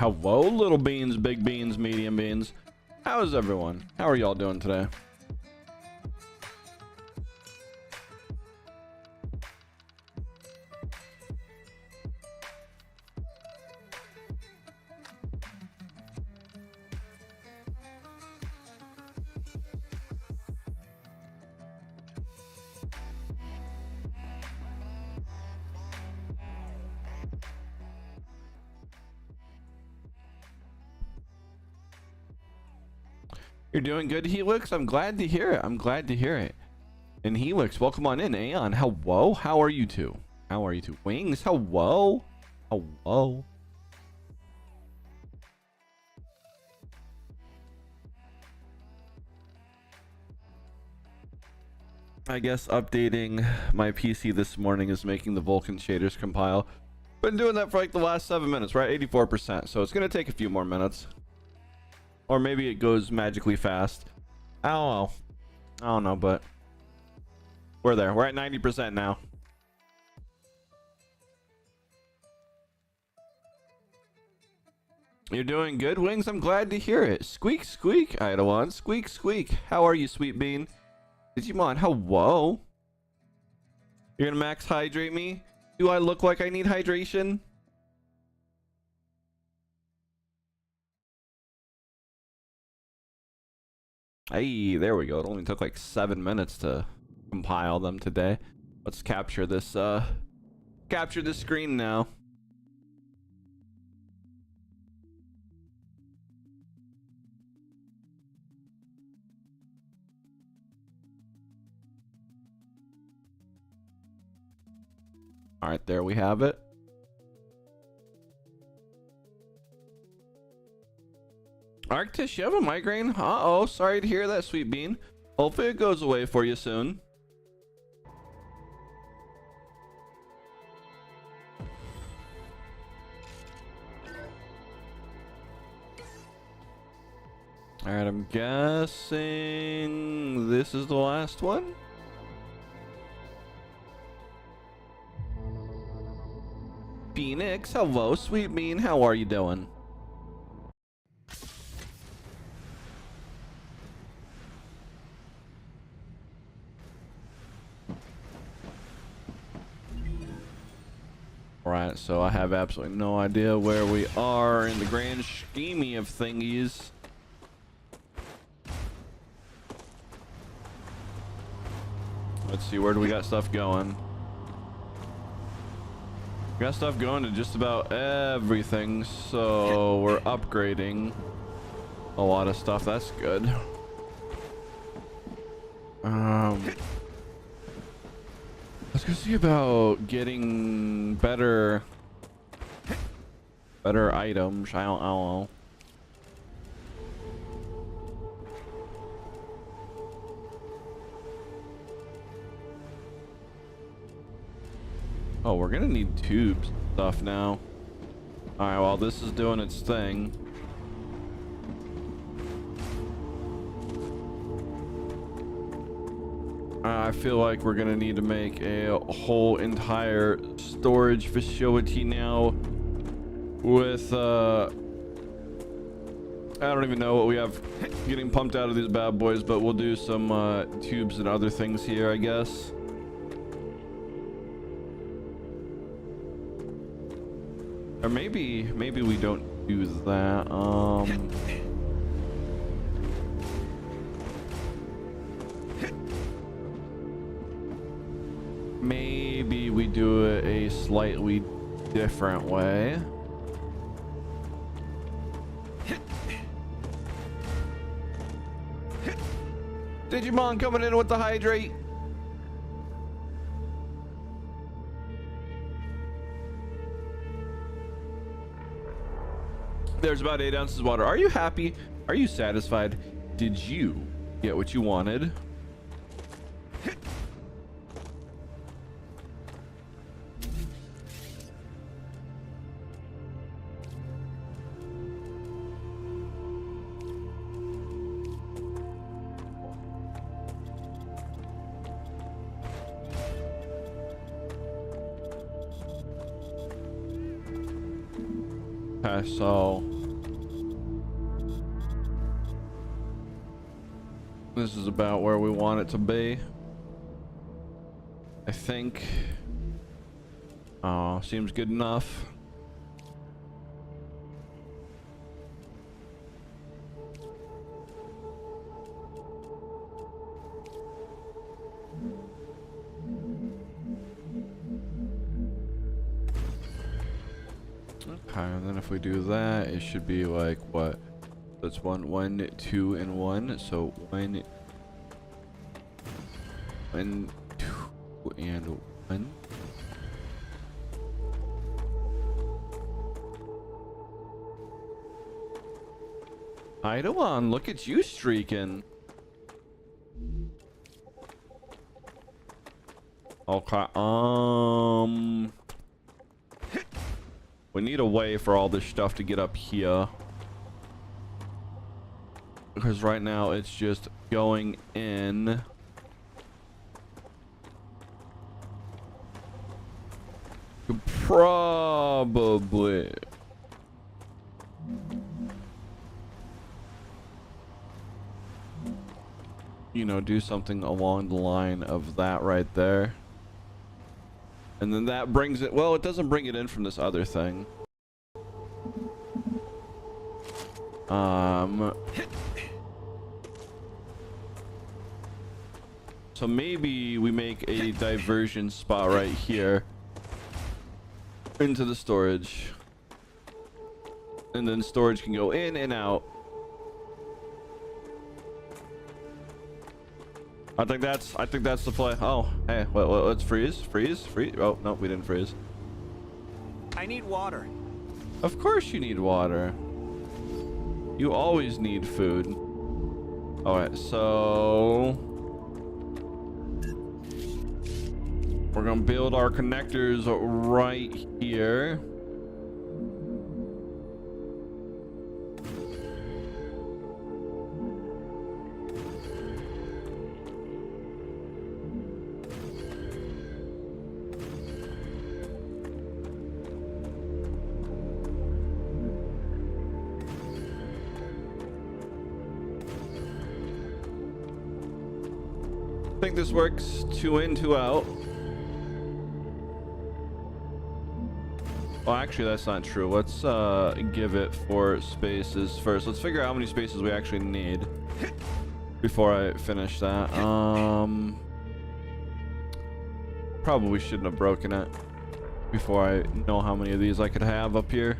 Hello, little beans, big beans, medium beans. How is everyone? How are y'all doing today? You're doing good, Helix. I'm glad to hear it. I'm glad to hear it. And Helix, welcome on in. Aeon, hello. How are you two? How are you two? Wings, hello. Hello. I guess updating my PC this morning is making the Vulkan shaders compile. Been doing that for like the last 7 minutes. We're at 84%, so it's gonna take a few more minutes. Or maybe it goes magically fast. I don't know, but we're there. We're at 90% now. You're doing good, Wings. I'm glad to hear it. Squeak, squeak, Eidolon. Squeak, squeak. How are you, Sweet Bean? Digimon, hello. You're gonna max hydrate me? Do I look like I need hydration? Hey, there we go. It only took like 7 minutes to compile them today. Let's capture this screen now. All right, there we have it. Arctis, you have a migraine? Uh-oh, sorry to hear that, Sweet Bean. Hopefully it goes away for you soon. All right, I'm guessing this is the last one. Phoenix, hello, Sweet Bean. How are you doing? Alright, so I have absolutely no idea where we are in the grand scheme of thingies. Let's see, where do we got stuff going? We got stuff going to just about everything, so we're upgrading a lot of stuff. That's good. Let's go see about getting better items. I don't know. Oh, we're gonna need tubes and stuff now. All right, well, this is doing its thing. I feel like we're gonna need to make a whole entire storage facility now with I don't even know what we have getting pumped out of these bad boys, but we'll do some tubes and other things here, I guess. Or maybe we don't do that. Maybe we do it a slightly different way. Digimon coming in with the hydrate. There's about 8 ounces of water. Are you happy? Are you satisfied? Did you get what you wanted? Okay, so This is about where we want it to be, I think. Oh, seems good enough. Okay, and then if we do that, it should be like what? That's 1, 2, and 1. So 1, 2, and 1. Idolon, look at you streaking. Okay, we need a way for all this stuff to get up here. Because right now it's just going in. Probably. You know, do something along the line of that right there. And then that brings it, well, it doesn't bring it in from this other thing. So maybe we make a diversion spot right here into the storage. And then storage can go in and out. I think that's the play. Oh, hey, let's freeze. Oh, no, we didn't freeze. I need water. Of course you need water. You always need food. Alright, so we're gonna build our connectors right here. I think this works. 2 in, 2 out. Well, actually, that's not true. Let's give it 4 spaces first. Let's figure out how many spaces we actually need before I finish that. Probably shouldn't have broken it before I know how many of these I could have up here.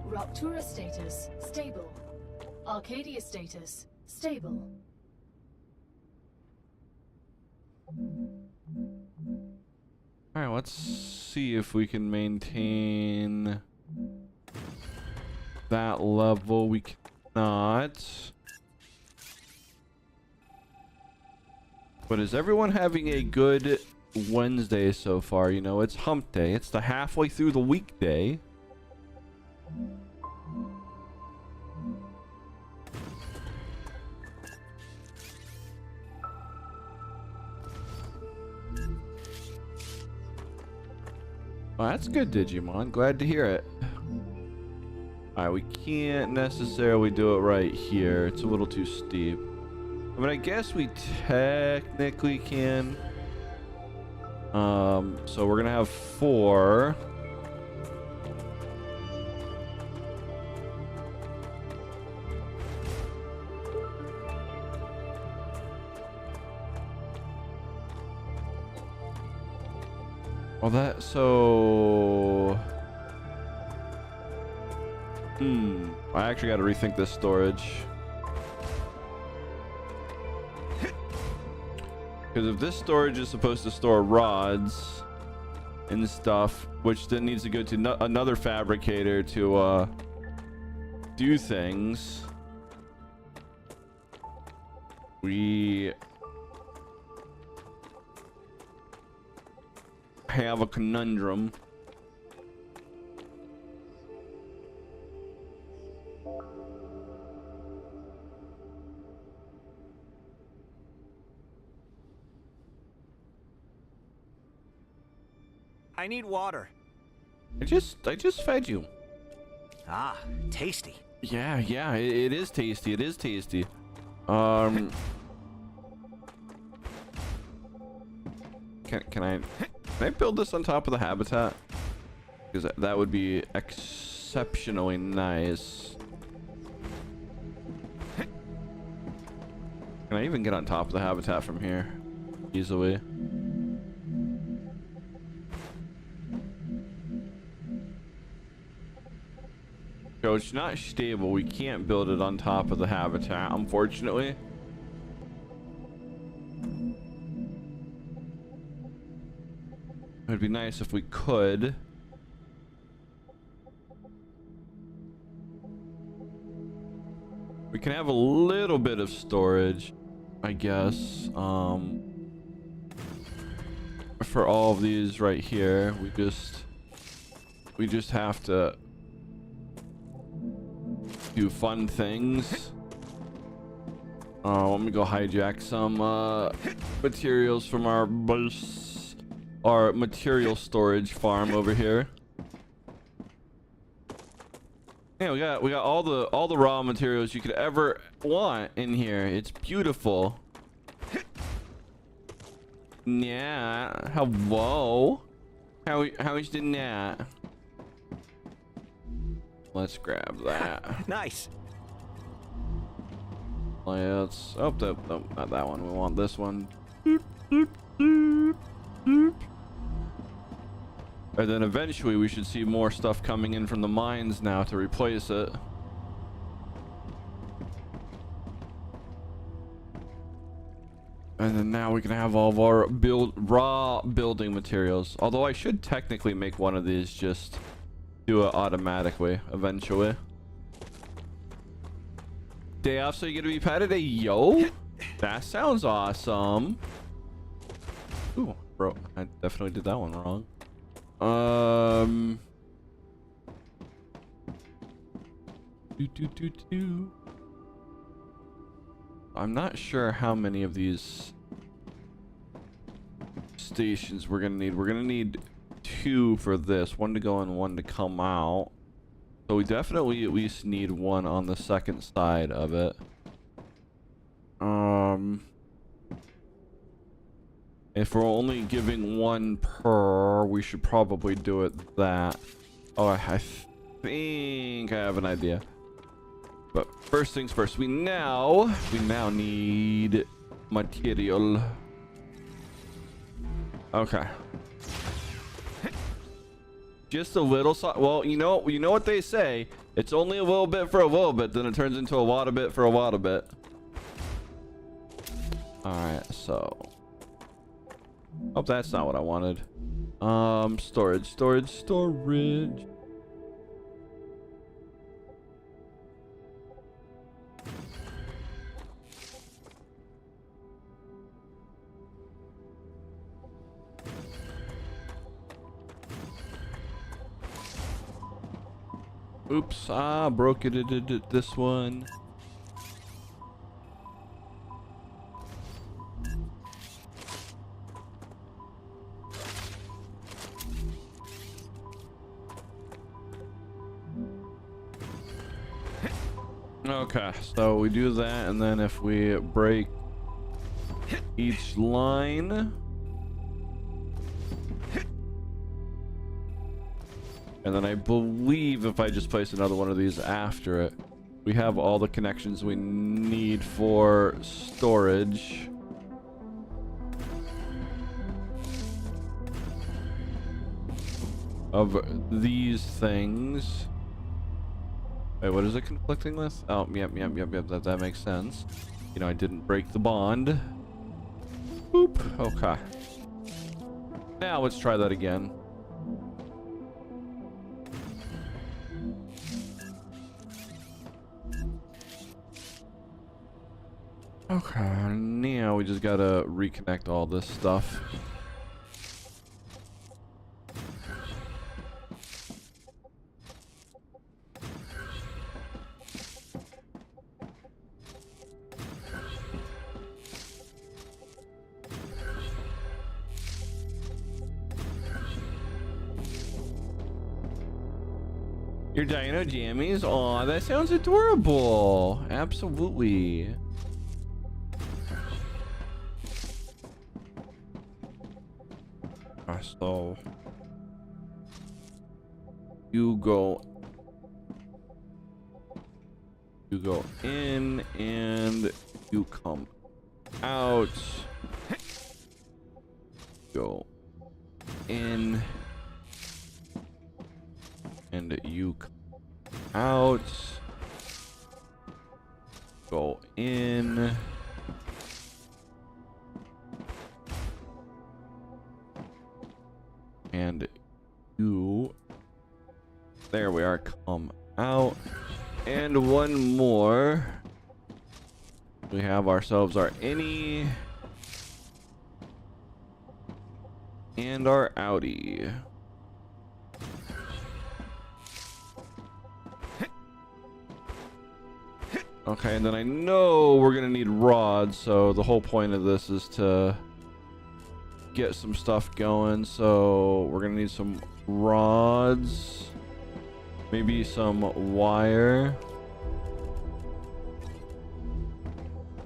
Rupture status stable. Arcadia status stable. All right, let's see if we can maintain that level. We cannot. But is everyone having a good Wednesday so far? You know, it's hump day. It's the halfway through the weekday. Oh, that's good, Digimon. Glad to hear it. Alright, we can't necessarily do it right here. It's a little too steep. I mean, I guess we technically can. So we're gonna have 4. Well, that, so... I actually got to rethink this storage. Because if this storage is supposed to store rods and stuff, which then needs to go to another fabricator to do things, we have a conundrum. I need water. I just fed you. Ah, tasty. Yeah, it is tasty. It is tasty. Can I build this on top of the habitat? Because that would be exceptionally nice. Can I even get on top of the habitat from here? Easily. So it's not stable. We can't build it on top of the habitat, unfortunately. It'd be nice if we could. We can have a little bit of storage, I guess. For all of these right here, we just have to do fun things. Let me go hijack some materials from our material storage farm over here. Yeah, we got all the raw materials you could ever want in here. It's beautiful. Yeah, hello. How is the net? Let's grab that. Nice. Let's not that one. We want this one. And then eventually we should see more stuff coming in from the mines now to replace it. And then now we can have all of our raw building materials. Although I should technically make one of these just do it automatically eventually. Day off so you get to be patted a yo? That sounds awesome. Ooh, bro, I definitely did that one wrong. I'm not sure how many of these stations we're gonna need. We're gonna need 2 for this, 1 to go in, 1 to come out. So we definitely at least need 1 on the second side of it. If we're only giving 1 per, we should probably do it that. Oh, I think I have an idea. But first things first, we now need material. Okay. Just a little well, you know what they say. It's only a little bit for a little bit, then it turns into a lot of bit for a lot of bit. Alright, so. Oh, that's not what I wanted. Storage. Oops, broke it, this one. Okay, so we do that, and then if we break each line, and then I believe if I just place another one of these after it, we have all the connections we need for storage. Of these things. Wait, what is it conflicting with? Oh, yep, that makes sense. You know, I didn't break the bond. Boop. Okay. Now let's try that again. Okay, now we just gotta reconnect all this stuff. Your dino jammies. Aw, that sounds adorable. Absolutely. So you go in and you come out. Go in and you come out. Go in. And you, there we are, come out. And one more. We have ourselves our innie and our outie. Okay, and then I know we're gonna need rods, so the whole point of this is to get some stuff going. So we're gonna need some rods, maybe some wire.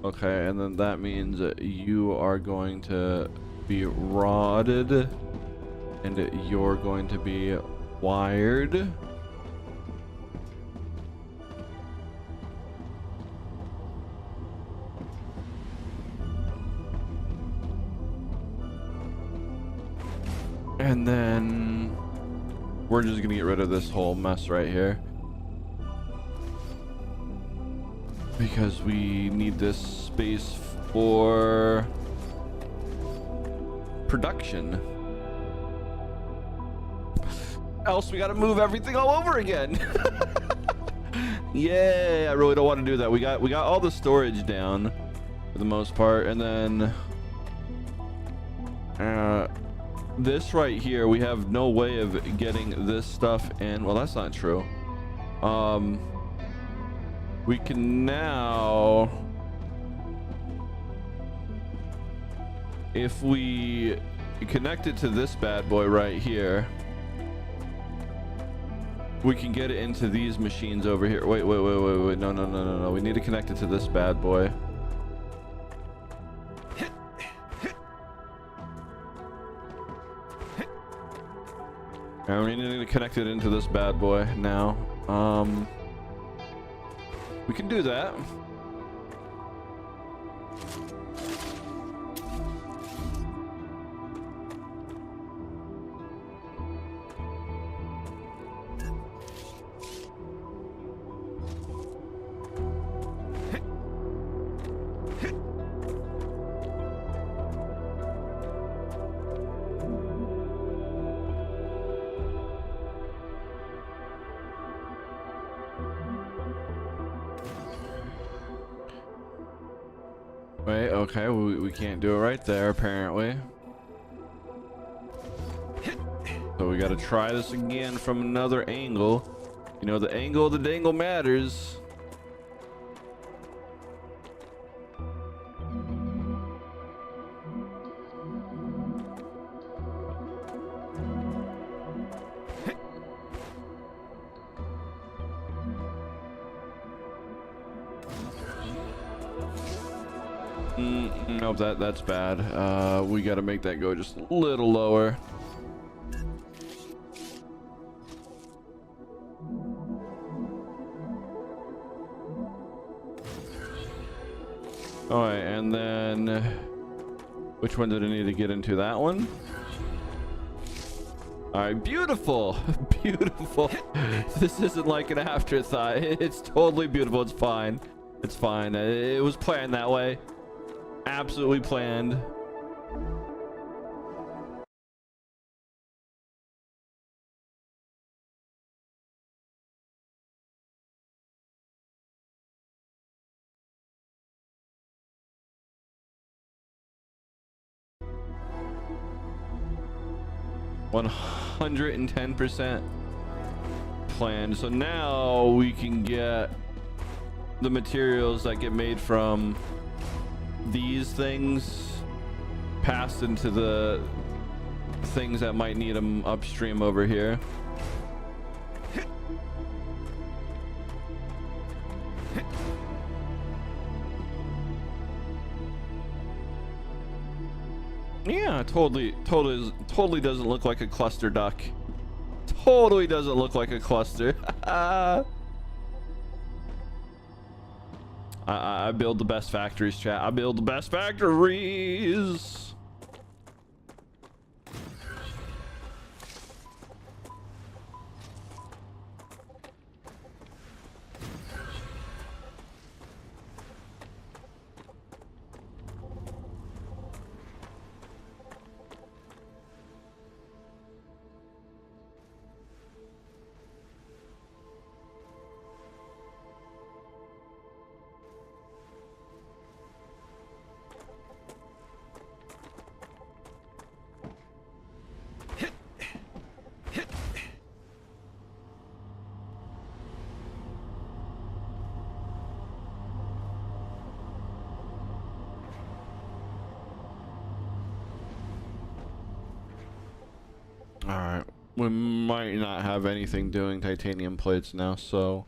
Okay, and then that means that you are going to be rodded and you're going to be wired. And then we're just gonna get rid of this whole mess right here, because we need this space for production. Else we gotta move everything all over again. Yeah, I really don't want to do that. We got all the storage down for the most part, and then this right here, we have no way of getting this stuff in. Well, that's not true. We can now, if we connect it to this bad boy right here, we can get it into these machines over here. Wait. No. We need to connect it to this bad boy. And we need to connect it into this bad boy now. We can do that. Wait, okay, we can't do it right there, apparently. So we gotta try this again from another angle. You know, the angle of the dangle matters. Nope, that's bad. We gotta make that go just a little lower. All right, and then which one did I need to get into? That one? All right, beautiful. Beautiful. This isn't like an afterthought. It's totally beautiful. It's fine. It's fine. It was planned that way. Absolutely planned. $110% planned. So now we can get the materials that get made from these things passed into the things that might need them upstream over here. Yeah, totally doesn't look like a cluster duck. Totally doesn't look like a cluster. I build the best factories, chat. I build the best factories. All right, we might not have anything doing titanium plates now, so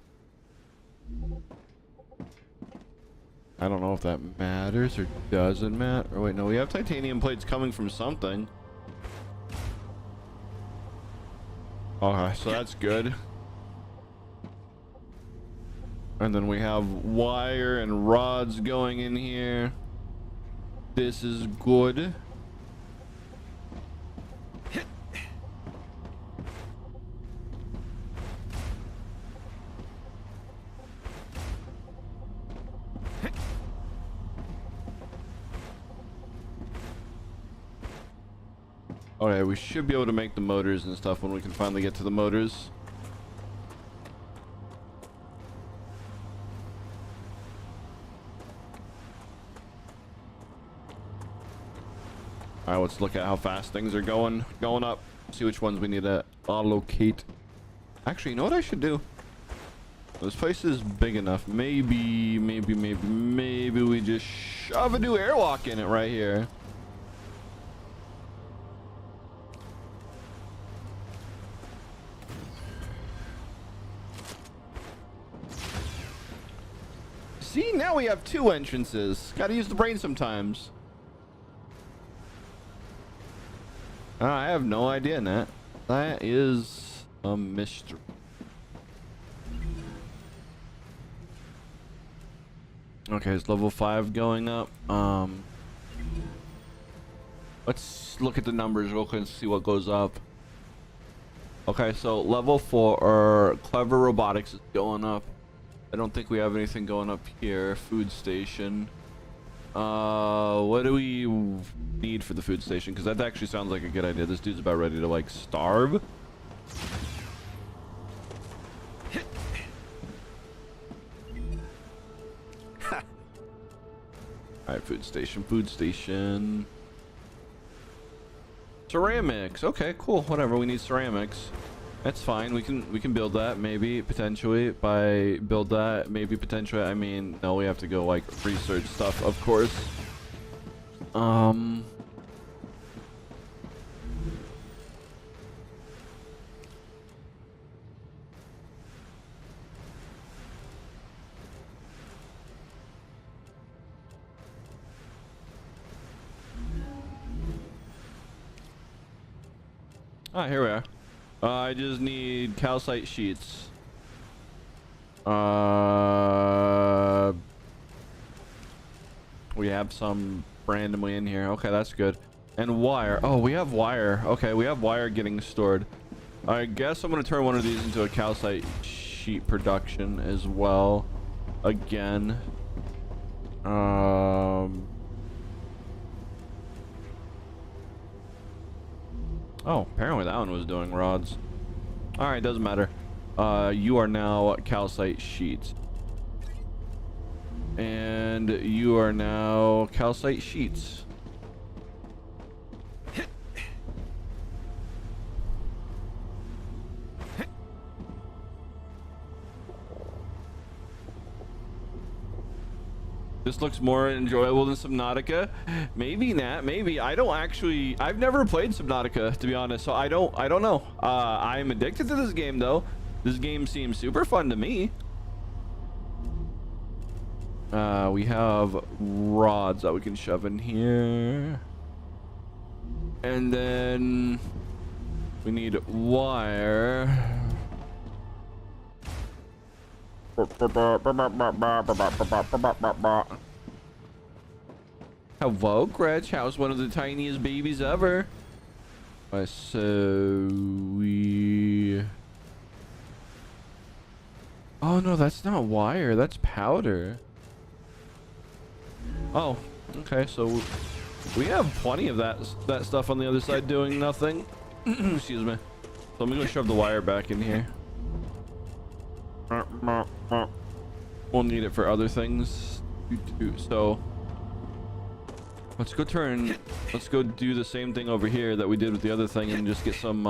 I don't know if that matters or doesn't matter. Or wait, no, we have titanium plates coming from something. Okay, so that's good. And then we have wire and rods going in here. This is good. Okay, we should be able to make the motors and stuff when we can finally get to the motors. All right, let's look at how fast things are going up. See which ones we need to allocate. Actually, you know what I should do? This place is big enough. Maybe we just shove a new airlock in it right here. See, now we have two entrances. Gotta use the brain sometimes. I have no idea, Nat. That is a mystery. Okay, it's level 5 going up. Let's look at the numbers real quick and see what goes up. Okay, so level 4, clever robotics is going up. I don't think we have anything going up here. Food station. What do we need for the food station? Because that actually sounds like a good idea. This dude's about ready to like starve. Alright, food station. Ceramics. Okay, cool. Whatever. We need ceramics. That's fine. We can build that maybe potentially. By build that maybe potentially, I mean, no, we have to go like research stuff, of course. Ah, here we are. I just need calcite sheets. We have some randomly in here. Okay, that's good. And wire. Oh, we have wire. Okay, we have wire getting stored. I guess I'm gonna turn one of these into a calcite sheet production as well. Again. Oh, apparently that one was doing rods. Alright, doesn't matter. You are now calcite sheets. And you are now calcite sheets. This looks more enjoyable than Subnautica. Maybe, Nat, maybe. I've never played Subnautica, to be honest, so I don't know. I'm addicted to this game though. This game seems super fun to me. We have rods that we can shove in here. And then we need wire. Hello, Gretch. How's one of the tiniest babies ever? So we... Oh no, that's not wire. That's powder. Oh, okay. So we have plenty of that stuff on the other side doing nothing. Excuse me. So I'm gonna shove the wire back in here. We'll need it for other things. So let's go do the same thing over here that we did with the other thing and just get some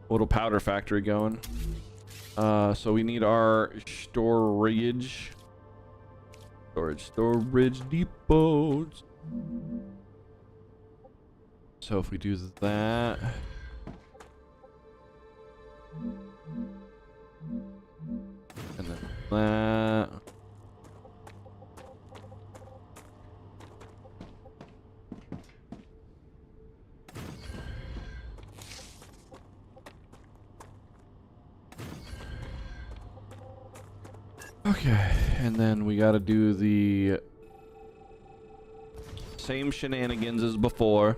little powder factory going. So we need our storage depots. So if we do that, and then that. Okay, and then we got to do the same shenanigans as before.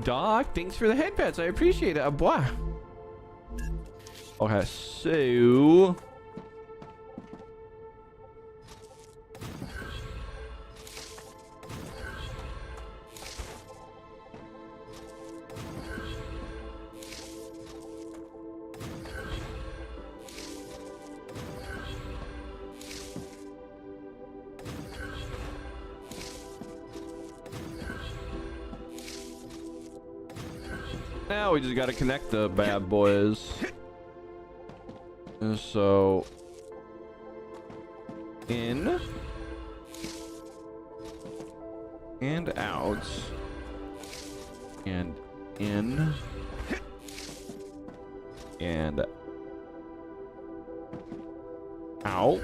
Doc, thanks for the head pets. I appreciate it. Blah. Okay, so now we just got to connect the bad boys. And so in and out and in and out.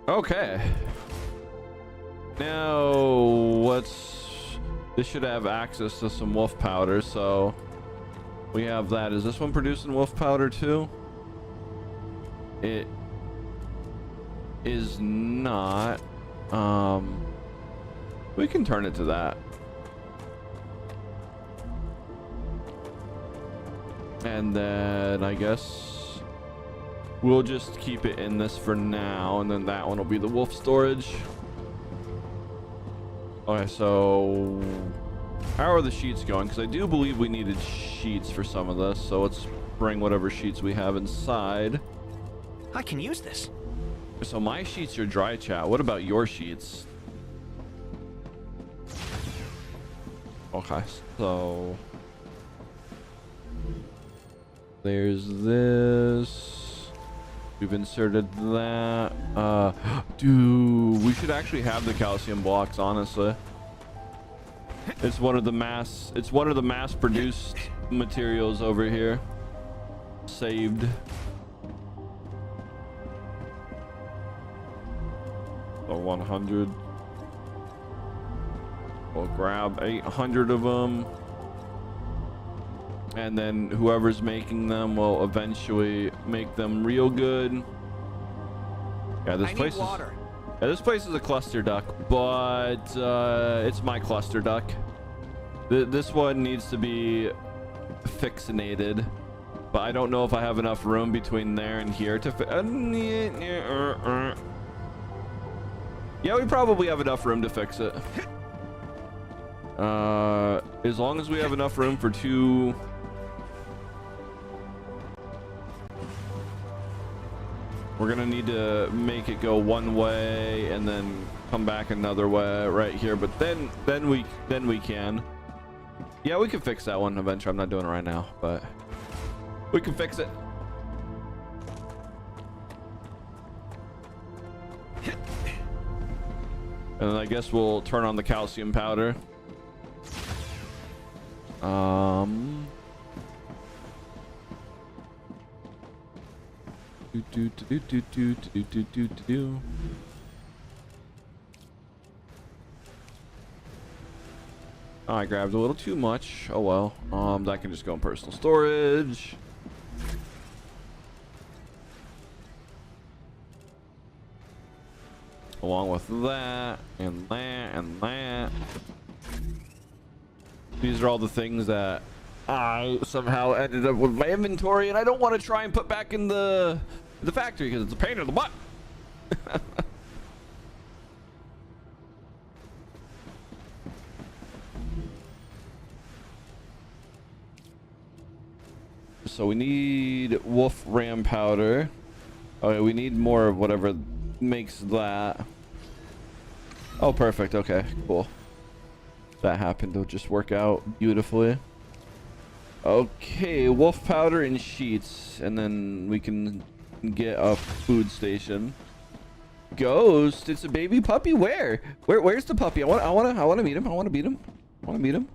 Okay. Now this should have access to some wolf powder, so we have that. Is this one producing wolf powder too? It is not. We can turn it to that. And then I guess we'll just keep it in this for now, and then that one will be the wolf storage. Okay, so how are the sheets going? Because I do believe we needed sheets for some of this, so let's bring whatever sheets we have inside. I can use this. So my sheets are dry, chat. What about your sheets? Okay, so there's this. We've inserted that. Dude, we should actually have the calcium blocks, honestly. It's one of the mass produced materials over here. Saved. So 100. We'll grab 800 of them. And then whoever's making them will eventually make them real good. Yeah, this place is a cluster duck, but it's my cluster duck. This one needs to be fixinated, but I don't know if I have enough room between there and here to yeah, we probably have enough room to fix it. As long as we have enough room for two We're gonna need to make it go one way and then come back another way right here. But then we can. Yeah, we can fix that one eventually. I'm not doing it right now, but we can fix it. And then I guess we'll turn on the calcium powder. I grabbed a little too much. Oh well. That can just go in personal storage. Along with that and that and that. These are all the things that I somehow ended up with my inventory, and I don't want to try and put back in the factory because it's a pain in the butt. So we need wolf ram powder. Oh yeah, we need more of whatever makes that. Oh, perfect. Okay, cool. That happened to just work out beautifully. Okay, wolf powder and sheets, and then we can get a food station. Ghost, it's a baby puppy. Where's the puppy? I want to meet him. I want to meet him.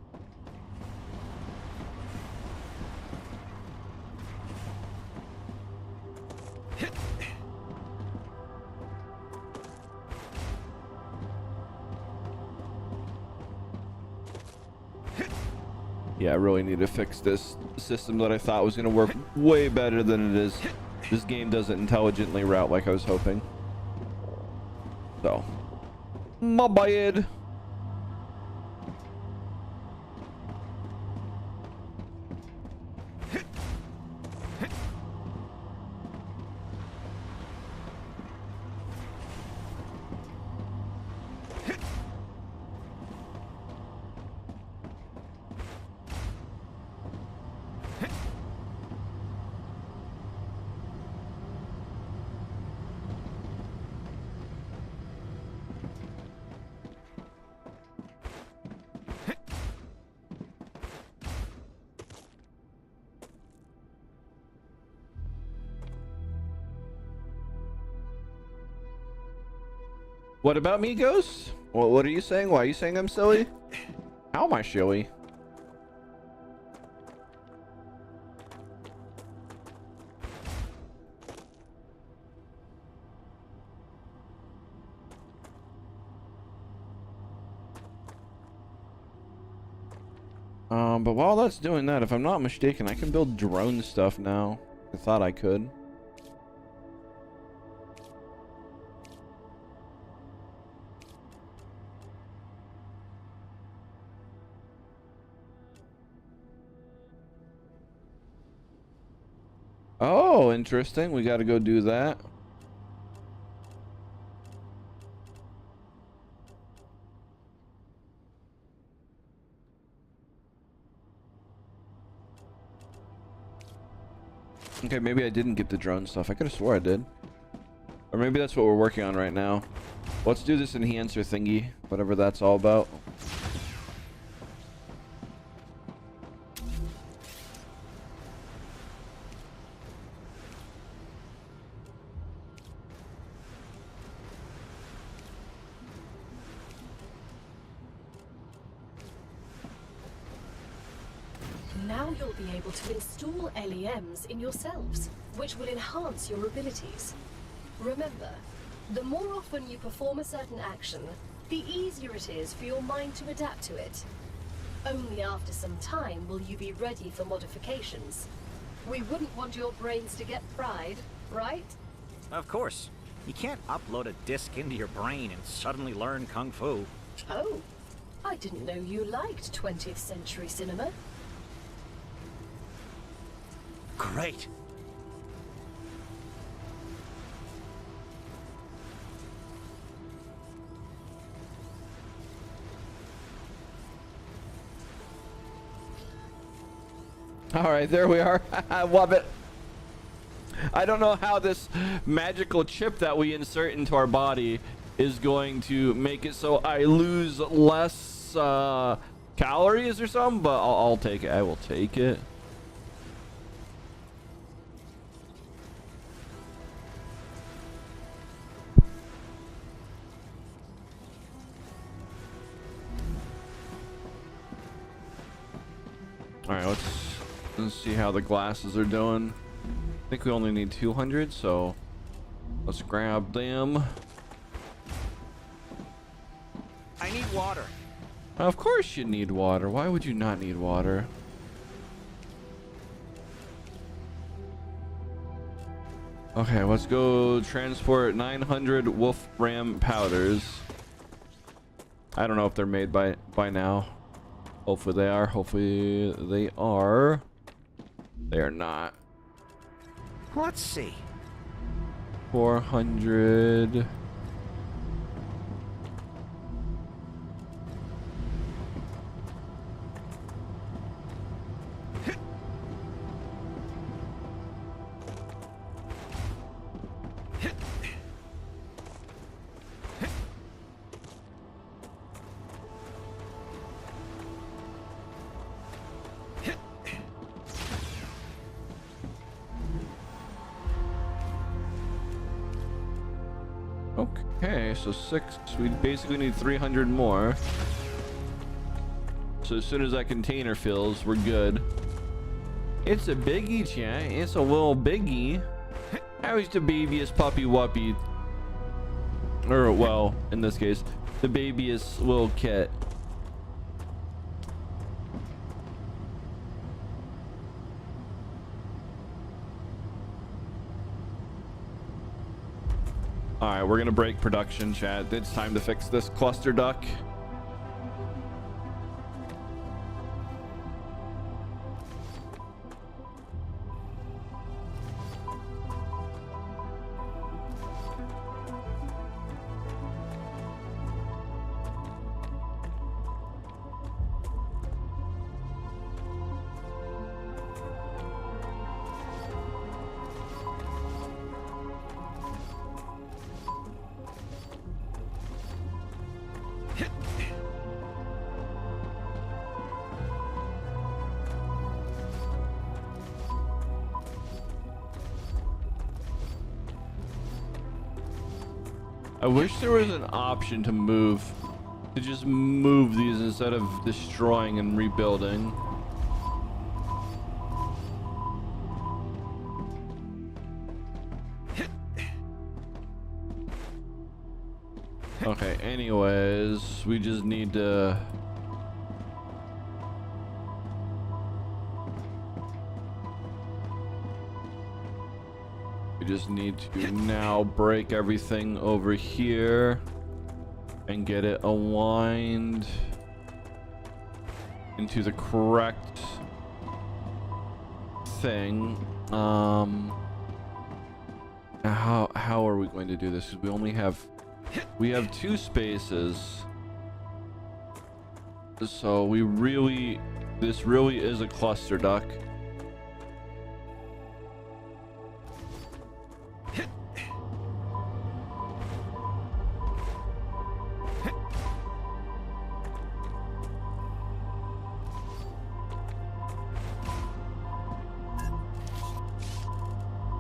Yeah, I really need to fix this system that I thought was going to work way better than it is. This game doesn't intelligently route like I was hoping. So, my bad. What about me, Ghost? Well, what are you saying? Why are you saying I'm silly? How am I silly? But while that's doing that, if I'm not mistaken, I can build drone stuff now. I thought I could. Oh, interesting. We got to go do that. Okay, maybe I didn't get the drone stuff. I could have swore I did. Or maybe that's what we're working on right now. Let's do this enhancer thingy, whatever that's all about. Now you'll be able to install LEMs in yourselves, which will enhance your abilities. Remember, the more often you perform a certain action, the easier it is for your mind to adapt to it. Only after some time will you be ready for modifications. We wouldn't want your brains to get fried, right? Of course. You can't upload a disc into your brain and suddenly learn Kung Fu. Oh, I didn't know you liked 20th century cinema. Great. All right, there we are. I love it. I don't know how this magical chip that we insert into our body is going to make it so I lose less calories or something, but I'll take it. I will take it. All right, let's see how the glasses are doing. I think we only need 200, so let's grab them. I need water. Of course you need water. Why would you not need water? Okay, let's go transport 900 Wolfram powders. I don't know if they're made by now. Hopefully they are. Hopefully they are. They are not. Let's see. 400. Okay, so 6. We basically need 300 more. So as soon as that container fills, we're good. It's a biggie, chat. It's a little biggie. How's the babyest puppy wuppy? Or, well, in this case, the babyest little kit. Alright, we're gonna break production, chat. It's time to fix this cluster duck. I wish there was an option to just move these instead of destroying and rebuilding. Okay, anyways, we just need to... We just need to now break everything over here and get it aligned into the correct thing. Now how are we going to do this? 'Cause we have 2 spaces. So this really is a cluster duck.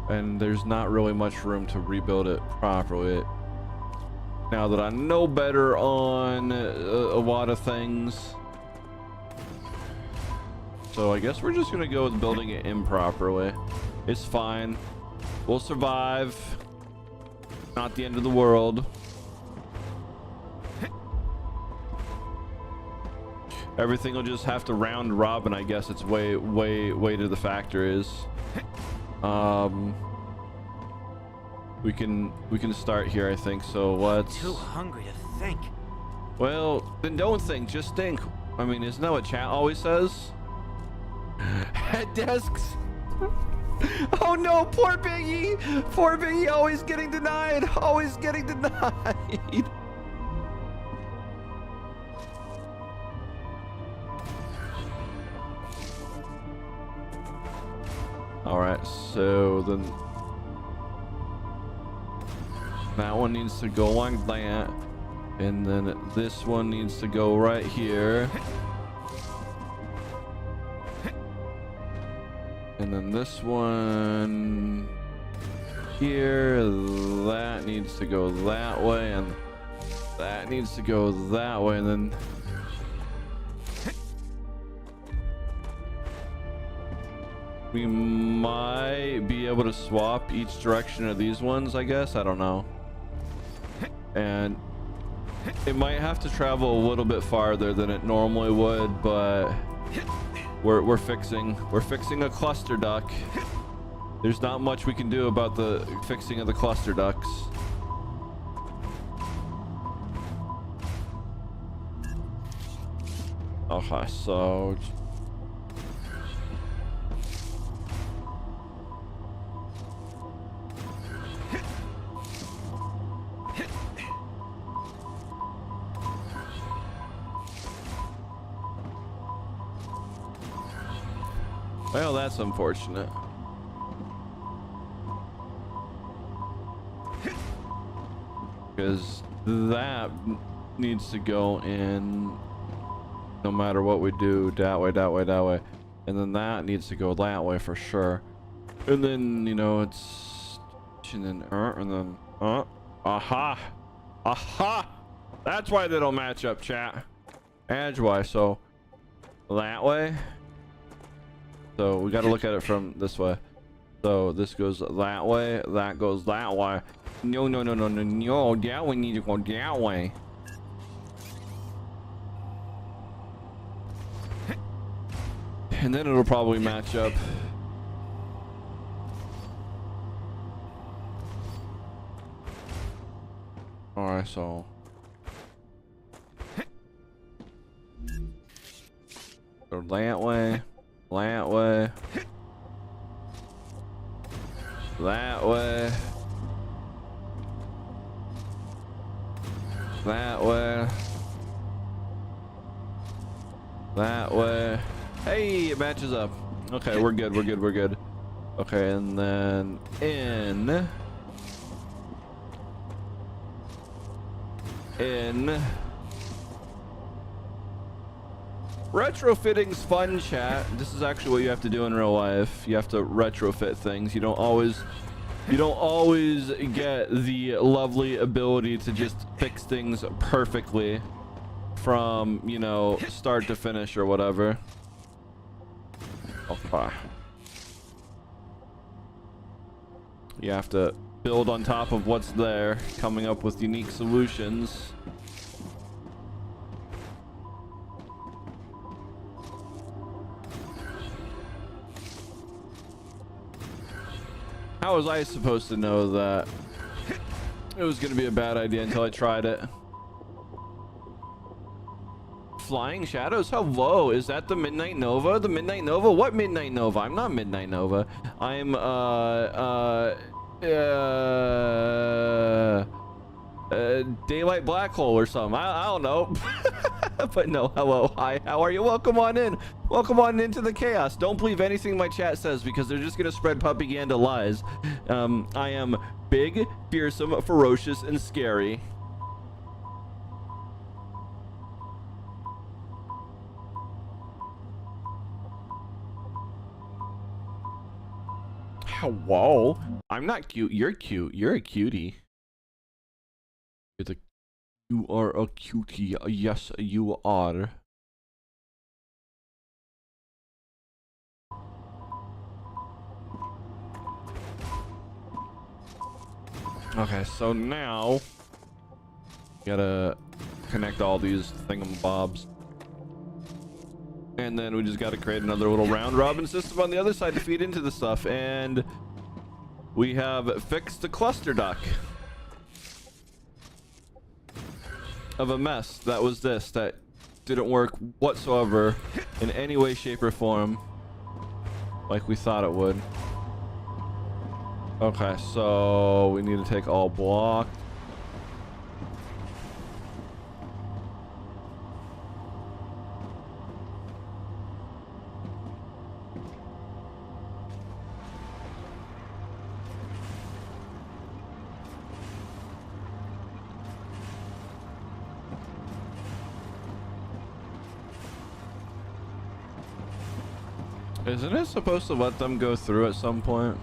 And there's not really much room to rebuild it properly. Now that I know better on a lot of things. So I guess we're just gonna go with building it improperly. It's fine. We'll survive. Not the end of the world. Everything will just have to round robin, I guess. It's way to the factories. We can start here, I think. So let's... Too hungry to think. Well, then don't think, just think. I mean, isn't that what chat always says? Head desks. Oh no, poor Biggie. Poor Biggie, always getting denied. Always getting denied. All right, so then That one needs to go like that. And then this one needs to go right here. And then this one here. That needs to go that way. And that needs to go that way. And then we might be able to swap each direction of these ones, I guess. I don't know. And it might have to travel a little bit farther than it normally would, but we're fixing a cluster duck. There's not much we can do about the fixing of the cluster ducks. Okay, so well, that's unfortunate. Because that needs to go in no matter what we do. That way, that way, that way. And then that needs to go that way for sure. And then, you know, it's... And then... Aha! Aha! That's why they don't match up, chat. That's why. So, that way. So we got to look at it from this way. So this goes that way. That goes that way. No, no, no, no, no, no. That way needs to go that way. And then it'll probably match up. All right, so. Go that way. That way. That way. That way. That way. Hey, it matches up. Okay, we're good, we're good, we're good. Okay, and then in. Retrofitting's fun, chat. This is actually what you have to do in real life. You have to retrofit things. You don't always get the lovely ability to just fix things perfectly from, you know, start to finish or whatever. Okay. You have to build on top of what's there, coming up with unique solutions. How was I supposed to know that it was going to be a bad idea until I tried it? Flying Shadows? Hello, is that the Midnight Nova? The Midnight Nova? What Midnight Nova? I'm not Midnight Nova. I'm Daylight Black Hole or something. I don't know. But no, hello, hi, how are you? Welcome on in. Welcome on into the chaos. Don't believe anything my chat says because they're just gonna spread propaganda lies. I am big, fearsome, ferocious, and scary. Whoa, I'm not cute. You're cute. You're a cutie. You are a cutie. Yes, you are. Okay, so now gotta connect all these thingamabobs. And then we just gotta create another little round robin system on the other side to feed into the stuff. And we have fixed the cluster duck of a mess that was this, that didn't work whatsoever in any way, shape, or form like we thought it would. Okay, so we need to take all block. Isn't it supposed to let them go through at some point?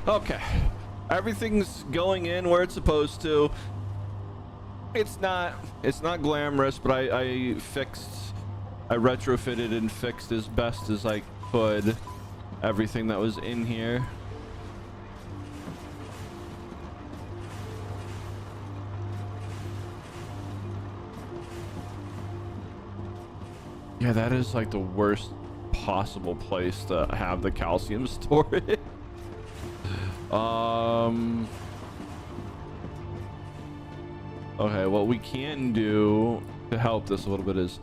Okay, everything's going in where it's supposed to. It's not glamorous, but I retrofitted and fixed as best as I could everything that was in here. Yeah, that is like the worst possible place to have the calcium storage. Okay, what we can do to help this a little bit is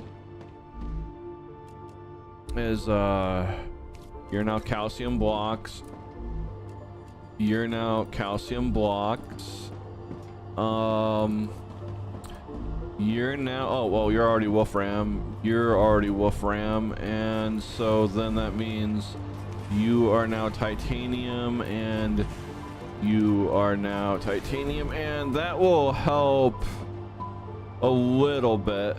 you're now calcium blocks. You're now calcium blocks. You're now, oh well, you're already Wolfram. You're already Wolfram, and so then that means you are now titanium, and you are now titanium, and that will help a little bit.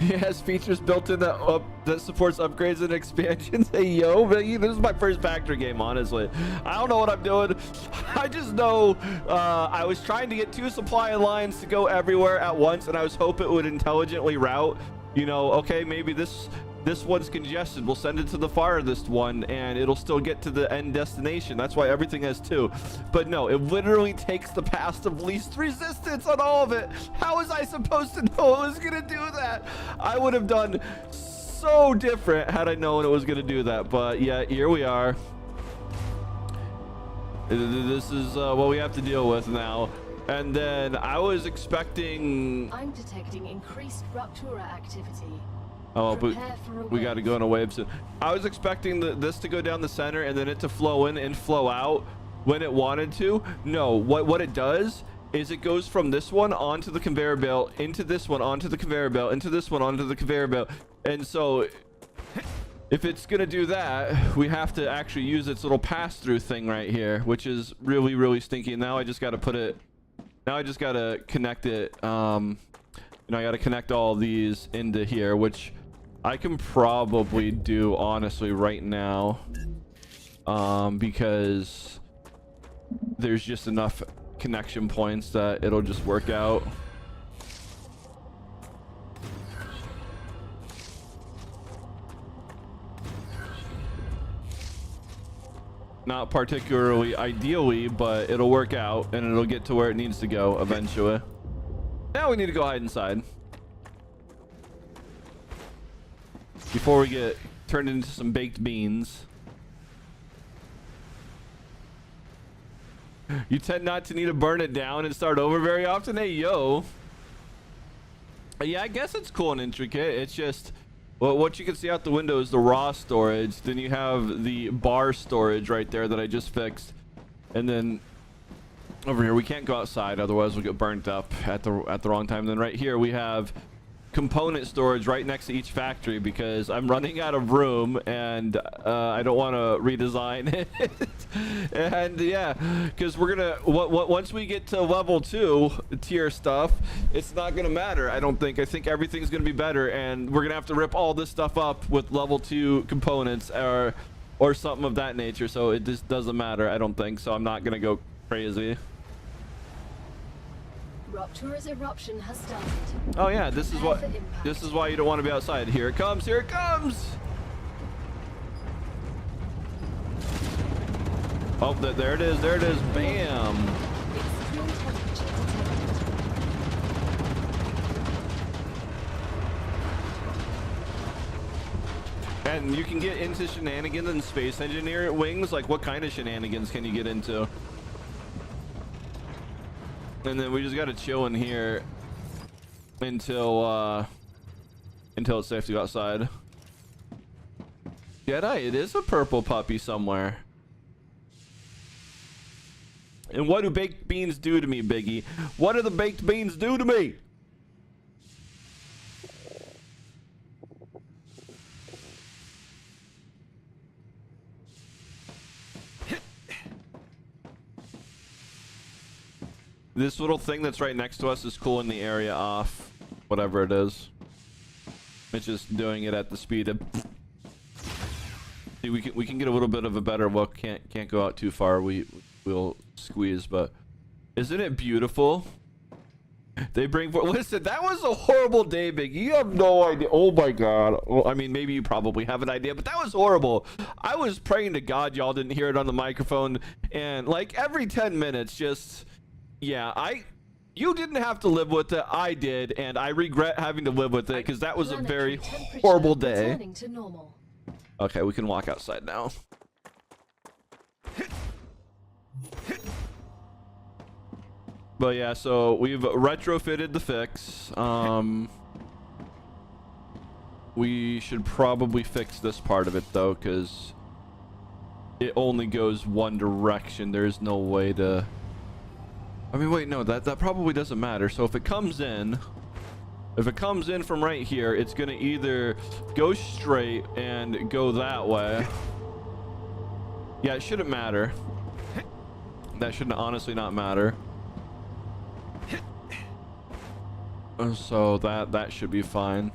It has features built in that supports upgrades and expansions. Hey yo, this is my first factory game, honestly. I don't know what I'm doing. I just know I was trying to get 2 supply lines to go everywhere at once, and I was hoping it would intelligently route, you know, okay, maybe this one's congested, we'll send it to the farthest one and it'll still get to the end destination. That's why everything has 2. But no, it literally takes the path of least resistance on all of it. How was I supposed to know it was gonna do that? I would have done so different had I known it was gonna do that. But yeah, here we are. This is what we have to deal with now. And then I was expecting... I'm detecting increased Ruptura activity. Oh, but we got to go in a wave soon. I was expecting this to go down the center and then it to flow in and flow out when it wanted to. No, what it does is it goes from this one onto the conveyor belt, into this one onto the conveyor belt, into this one onto the conveyor belt. And so if it's going to do that, we have to actually use its little pass-through thing right here, which is really, really stinky. Now I just got to put it, now I just got to connect it. You know, I got to connect all these into here, which I can probably do honestly right now, because there's just enough connection points that it'll just work out. Not particularly ideally, but it'll work out and it'll get to where it needs to go eventually. Now we need to go hide inside before we get turned into some baked beans. You tend not to need to burn it down and start over very often. Hey, yo. Yeah, I guess it's cool and intricate. It's just, well, what you can see out the window is the raw storage. Then you have the bar storage right there that I just fixed. And then over here, we can't go outside, otherwise we'll get burnt up at the wrong time. Then right here, we have component storage right next to each factory because I'm running out of room and I don't want to redesign it. And yeah, because we're gonna once we get to level 2 tier stuff, it's not gonna matter. I don't think. I think everything's gonna be better, and we're gonna have to rip all this stuff up with level 2 components or something of that nature. So it just doesn't matter. I don't think so. I'm not gonna go crazy. Ruptura's eruption has started. Oh yeah, this is why you don't want to be outside. Here it comes, here it comes. Oh, there it is. There it is. Bam. Extreme temperature detected. And you can get into shenanigans and space engineer wings. Like, what kind of shenanigans can you get into? And then we just gotta chill in here until it's safe to go outside. Jedi, it is a purple puppy somewhere. And what do baked beans do to me, Biggie? What do the baked beans do to me? This little thing that's right next to us is cooling the area off, whatever it is. It's just doing it at the speed of. See, we can get a little bit of a better look. Can't go out too far. We'll squeeze, but isn't it beautiful? They bring. Listen, that was a horrible day, Big. You have no idea. Oh my God. Well, I mean, maybe you probably have an idea, but that was horrible. I was praying to God y'all didn't hear it on the microphone, and like every 10 minutes, just. Yeah, you didn't have to live with it. I did, and I regret having to live with it because that was a very horrible day. To normal. Okay, we can walk outside now. But yeah, so we've retrofitted the fix. We should probably fix this part of it though, because it only goes one direction. There's no way to. I mean, wait, no, that probably doesn't matter. So if it comes in from right here, it's gonna either go straight and go that way. Yeah, it shouldn't matter. That should honestly not matter. So that should be fine.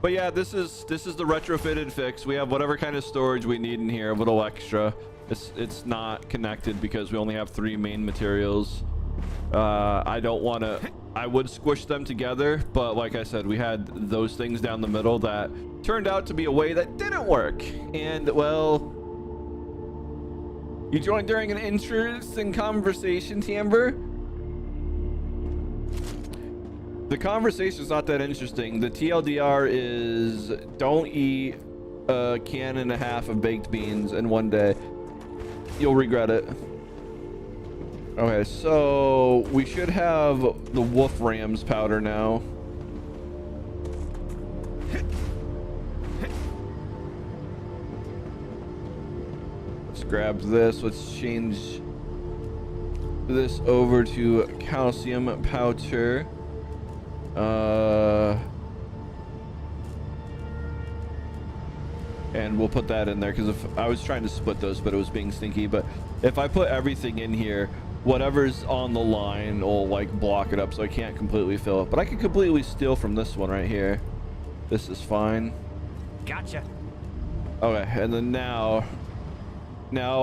But yeah, this is the retrofitted fix. We have whatever kind of storage we need in here, a little extra. It's not connected because we only have 3 main materials. I don't want to. I would squish them together, but like I said, we had those things down the middle that turned out to be a way that didn't work. And well, you joined during an interesting conversation, Timber. The conversation's not that interesting. The TLDR is don't eat a can and a half of baked beans in one day. You'll regret it. Okay, so we should have the Wolf Rams powder now. Let's grab this. Let's change this over to calcium powder. And we'll put that in there because if I was trying to split those, but it was being stinky. But if I put everything in here, whatever's on the line will like block it up, so I can't completely fill it. But I can completely steal from this one right here. This is fine. Gotcha. Okay, and then now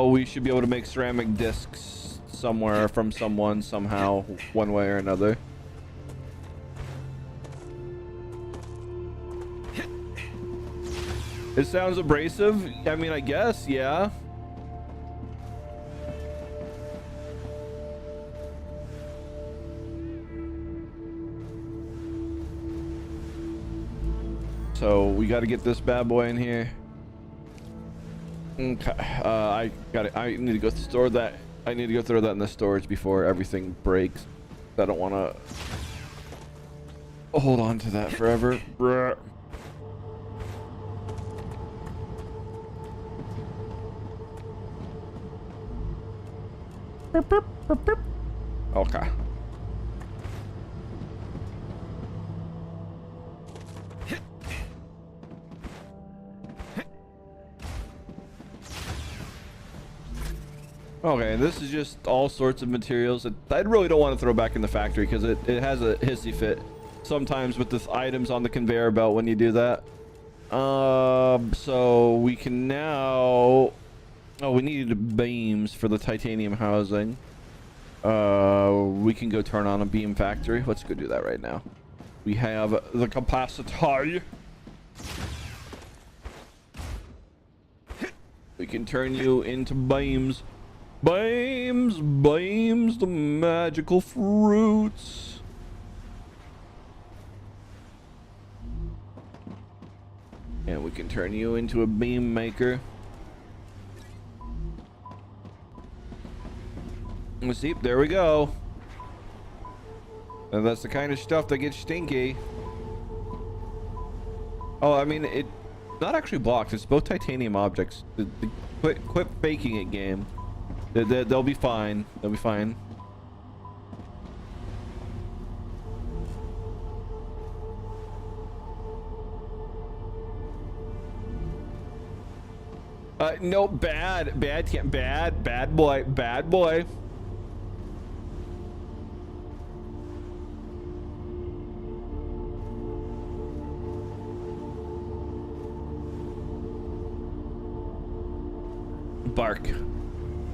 we should be able to make ceramic discs somewhere from someone somehow, one way or another. It sounds abrasive. I mean, I guess, yeah. So we got to get this bad boy in here. Okay. I need to go store that. I need to go throw that in the storage before everything breaks. I don't want to hold on to that forever. Bruh. Okay. Okay, this is just all sorts of materials that I really don't want to throw back in the factory because it has a hissy fit sometimes with the items on the conveyor belt when you do that. So we can now. Oh, we needed beams for the titanium housing. We can go turn on a beam factory. Let's go do that right now. We have the capacitor. We can turn you into beams. Beams, the magical fruits. And we can turn you into a beam maker. See, there we go. And that's the kind of stuff that gets stinky. Oh, I mean, it's not actually blocked. It's both titanium objects. Quit faking it, game. They'll be fine. They'll be fine. No, bad boy. Bark.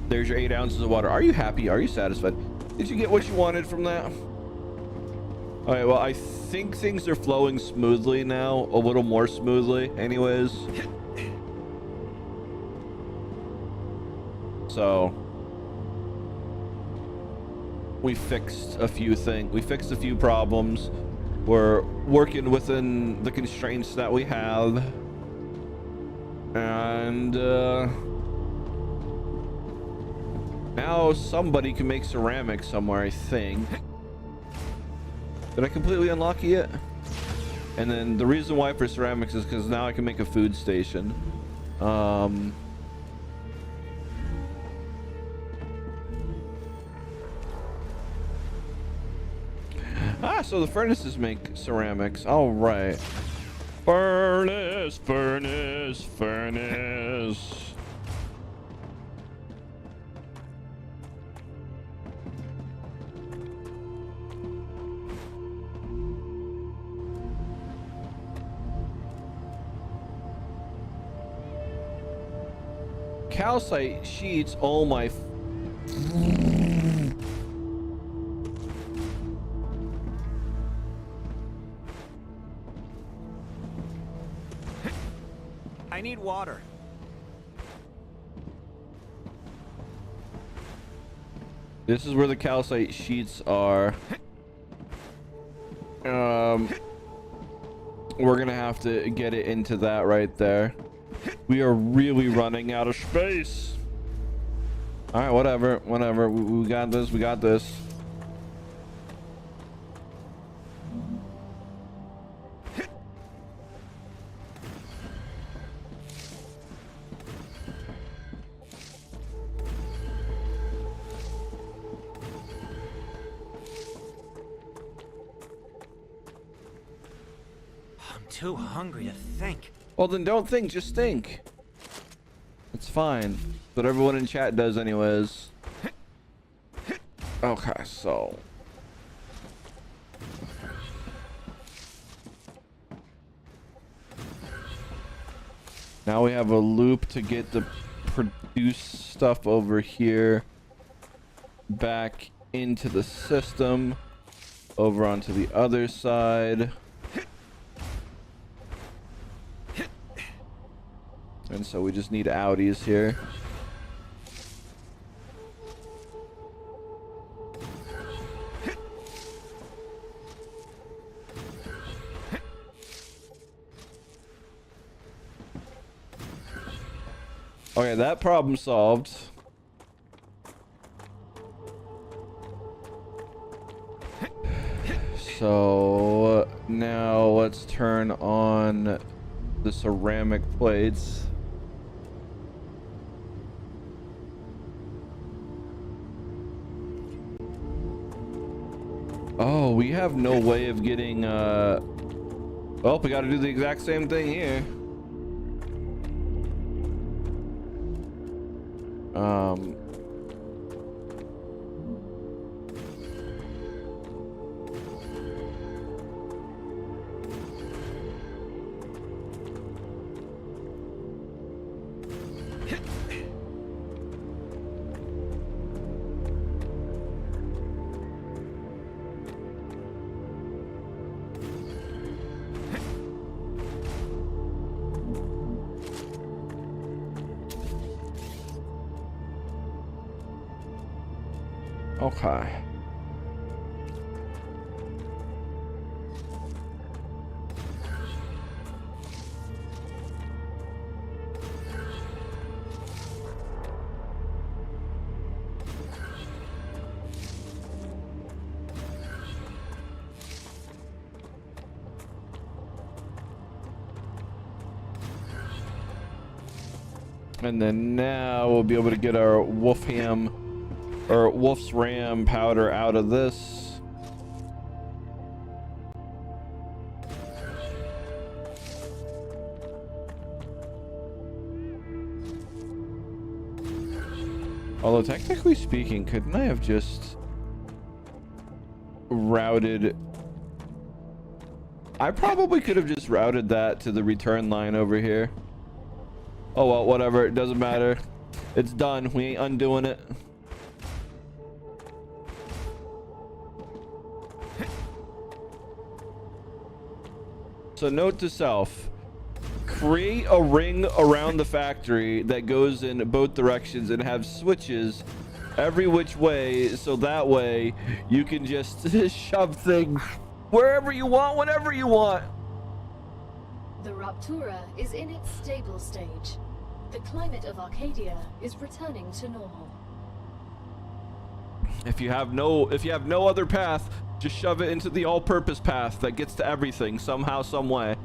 There's your 8 ounces of water. Are you happy? Are you satisfied? Did you get what you wanted from that? All right, well, I think things are flowing smoothly now, a little more smoothly anyways. So we fixed a few things. We fixed a few problems. We're working within the constraints that we have. And now somebody can make ceramics somewhere, I think. Did I completely unlock it yet? And then the reason why for ceramics is because now I can make a food station. So the furnaces make ceramics. All right. Furnace. Calcite sheets. Oh my. I need water. This is where the calcite sheets are. We're gonna have to get it into that right there. We are really running out of space. All right, whatever. We got this. Too hungry to think. Well, then don't think, just think. It's fine. That's what everyone in chat does anyways. Okay, so now we have a loop to get the produce stuff over here back into the system over onto the other side. And so we just need outies here. Okay, that problem solved. So now let's turn on the ceramic plates. Oh, we have no way of getting well, we got to do the exact same thing here. Okay. And then now we'll be able to get our Wolfham or Wolf's Ram powder out of this. Although technically speaking, couldn't I have just routed? I probably could have just routed that to the return line over here. Oh well, whatever, it doesn't matter. It's done, we ain't undoing it. So note to self, create a ring around the factory that goes in both directions and have switches every which way, so that way you can just shove things wherever you want, whenever you want. The Raptura is in its stable stage. The climate of Arcadia is returning to normal. If you have no other path, just shove it into the all-purpose path that gets to everything somehow, some way.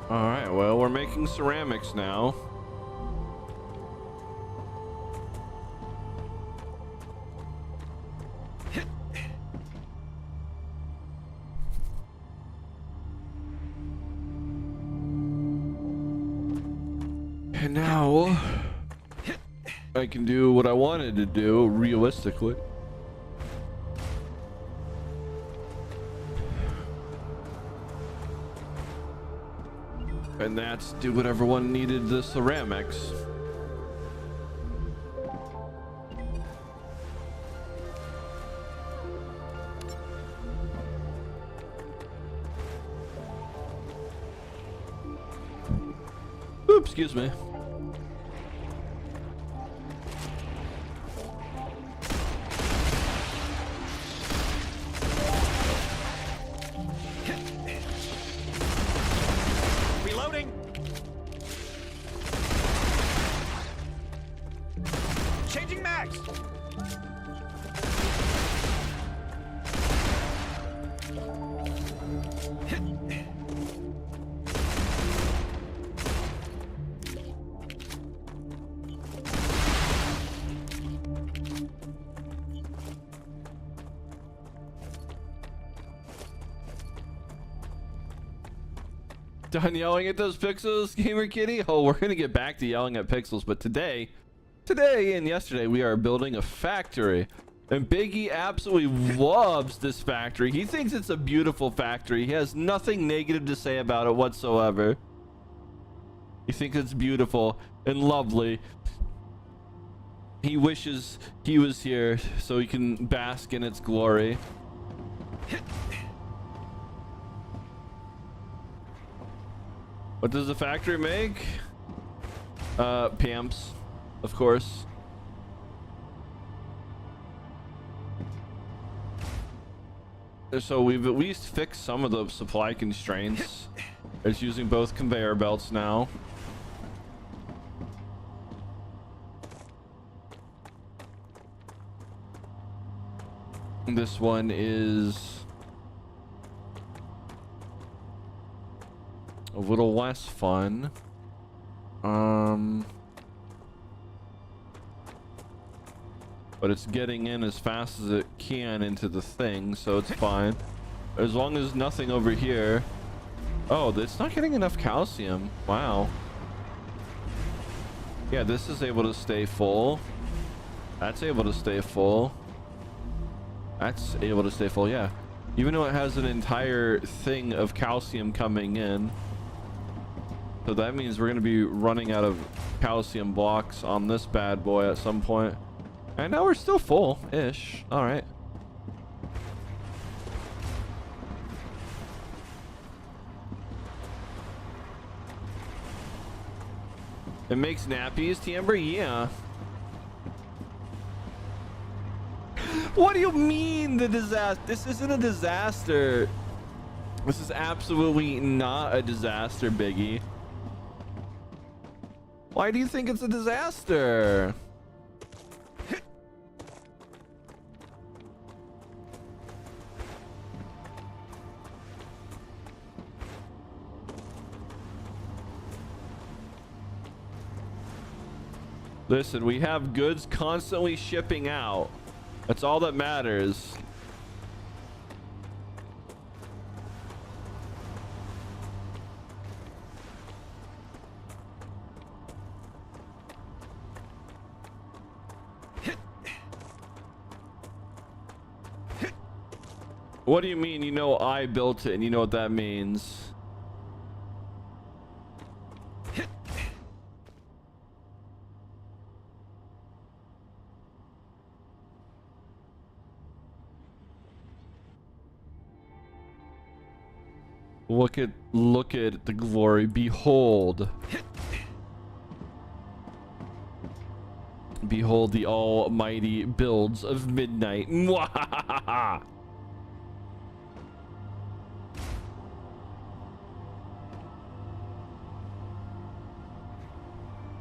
All right, well, we're making ceramics now. And now I can do what I wanted to do realistically. And that's do what everyone needed the ceramics. Oops, excuse me. Reloading. Changing mags. Done yelling at those pixels, Gamer Kitty? Oh, we're gonna get back to yelling at pixels, but today and yesterday we are building a factory. And Biggie absolutely loves this factory. He thinks it's a beautiful factory. He has nothing negative to say about it whatsoever. He thinks it's beautiful and lovely. He wishes he was here so he can bask in its glory. What does the factory make? PAMPs, of course. So we've at least fixed some of the supply constraints. It's using both conveyor belts now. This one is a little less fun. But it's getting in as fast as it can into the thing, so it's fine. As long as nothing over here. Oh, it's not getting enough calcium. Wow. Yeah, this is able to stay full. That's able to stay full. That's able to stay full, yeah. Even though it has an entire thing of calcium coming in. So that means we're going to be running out of calcium blocks on this bad boy at some point. And now we're still full-ish. All right. It makes nappies, Timber? Yeah. What do you mean the disaster? This isn't a disaster. This is absolutely not a disaster, Biggie. Why do you think it's a disaster? Listen, we have goods constantly shipping out. That's all that matters. What do you mean? You know I built it and you know what that means. Look at the glory. Behold. Behold the almighty builds of midnight. Mwahahaha.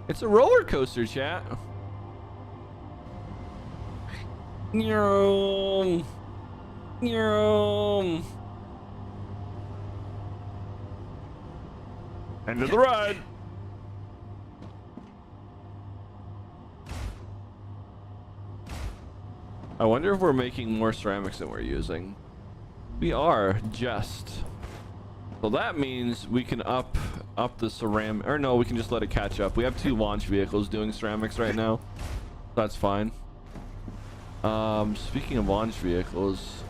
It's a roller coaster, chat. Nyum. Nyum. End of the ride. I wonder if we're making more ceramics than we're using. We are just. So that means we can up the ceramic, or no, we can just let it catch up. We have 2 launch vehicles doing ceramics right now. That's fine. Speaking of launch vehicles,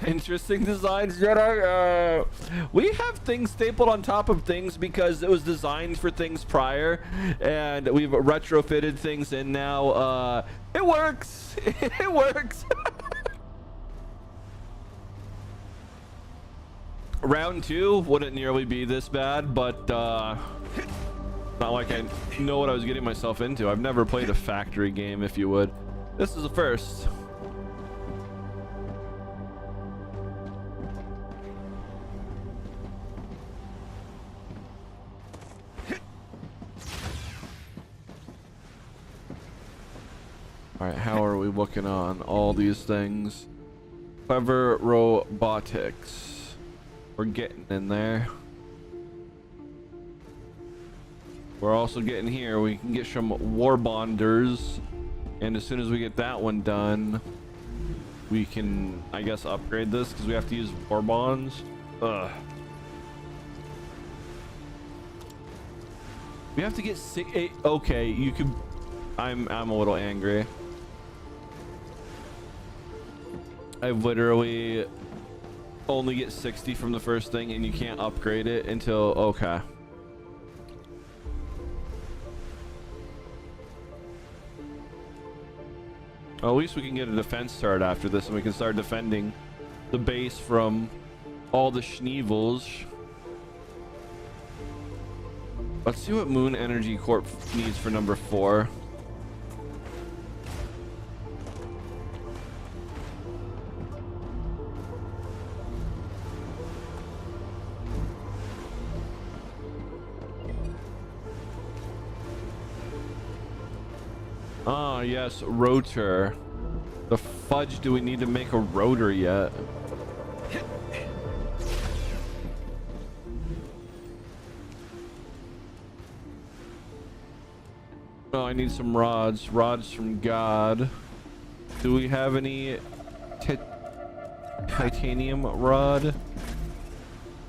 interesting designs, Jedi. We have things stapled on top of things because it was designed for things prior, and we've retrofitted things in now. It works. It works. Round 2 wouldn't nearly be this bad, but not like I know what I was getting myself into. I've never played a factory game, if you would. This is the first. All right, how are we looking on all these things? Clever robotics. We're getting in there. We're also getting here. We can get some war bonders, and as soon as we get that one done, we can, I guess, upgrade this because we have to use war bonds. Ugh. We have to get 8. Okay, you could. I'm a little angry. I literally only get 60 from the first thing, and you can't upgrade it until, okay. Well, at least we can get a defense turret after this, and we can start defending the base from all the Schneevils. Let's see what Moon Energy Corp needs for number 4. Ah, yes, rotor. The fudge, do we need to make a rotor yet? Oh, I need some rods. Rods from God. Do we have any titanium rod?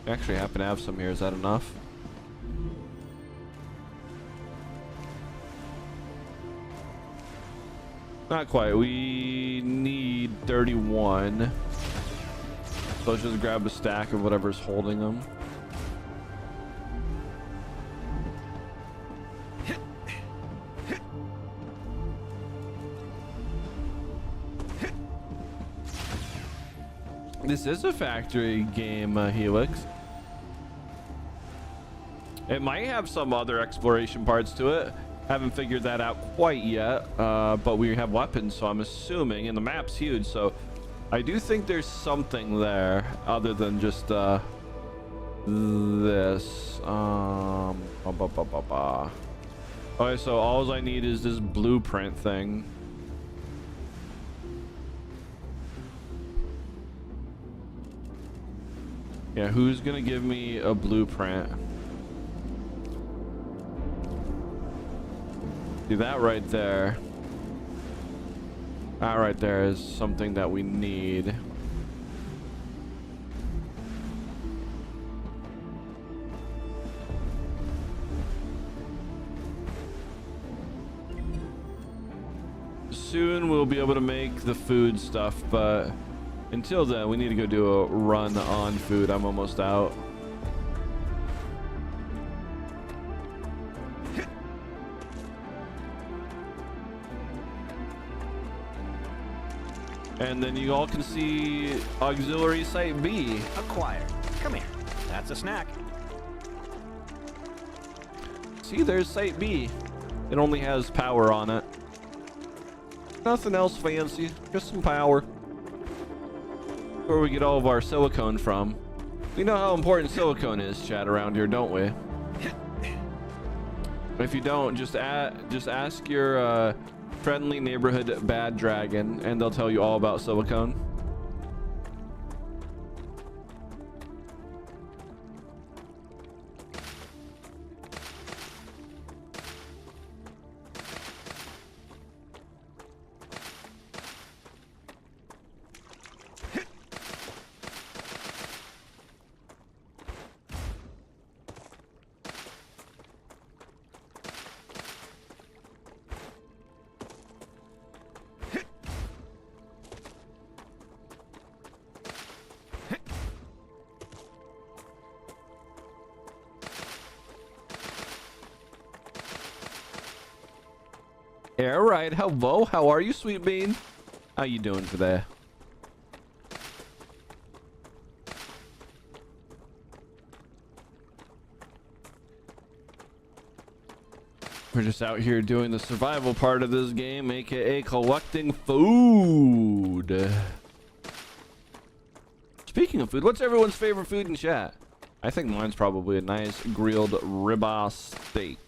I actually happen to have some here. Is that enough? Not quite. We need 31. So let's just grab a stack of whatever's holding them. This is a factory game, Helix. It might have some other exploration parts to it. Haven't figured that out quite yet, but we have weapons, so I'm assuming, and the map's huge, so I do think there's something there other than just this. Okay, so all I need is this blueprint thing. Yeah, who's gonna give me a blueprint? See that right there? That right there is something that we need. Soon we'll be able to make the food stuff, but until then we need to go do a run on food. I'm almost out. And then you all can see auxiliary site B. Acquired. Come here. That's a snack. See, there's site B. It only has power on it. Nothing else fancy, just some power. Where we get all of our silicone from. We know how important silicone is, chat, around here, don't we? If you don't, just ask your friendly neighborhood bad dragon, and they'll tell you all about silicone. All right, hello, how are you, sweet bean? How you doing today? We're just out here doing the survival part of this game, aka collecting food. Speaking of food, what's everyone's favorite food in chat? I think mine's probably a nice grilled ribeye steak.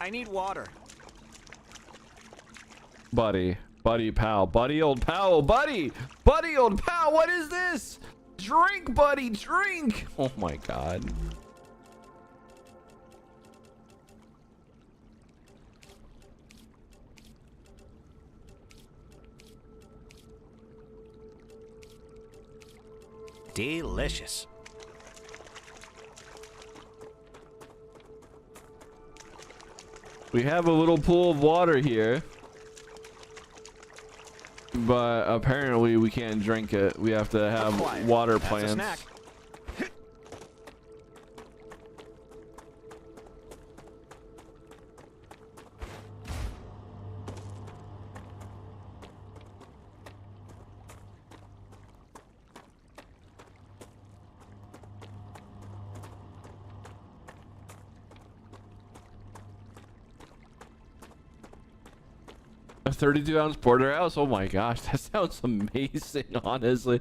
I need water. Buddy, pal, buddy, old pal, buddy, old pal, what is this? Drink, buddy, drink. Oh my God. Delicious. We have a little pool of water here, but apparently we can't drink it. We have to have water plants. That's a snack. A 32-ounce porterhouse? Oh my gosh, that sounds amazing, honestly.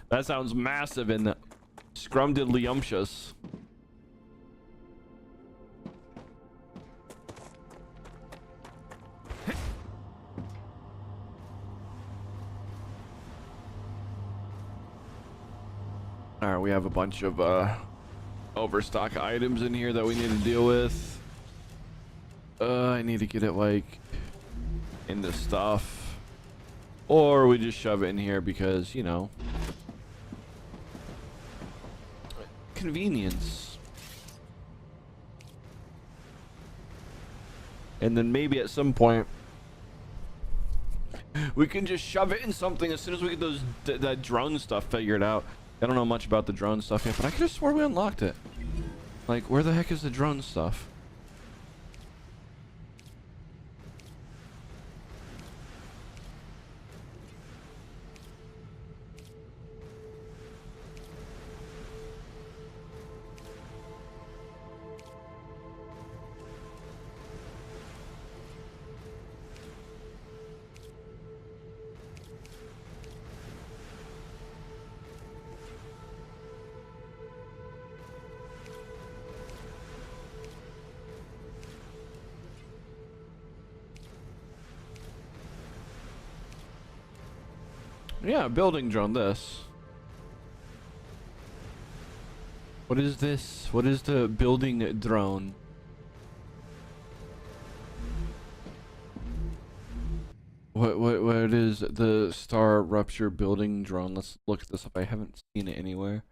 That sounds massive and scrumdiddlyumptious. Alright, we have a bunch of overstock items in here that we need to deal with. I need to get it like into stuff, or we just shove it in here because, you know, convenience. And then maybe at some point we can just shove it in something as soon as we get those that drone stuff figured out. I don't know much about the drone stuff yet, but I could have swore we unlocked it. Like, where the heck is the drone stuff? Yeah, building drone, this. What is this? What is the building drone? What is the StarRupture building drone? Let's look this up. I haven't seen it anywhere.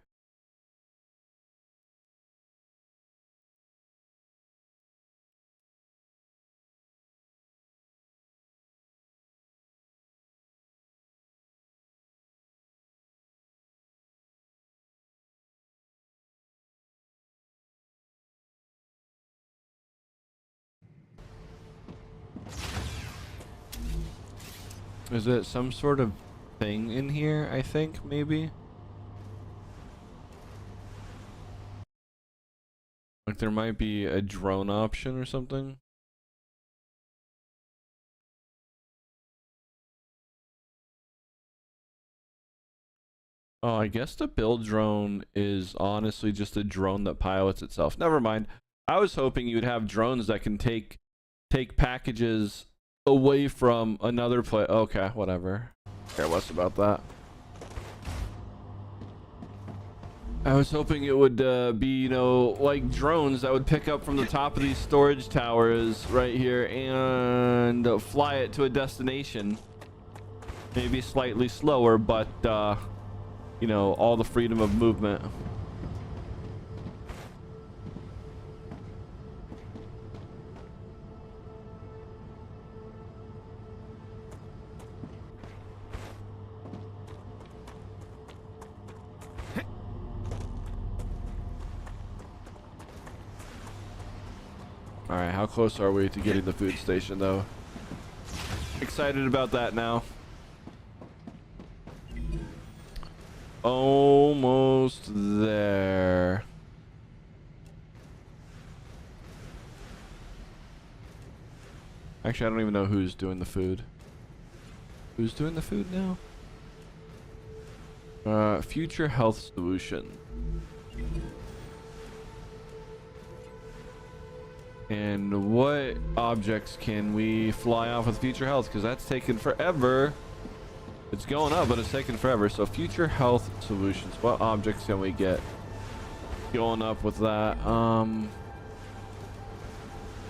Is it some sort of thing in here? I think maybe. Like there might be a drone option or something. Oh, I guess the build drone is honestly just a drone that pilots itself. Never mind. I was hoping you'd have drones that can take packages away from another place. Okay, whatever. Care less about that. I was hoping it would be, you know, like drones that would pick up from the top of these storage towers right here and fly it to a destination. Maybe slightly slower, but you know, all the freedom of movement. All right, how close are we to getting the food station though? Excited about that now. Almost there. Actually, I don't even know who's doing the food. Who's doing the food now? Future health solution. And what objects can we fly off with future health? Because that's taken forever. It's going up, but it's taking forever. So future health solutions. What objects can we get going up with that? Oh,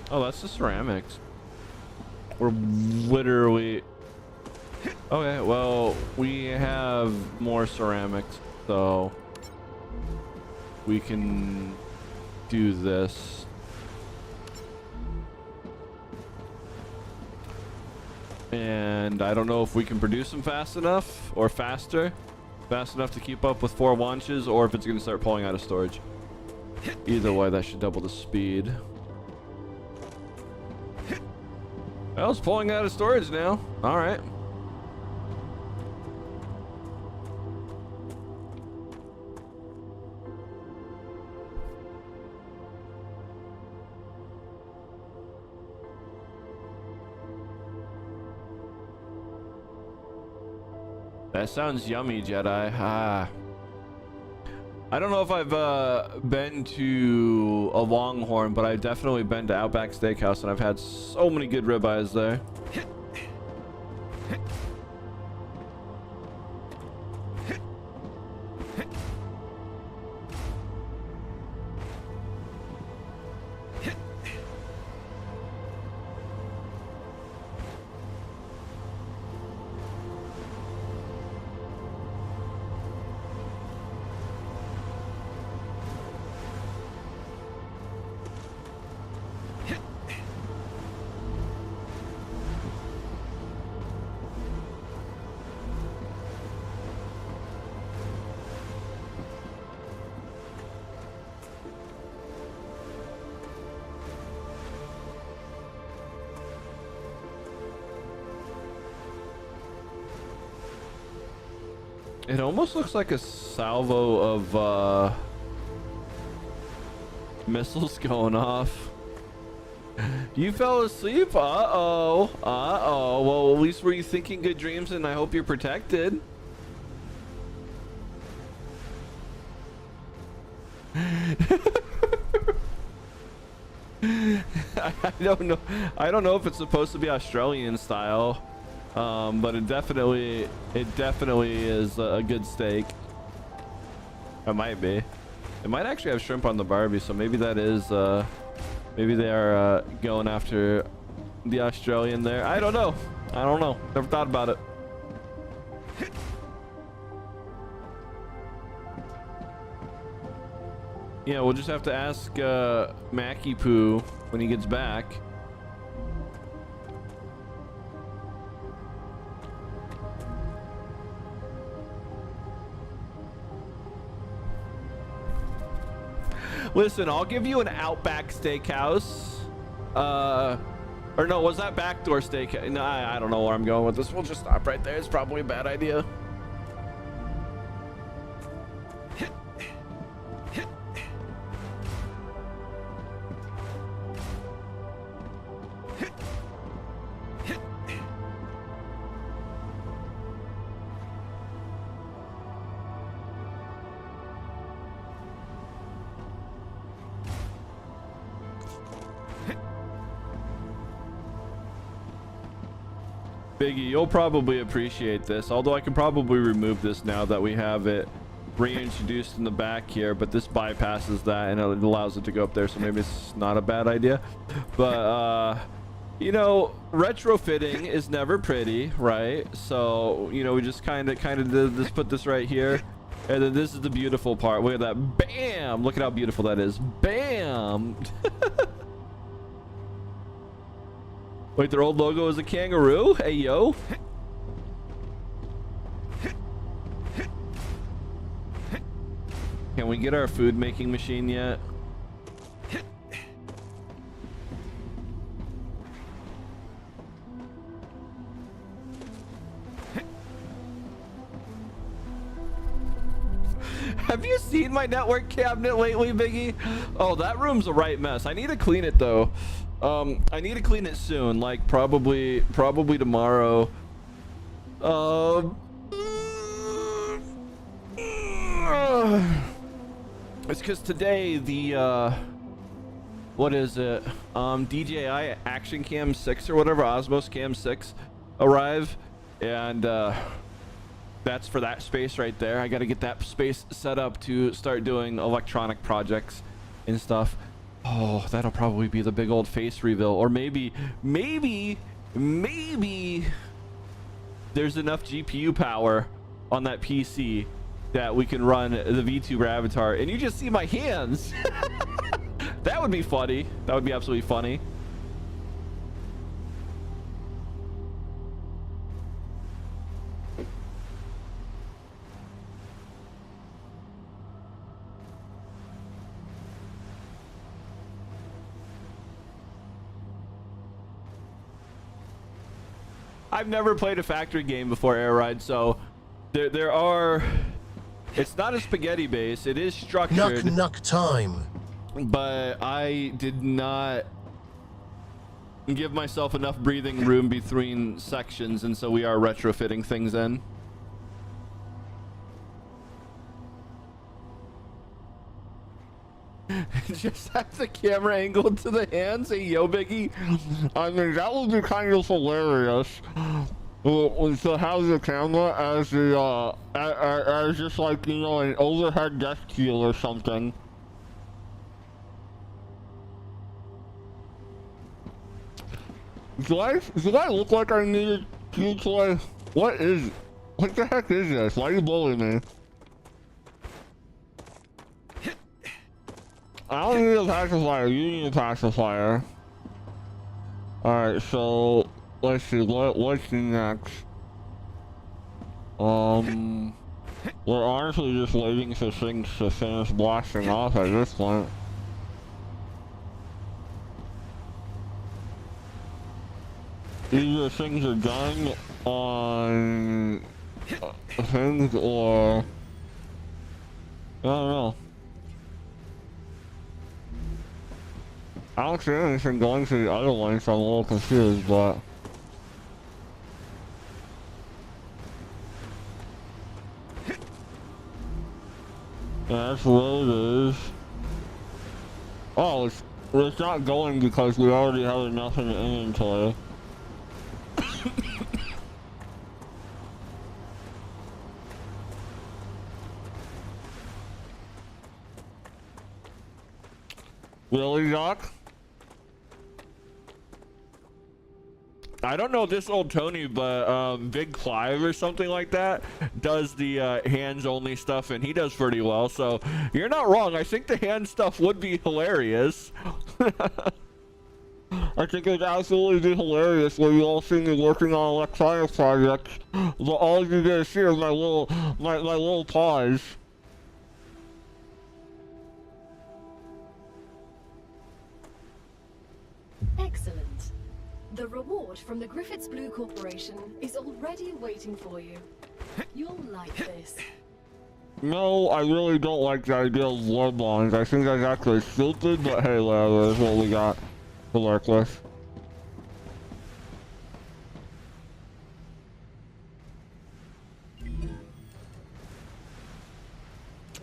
that's the ceramics. We're literally... Okay, well, we have more ceramics, so we can do this. And I don't know if we can produce them fast enough or faster. Fast enough to keep up with 4 launches, or if it's going to start pulling out of storage. Either way, that should double the speed. Well, it's pulling out of storage now. All right. That sounds yummy, Jedi. Ah. I don't know if I've been to a Longhorn, but I've definitely been to Outback Steakhouse, and I've had so many good ribeyes there. It almost looks like a salvo of missiles going off. You fell asleep? Uh-oh. Uh-oh. Well, at least were you thinking good dreams, and I hope you're protected. I don't know. I don't know if it's supposed to be Australian style. But it definitely is a good steak. It might be. It might actually have shrimp on the barbie, so maybe that is maybe they are going after the Australian there. I don't know. I don't know. Never thought about it. Yeah, we'll just have to ask Mackie Poo when he gets back. Listen, I'll give you an Outback Steakhouse. Or no, was that Backdoor Steak? No, I don't know where I'm going with this. We'll just stop right there. It's probably a bad idea. Biggie, you'll probably appreciate this, although I can probably remove this now that we have it reintroduced in the back here, but this bypasses that and it allows it to go up there, so maybe it's not a bad idea. But you know, retrofitting is never pretty, right? So, you know, we just kind of did this, put this right here, and then this is the beautiful part. Look at that. Bam! Look at how beautiful that is. Bam! Wait, their old logo is a kangaroo? Hey, yo. Can we get our food making machine yet? Have you seen my network cabinet lately, Biggie? Oh, that room's a right mess. I need to clean it though. I need to clean it soon, like probably tomorrow. It's because today the what is it? DJI Action Cam 6 or whatever, Osmos Cam 6 arrive, and that's for that space right there. I got to get that space set up to start doing electronic projects and stuff. Oh, that'll probably be the big old face reveal, or maybe there's enough GPU power on that PC that we can run the VTuber avatar and you just see my hands. That would be funny. That would be absolutely funny. I've never played a factory game before, Air Ride, so there are. It's not a spaghetti base. It is structured. Knuck time. But I did not give myself enough breathing room between sections, and so we are retrofitting things in. Just have the camera angled to the hands. Hey, yo, Biggie. I mean, that would be kind of hilarious. To have the camera as the as just like, you know, an overhead desk heel or something. Do I look like I need to play? What the heck is this? Why are you bullying me? I don't need a pacifier. You need a pacifier. Alright, so let's see, what's next? We're honestly just waiting for things to finish blasting off at this point. Either things are done on things or I don't know. I don't see anything going to the other one, so I'm a little confused, but yeah, that's what it is. Oh, it's not going because we already have enough in the inventory. Really, Doc? I don't know this old Tony, but Big Clive or something like that does the hands-only stuff, and he does pretty well. So you're not wrong. I think the hand stuff would be hilarious. I think it'd absolutely be hilarious where you all see me working on electronic projects, but all you get to see is my little paws. Excellent. The reward from the Griffiths Blue Corporation is already waiting for you. You'll like this. No, I really don't like the idea of war bonds. I think that's actually stupid, but hey, whatever, that's what we got to work with.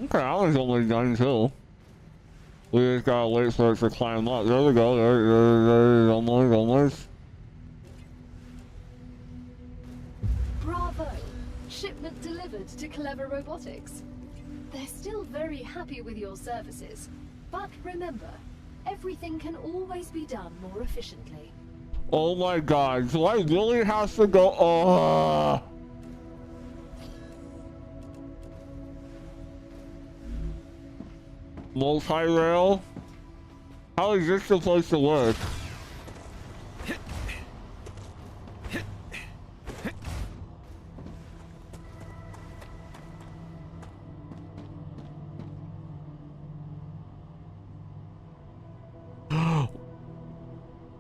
Okay, I was only done too. We just gotta wait for it to climb up. There we go. There, almost. Bravo! Shipment delivered to Clever Robotics. They're still very happy with your services, but remember, everything can always be done more efficiently. Oh my god, so I really have to go. Oh. Multi-rail? How is this supposed to work?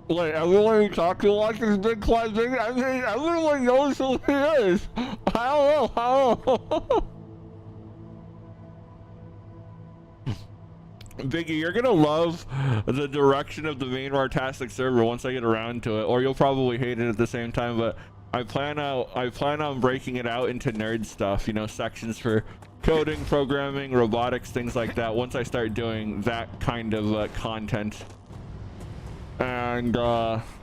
Wait, everyone you talk to watches Big Clive Big? I mean, everyone knows who he is. I don't know. Biggie, you're gonna love the direction of the main Martastic server once I get around to it, or you'll probably hate it at the same time. But I plan on breaking it out into nerd stuff, you know, sections for coding, programming, robotics, things like that. Once I start doing that kind of content, and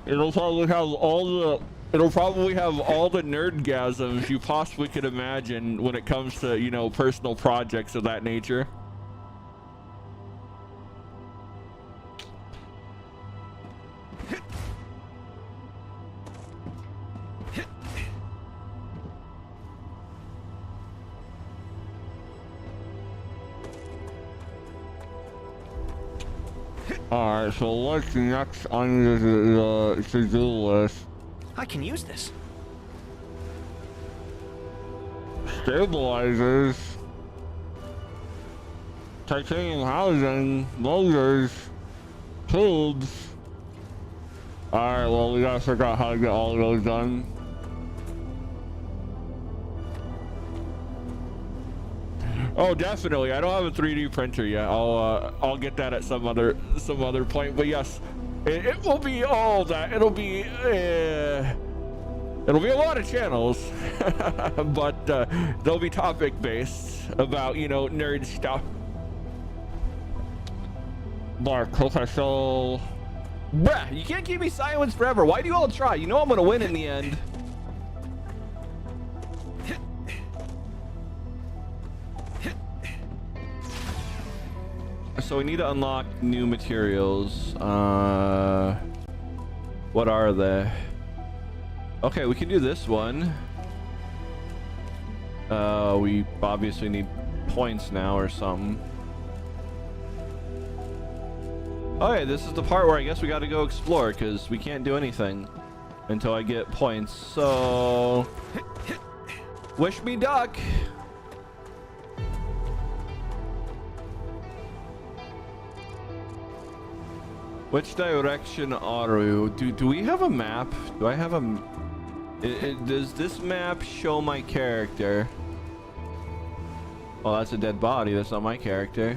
it'll probably have all the nerdgasms you possibly could imagine when it comes to, you know, personal projects of that nature. Alright, so what's next on the to-do list? I can use this. Stabilizers, titanium housing, motors, tubes. Alright, well, we gotta figure out how to get all of those done. Oh, definitely. I don't have a 3D printer yet. I'll get that at some other point. But yes, it will be all that. It'll be a lot of channels, but they'll be topic based about, you know, nerd stuff. Bruh, you can't keep me silenced forever. Why do you all try? You know I'm gonna win in the end. So we need to unlock new materials. What are they? Okay, we can do this one. We obviously need points now or something. Oh yeah, this is the part where I guess we got to go explore because we can't do anything until I get points. So wish me duck. Which direction are we? Do we have a map? Do I have a? Does this map show my character? Oh, that's a dead body. That's not my character.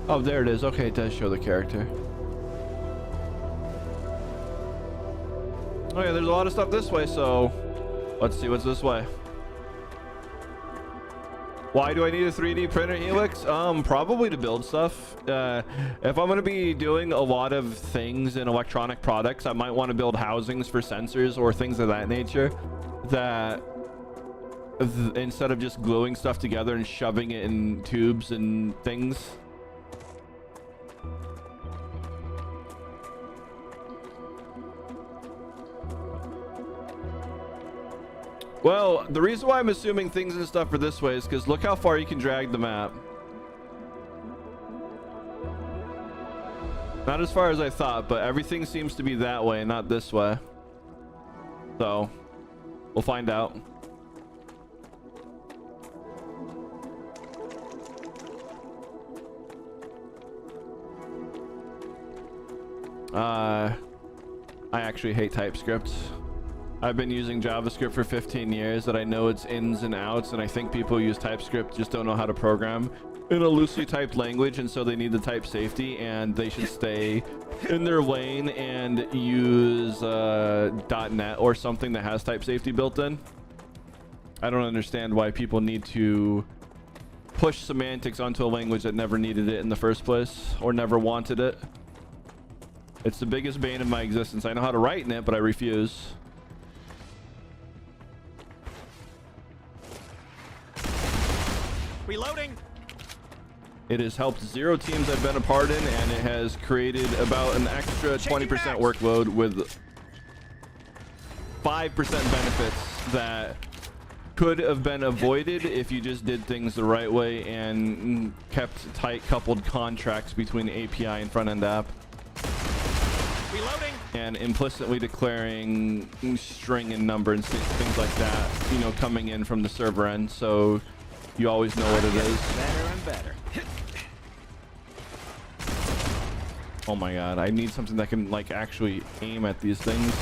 Oh, there it is. Okay, it does show the character. Oh yeah, there's a lot of stuff this way, so let's see what's this way. Why do I need a 3D printer, Helix? Probably to build stuff. If I'm gonna be doing a lot of things in electronic products, I might want to build housings for sensors or things of that nature that instead of just gluing stuff together and shoving it in tubes and things. Well, the reason why I'm assuming things and stuff are this way is because look how far you can drag the map. Not as far as I thought, but everything seems to be that way, not this way. So, we'll find out. I actually hate TypeScript. I've been using JavaScript for 15 years that I know its ins and outs, and I think people who use TypeScript just don't know how to program in a loosely typed language, and so they need the type safety, and they should stay in their lane and use .NET or something that has type safety built in. I don't understand why people need to push semantics onto a language that never needed it in the first place or never wanted it. It's the biggest bane of my existence. I know how to write in it, but I refuse. Reloading. It has helped 0 teams I've been a part in, and it has created about an extra 20% workload with 5% benefits that could have been avoided if you just did things the right way and kept tight coupled contracts between API and front-end app. Reloading. And implicitly declaring string and number and things like that, you know, coming in from the server end, so you always know what it is. Better and better. Oh my god, I need something that can like actually aim at these things.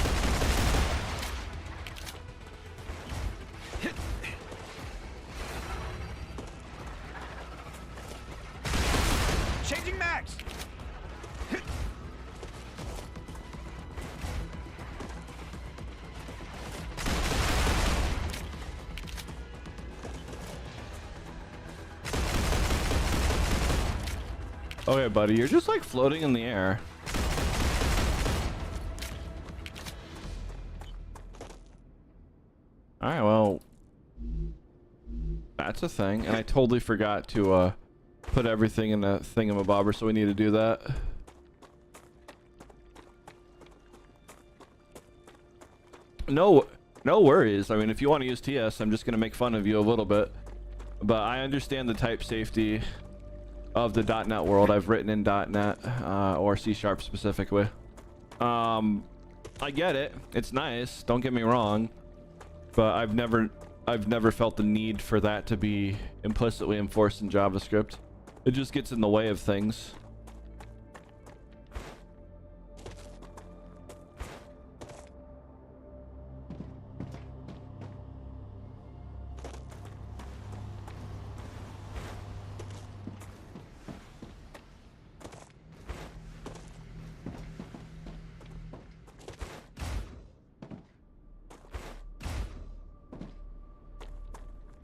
Changing max. Okay, buddy, you're just like floating in the air. All right, well, that's a thing, and I totally forgot to put everything in a thingamabobber, so we need to do that. No worries. I mean, if you want to use TS, I'm just gonna make fun of you a little bit, but I understand the type safety of the .NET world. I've written in .NET or C# specifically. I get it. It's nice. Don't get me wrong, but I've never felt the need for that to be implicitly enforced in JavaScript. It just gets in the way of things.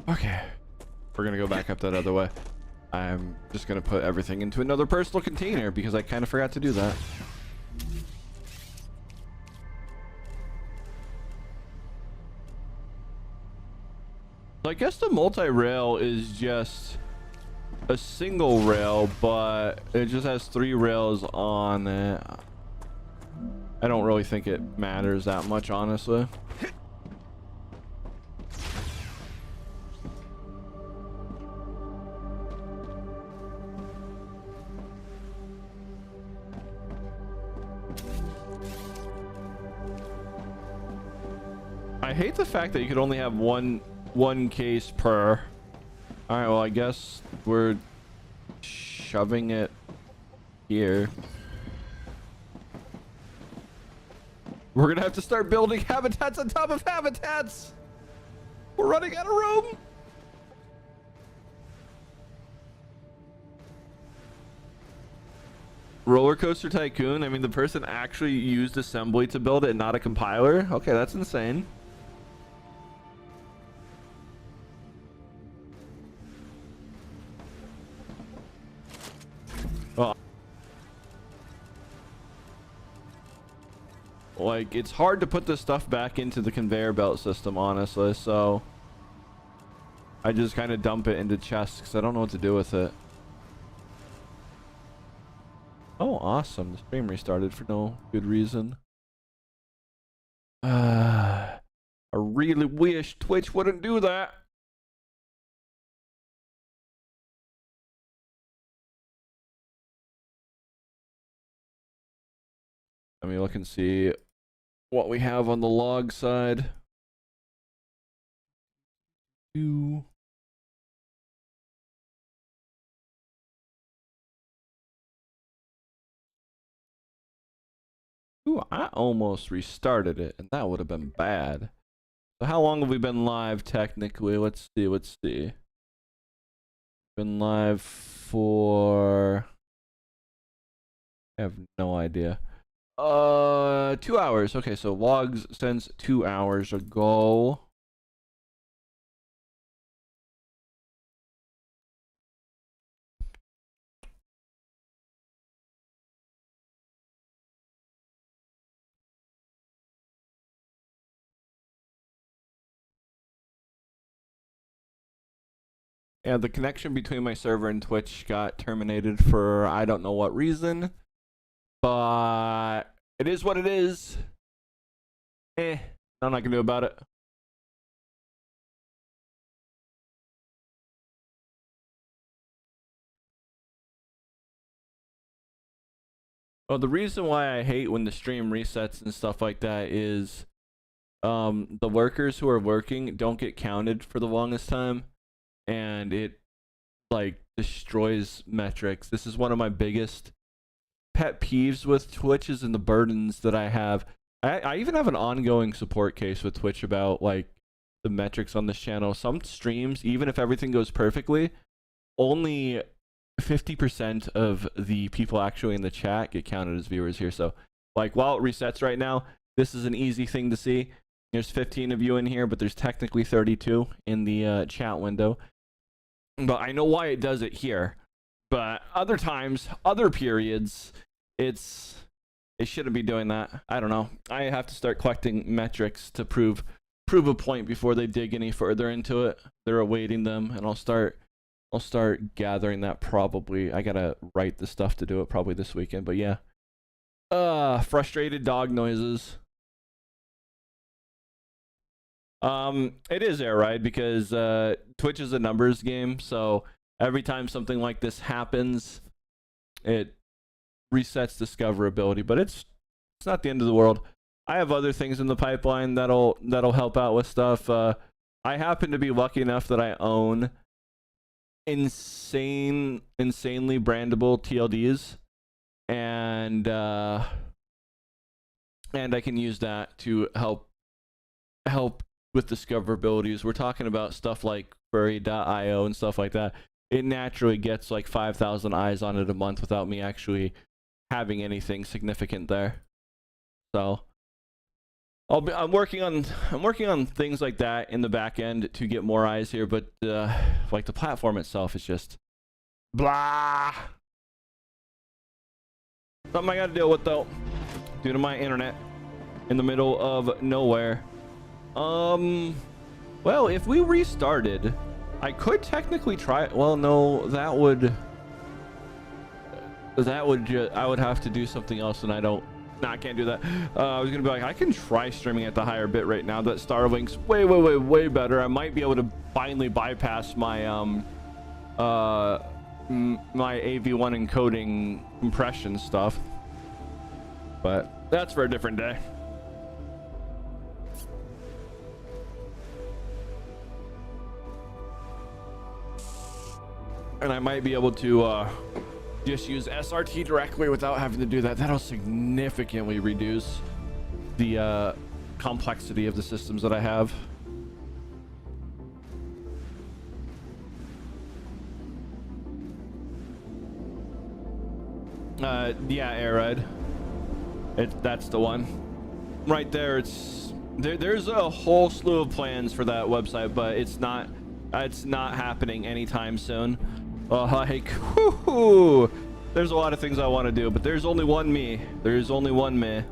Okay, we're gonna go back up that other way. I'm just gonna put everything into another personal container because I kind of forgot to do that. So I guess the multi-rail is just a single rail, but it just has 3 rails on it. I don't really think it matters that much, honestly. I hate the fact that you could only have one case per. All right, well, I guess we're shoving it here. We're gonna have to start building habitats on top of habitats. We're running out of room. Roller Coaster Tycoon. I mean, the person actually used assembly to build it, not a compiler. Okay, that's insane. Well, like, it's hard to put this stuff back into the conveyor belt system, honestly, so I just kind of dump it into chests because I don't know what to do with it. Oh, awesome. The stream restarted for no good reason. I really wish Twitch wouldn't do that. Let me look and see what we have on the log side. Ooh, I almost restarted it, and that would have been bad. So how long have we been live technically? Let's see. Been live for... I have no idea. 2 hours. Okay, so logs since 2 hours ago. Yeah, the connection between my server and Twitch got terminated for I don't know what reason, but it is what it is. Nothing I can do about it. Well, the reason why I hate when the stream resets and stuff like that is the workers who are working don't get counted for the longest time, and it like destroys metrics. This is one of my biggest pet peeves with Twitch, is in the burdens that I have. I even have an ongoing support case with Twitch about like the metrics on this channel. Some streams, even if everything goes perfectly, only 50% of the people actually in the chat get counted as viewers here. So like while it resets right now, this is an easy thing to see. There's 15 of you in here, but there's technically 32 in the chat window. But I know why it does it here. But other times, other periods, it shouldn't be doing that. I don't know. I have to start collecting metrics to prove a point before they dig any further into it. They're awaiting them, and I'll start gathering that probably. I gotta write the stuff to do it probably this weekend. But yeah. Frustrated dog noises. It is Air Ride because Twitch is a numbers game, so every time something like this happens, it resets discoverability, but it's not the end of the world. I have other things in the pipeline that'll help out with stuff. I happen to be lucky enough that I own insanely brandable TLDs, and I can use that to help with discoverabilities. We're talking about stuff like furry.io and stuff like that. It naturally gets like 5,000 eyes on it a month without me actually having anything significant there. So I'm working on things like that in the back end to get more eyes here, but like the platform itself is just Blah. Something I gotta deal with though, due to my internet in the middle of nowhere. Well, if we restarted, I could technically try it. Well, no, I would have to do something else, and I don't. Nah, I can't do that. I was gonna be like, I can try streaming at the higher bit rate now that Starlink's way better. I might be able to finally bypass my my AV1 encoding compression stuff, but that's for a different day. And I might be able to just use SRT directly without having to do that. That'll significantly reduce the complexity of the systems that I have. Yeah, Arid. That's the one. Right there, there's a whole slew of plans for that website, but it's not happening anytime soon. Like, whoo, there's a lot of things I want to do, but there's only one me. There's only one me.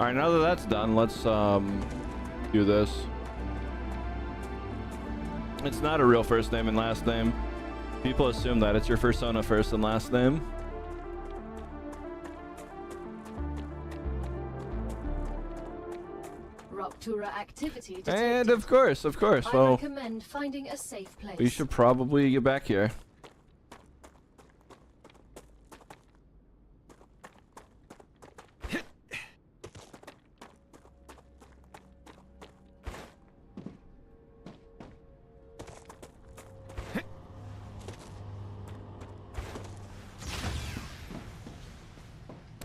All right, now that that's done, let's do this. It's not a real first name and last name. People assume that it's your persona first and last name. Rupture activity detected. And of course. I Well, recommend finding a safe place. we should probably get back here.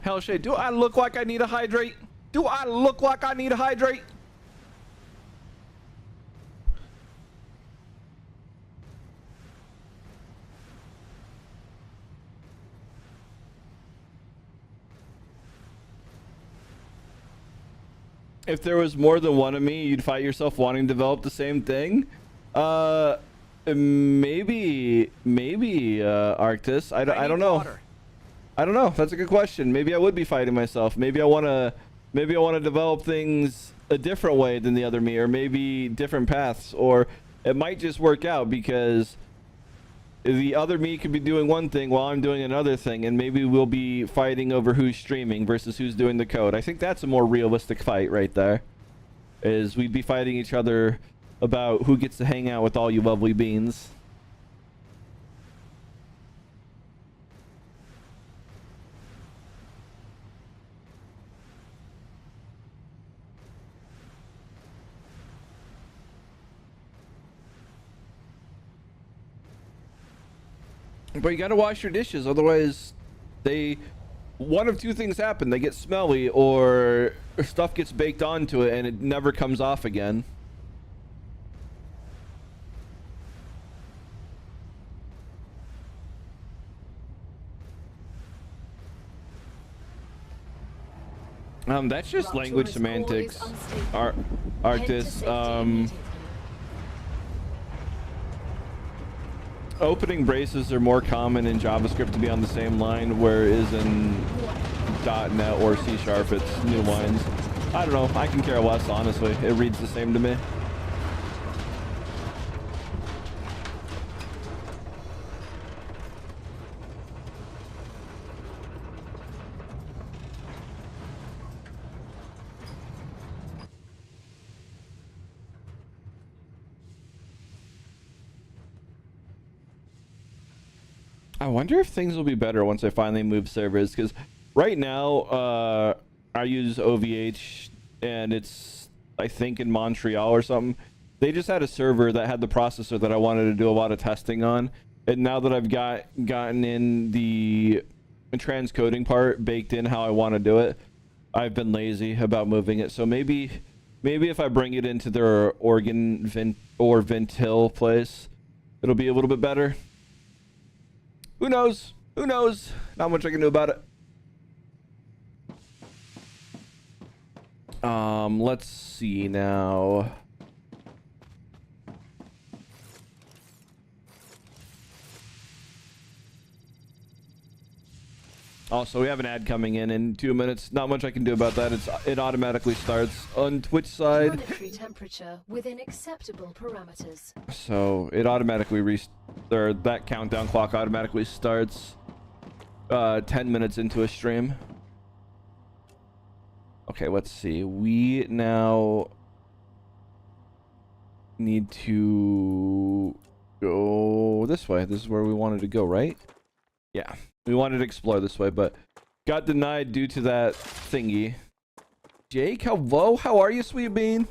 Hellshade, do I look like I need a hydrate? Do I look like I need a hydrate? If there was more than one of me, you'd fight yourself wanting to develop the same thing? Maybe, Arctis. I don't know. Water. I don't know. That's a good question. Maybe I would be fighting myself. Maybe I want to develop things a different way than the other me, or maybe different paths, or it might just work out because the other me could be doing one thing while I'm doing another thing, and maybe we'll be fighting over who's streaming versus who's doing the code. I think that's a more realistic fight right there. Is we'd be fighting each other about who gets to hang out with all you lovely beans. But you gotta wash your dishes, otherwise one of two things happen. They get smelly, or stuff gets baked onto it and it never comes off again. That's just language semantics, Arctis. Opening braces are more common in JavaScript to be on the same line, whereas in .NET or C# it's new lines. I don't know. I can care less, honestly. It reads the same to me. I wonder if things will be better once I finally move servers, because right now I use OVH and it's, I think, in Montreal or something. They just had a server that had the processor that I wanted to do a lot of testing on, and now that I've gotten in the transcoding part baked in how I want to do it, I've been lazy about moving it. So maybe if I bring it into their Ventil place, it'll be a little bit better. Who knows? Who knows? Not much I can do about it. Let's see now. Also, we have an ad coming in 2 minutes. Not much I can do about that. It automatically starts on Twitch side. Planetary temperature within acceptable parameters. So it automatically that countdown clock automatically starts 10 minutes into a stream. Okay, let's see. We now need to go this way. This is where we wanted to go, right? Yeah. We wanted to explore this way, but got denied due to that thingy. Jake, hello? How are you, sweet bean?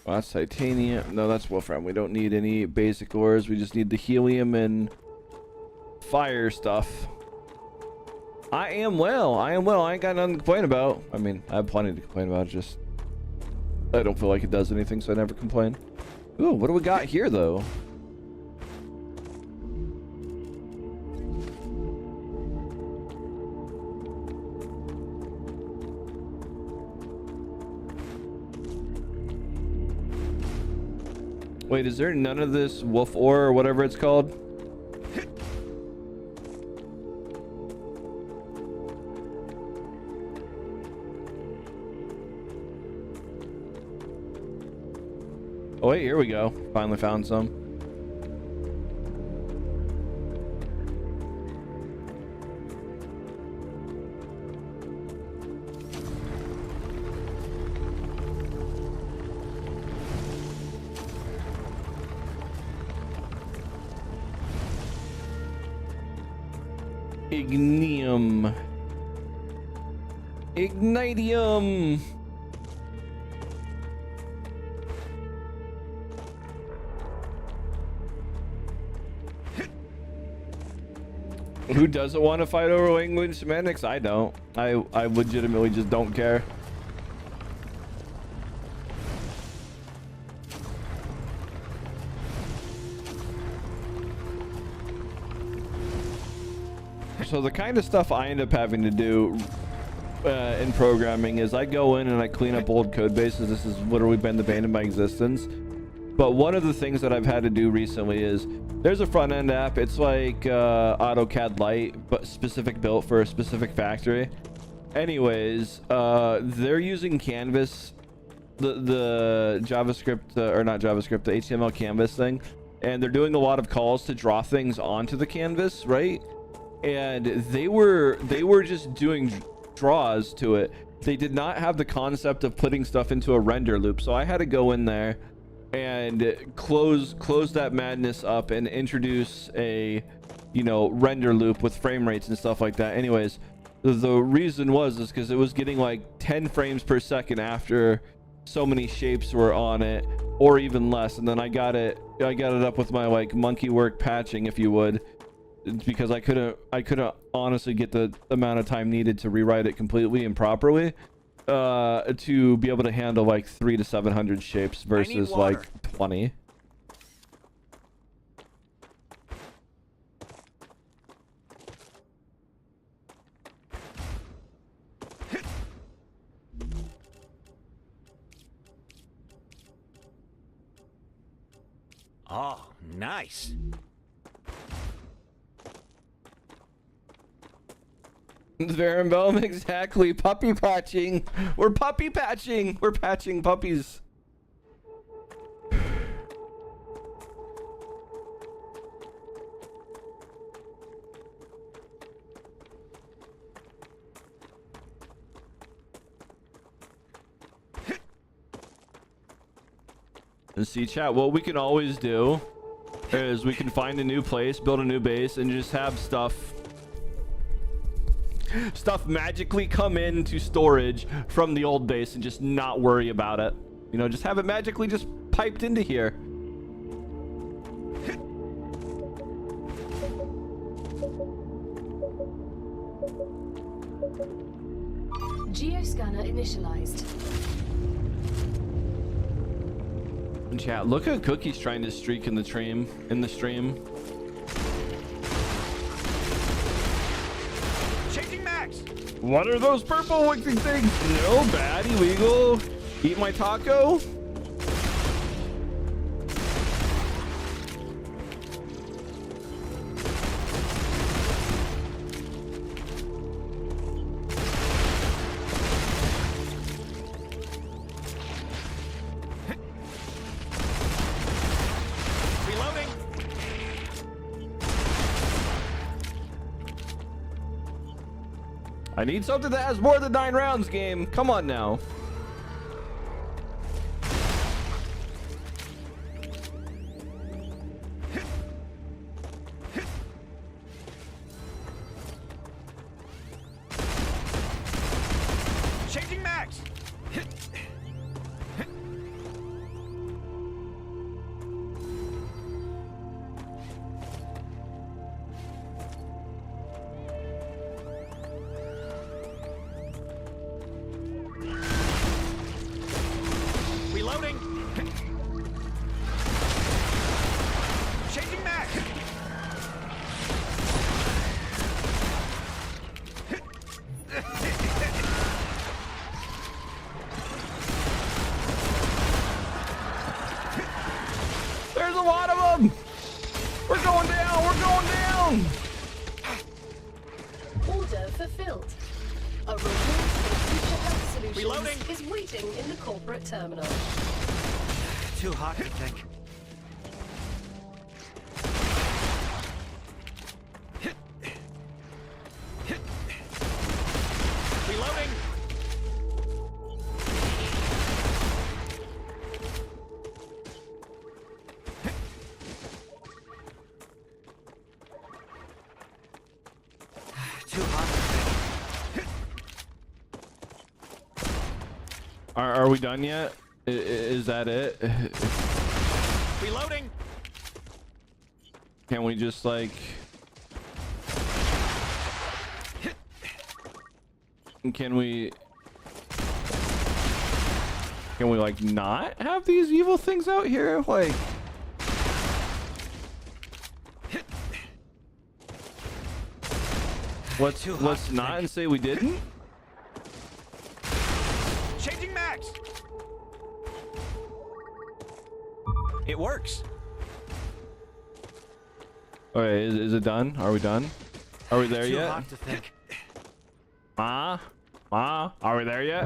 Oh, that's titanium. No, that's wolfram. We don't need any basic ores. We just need the helium and fire stuff. I am well. I am well. I ain't got nothing to complain about. I mean, I have plenty to complain about. Just I don't feel like it does anything, so I never complain. Ooh, what do we got here, though? Wait, is there none of this wolf ore or whatever it's called? Oh wait, here we go. Finally found some. Ignium. Ignitium. Who doesn't want to fight over language semantics? I don't. I legitimately just don't care. So the kind of stuff I end up having to do in programming is I go in and I clean up old code bases. This has literally been the bane of my existence. But one of the things that I've had to do recently is there's a front end app. It's like AutoCAD Lite, but specific built for a specific factory. Anyways, they're using Canvas, the JavaScript, or not JavaScript, the HTML Canvas thing. And they're doing a lot of calls to draw things onto the canvas, right? And they were just doing draws to it. They did not have the concept of putting stuff into a render loop. So I had to go in there and close that madness up and introduce a, you know, render loop with frame rates and stuff like that. Anyways, the reason is because it was getting like 10 frames per second after so many shapes were on it, or even less. And then I got it up with my like monkey work patching, if you would, because I couldn't honestly get the amount of time needed to rewrite it completely and properly to be able to handle like 300 to 700 shapes versus like 20. Oh, nice. Varambellum, exactly. Puppy patching. We're puppy patching. We're patching puppies. And see, chat, what we can always do is we can find a new place, build a new base, and just have stuff magically come into storage from the old base and just not worry about it. You know, just have it magically just piped into here. Geoscanner initialized. In chat, look at Cookie's trying to streak in the stream. Changing max. What are those purple looking things? No, bad, illegal. Eat my taco. Reloading. I need something that has more than 9 rounds, game. Come on now. Changing max. Reloading. Changing max. There's a lot of them. We're going down. We're going down. Order fulfilled. A reward for future health solutions Reloading. is waiting in the corporate terminal. Too hot to think. Reloading. Too hot to think. Are we done yet? Is that it? Reloading. Can we just like... Can we like not have these evil things out here? Like... Let's not and say we didn't? Changing max. It works. Okay, is it done? Are we done? Are we there Too yet? hot to think. Ma, are we there yet?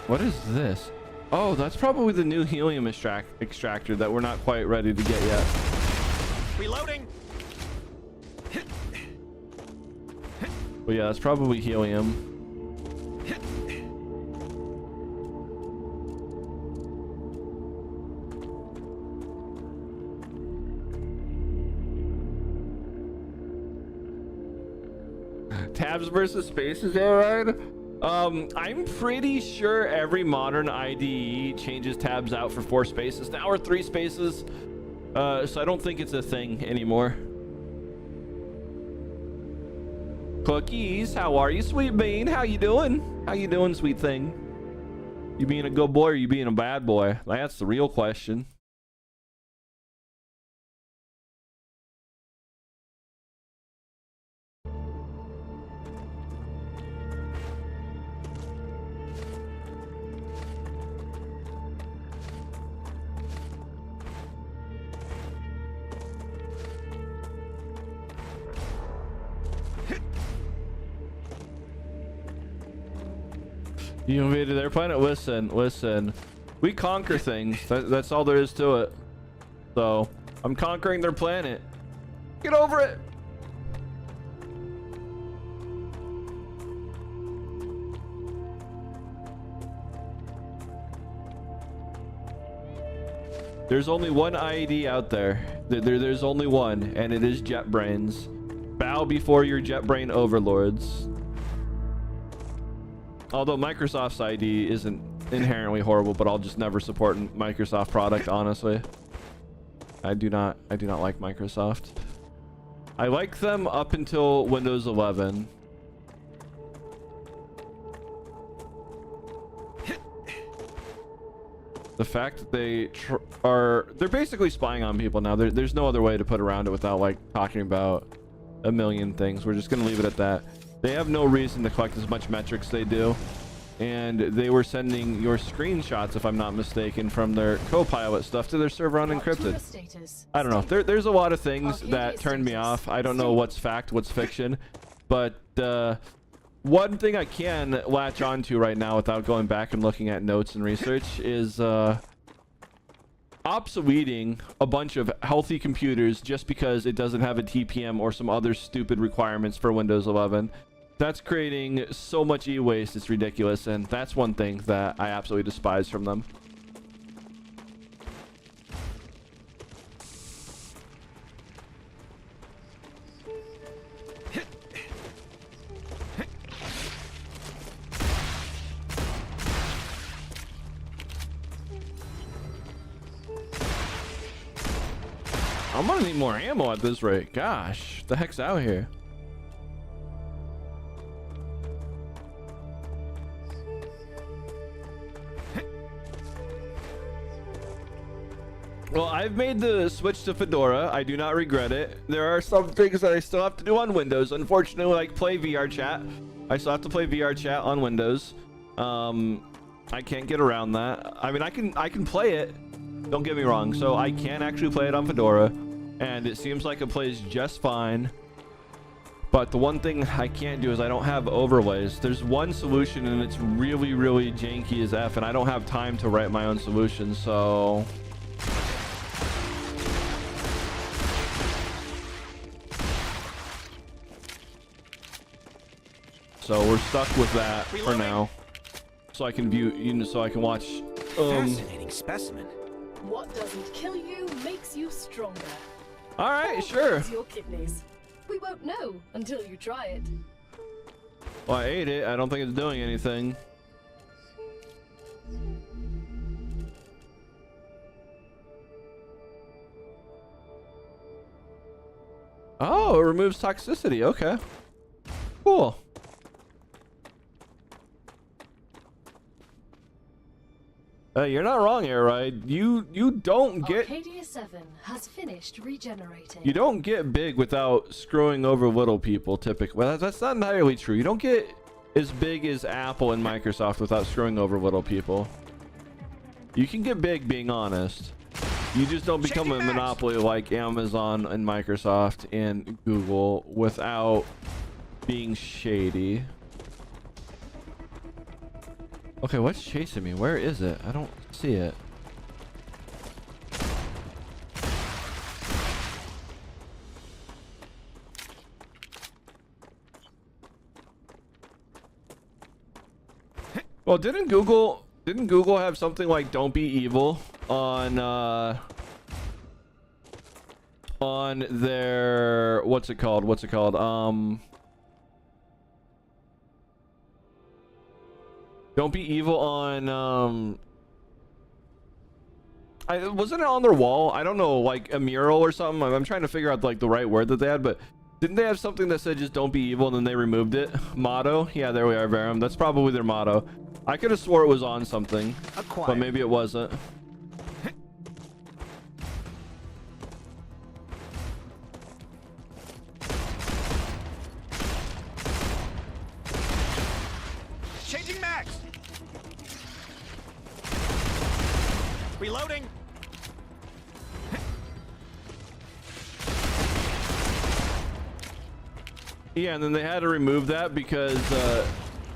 What is this? Oh, that's probably the new helium extractor that we're not quite ready to get yet. Reloading. But yeah, that's probably helium. Tabs versus spaces, alright? I'm pretty sure every modern IDE changes tabs out for 4 spaces now, or 3 spaces. So I don't think it's a thing anymore. Cookies, how are you, sweet bean? How you doing? How you doing, sweet thing? You being a good boy or you being a bad boy? That's the real question. You invaded their planet? Listen. We conquer things. That's all there is to it. So, I'm conquering their planet. Get over it! There's only one IED out there. There's only one, and it is JetBrains. Bow before your JetBrain overlords. Although Microsoft's ID isn't inherently horrible, but I'll just never support a Microsoft product, honestly. I do not like Microsoft. I like them up until Windows 11. The fact that they're basically spying on people now. There's no other way to put around it without like talking about a million things. We're just gonna leave it at that. They have no reason to collect as much metrics they do, and they were sending your screenshots, if I'm not mistaken, from their co-pilot stuff to their server unencrypted. I don't know. There's a lot of things that turned me off. I don't know what's fact, what's fiction, but one thing I can latch onto right now without going back and looking at notes and research is obsoleting a bunch of healthy computers just because it doesn't have a TPM or some other stupid requirements for Windows 11. That's creating so much e-waste, it's ridiculous, and that's one thing that I absolutely despise from them. I'm gonna need more ammo at this rate. Gosh, the heck's out here? Well, I've made the switch to Fedora. I do not regret it. There are some things that I still have to do on Windows. Unfortunately, like play VR chat. I still have to play VR chat on Windows. I can't get around that. I mean, I can play it. Don't get me wrong. So I can actually play it on Fedora, and it seems like it plays just fine. But the one thing I can't do is I don't have overlays. There's one solution, and it's really, really janky as F, and I don't have time to write my own solution, so... So we're stuck with that for now. So I can view, so I can watch. Fascinating specimen. What doesn't kill you makes you stronger. All right, Or sure. kills your kidneys. We won't know until you try it. Well, I ate it. I don't think it's doing anything. Oh, it removes toxicity. Okay. Cool. You're not wrong here, right? You don't get... Arcadia 7 has finished regenerating. You don't get big without screwing over little people, typically. Well, that's not entirely true. You don't get as big as Apple and Microsoft without screwing over little people. You can get big, being honest. You just don't become a monopoly like Amazon and Microsoft and Google without being shady. Okay, what's chasing me? Where is it? I don't see it. Well, didn't Google have something like "Don't be evil" on their what's it called? Don't be evil on wasn't it on their wall? I don't know, like a mural or something. I'm trying to figure out like the right word that they had, but didn't they have something that said just "Don't be evil" and then they removed it? Motto? Yeah, there we are, Verum. That's probably their motto. I could have swore it was on something, but maybe it wasn't. Changing max. Reloading. Yeah, and then they had to remove that because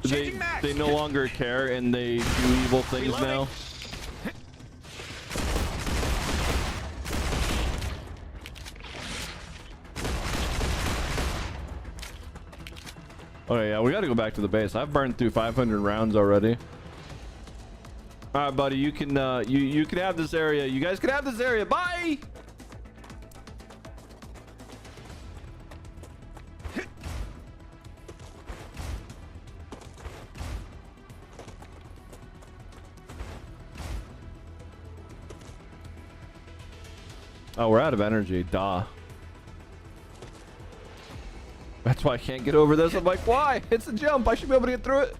they no longer care and they do evil things now. Oh yeah, we got to go back to the base. I've burned through 500 rounds already. All right, buddy, you can you can have this area. You guys can have this area. Bye. Oh, we're out of energy. Duh. That's why I can't get over this. I'm like, why? It's a jump. I should be able to get through it.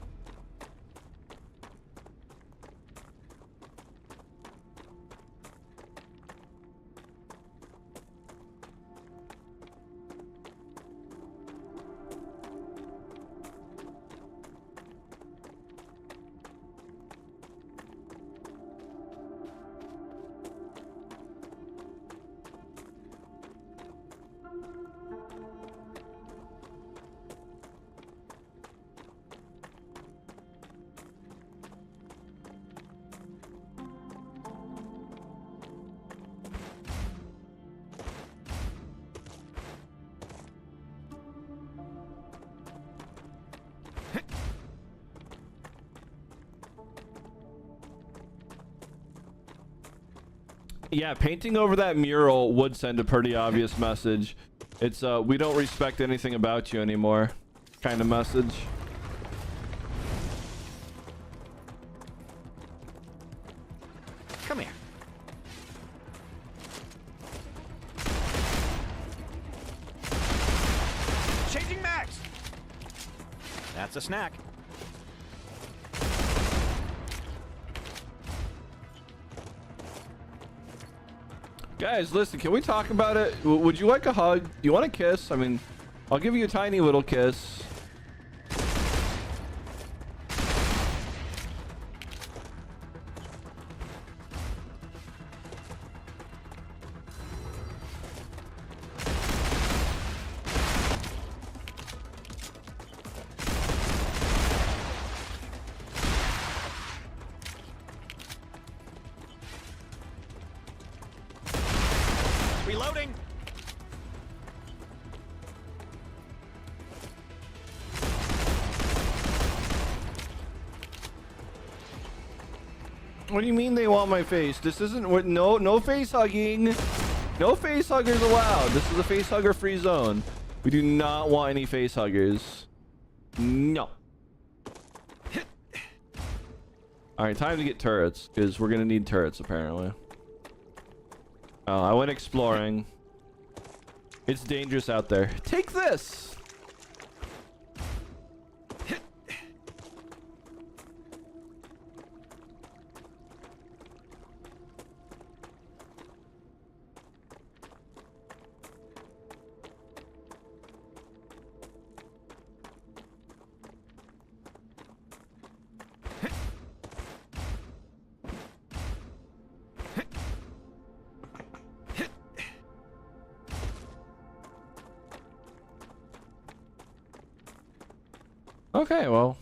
Yeah, painting over that mural would send a pretty obvious message. It's we don't respect anything about you anymore kind of message. Come here. Changing max. That's a snack. Guys, listen, can we talk about it? Would you like a hug? Do you want a kiss? I mean, I'll give you a tiny little kiss. Reloading. What do you mean they want my face? This isn't what. No face hugging. No face huggers allowed. This is a face hugger free zone. We do not want any face huggers. No. All right, time to get turrets because we're gonna need turrets apparently. Oh, I went exploring. It's dangerous out there. Take this. Okay, well,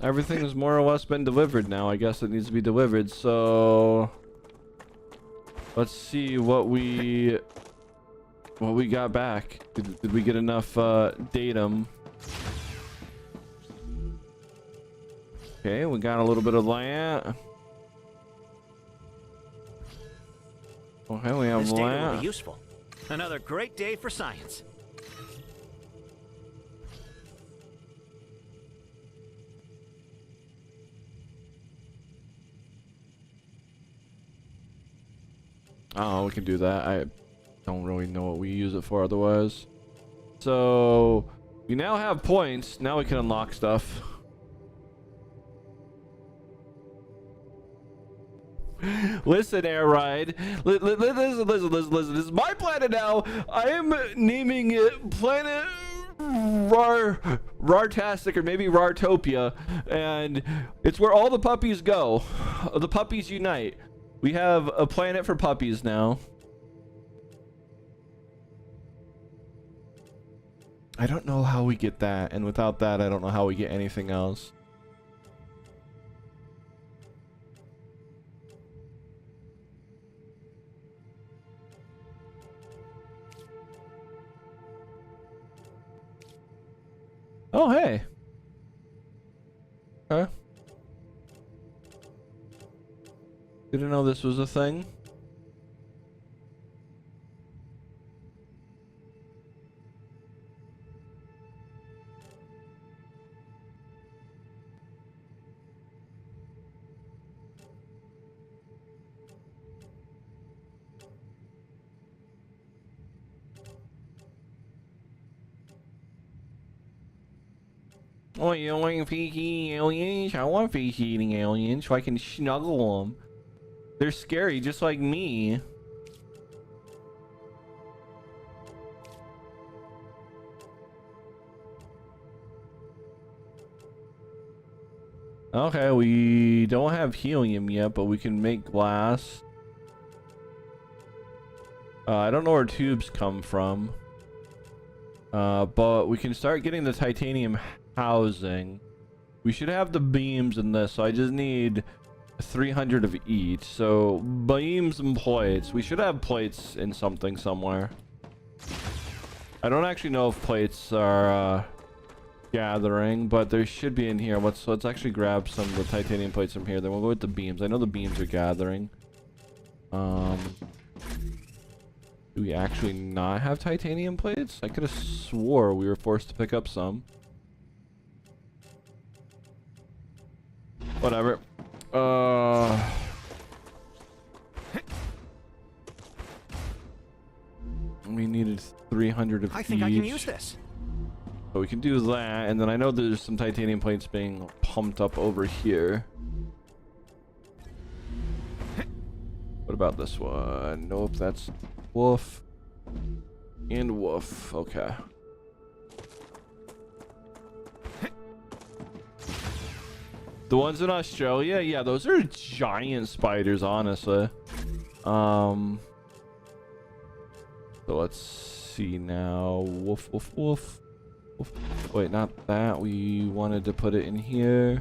everything has more or less been delivered now. I guess it needs to be delivered. So let's see what we got back. Did we get enough datum? Okay, we got a little bit of land. Okay, we have This data will land. be useful. Another great day for science. Oh, we can do that. I don't really know what we use it for otherwise. So we now have points. Now we can unlock stuff. Listen, Air Ride. Listen. This is my planet now. I am naming it Planet Rartastic, or maybe Rartopia, and it's where all the puppies go. The puppies unite. We have a planet for puppies now. I don't know how we get that, and without that, I don't know how we get anything else. Oh, hey. Okay. Didn't know this was a thing. Oh, you don't like fish eating aliens? I want fish eating aliens so I can snuggle them. They're scary just like me. Okay, we don't have helium yet, but we can make glass. I don't know where tubes come from. But we can start getting the titanium housing. We should have the beams in this, so I just need 300 of each. So beams and plates. We should have plates in something somewhere. I don't actually know if plates are gathering, but there should be in here. Let's actually grab some of the titanium plates from here. Then we'll go with the beams. I know the beams are gathering. Do we actually not have titanium plates? I could have swore we were forced to pick up some. Whatever. We needed 300 of each. I think I can use this. So we can do that, and then I know there's some titanium plates being pumped up over here. What about this one? Nope, that's woof. And woof. Okay. The ones in Australia? Yeah, those are giant spiders, honestly. So let's see now. Woof, woof, woof. Woof. Wait, not that. We wanted to put it in here.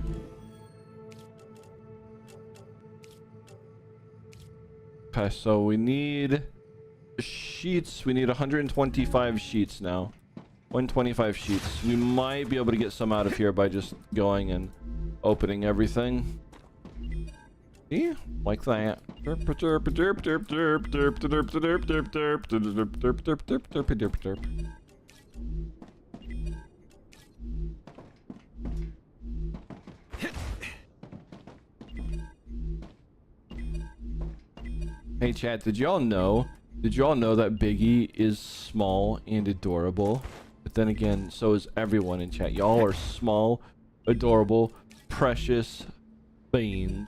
Okay, so we need sheets. We need 125 sheets now. 125 sheets. We might be able to get some out of here by just going and opening everything. See? Like that. Hey chat, did y'all know that Biggie is small and adorable? But then again, so is everyone in chat. Y'all are small, adorable, precious beings.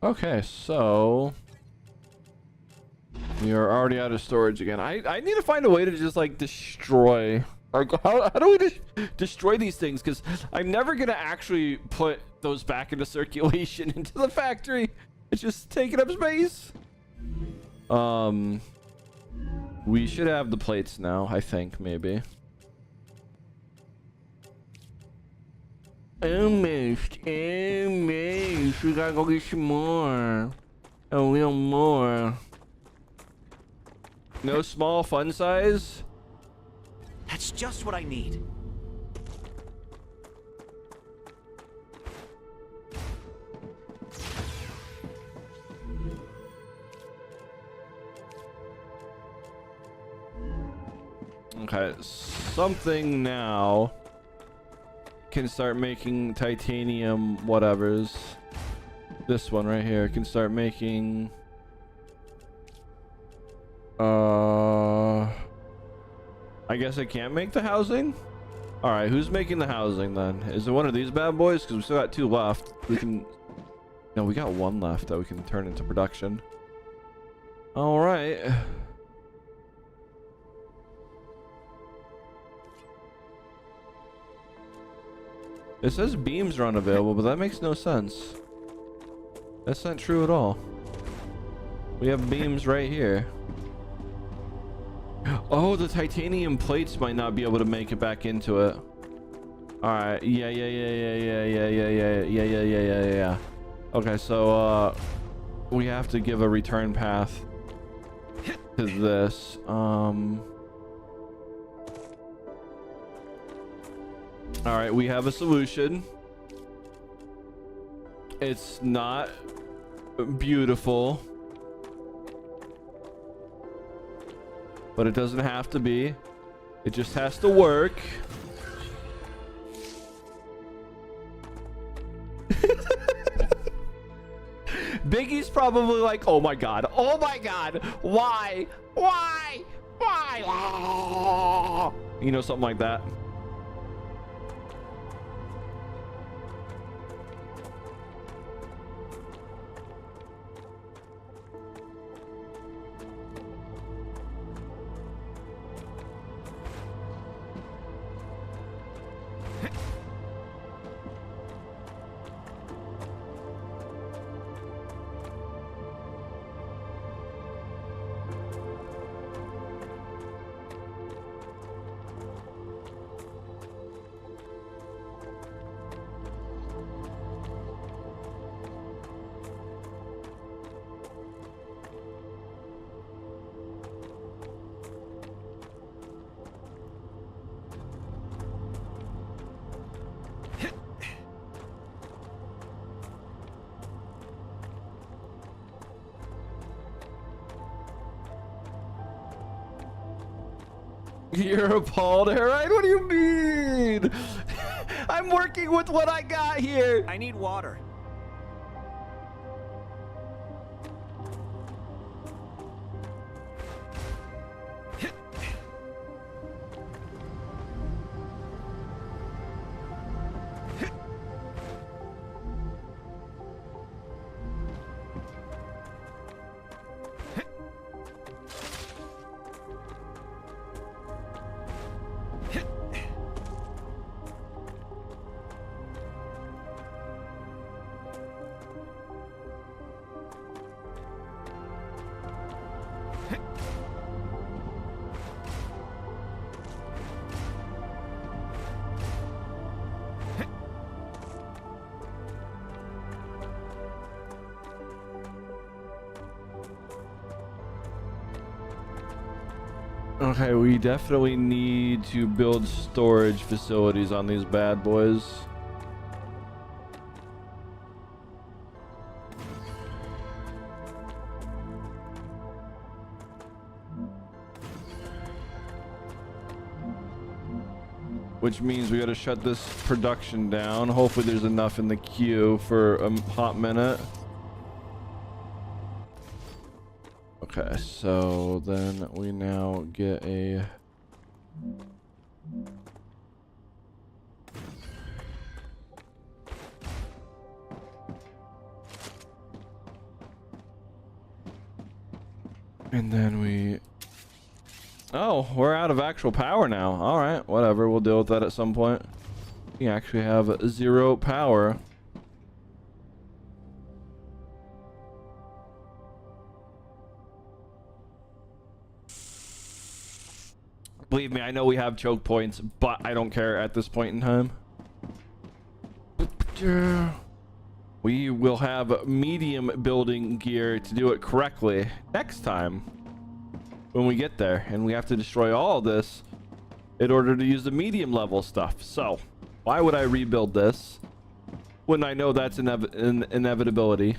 Okay, so we are already out of storage again. I need to find a way to just like destroy. Like, how do we destroy these things? Because I'm never gonna actually put those back into circulation into the factory. It's just taking up space. We should have the plates now. I think maybe. Almost. We gotta go get some more. A little more. No small fun size? That's just what I need. Okay, something now can start making titanium whatevers. This one right here can start making I guess I can't make the housing. All right, who's making the housing then? Is it one of these bad boys? Because we still got 2 left. We can, no, we got 1 left that we can turn into production. All right. It says beams are unavailable, but that makes no sense. That's not true at all. We have beams right here. Oh, the titanium plates might not be able to make it back into it. All right. Yeah. Okay, so we have to give a return path to this. All right, we have a solution. It's not beautiful, but it doesn't have to be. It just has to work. Biggie's probably like, oh my god, why, you know, something like that. You're appalled, alright? What do you mean? I'm working with what I got here. I need water. Okay, we definitely need to build storage facilities on these bad boys. Which means we gotta shut this production down. Hopefully there's enough in the queue for a hot minute. Okay, so then we now get a... And then we... Oh, we're out of actual power now. All right, whatever. We'll deal with that at some point. We actually have 0 power. Believe me, I know we have choke points, but I don't care at this point in time. We will have medium building gear to do it correctly next time when we get there, and we have to destroy all of this in order to use the medium level stuff. So why would I rebuild this when I know that's an inevitability?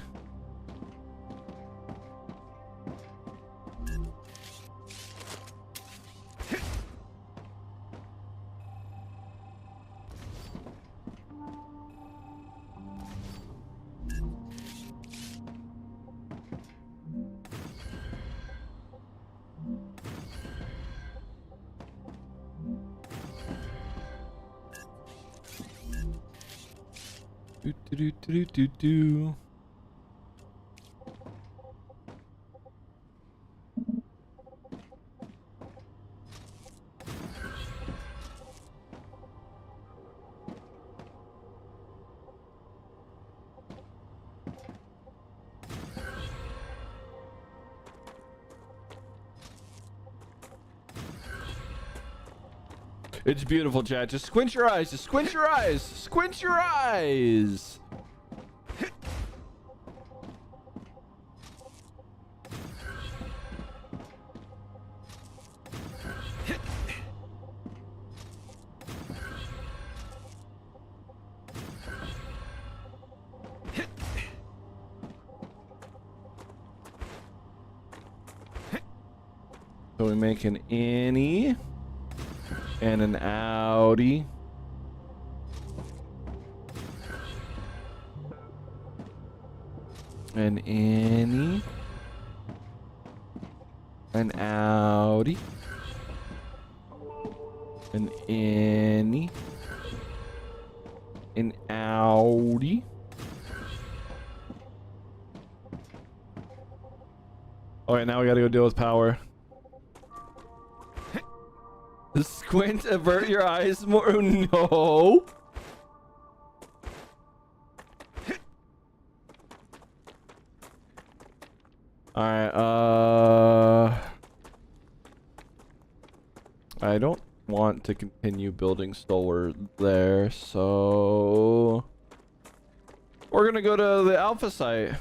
Do. It's beautiful, chat. Just squint your eyes. Just squint your eyes. Squint your eyes. So we make an Annie. And an Audi. An Annie. An Audi. An Annie. An Audi. Alright, now we gotta go deal with power. Squint, avert your eyes more. No. Alright, I don't want to continue building solar there, so we're gonna go to the alpha site.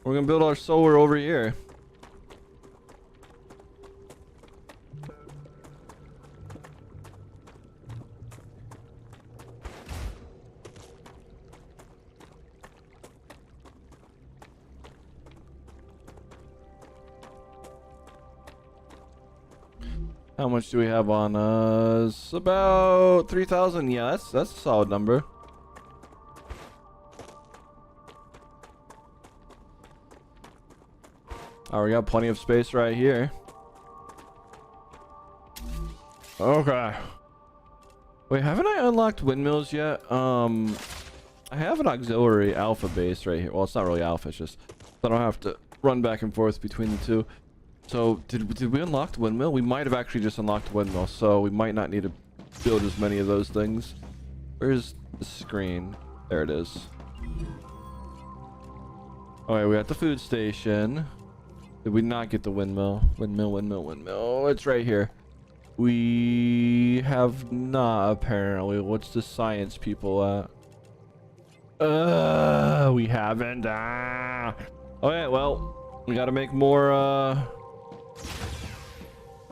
We're gonna build our solar over here. How much do we have on us? About 3,000. Yeah, that's a solid number. Oh, we got plenty of space right here. Okay. Wait, haven't I unlocked windmills yet? I have an auxiliary alpha base right here. Well, it's not really alpha, it's just I don't have to run back and forth between the two. So did we unlock the windmill? We might have actually just unlocked the windmill, so we might not need to build as many of those things. Where's the screen? There it is. Alright, we got the food station. Did we not get the windmill? Windmill. It's right here. We have not, apparently. What's the science people at? We haven't. Okay, well, we gotta make more,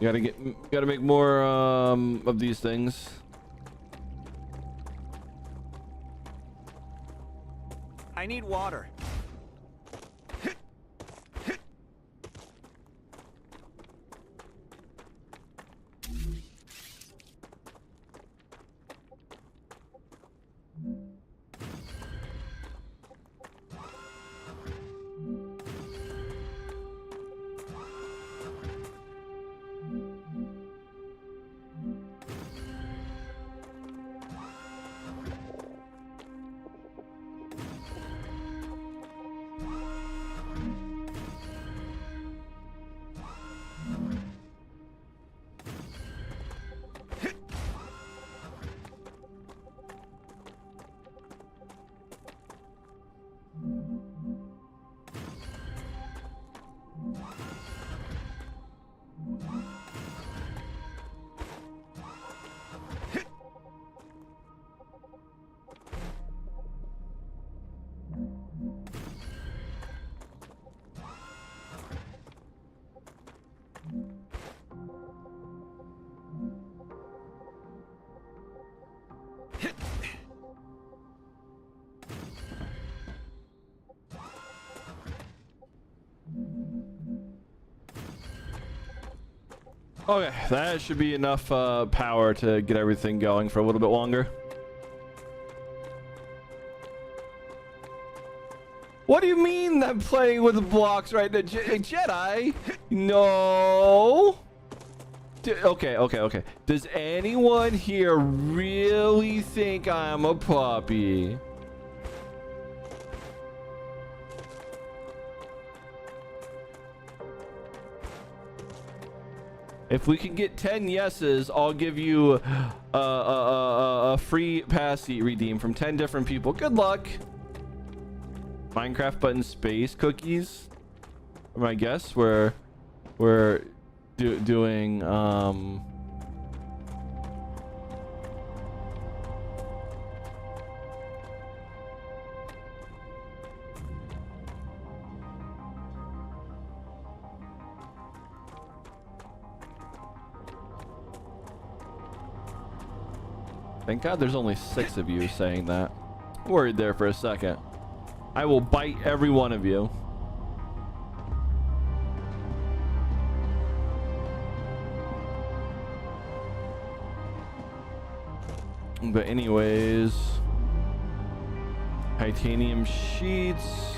we gotta make more, of these things. I need water. Okay, that should be enough power to get everything going for a little bit longer. What do you mean I'm playing with the blocks right now? Jedi? No. Okay. Does anyone here really think I'm a puppy? If we can get 10 yeses, I'll give you a free pass seat redeem from 10 different people. Good luck. Minecraft button space cookies. I guess we're doing Thank God there's only 6 of you saying that. Worried there for a second. I will bite every one of you. But anyways, titanium sheets,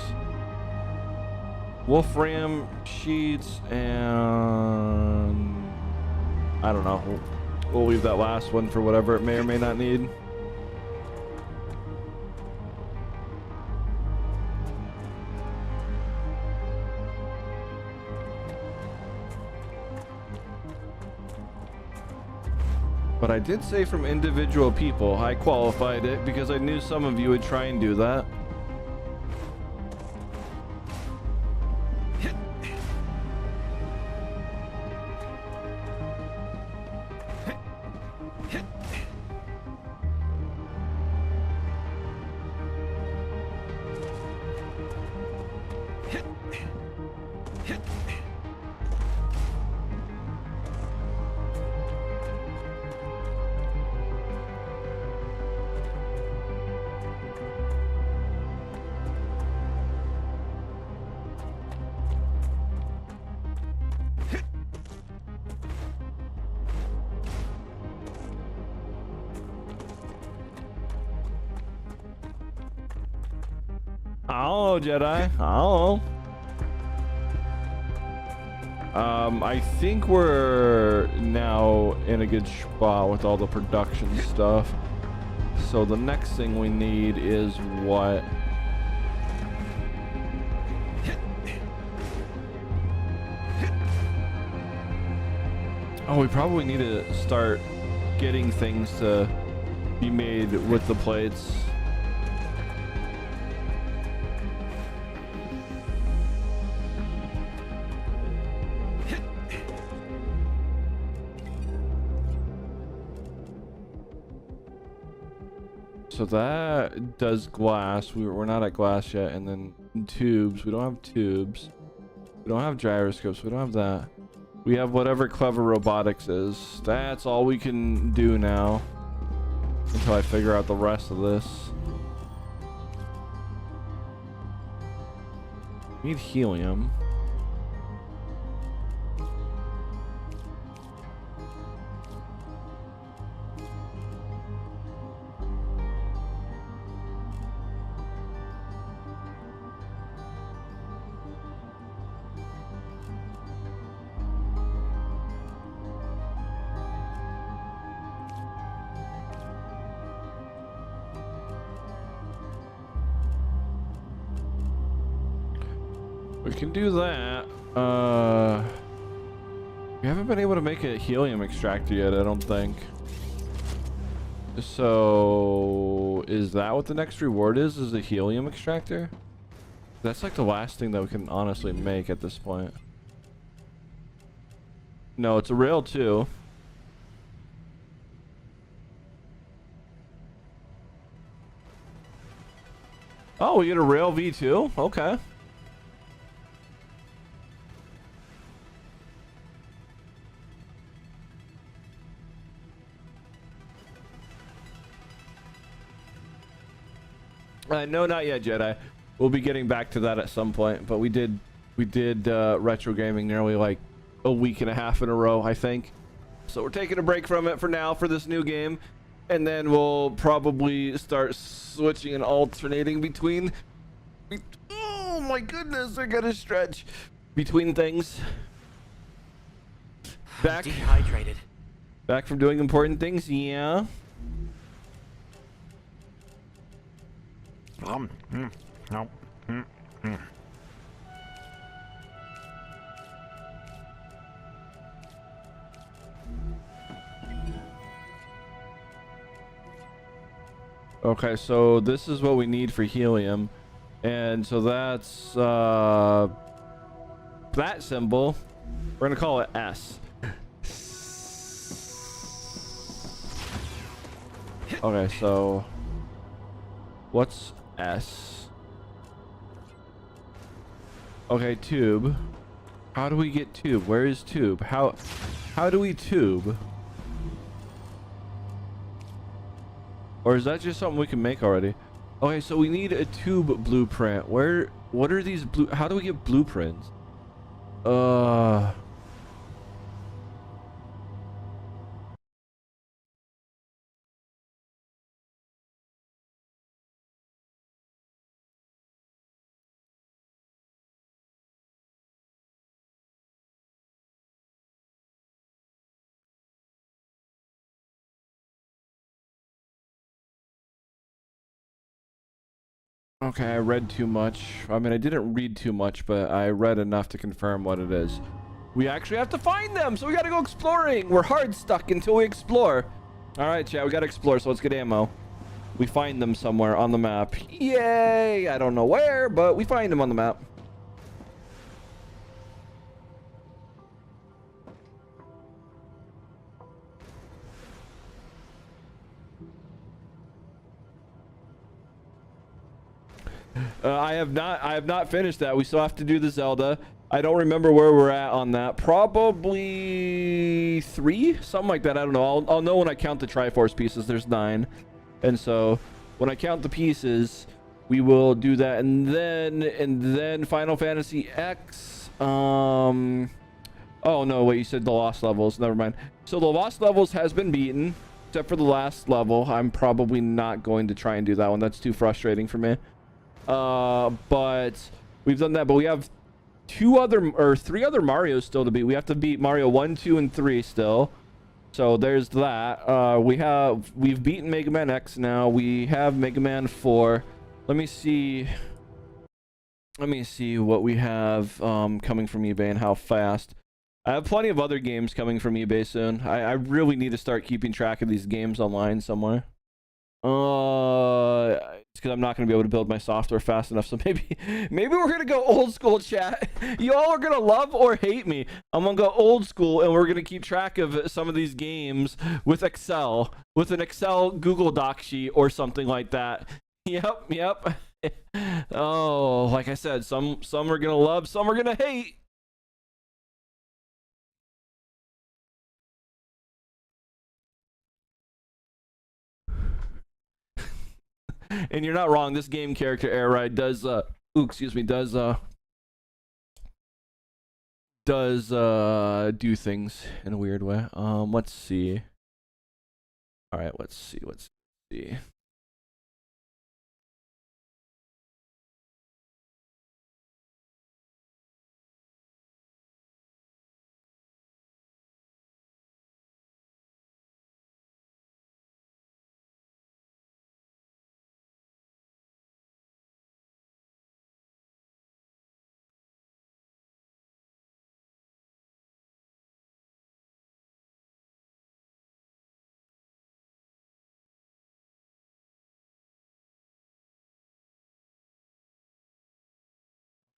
wolfram sheets, and I don't know. We'll leave that last one for whatever it may or may not need. But I did say from individual people. I qualified it because I knew some of you would try and do that. Oh, Jedi. Oh. I think we're now in a good spot with all the production stuff. So the next thing we need is what? Oh, we probably need to start getting things to be made with the plates. So that does glass. We're not at glass yet. And then tubes. We don't have tubes. We don't have gyroscopes. We don't have that. We have whatever clever robotics is. That's all we can do now until I figure out the rest of this. We need helium. We can do that. We haven't been able to make a helium extractor yet, I don't think. So is that what the next reward is a helium extractor? That's like the last thing that we can honestly make at this point. No, it's a rail too. Oh, we get a rail V2? Okay. No, not yet, Jedi. We'll be getting back to that at some point, but we did retro gaming nearly like a week and a half in a row, I think. So we're taking a break from it for now for this new game, and then we'll probably start switching and alternating between. Oh my goodness, I gotta stretch between things. Back. Dehydrated. Back from doing important things, yeah. No. Okay, so this is what we need for helium, and so that's that symbol. We're gonna call it S. Okay, so what's S? Okay, tube. How do we get tube? Where is tube? How do we tube? Or is that just something we can make already? Okay, so we need a tube blueprint. What are these how do we get blueprints? Okay, I read too much. I mean, I didn't read too much, but I read enough to confirm what it is. We actually have to find them, so we gotta go exploring. We're hard stuck until we explore. All right, chat, we gotta explore, so let's get ammo. We find them somewhere on the map. Yay! I don't know where, but we find them on the map. I have not finished that. We still have to do the Zelda. I don't remember where we're at on that. Probably 3, something like that. I don't know. I'll know when I count the Triforce pieces. There's 9, and so when I count the pieces, we will do that, and then Final Fantasy X. Oh no, wait. You said the lost levels. Never mind. So the lost levels has been beaten, except for the last level. I'm probably not going to try and do that one. That's too frustrating for me. But we've done that, but we have 3 other Marios still to beat. We have to beat Mario 1, 2, and 3 still. So there's that. We've beaten Mega Man X now. We have Mega Man 4. Let me see what we have coming from eBay and how fast. I have plenty of other games coming from eBay soon. I really need to start keeping track of these games online somewhere. It's because I'm not going to be able to build my software fast enough. So maybe we're going to go old school, chat. Y'all are going to love or hate me. I'm going to go old school, and we're going to keep track of some of these games with Excel, with an Excel Google Doc sheet or something like that. Yep. Oh, like I said, some are going to love, some are going to hate. And you're not wrong. This game character air ride does do things in a weird way. Let's see. All right, let's see.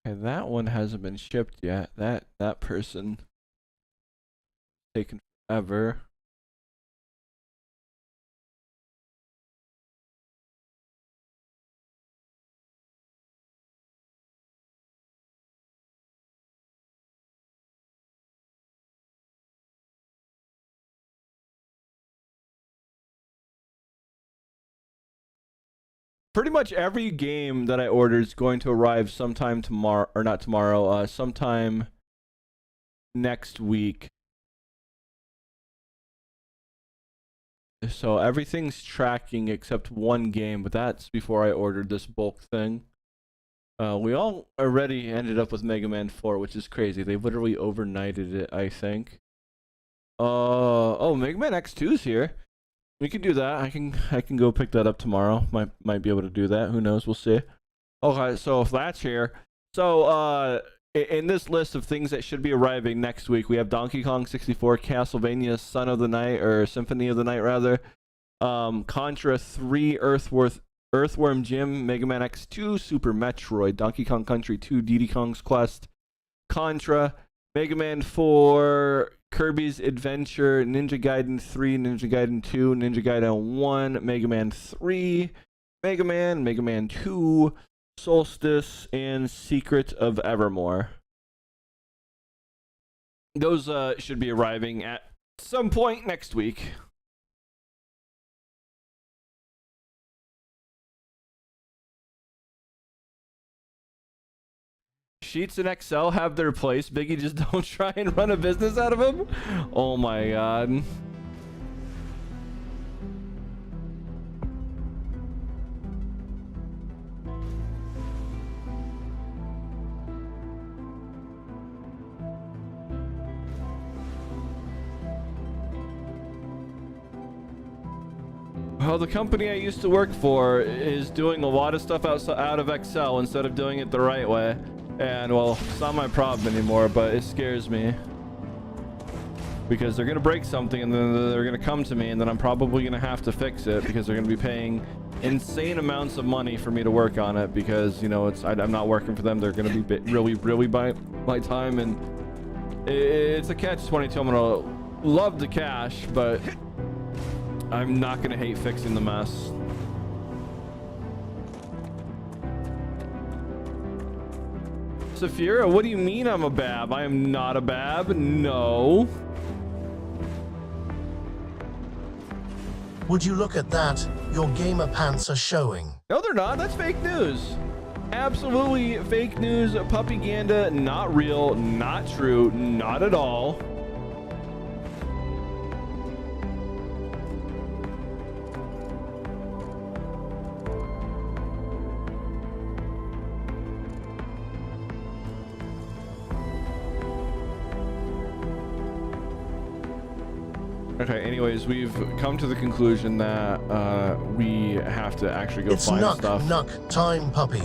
Okay, that one hasn't been shipped yet. That person taken forever. Pretty much every game that I ordered is going to arrive sometime tomorrow, or not tomorrow, sometime next week. So everything's tracking except one game, but that's before I ordered this bulk thing. We all already ended up with Mega Man 4, which is crazy. They literally overnighted it, I think. Oh, Mega Man X2's here. We can do that. I can go pick that up tomorrow. Might be able to do that. Who knows? We'll see. Okay, so if that's here. So in this list of things that should be arriving next week, we have Donkey Kong 64, Castlevania Son of the Night, or Symphony of the Night rather. Contra 3, Earthworm Jim, Mega Man X2, Super Metroid, Donkey Kong Country 2, Diddy Kong's Quest, Contra, Mega Man 4, Kirby's Adventure, Ninja Gaiden 3, Ninja Gaiden 2, Ninja Gaiden 1, Mega Man 3, Mega Man 2, Solstice, and Secret of Evermore. Those should be arriving at some point next week. Sheets and Excel have their place. Biggie, just don't try and run a business out of them. Oh my god. Well, the company I used to work for is doing a lot of stuff out of Excel instead of doing it the right way. And, well, it's not my problem anymore, but it scares me. Because they're going to break something and then they're going to come to me and then I'm probably going to have to fix it because they're going to be paying insane amounts of money for me to work on it because, you know, I'm not working for them. They're going to be really buy my time, and it's a catch-22. I'm going to love the cash, but I'm not going to hate fixing the mess. Saphira, what do you mean I'm a bab? I am not a bab. No. Would you look at that? Your gamer pants are showing. No, they're not. That's fake news. Absolutely fake news. Puppyganda, not real, not true, not at all. Okay, anyways, we've come to the conclusion that we have to actually go find stuff. It's Nuck time, puppy.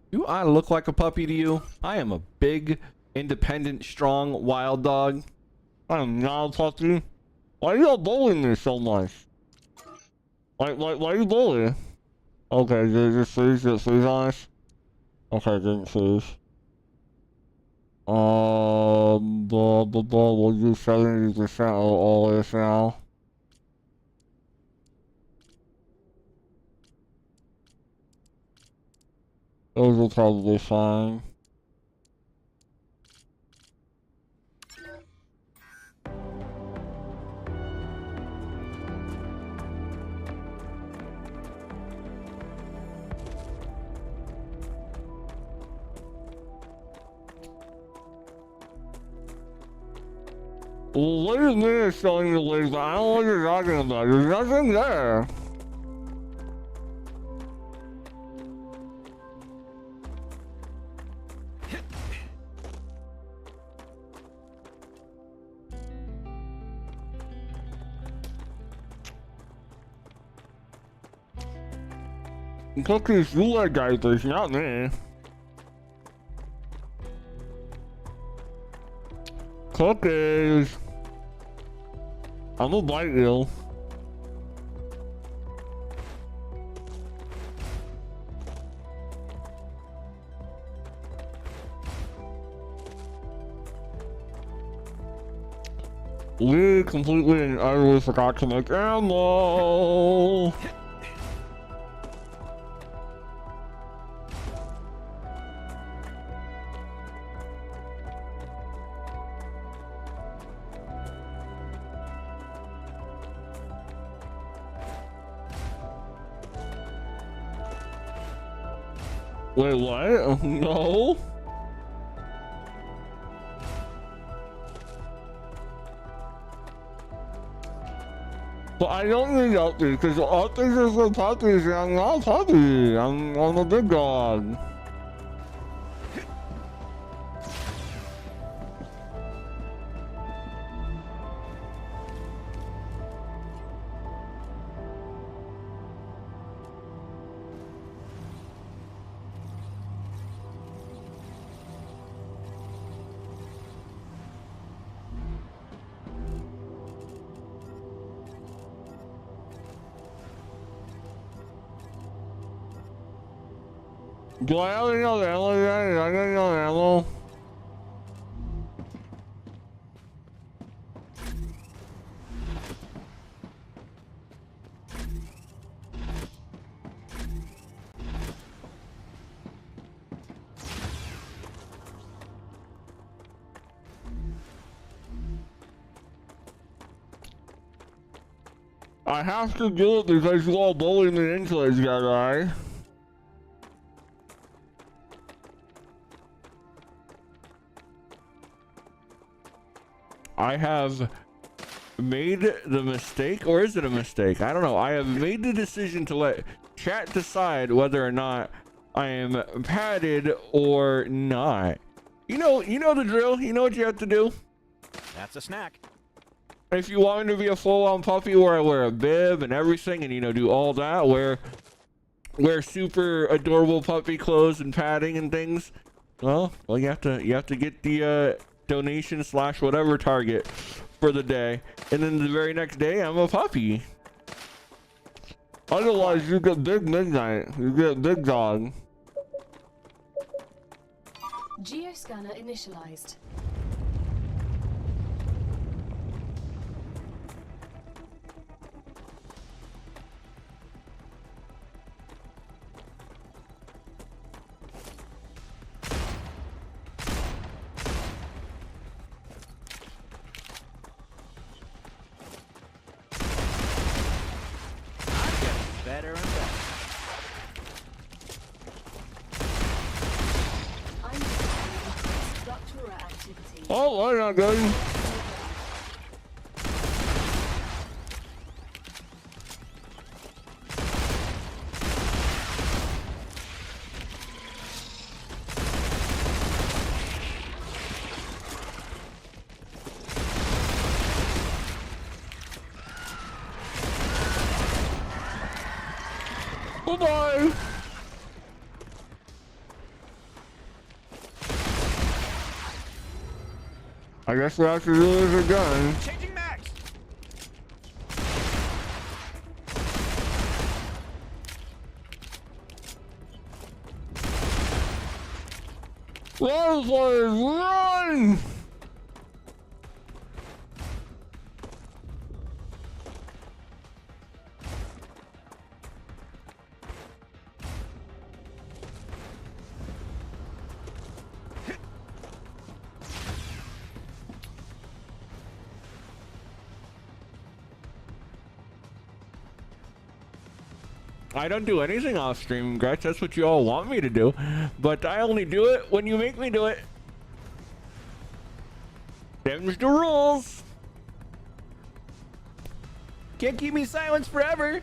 Do I look like a puppy to you? I am a big, independent, strong, wild dog. I am not a puppy. Why are you all bullying me so much? Why are you bullying? Okay, just freeze on us. Okay, didn't freeze. We'll do 70% of all this now. Those will probably fine. Well, what do you mean it's showing the links? I don't know what you're talking about. There's nothing there. Cookies, you like diapers, not me. Cookies. I'm gonna bite you. We completely and utterly forgot to make ammo. Wait, what? No. But I don't need updates because updates are for puppies and I'm not a puppy. I'm a big dog. Do I have any other ammo yet? I got any other ammo? I have to do it because you all bullied me into this guy, right? I have made the mistake, or is it a mistake? I don't know. I have made the decision to let chat decide whether or not I am padded or not. You know the drill. You know what you have to do. That's a snack. If you want me to be a full-on puppy where I wear a bib and everything and, you know, do all that, wear super adorable puppy clothes and padding and things, well, you have to get the donation / whatever target for the day, and then the very next day I'm a puppy. Otherwise, you get big midnight. You get big dog. Geoscanner initialized. Better and better. I'm detecting StarRupture activity. Oh, I'm not good. Bye-bye. I guess we have to do this again. Changing max. Run, players, run! I don't do anything off stream, Gretch. That's what you all want me to do. But I only do it when you make me do it. Them's the rules. Can't keep me silent forever.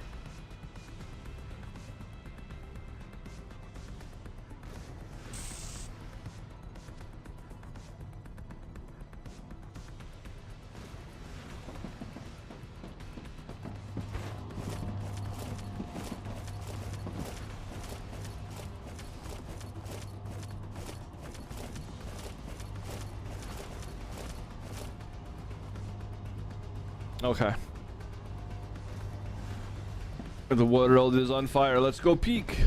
Okay. The world is on fire. Let's go peek.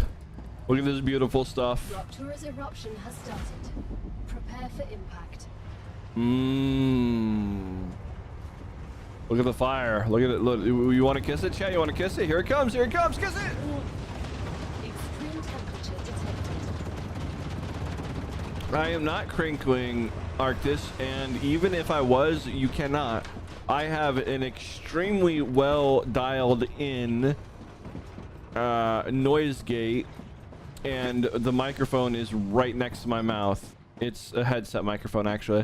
Look at this beautiful stuff. Rupture's eruption has started. Prepare for impact. Look at the fire. Look at it. Look. You want to kiss it, chat? You want to kiss it? Here it comes. Here it comes. Kiss it. Extreme temperature detected. I am not crinkling, Arctis, and even if I was, you cannot. I have an extremely well dialed in noise gate, and the microphone is right next to my mouth. It's a headset microphone, actually.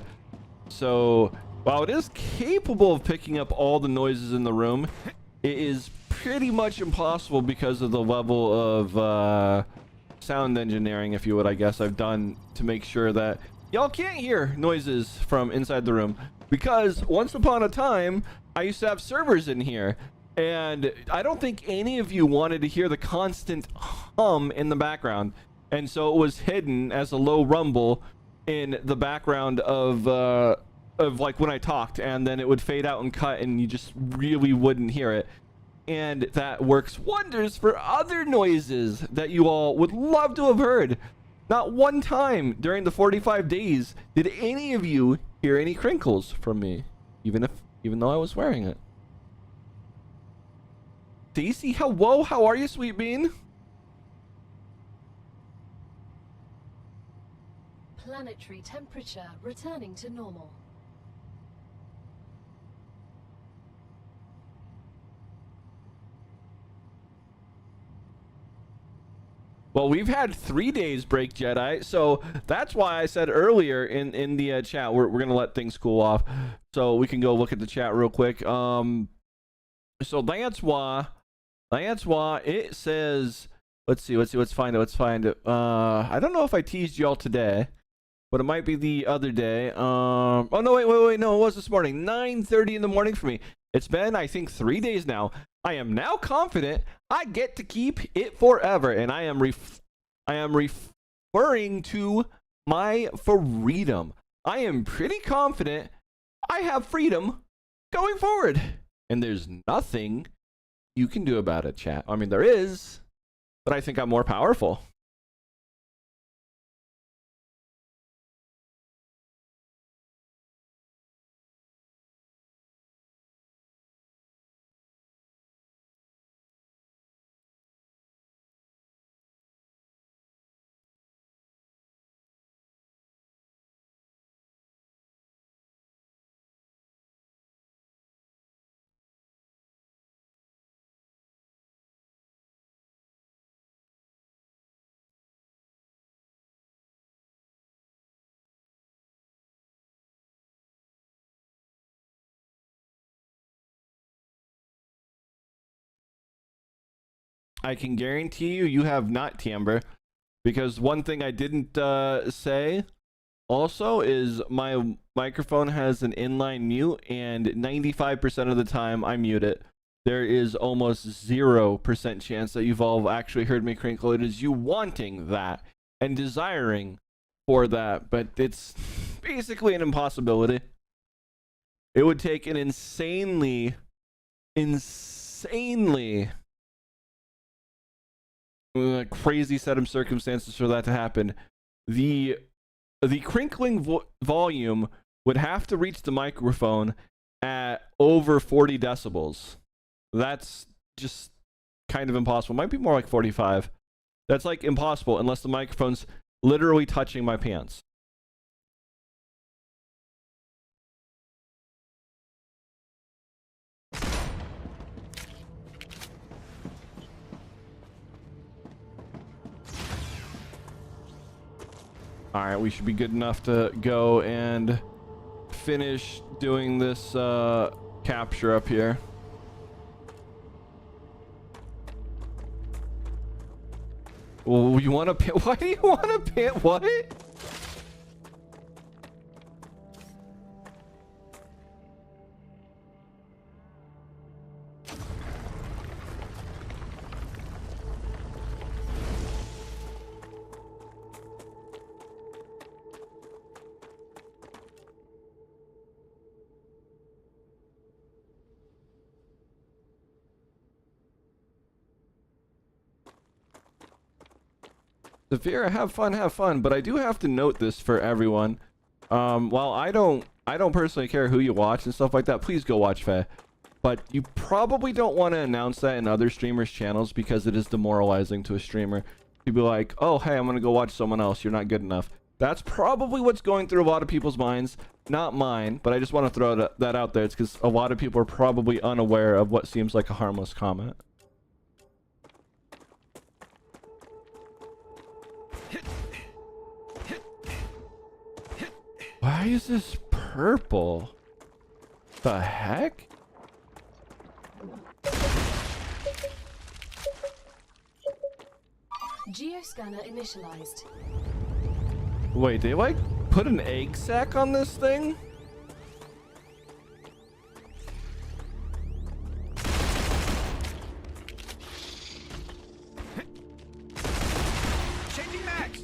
So while it is capable of picking up all the noises in the room, it is pretty much impossible because of the level of sound engineering, if you would, I guess, I've done to make sure that y'all can't hear noises from inside the room. Because once upon a time, I used to have servers in here, and I don't think any of you wanted to hear the constant hum in the background. And so it was hidden as a low rumble in the background of like when I talked, and then it would fade out and cut, and you just really wouldn't hear it. And that works wonders for other noises that you all would love to have heard. Not one time during the 45 days did any of you hear any crinkles from me, even though I was wearing it. Daisy, hello, how are you, sweet bean? Planetary temperature returning to normal. Well, we've had 3 days break, Jedi, so that's why I said earlier in the chat we're gonna let things cool off, so we can go look at the chat real quick. So that's why it says, let's see, let's find it. I don't know if I teased y'all today. but it might be the other day. Oh no, wait, no, it was this morning. 9:30 in the morning for me. It's been, I think, 3 days now. I am now confident I get to keep it forever, and I am referring to my freedom. I am pretty confident I have freedom going forward, and there's nothing you can do about it, chat. I mean, there is, but I think I'm more powerful. I can guarantee you have not, Timber, because one thing I didn't say also is my microphone has an inline mute, and 95% of the time I mute it. There is almost 0% chance that you've all actually heard me crinkle. It is you wanting that and desiring for that, but it's basically an impossibility. It would take an insanely crazy set of circumstances for that to happen. The crinkling volume would have to reach the microphone at over 40 decibels. That's just kind of impossible. Might be more like 45. That's like impossible unless the microphone's literally touching my pants. All right, we should be good enough to go and finish doing this capture up here. Well, you want to pin? Why do you want to pin? What? Zafira, have fun, but I do have to note this for everyone. While I don't personally care who you watch and stuff like that, please go watch Faye. But you probably don't want to announce that in other streamers' channels because it is demoralizing to a streamer. You'd be like, oh, hey, I'm going to go watch someone else. You're not good enough. That's probably what's going through a lot of people's minds. Not mine, but I just want to throw that out there. It's because a lot of people are probably unaware of what seems like a harmless comment. Why is this purple? The heck? Geoscanner initialized. Wait, they like put an egg sac on this thing? Changing max.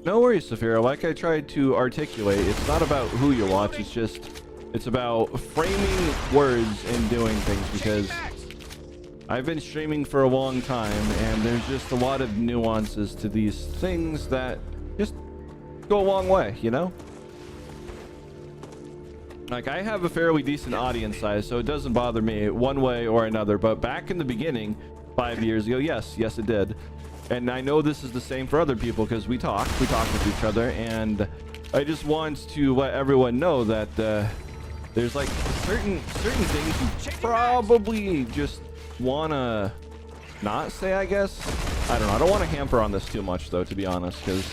No worries, Saphira. Like I tried to articulate, it's not about who you watch, it's about framing words and doing things, because I've been streaming for a long time and there's just a lot of nuances to these things that just go a long way, you know? Like, I have a fairly decent audience size, so it doesn't bother me one way or another, but back in the beginning, 5 years ago, yes, it did. And I know this is the same for other people because we talk with each other, and I just want to let everyone know that there's like certain things you probably just wanna not say, I guess. I don't know. I don't want to hamper on this too much though, to be honest, because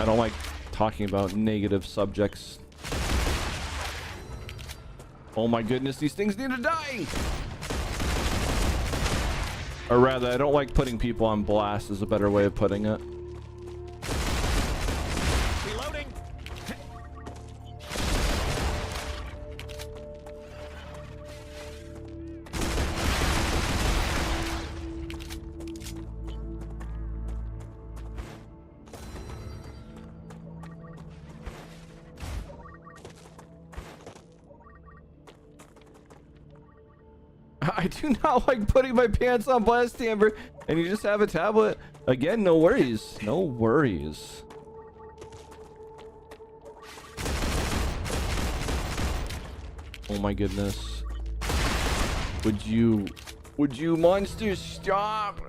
I don't like talking about negative subjects. Oh my goodness, these things need to die! Or rather, I don't like putting people on blast is a better way of putting it. Reloading. I do not like putting my pants on blast timber, and you just have a tablet. Again, no worries. No worries. Oh my goodness. Would you monsters stop?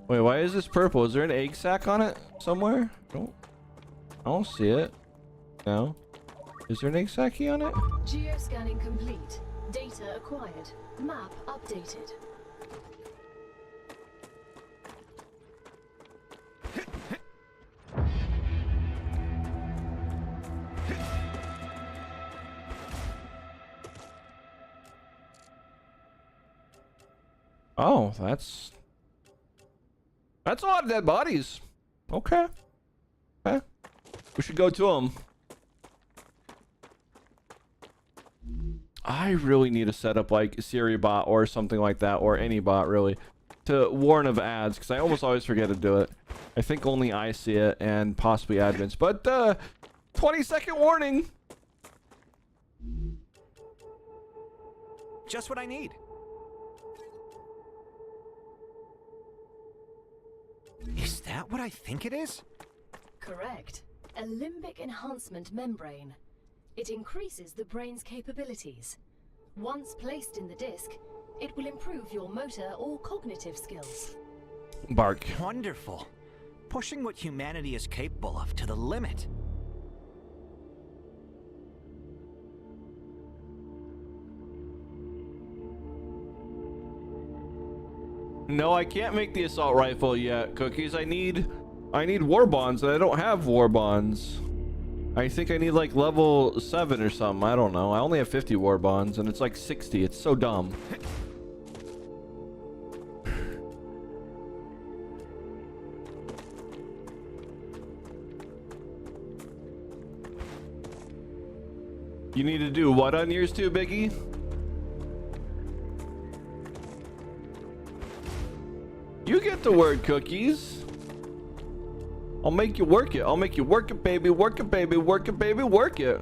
Wait, why is this purple? Is there an egg sack on it somewhere? I don't see it. No. Is there an egg sacky on it? Geoscanning complete. Data acquired. Map updated. Oh, that's a lot of dead bodies. Okay. Okay. We should go to them. I really need to set up like a Siri bot or something like that, or any bot really, to warn of ads, because I almost always forget to do it. I think only I see it, and possibly admins. But 20-second warning. Just what I need. Is that what I think it is? Correct. A limbic enhancement membrane. It increases the brain's capabilities. Once placed in the disc, it will improve your motor or cognitive skills. Bark. Wonderful. Pushing what humanity is capable of to the limit. No, I can't make the assault rifle yet, Cookies. I need war bonds, and I don't have war bonds. I think I need like level 7 or something. I don't know. I only have 50 war bonds, and it's like 60. It's so dumb. You need to do what on yours too, Biggie? You get the word, Cookies. I'll make you work it. I'll make you work it, baby. Work it, baby. Work it, baby. Work it.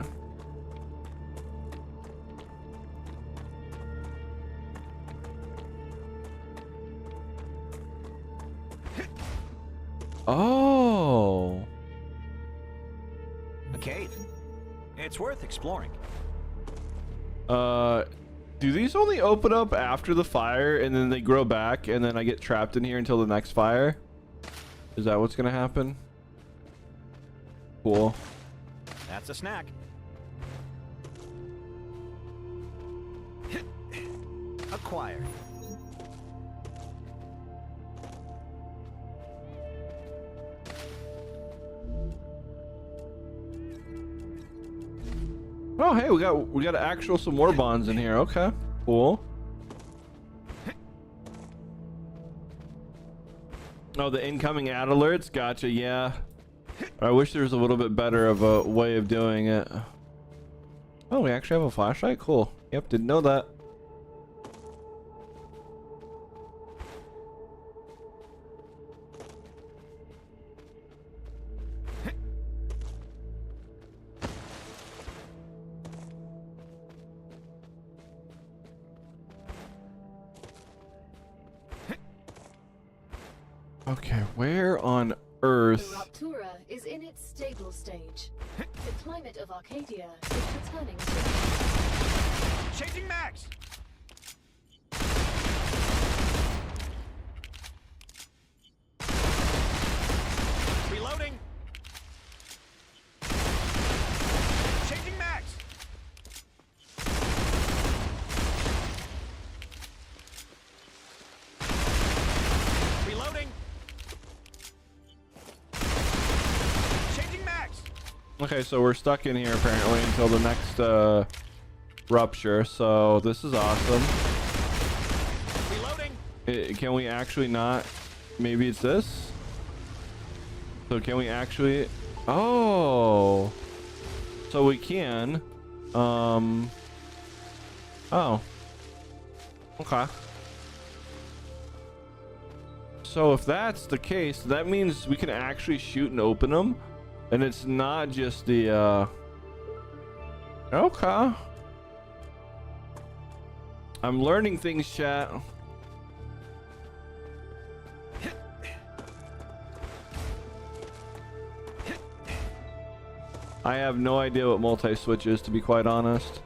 Oh. A cave. It's worth exploring. Do these only open up after the fire and then they grow back and then I get trapped in here until the next fire? Is that what's gonna happen? Cool. That's a snack. Acquire. Oh, hey, we got actual some war bonds in here. Okay, cool. Oh, the incoming ad alerts. Gotcha. Yeah. I wish there was a little bit better of a way of doing it. Oh, we actually have a flashlight. Cool. Yep, didn't know that. Okay, where on earth? StarRupture is in its stable stage. The climate of Arcadia is returning to Changing max. Reloading. Changing max. Reloading. Okay, so we're stuck in here apparently until the next rupture. So this is awesome. Reloading. Can we actually not? Maybe it's this. So can we actually? Oh, so we can. Oh. Okay. So if that's the case, that means we can actually shoot and open them, and it's not just the. Okay. I'm learning things, chat. I have no idea what multi-switch is, to be quite honest.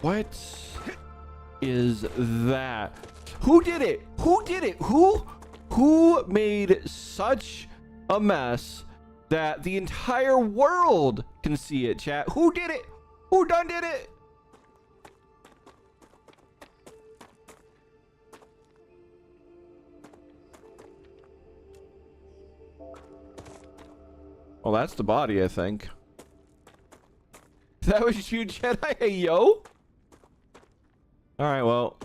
What is that? Who did it? Who did it? Who made such a mess that the entire world can see it, chat? Who did it? Who done did it? Well, that's the body, I think. That was you, Jedi? Hey, yo. All right, well,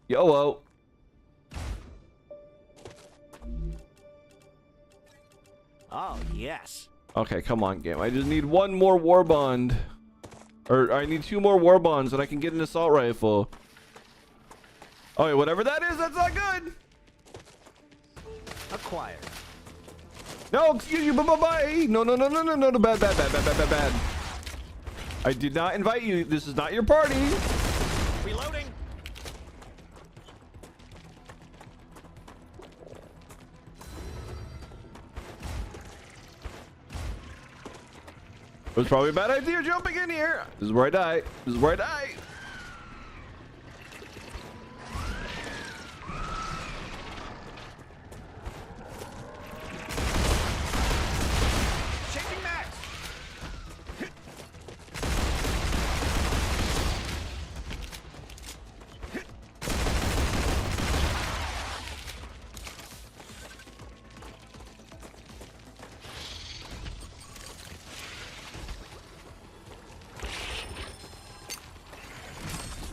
YOLO. Oh, yes. Okay, come on, game. I just need one more war bond. Or I need 2 more war bonds and I can get an assault rifle. Oh, wait, whatever that is, that's not good. Acquired. No, excuse you, bye-bye. No, bad. I did not invite you. This is not your party. Reloading. It was probably a bad idea jumping in here. This is where I die. This is where I die. Changing max.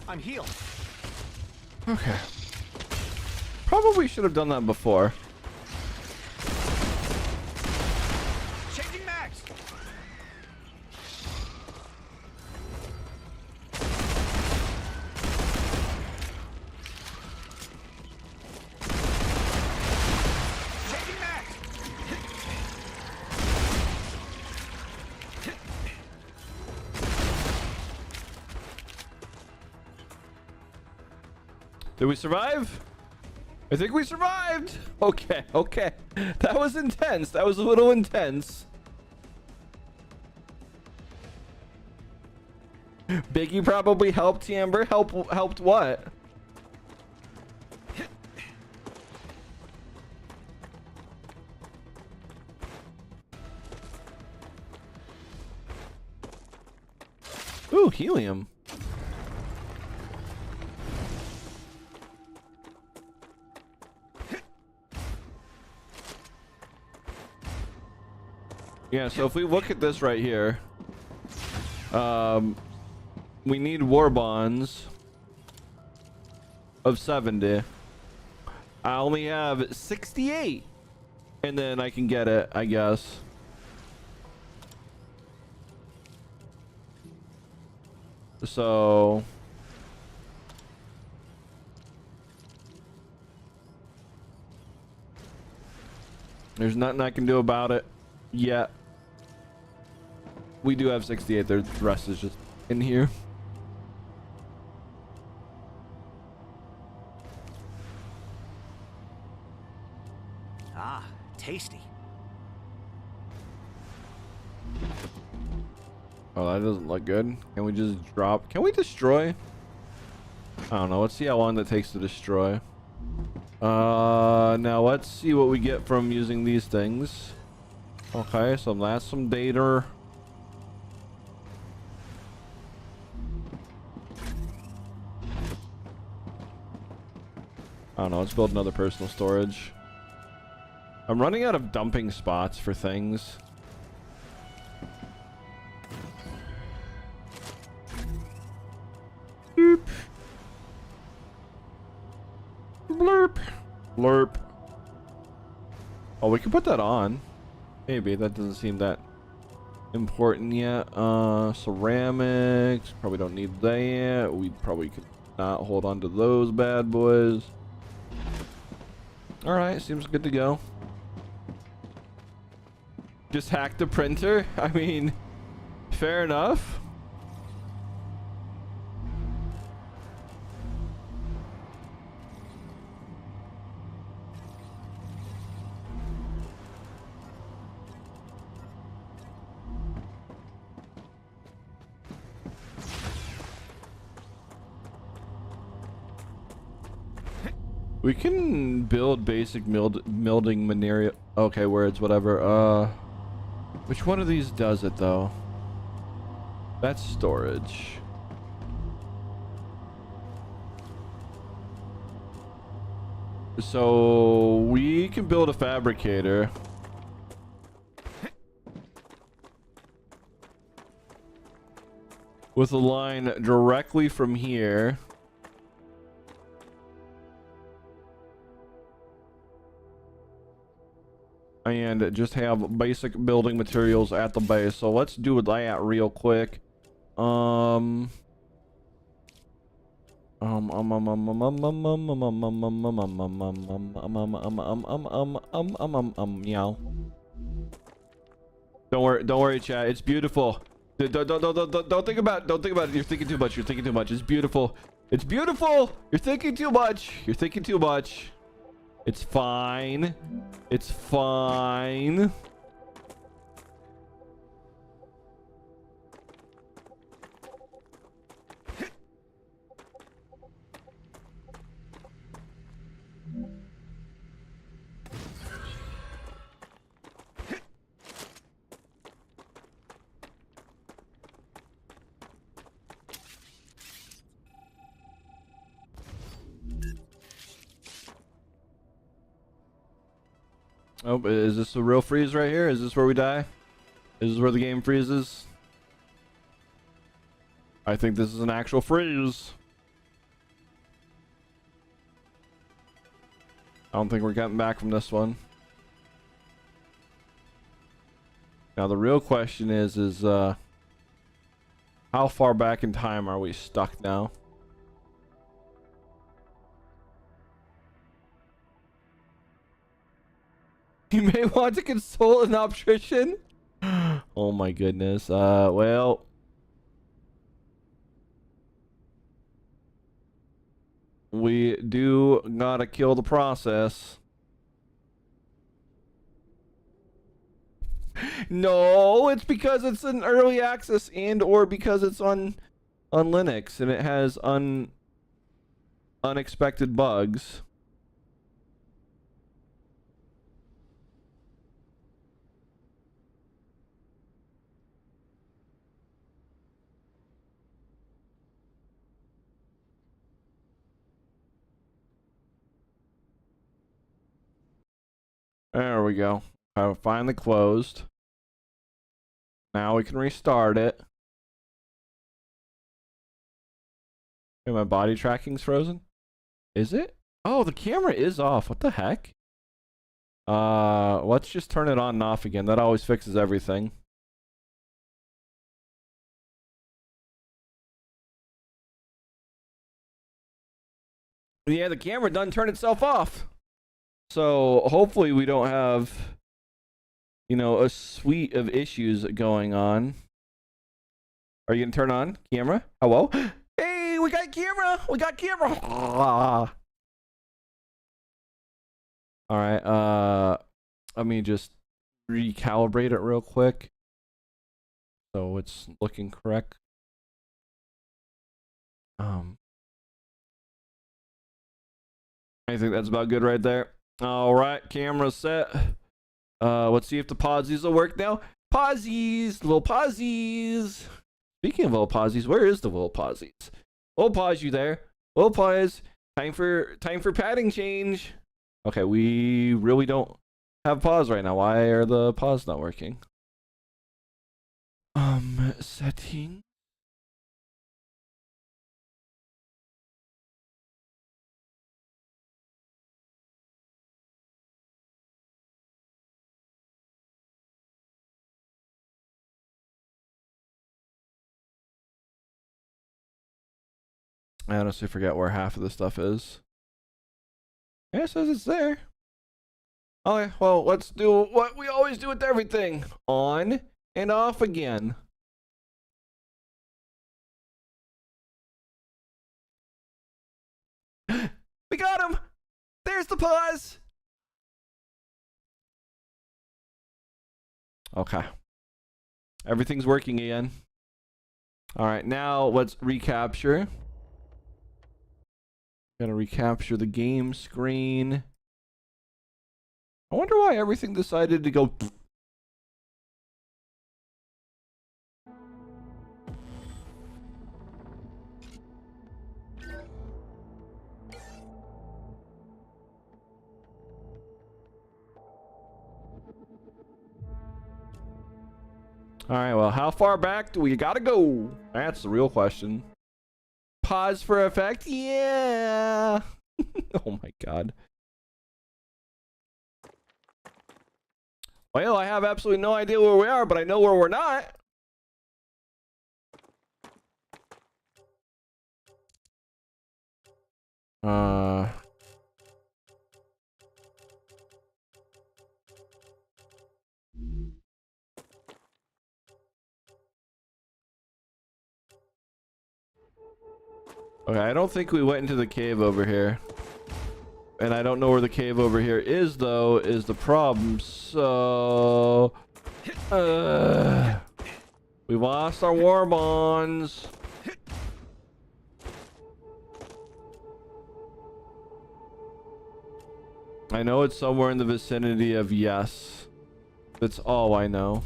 I'm healed. Okay. Probably should have done that before. Changing max. Changing max. Did we survive? I think we survived. Okay, okay. That was intense. That was a little intense. Biggie probably helped Amber. Helped what? Ooh, helium. Yeah, so if we look at this right here, we need war bonds of 70. I only have 68, and then I can get it, I guess. So there's nothing I can do about it yet. We do have 68. The rest is just in here. Ah, tasty. Oh, that doesn't look good. Can we just drop? Can we destroy? I don't know. Let's see how long that takes to destroy. Now let's see what we get from using these things. Okay, so that's some data. I don't know. Let's build another personal storage. I'm running out of dumping spots for things. Boop. Blurp. Blurp. Oh, we can put that on. Maybe. That doesn't seem that important yet. Ceramics. Probably don't need that. We probably could not hold on to those bad boys. Alright, seems good to go. Just hack the printer? I mean, fair enough. We can build basic milding material. Okay, words, whatever. Which one of these does it though? That's storage. So we can build a fabricator. With a line directly from here. And just have basic building materials at the base. So let's do that real quick. Meow. Don't worry, chat. It's beautiful. Don't think about it. You're thinking too much. You're thinking too much. It's beautiful. It's beautiful. You're thinking too much. You're thinking too much. It's fine. It's fine. Oh, is this a real freeze right here? Is this where we die? Is this where the game freezes? I think this is an actual freeze. I don't think we're getting back from this one. Now the real question is how far back in time are we stuck now? You may want to consult an obstetrician. Oh my goodness. Well, we do gotta kill the process. No, it's because it's an early access and or because it's on Linux and it has unexpected bugs. There we go. I finally closed. Now we can restart it. Okay, my body tracking's frozen. Is it? Oh, the camera is off. What the heck? Let's just turn it on and off again. That always fixes everything. Yeah, the camera done turn itself off. So hopefully we don't have, you know, a suite of issues going on. Are you gonna turn on camera? Hello? Hey, we got camera. We got camera. All right. Let me just recalibrate it real quick. So it's looking correct. I think that's about good right there. All right, camera set. Let's see if the pauses will work now. Pauses, little pauses. Speaking of little pauses, where is the little pauses? We'll pause you there. We'll pause. Time for padding change. Okay, we really don't have pause right now. Why are the pause not working? Setting. I honestly forget where half of the stuff is. Yeah, it says it's there. Okay, well, let's do what we always do with everything. On and off again. We got him! There's the pause! Okay. Everything's working again. Alright, now let's recapture. Gotta recapture the game screen. I wonder why everything decided to go. Alright, well, how far back do we gotta go? That's the real question. Pause for effect? Yeah! Oh my god. Well, I have absolutely no idea where we are, but I know where we're not. Okay, I don't think we went into the cave over here. And I don't know where the cave over here is, though, is the problem. So... we lost our war bonds. I know it's somewhere in the vicinity of yes. That's all I know.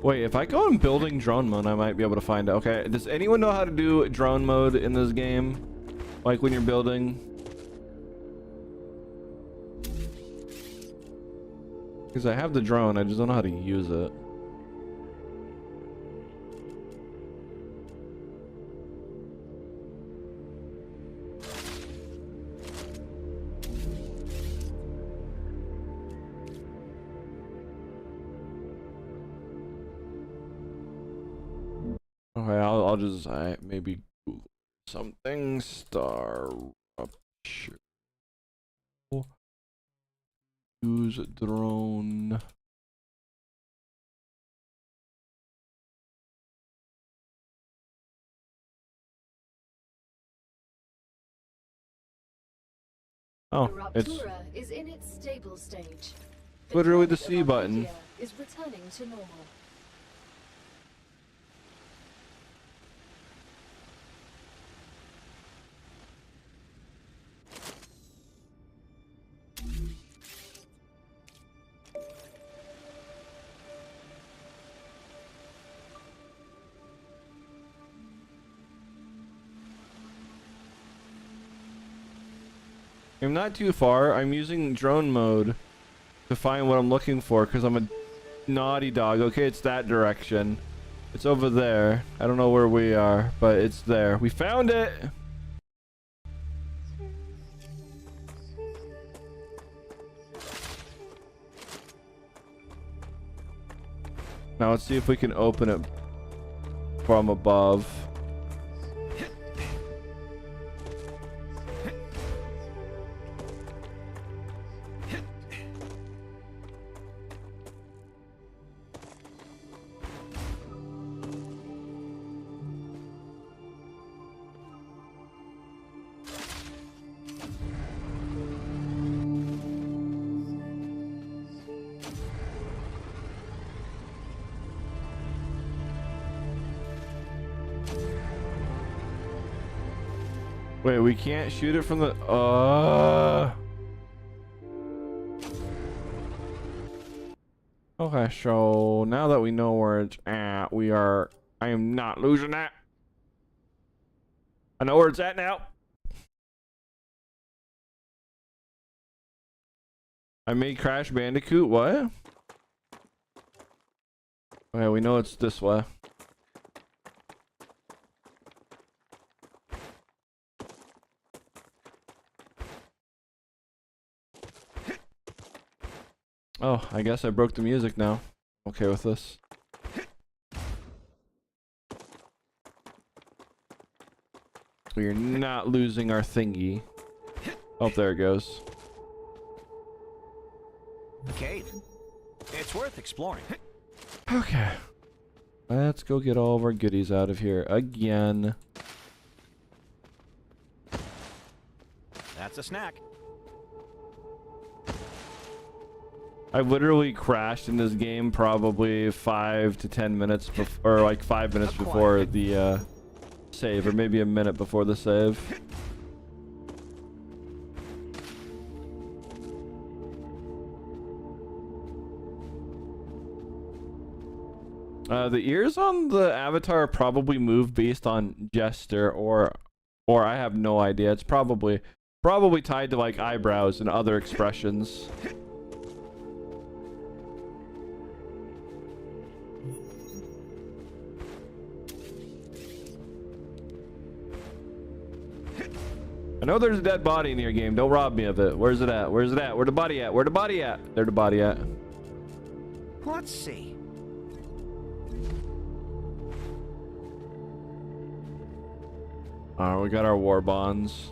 Wait, if I go in building drone mode, I might be able to find it. Okay, does anyone know how to do drone mode in this game? Like when you're building? Because I have the drone, I just don't know how to use it. Okay, I'll just maybe Google something. StarRupture. Use drone. Oh, it's StarRupture is in its stable stage. literally the trend C of button. media is returning to normal. I'm not too far. I'm using drone mode to find what I'm looking for because I'm a naughty dog. Okay, it's that direction. It's over there. I don't know where we are, but it's there. We found it! Now let's see if we can open it from above. Wait, we can't shoot it from the... Okay, so now that we know where it's at, I am not losing that. I know where it's at now. I made Crash Bandicoot, what? Okay, we know it's this way. Oh, I guess I broke the music now. Okay with this. We're not losing our thingy. Oh, there it goes. A cave. It's worth exploring. Okay. Let's go get all of our goodies out of here again. That's a snack. I literally crashed in this game probably 5 to 10 minutes before, or like 5 minutes before the save, or maybe a minute before the save. The ears on the avatar probably move based on gesture, or I have no idea. It's probably tied to like eyebrows and other expressions. I know there's a dead body in your game. Don't rob me of it. Where's it at? Where's it at? Where the body at? Where the body at? There the body at. Let's see. We got our war bonds.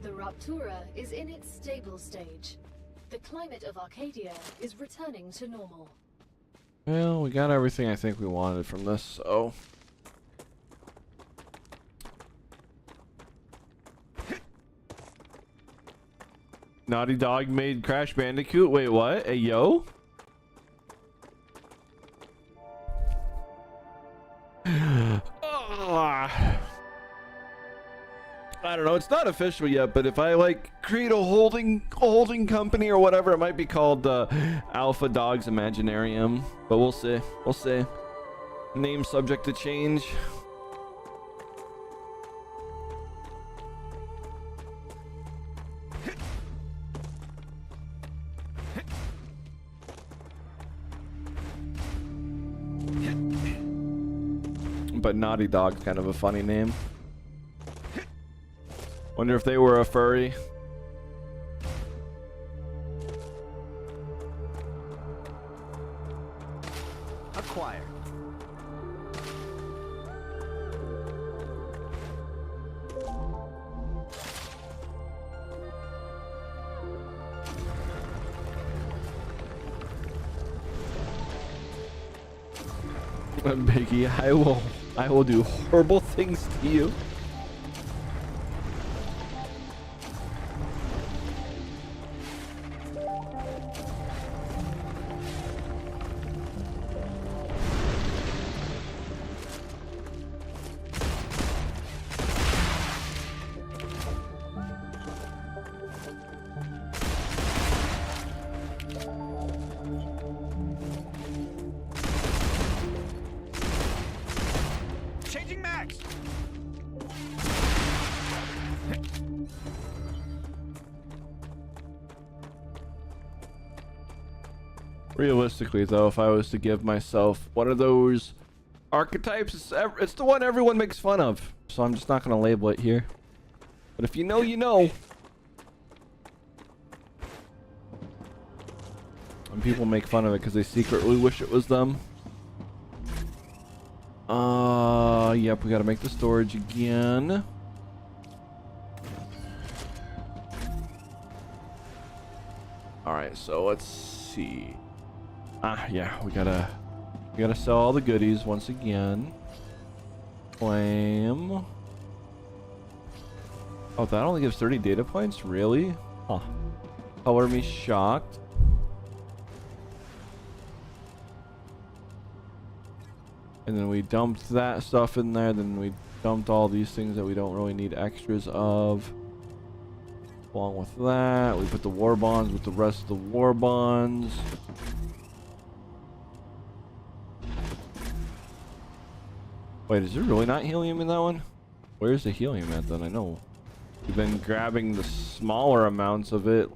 The Raptura is in its stable stage. The climate of Arcadia is returning to normal. Well, we got everything I think we wanted from this, so... Naughty Dog made Crash Bandicoot? Wait, what? Hey, yo? I don't know, it's not official yet, but if I like create a holding company or whatever, it might be called Alpha Dogs Imaginarium, but we'll see. Name subject to change. But Naughty Dog's kind of a funny name. Wonder if they were a furry. Acquired. Biggie, I will do horrible things to you. Changing max. Realistically, though, if I was to give myself one of those archetypes, it's the one everyone makes fun of. So I'm just not going to label it here. But if you know, you know. And people make fun of it because they secretly wish it was them. Yep, we got to make the storage again. All right, so let's see. Yeah, we gotta sell all the goodies once again. Claim. Oh, that only gives 30 data points? Really? Huh. Color me shocked. And then we dumped that stuff in there. Then we dumped all these things that we don't really need extras of. Along with that, we put the war bonds with the rest of the war bonds. Wait, is there really not helium in that one? Where's the helium at then? I know we've been grabbing the smaller amounts of it.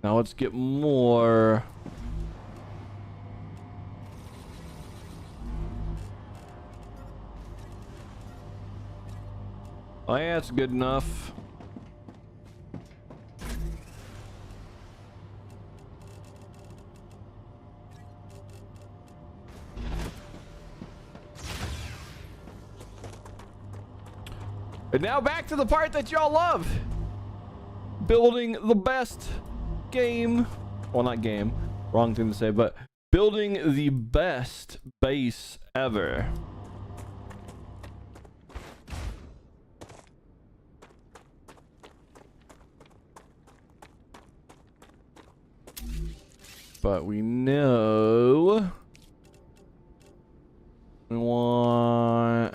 Now let's get more. Oh yeah, it's good enough. And now back to the part that y'all love. Building the best game. Well, not game. Wrong thing to say, but building the best base ever. But we know we want.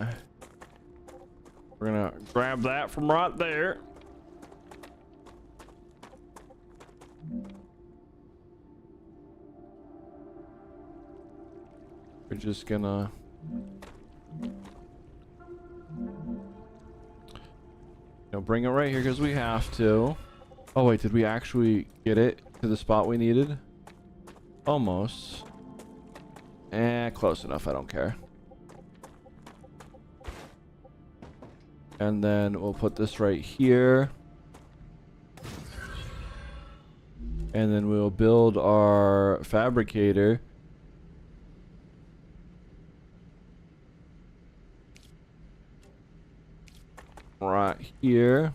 We're gonna grab that from right there. We're just gonna bring it right here because we have to. Oh wait, did we actually get it to the spot we needed? Almost. Close enough. I don't care. And then we'll put this right here. And then we'll build our fabricator. Right here.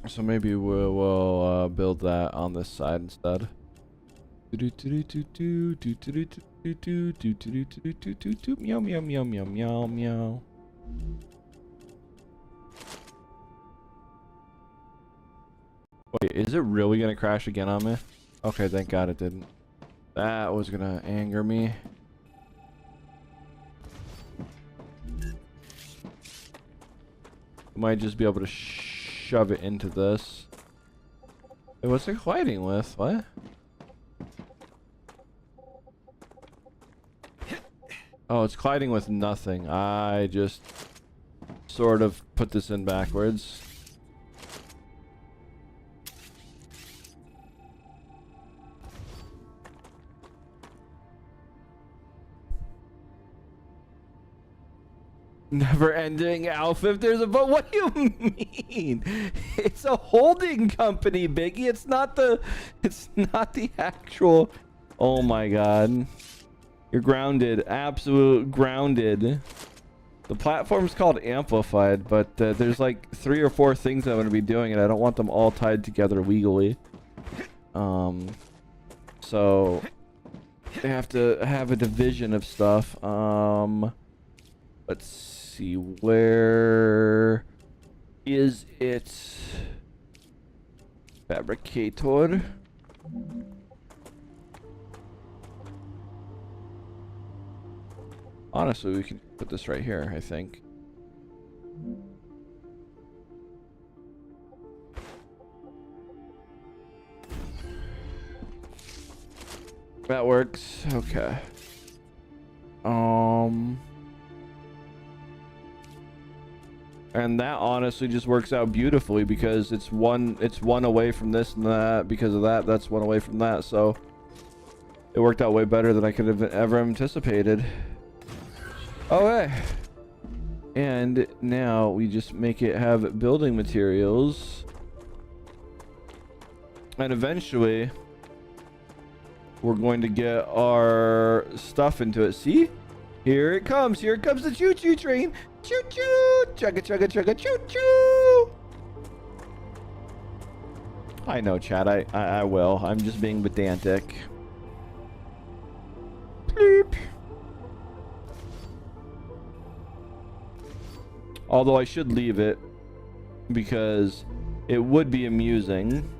So maybe we'll build that on this side instead. Meow meow meow meow meow meow. Wait, is it really gonna crash again on me? Okay, thank God it didn't. That was gonna anger me. Might just be able to shove it into this. Wait, what's it colliding with? What? Oh, it's colliding with nothing. I just sort of put this in backwards. Never ending alpha if there's a vote. What do you mean? It's a holding company, Biggie. It's not the actual. Oh my God. You're grounded. Absolute grounded. The platform's called Amplified, but there's like 3 or 4 things I'm going to be doing, and I don't want them all tied together legally. So they have to have a division of stuff. Let's see, where is it? Fabricator. Honestly, we can put this right here, I think. That works. Okay. And that honestly just works out beautifully because it's one away from this and that. Because of that, that's one away from that. So it worked out way better than I could have ever anticipated. Okay. And now we just make it have building materials. And eventually we're going to get our stuff into it. See? Here it comes. Here comes the choo-choo train. Choo-choo. Chugga, chugga, chugga, choo-choo. I know, Chad. I will. I'm just being pedantic. Bleep. Although I should leave it because it would be amusing.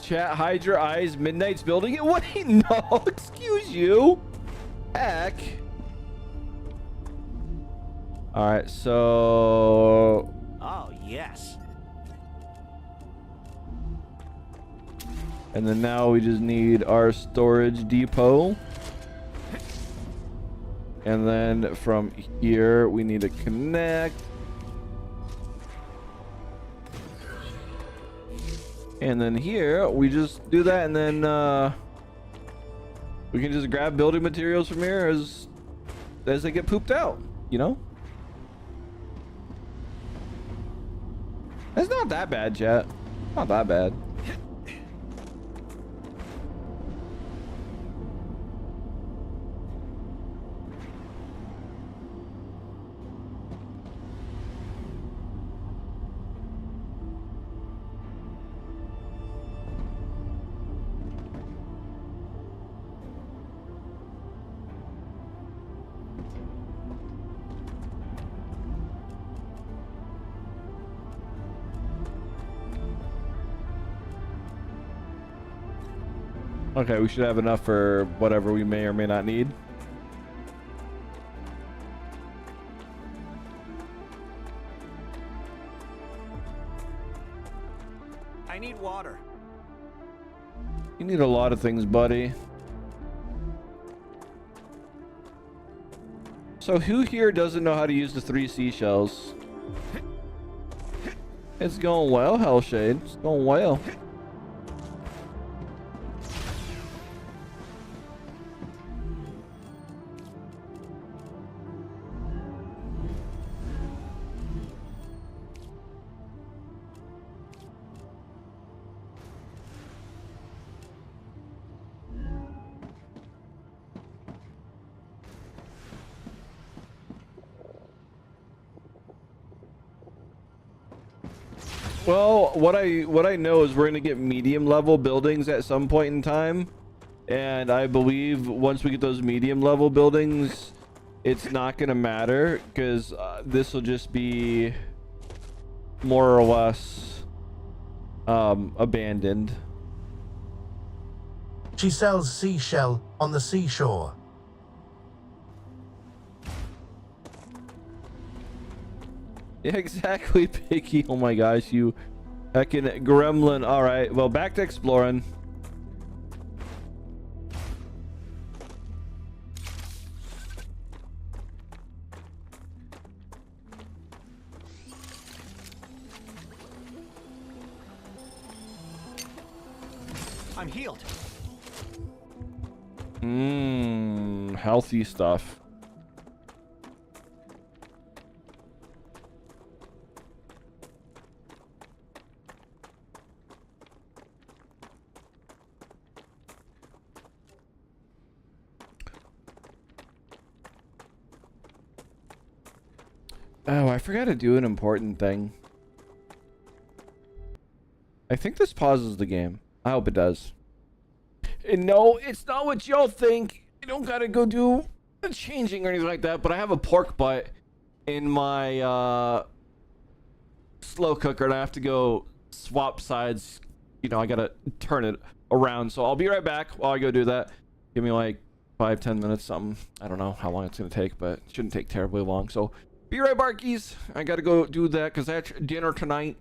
Chat, hide your eyes. Midnight's building it. Wait, no. Excuse you. Heck. All right, so. Oh, yes. And then now we just need our storage depot. And then from here, we need to connect. And then here, we just do that, and then we can just grab building materials from here as they get pooped out, you know? It's not that bad, chat. Not that bad. Okay, we should have enough for whatever we may or may not need. I need water. You need a lot of things, buddy. So who here doesn't know how to use the 3 seashells? It's going well, Hellshade. It's going well. Well, what I know is we're gonna get medium level buildings at some point in time, and I believe once we get those medium level buildings, it's not gonna matter because this will just be more or less abandoned. She sells seashell on the seashore. Yeah, exactly, Picky. Oh my gosh, you heckin' gremlin. All right, well, back to exploring. I'm healed. Healthy stuff. Oh, I forgot to do an important thing. I think this pauses the game. I hope it does. And no, it's not what y'all think. I don't gotta go do a changing or anything like that, but I have a pork butt in my slow cooker and I have to go swap sides. You know, I gotta turn it around. So I'll be right back while I go do that. Give me like 5-10 minutes, something. I don't know how long it's gonna take, but it shouldn't take terribly long. So be right, Barkies. I gotta go do that because that's dinner tonight.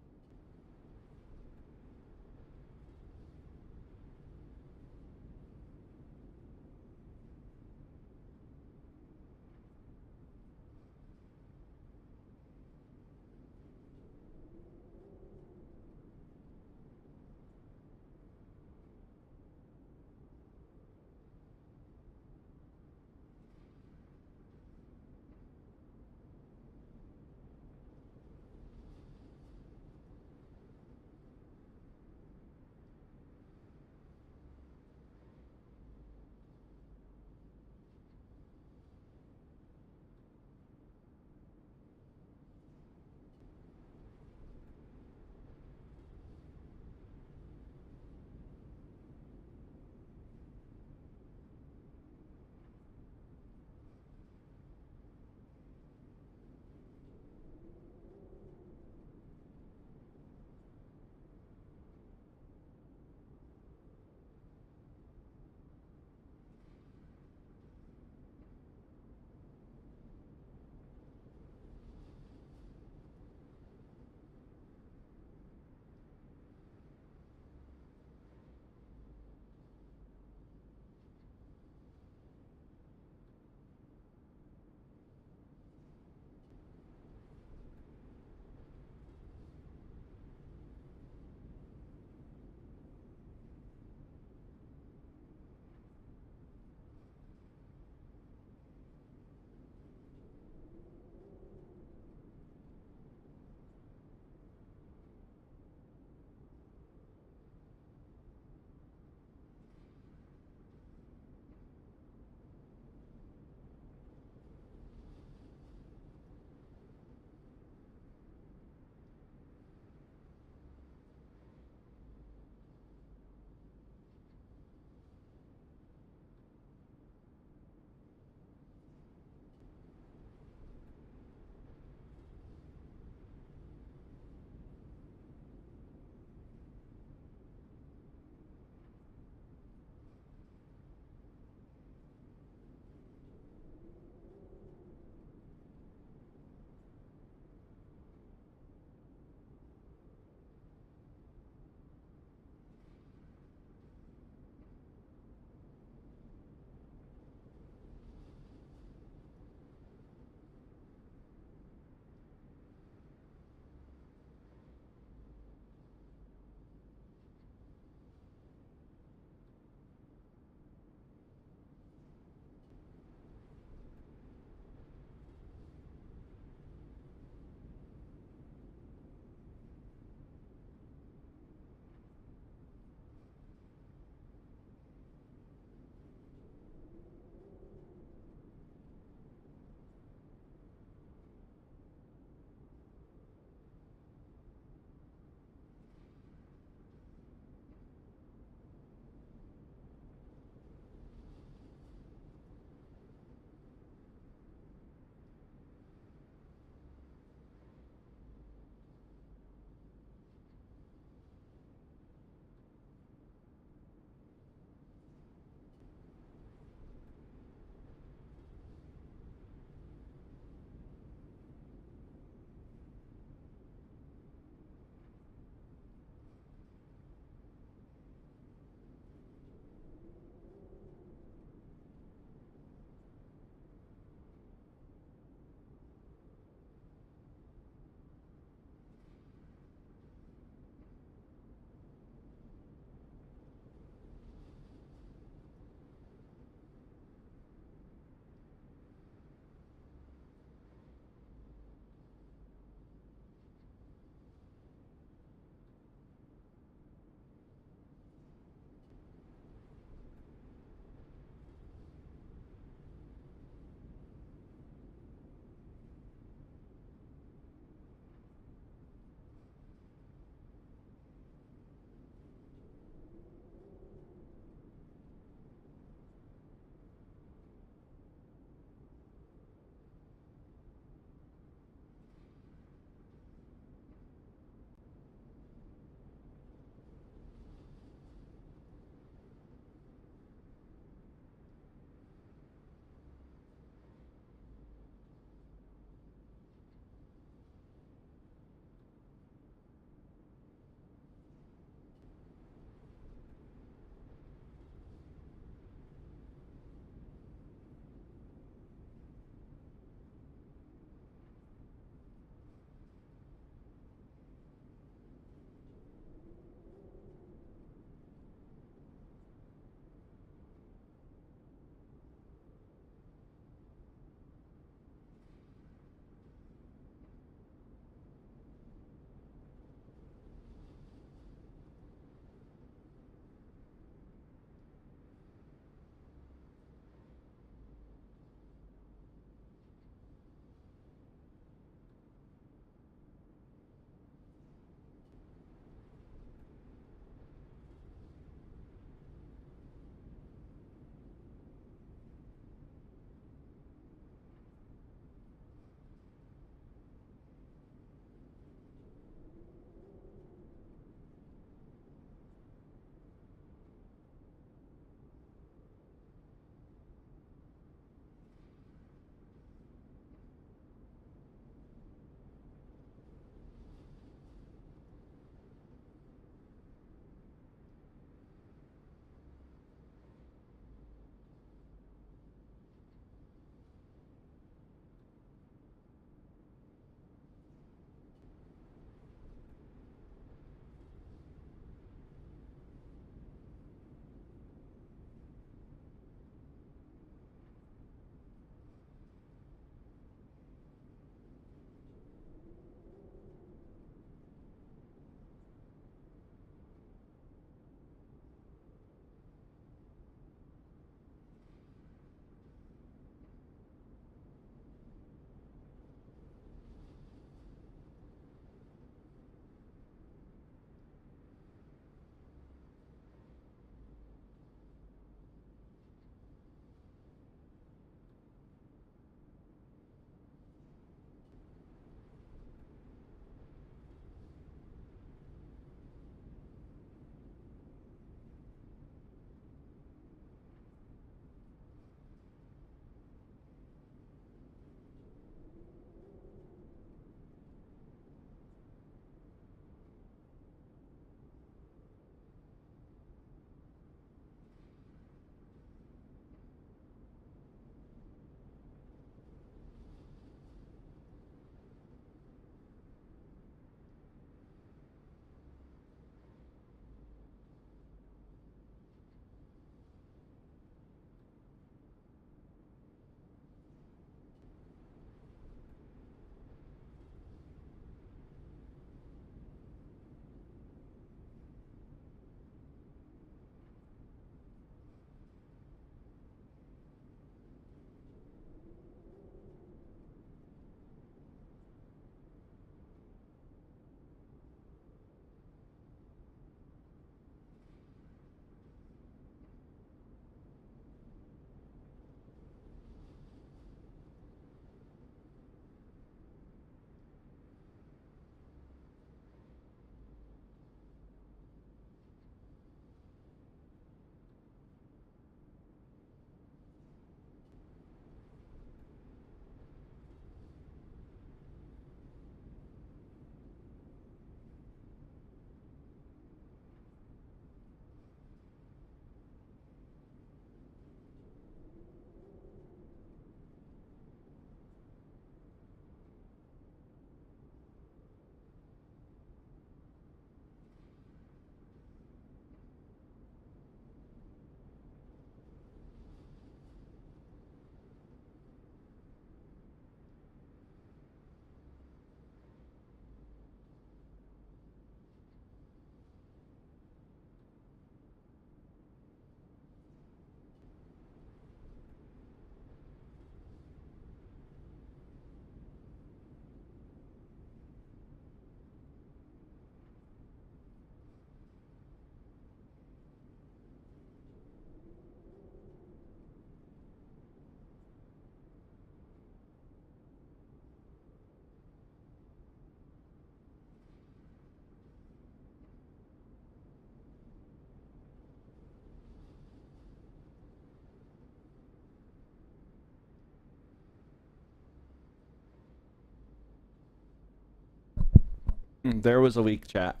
There was a week, chat.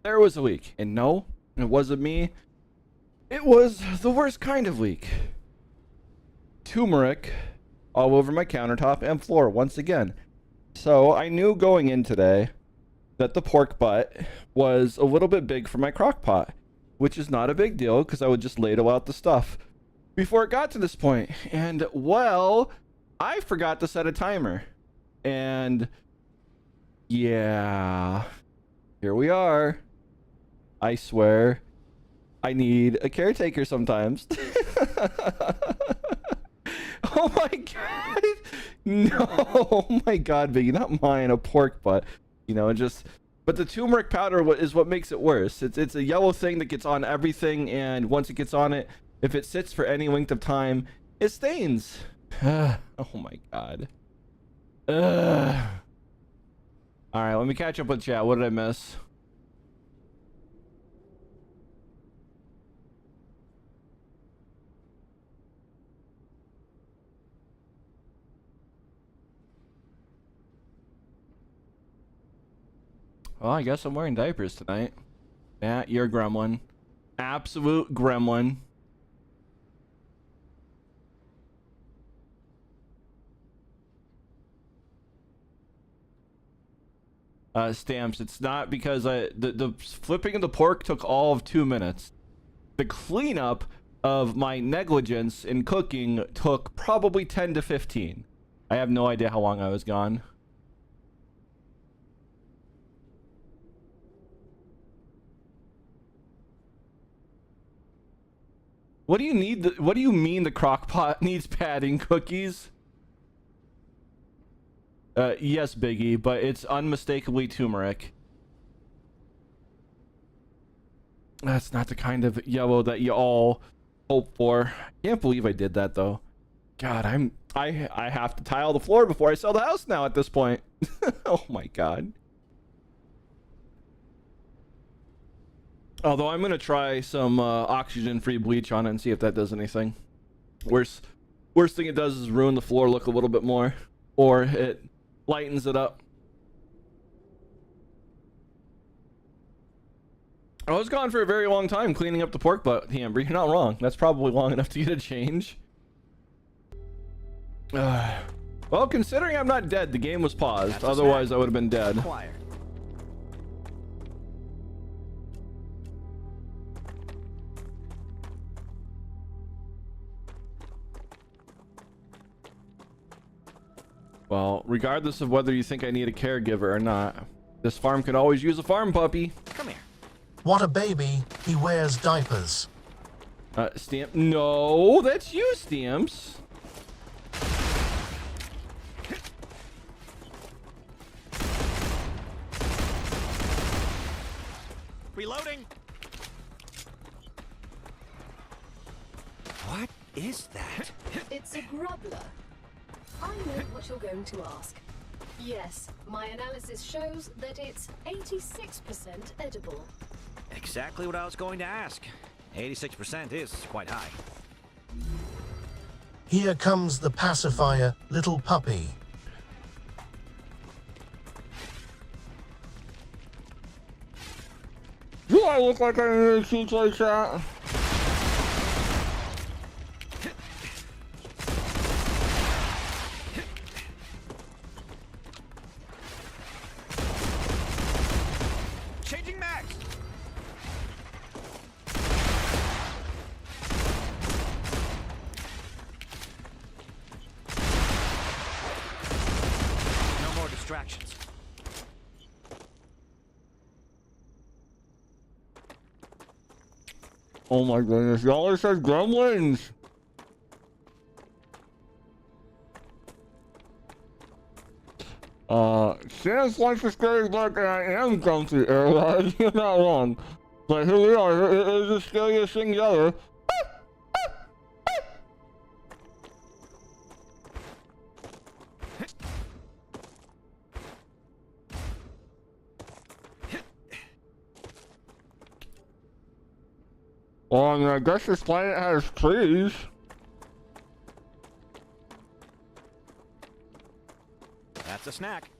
There was a week. And no, it wasn't me. It was the worst kind of week. Turmeric all over my countertop and floor once again. So I knew going in today that the pork butt was a little bit big for my crock pot, which is not a big deal because I would just ladle out the stuff before it got to this point. And well, I forgot to set a timer. And yeah, here we are. I swear I need a caretaker sometimes. Oh my god. No, oh my god, Biggie, not mine, a pork butt. You know, but the turmeric powder is what makes it worse. It's a yellow thing that gets on everything, and once it gets on it, if it sits for any length of time, it stains. Oh my god. All right, let me catch up with chat. What did I miss? Well, I guess I'm wearing diapers tonight. Matt, you're a gremlin. Absolute gremlin. Stamps, it's not because the flipping of the pork took all of 2 minutes. The cleanup of my negligence in cooking took probably 10 to 15. I have no idea how long I was gone. What do you need? What do you mean the crock pot needs padding, Cookies? Yes, Biggie, but it's unmistakably turmeric. That's not the kind of yellow that you all hope for. I can't believe I did that though. God, I have to tile the floor before I sell the house now at this point. Oh my god. Although I'm gonna try some oxygen-free bleach on it and see if that does anything. Worst thing it does is ruin the floor look a little bit more, or it lightens it up. I was gone for a very long time cleaning up the pork butt, Amber. You're not wrong. That's probably long enough to get a change. Well, considering I'm not dead, the game was paused. Otherwise, I would have been dead. Acquired. Well, regardless of whether you think I need a caregiver or not, this farm could always use a farm puppy. Come here. What a baby, he wears diapers. Stamp. No, that's you, Stamps. Reloading. What is that? It's a grubbler. I know what you're going to ask. Yes, my analysis shows that it's 86% edible. Exactly what I was going to ask. 86% is quite high. Here comes the pacifier, little puppy. Do I look like I'm in a cheat like that? Changing mags. No more distractions. Oh my goodness, y'all says gremlins. Sans likes the scary look, and I am grumpy, Airlines. You're not wrong. But here we are. It is the scariest thing ever. Well, I mean, I guess this planet has trees. That's a snack.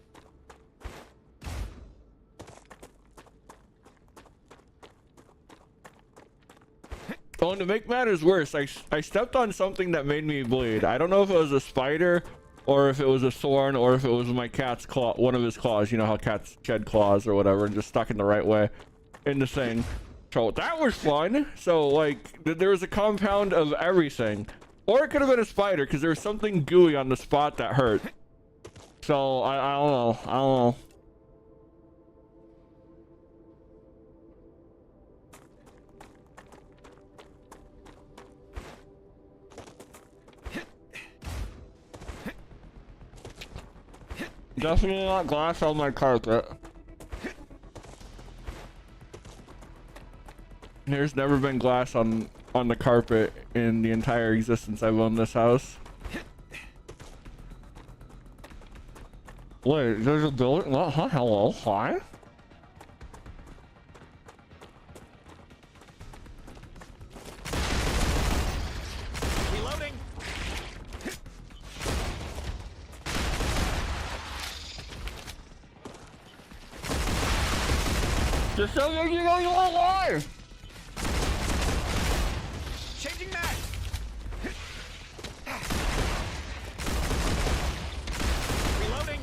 Oh, and to make matters worse, I stepped on something that made me bleed. I don't know if it was a spider or if it was a thorn or if it was my cat's claw, one of his claws. You know how cats shed claws or whatever, and just stuck in the right way in the thing. So that was fun. So like there was a compound of everything, or it could have been a spider because there was something gooey on the spot that hurt. So I don't know. I don't know. Definitely not glass on my carpet. There's never been glass on the carpet in the entire existence I've owned this house. Wait, there's a building? What? Huh? Hello? Hi? Reloading. Just so you know you're alive! Changing mag. Reloading.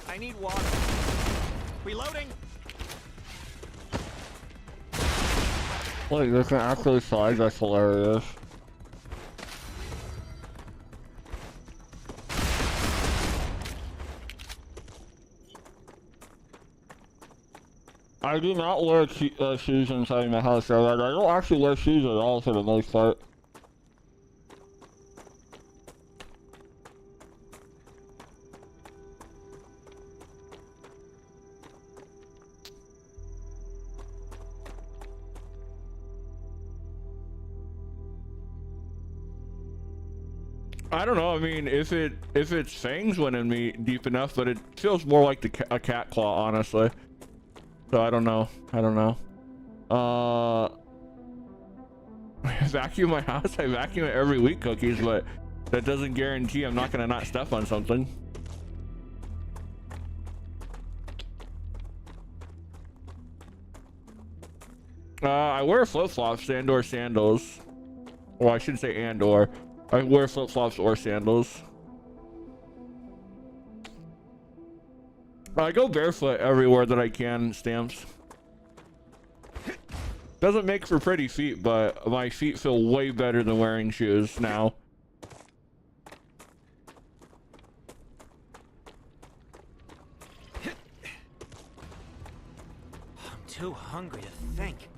I need water. Reloading. Wait, they can actually slide? That's hilarious. I do not wear shoes inside my house, so I don't actually wear shoes at all for the most part. I don't know. I mean, if its fangs went in me deep enough, but it feels more like a cat claw, honestly. So I don't know. I don't know. I vacuum my house. I vacuum it every week, Cookies, but that doesn't guarantee I'm not gonna not step on something. I wear flip-flops and/or sandals. Well, I should say and/or. I wear flip-flops or sandals. I go barefoot everywhere that I can, Stamps. Doesn't make for pretty feet, but my feet feel way better than wearing shoes now. I'm too hungry to think.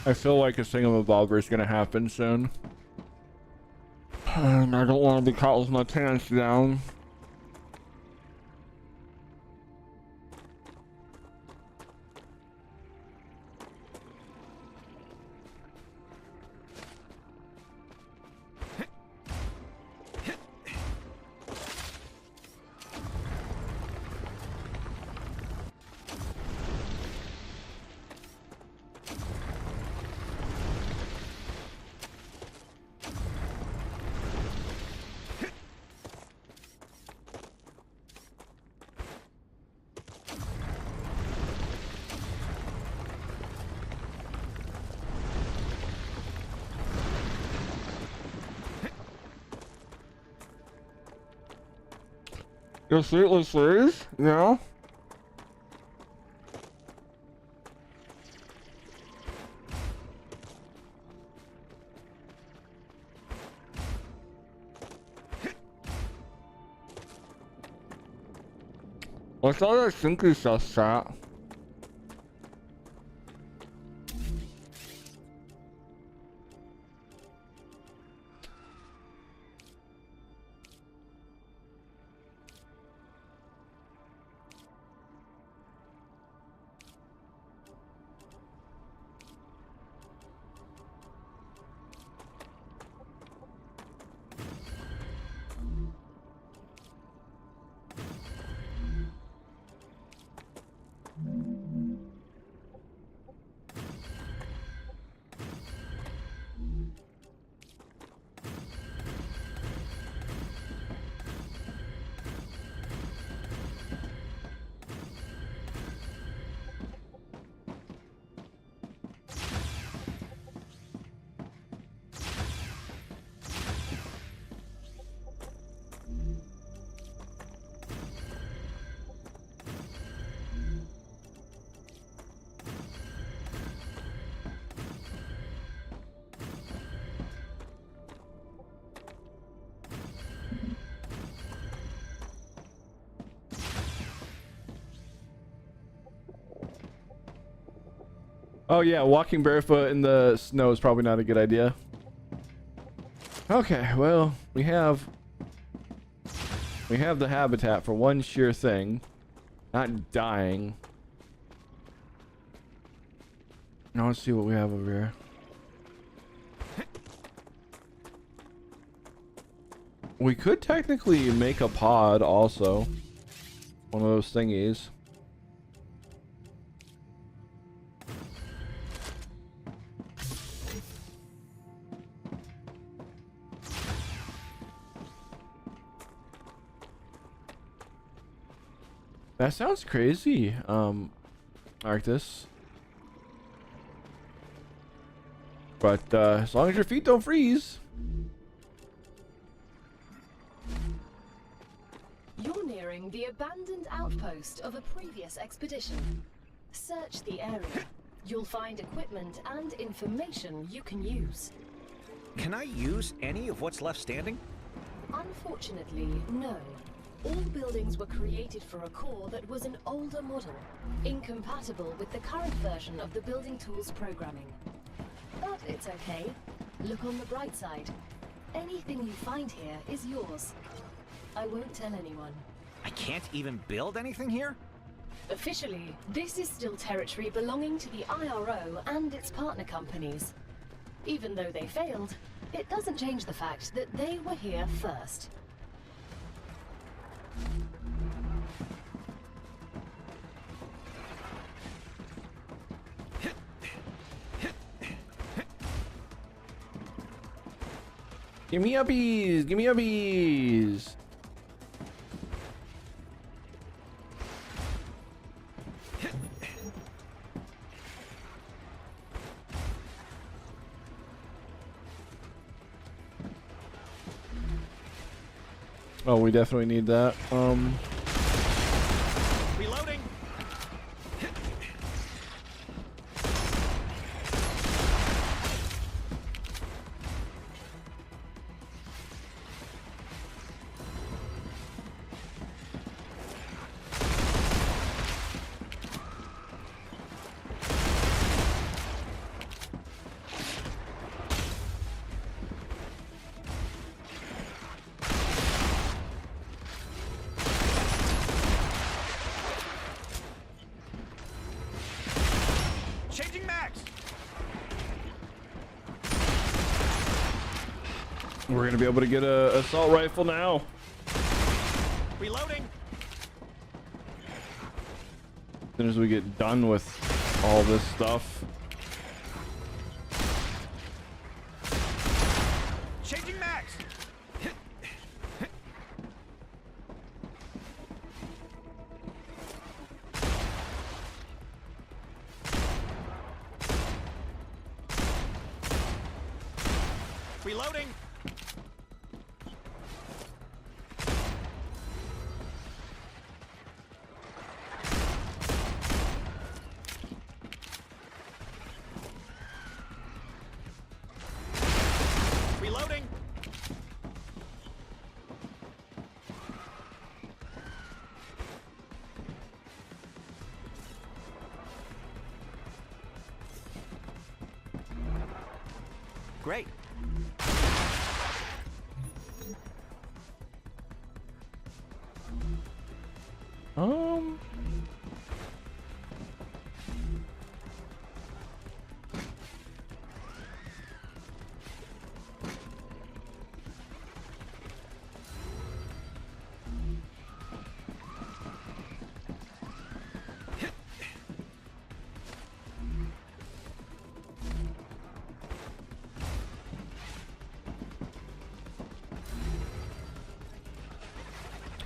I feel like a thingamabobber is gonna happen soon. And I don't want to be caught with my pants down. You're seriously serious? Yeah? What's all that stinky stuff, chat? Oh yeah, walking barefoot in the snow is probably not a good idea. Okay, well, we have the habitat for one sheer thing. Not dying. Now let's see what we have over here. We could technically make a pod also. One of those thingies. That sounds crazy, Arctis. But as long as your feet don't freeze. You're nearing the abandoned outpost of a previous expedition. Search the area. You'll find equipment and information you can use. Can I use any of what's left standing? Unfortunately, no. All buildings were created for a core that was an older model, incompatible with the current version of the building tools programming. But it's okay. Look on the bright side. Anything you find here is yours. I won't tell anyone. I can't even build anything here? Officially, this is still territory belonging to the IRO and its partner companies. Even though they failed, it doesn't change the fact that they were here first. Give me uppies! Give me uppies! Oh, we definitely need that. Reloading. We're gonna be able to get a assault rifle now. Reloading. As soon as we get done with all this stuff. Changing max. Reloading. Reloading. Great.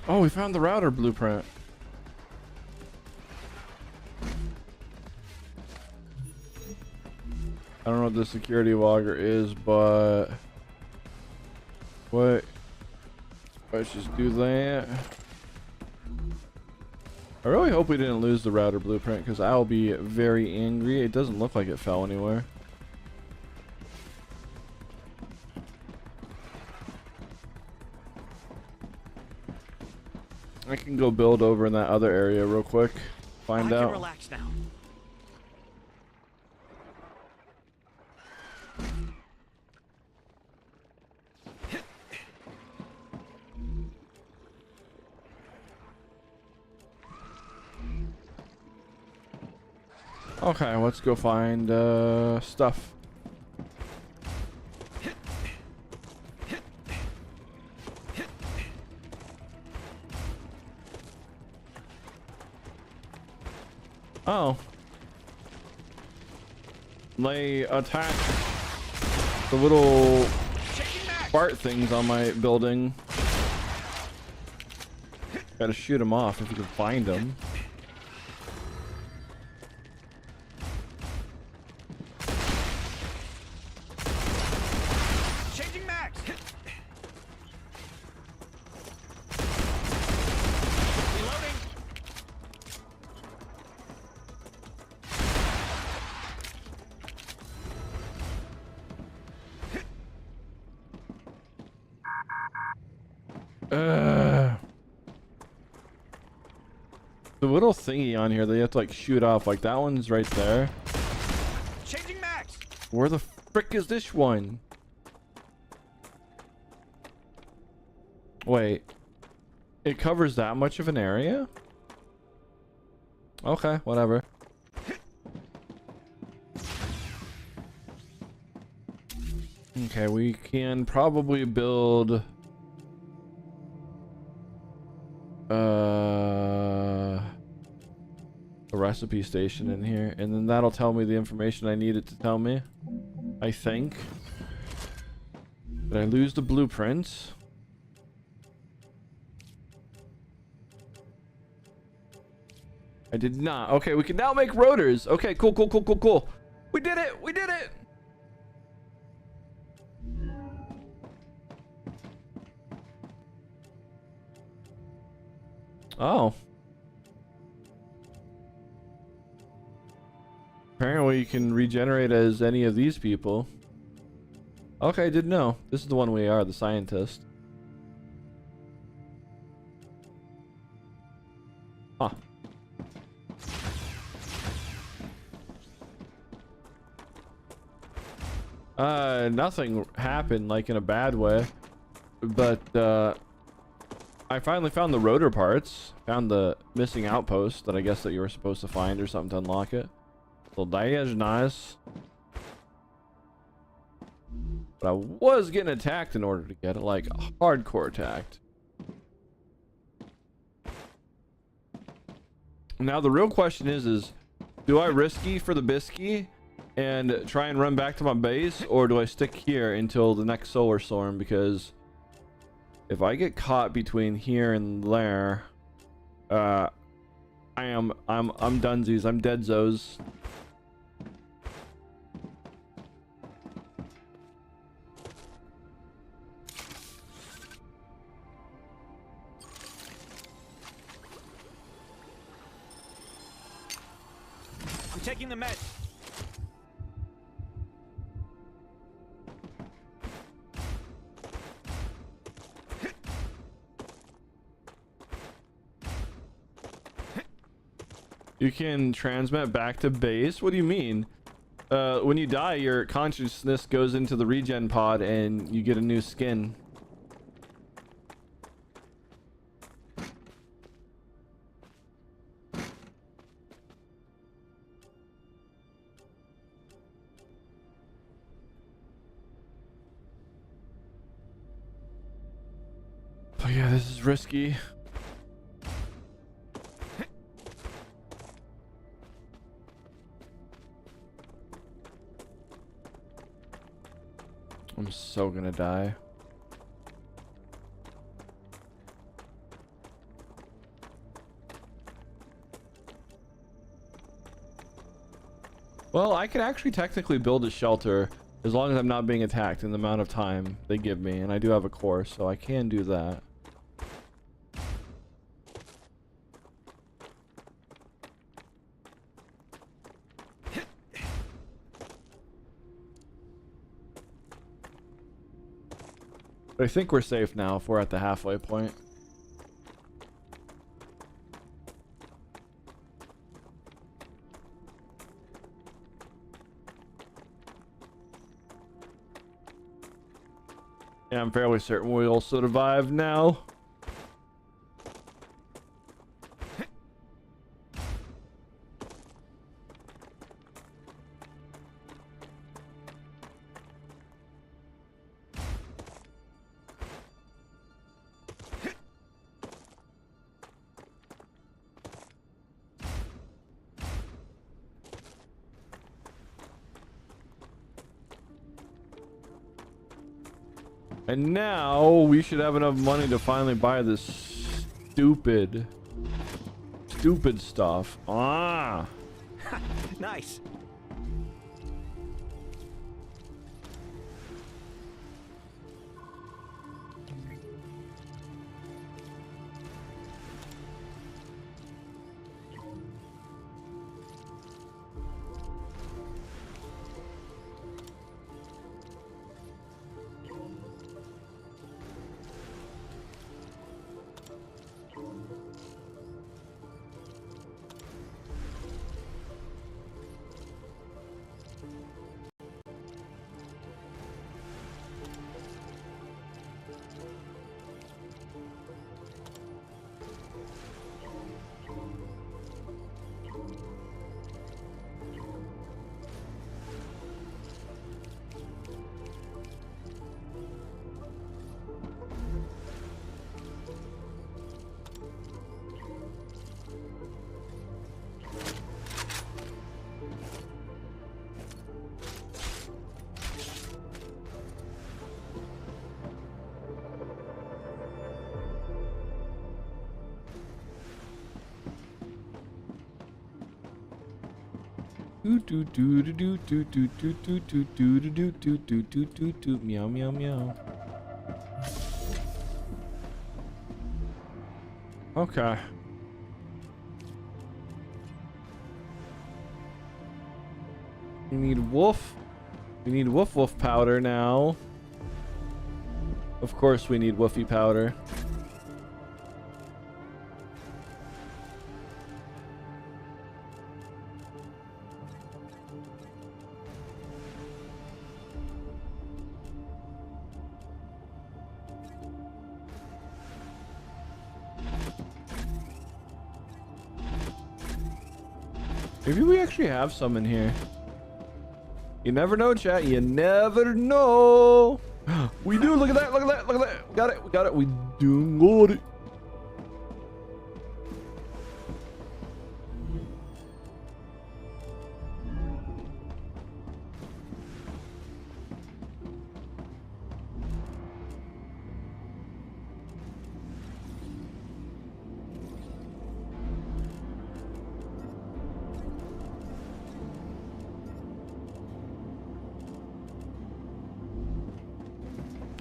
Oh, we found the router blueprint. I don't know what the security logger is, but what? Let's just do that. I really hope we didn't lose the router blueprint because I'll be very angry. It doesn't look like it fell anywhere. I can go build over in that other area real quick. Find I can out. relax now. Okay, let's go find stuff. Oh. They attack the little Bart things on my building. Gotta shoot them off if you can find them. Changing max. Reloading. The little thingy on here that you have to like shoot off, like that one's right there. Changing max. Where the frick is this one? Wait. It covers that much of an area? Okay, whatever. Okay, we can probably build a recipe station in here, and then that'll tell me the information I need it to tell me. I think. Did I lose the blueprints? I did not. Okay, we can now make rotors. Okay, cool, cool, cool, cool, cool. We did it! We did it! Oh. Apparently you can regenerate as any of these people. Okay, I didn't know. This is the one we are, the scientist. Huh. Nothing happened, like, in a bad way. But, I finally found the rotor parts. Found the missing outpost that I guess that you were supposed to find or something to unlock it. So that is nice. But I was getting attacked in order to get it, like hardcore attacked. Now the real question is do I risky for the bisky and try and run back to my base, or do I stick here until the next solar storm? Because if I get caught between here and there, I'm dunsies. I'm deadzos. I'm taking the med. You can transmit back to base? What do you mean? When you die, your consciousness goes into the regen pod and you get a new skin. Oh yeah, this is risky. I'm so gonna die. Well, I can actually technically build a shelter as long as I'm not being attacked in the amount of time they give me, and I do have a core, so I can do that. But I think we're safe now if we're at the halfway point. Yeah, I'm fairly certain we'll survive now. And now we should have enough money to finally buy this stupid stuff. Ah, Nice. meow meow meow. Okay. We need wolf. We need wolf powder now. Of course we need woofy powder. Maybe we actually have some in here. You never know, chat. You never know. We do. Look at that. Look at that. Look at that. We got it. We got it. We do got it.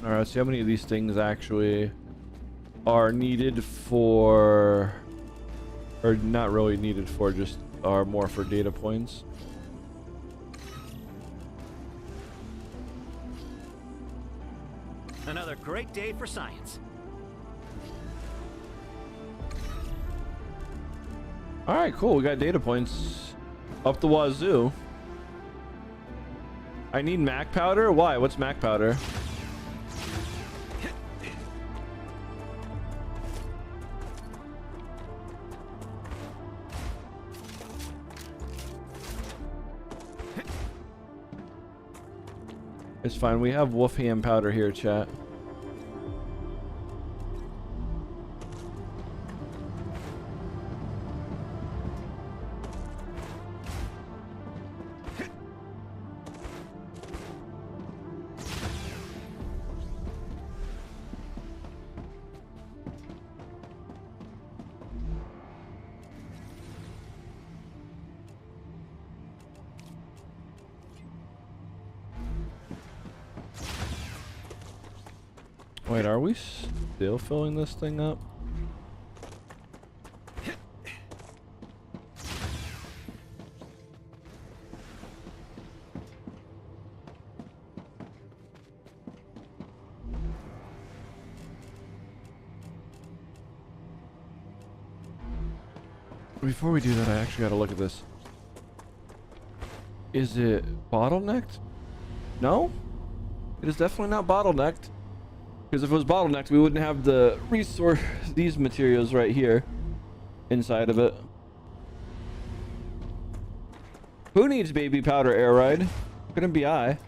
All right, see how many of these things actually are needed for, or not really needed for, just are more for data points. Another great day for science. All right, cool. We got data points up the wazoo. I need Mac powder. Why? What's Mac powder? It's fine. We have Wolfham powder here, chat. Wait, are we still filling this thing up? Before we do that, I actually gotta look at this. Is it bottlenecked? No? It is definitely not bottlenecked. Because if it was bottlenecked, we wouldn't have the resource, these materials right here inside of it. Who needs baby powder air ride? Couldn't be I.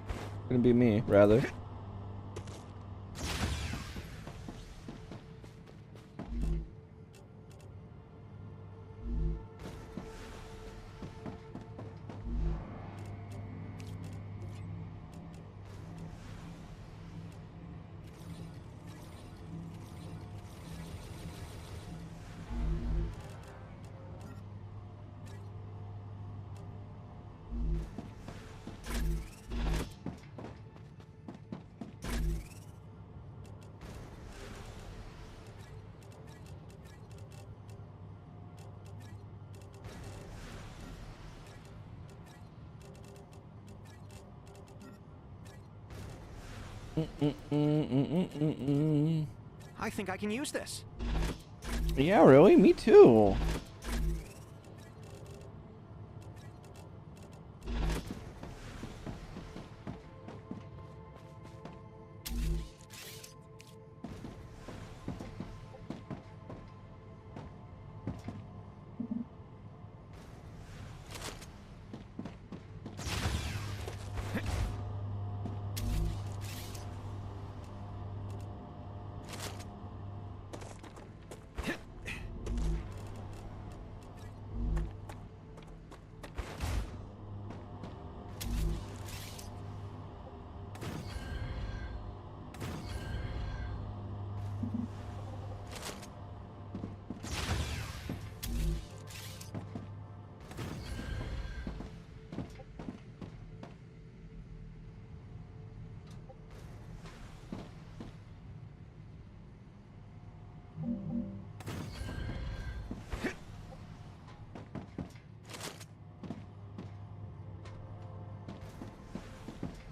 Couldn't be me, rather. I think I can use this. Yeah, really? Me too.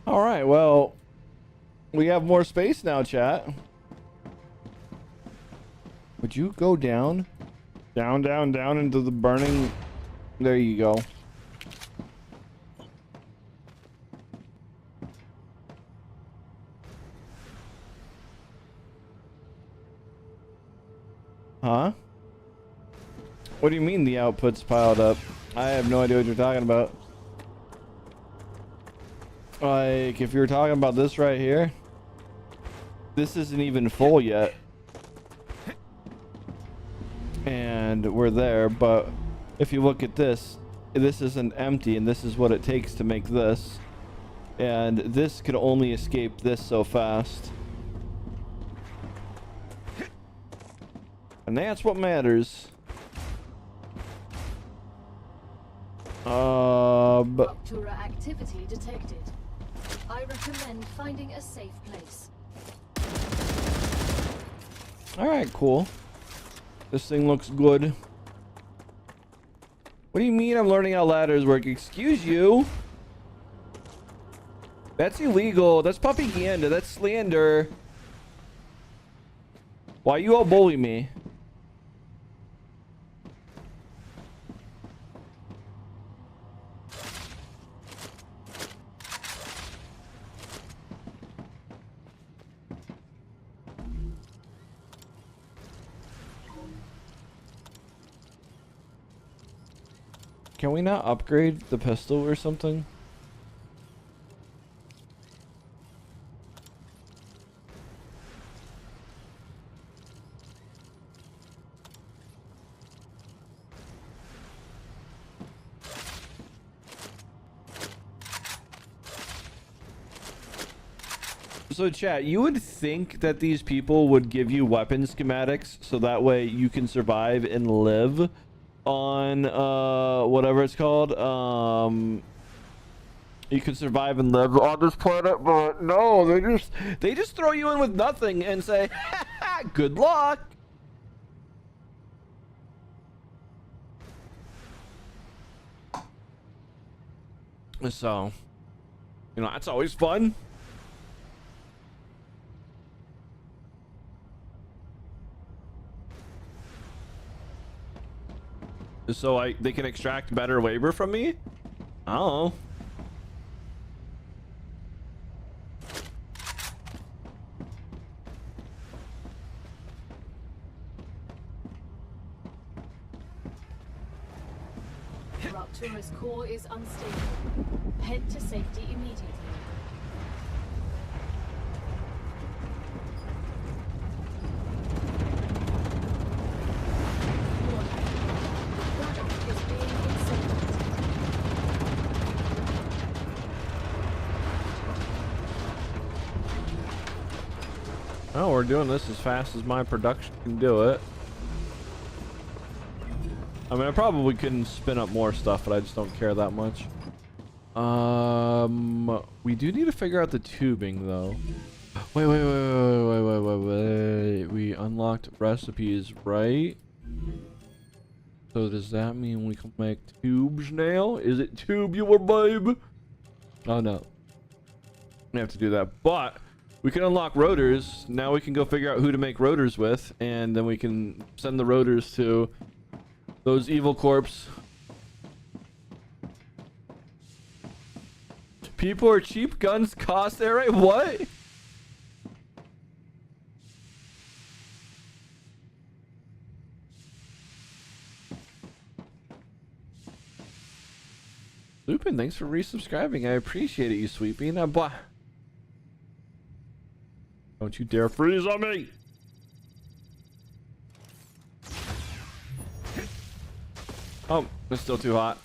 All right, well, we have more space now, chat. Would you go down? Down, down, down into the burning... There you go. Huh? What do you mean the output's piled up? I have no idea what you're talking about. Like, if you're talking about this right here, this isn't even full yet. And we're there, but if you look at this, this isn't empty, and this is what it takes to make this. And this could only escape this so fast. And that's what matters. Raptura activity detected. I recommend finding a safe place. Alright, cool. This thing looks good. What do you mean I'm learning how ladders work? Excuse you? That's illegal. That's propaganda. That's slander. Why you all bully me? Can we not upgrade the pistol or something? So chat, you would think that these people would give you weapon schematics so that way you can survive and live on whatever it's called. You can survive and live on this planet, but no, they just throw you in with nothing and say good luck. So, you know, that's always fun. So they can extract better labor from me? Oh. Raptura's core is unstable. Head to safety immediately. Oh, we're doing this as fast as my production can do it. I mean, I probably couldn't spin up more stuff, but I just don't care that much. We do need to figure out the tubing, though. Wait. We unlocked recipes, right? So does that mean we can make tubes now? Is it tubular, babe? Oh, no. We have to do that, but we can unlock rotors. Now we can go figure out who to make rotors with, and then we can send the rotors to those evil corps. People are cheap, guns cost air rate. What? Lupin, thanks for resubscribing. I appreciate it, you sweepy. Now, blah. Don't you dare freeze on me! Oh, it's still too hot.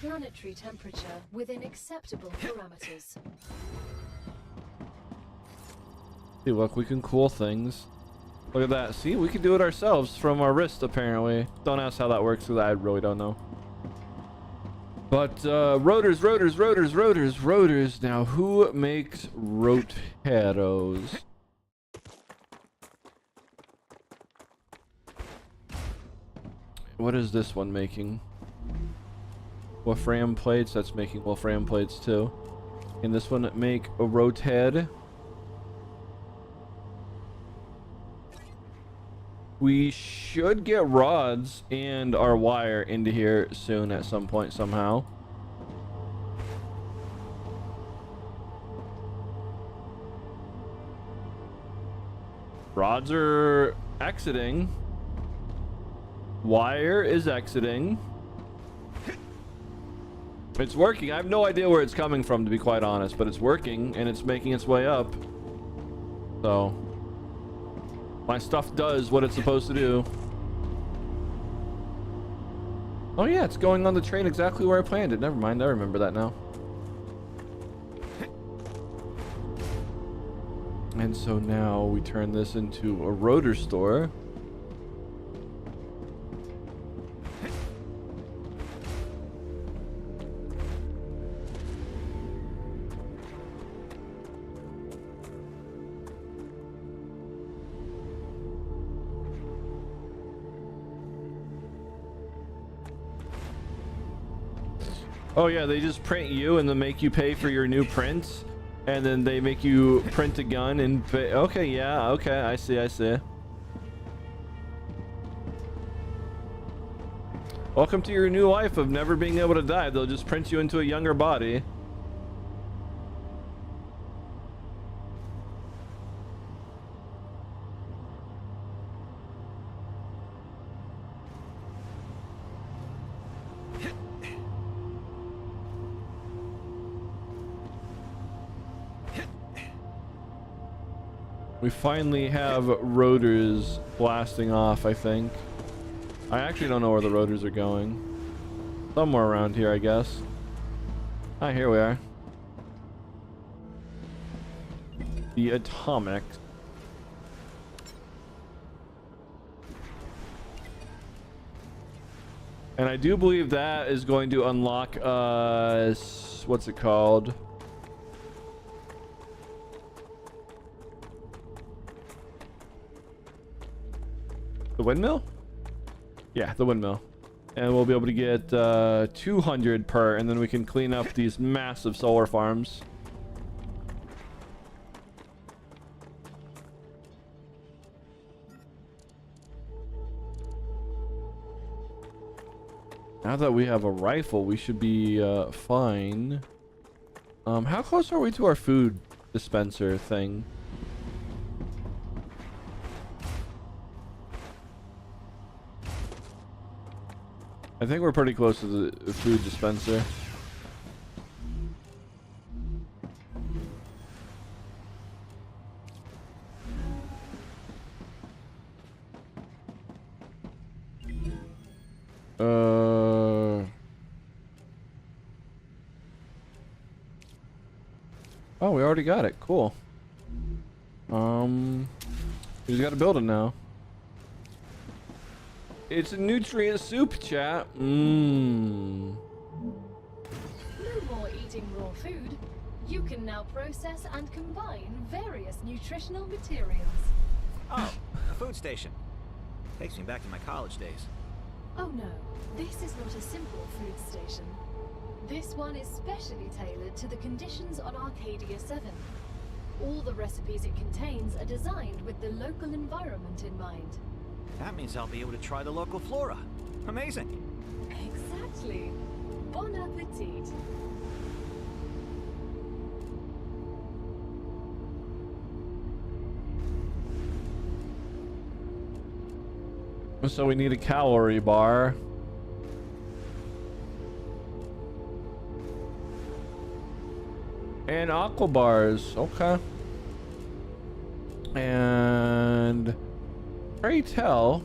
Planetary temperature within acceptable parameters. See, look, we can cool things. Look at that. See, we can do it ourselves from our wrist, apparently. Don't ask how that works, because I really don't know. But, rotors. Now, who makes rotaros? What is this one making? Wolfram plates. That's making Wolfram plates, too. Can this one make a rothead? We should get rods and our wire into here soon at some point somehow. Rods are exiting. Wire is exiting. It's working. I have no idea where it's coming from, to be quite honest, but it's working and it's making its way up. So my stuff does what it's supposed to do. Oh yeah, it's going on the train exactly where I planned it. Never mind, I remember that now. And so now we turn this into a rotor store. Oh yeah, they just print you and then make you pay for your new prints, and then they make you print a gun and pay. Okay, yeah, okay, I see, I see. Welcome to your new life of never being able to die. They'll just print you into a younger body. We finally have rotors blasting off, I think. I actually don't know where the rotors are going. Somewhere around here, I guess. Ah, here we are. The atomic. And I do believe that is going to unlock what's it called? The windmill? Yeah, the windmill. And we'll be able to get 200 per, and then we can clean up these massive solar farms. Now that we have a rifle, we should be fine. How close are we to our food dispenser thing? I think we're pretty close to the food dispenser. Oh, we already got it. Cool. We just gotta build it now. It's a nutrient soup, chat. No more eating raw food. You can now process and combine various nutritional materials. Oh, a food station. Takes me back to my college days. Oh no, this is not a simple food station. This one is specially tailored to the conditions on Arcadia 7. All the recipes it contains are designed with the local environment in mind. That means I'll be able to try the local flora. Amazing. Exactly. Bon appetit. So we need a calorie bar. And aqua bars. Okay. And pray tell,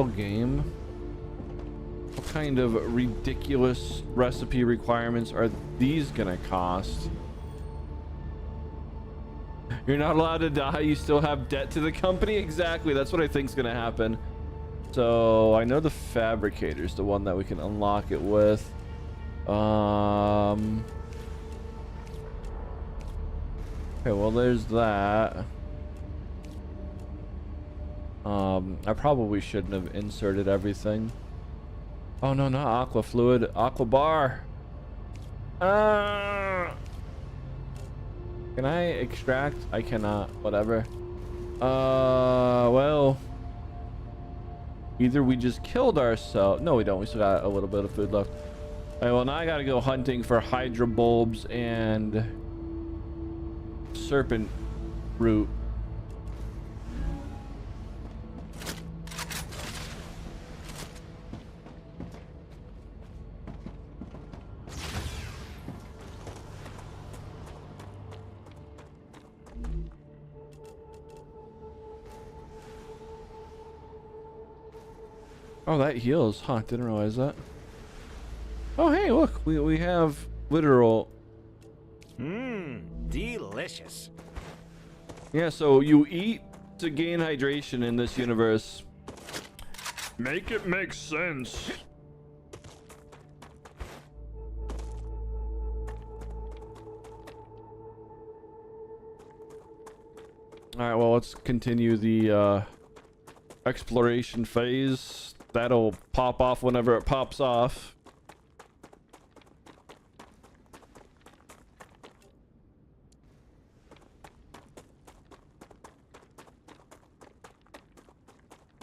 game, what kind of ridiculous recipe requirements are these gonna cost? You're not allowed to die, you still have debt to the company? Exactly, that's what I think's gonna happen. So I know the fabricator's the one that we can unlock it with. Okay, well there's that. I probably shouldn't have inserted everything. Oh no, not aqua fluid, aqua bar. Can I extract? I cannot, whatever. Well, either we just killed ourselves. No, we don't, we still got a little bit of food left. Alright, well now I gotta go hunting for hydra bulbs and serpent root. Oh, that heals. Huh, didn't realize that. Oh, hey, look. We have literal... Delicious. Yeah, so you eat to gain hydration in this universe. Make it make sense. Alright, well, let's continue the exploration phase. That'll pop off whenever it pops off.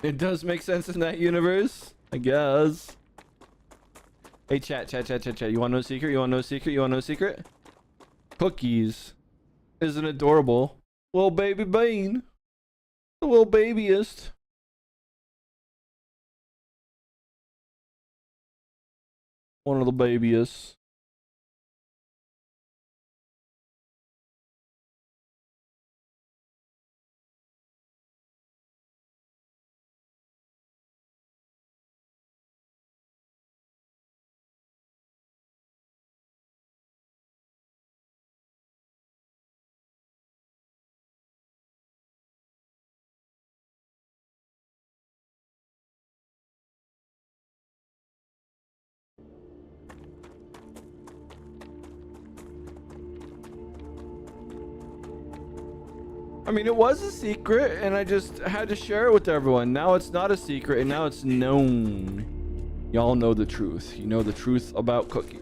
It does make sense in that universe, I guess. Hey, chat. You want to know a secret? You want to know a secret? You want to know a secret? Cookies is an adorable little baby bean. The little babyest. One of the babyest. I mean, it was a secret, and I just had to share it with everyone. Now it's not a secret, and now it's known. Y'all know the truth. You know the truth about Cookie.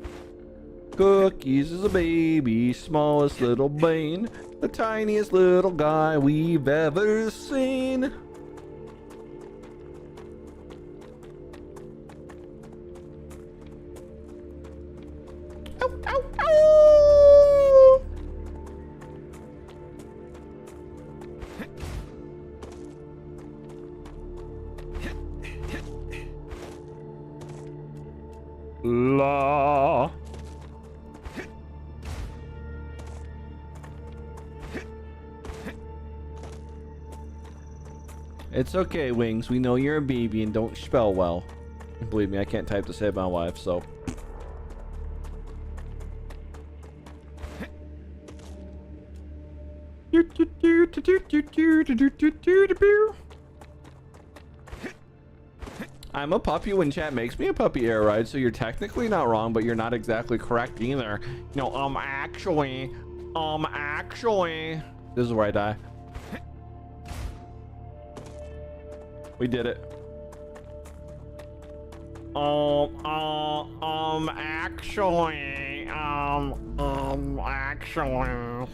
Cookies is a baby, smallest little bean, the tiniest little guy we've ever seen. Ow, ow, ow! La. It's okay, Wings. We know you're a baby and don't spell well. Believe me, I can't type to save my wife, so. I'm a puppy when chat makes me a puppy air ride, so you're technically not wrong, but you're not exactly correct either. No, actually, this is where I die. We did it. Actually.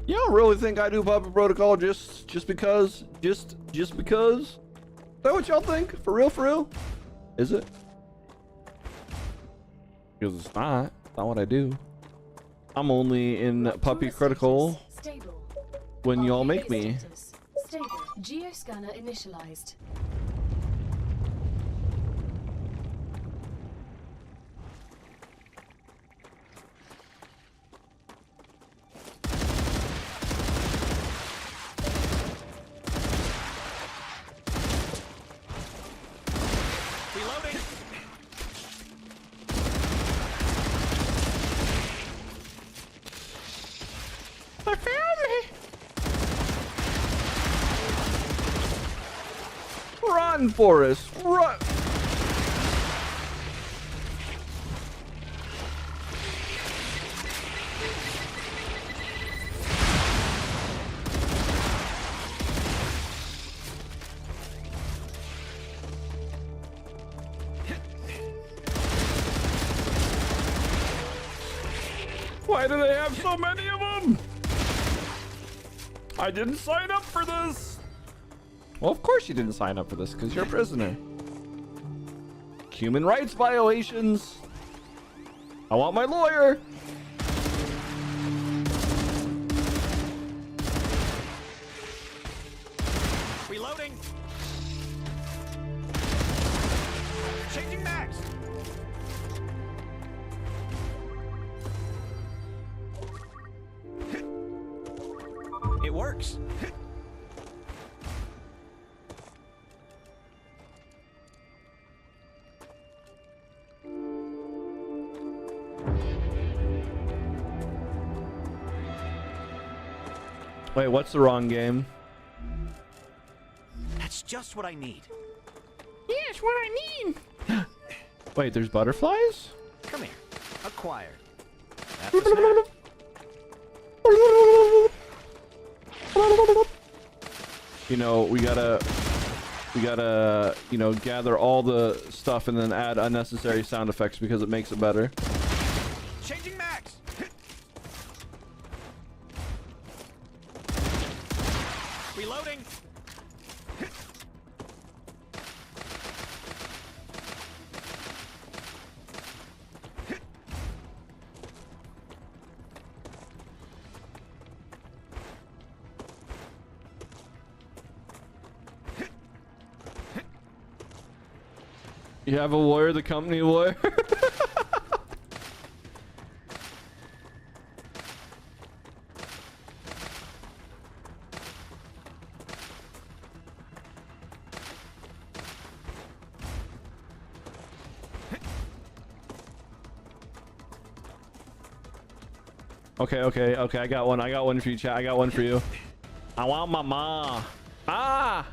You don't really think I do Puppet Protocol just because? Just because? Is that what y'all think? For real? Is it? Because it's not. It's not what I do. I'm only in Puppy Critical when y'all make me. Stable. Geoscanner initialized. Reloading. They found me. Run, Forrest, run. Why do they have so many of them? I didn't sign up for this. Well, of course you didn't sign up for this because you're a prisoner. Human rights violations. I want my lawyer. Reloading. Changing max. It works. Wait, what's the wrong game? That's just what I need. Yes, what I need. Wait, there's butterflies? Come here. Acquired. That's the snack. You know, we gotta, you know, gather all the stuff and then add unnecessary sound effects because it makes it better. Changing max. Reloading. You have a lawyer, the company lawyer? Okay, I got one for you, chat. I got one for you. I want my ma. Ah!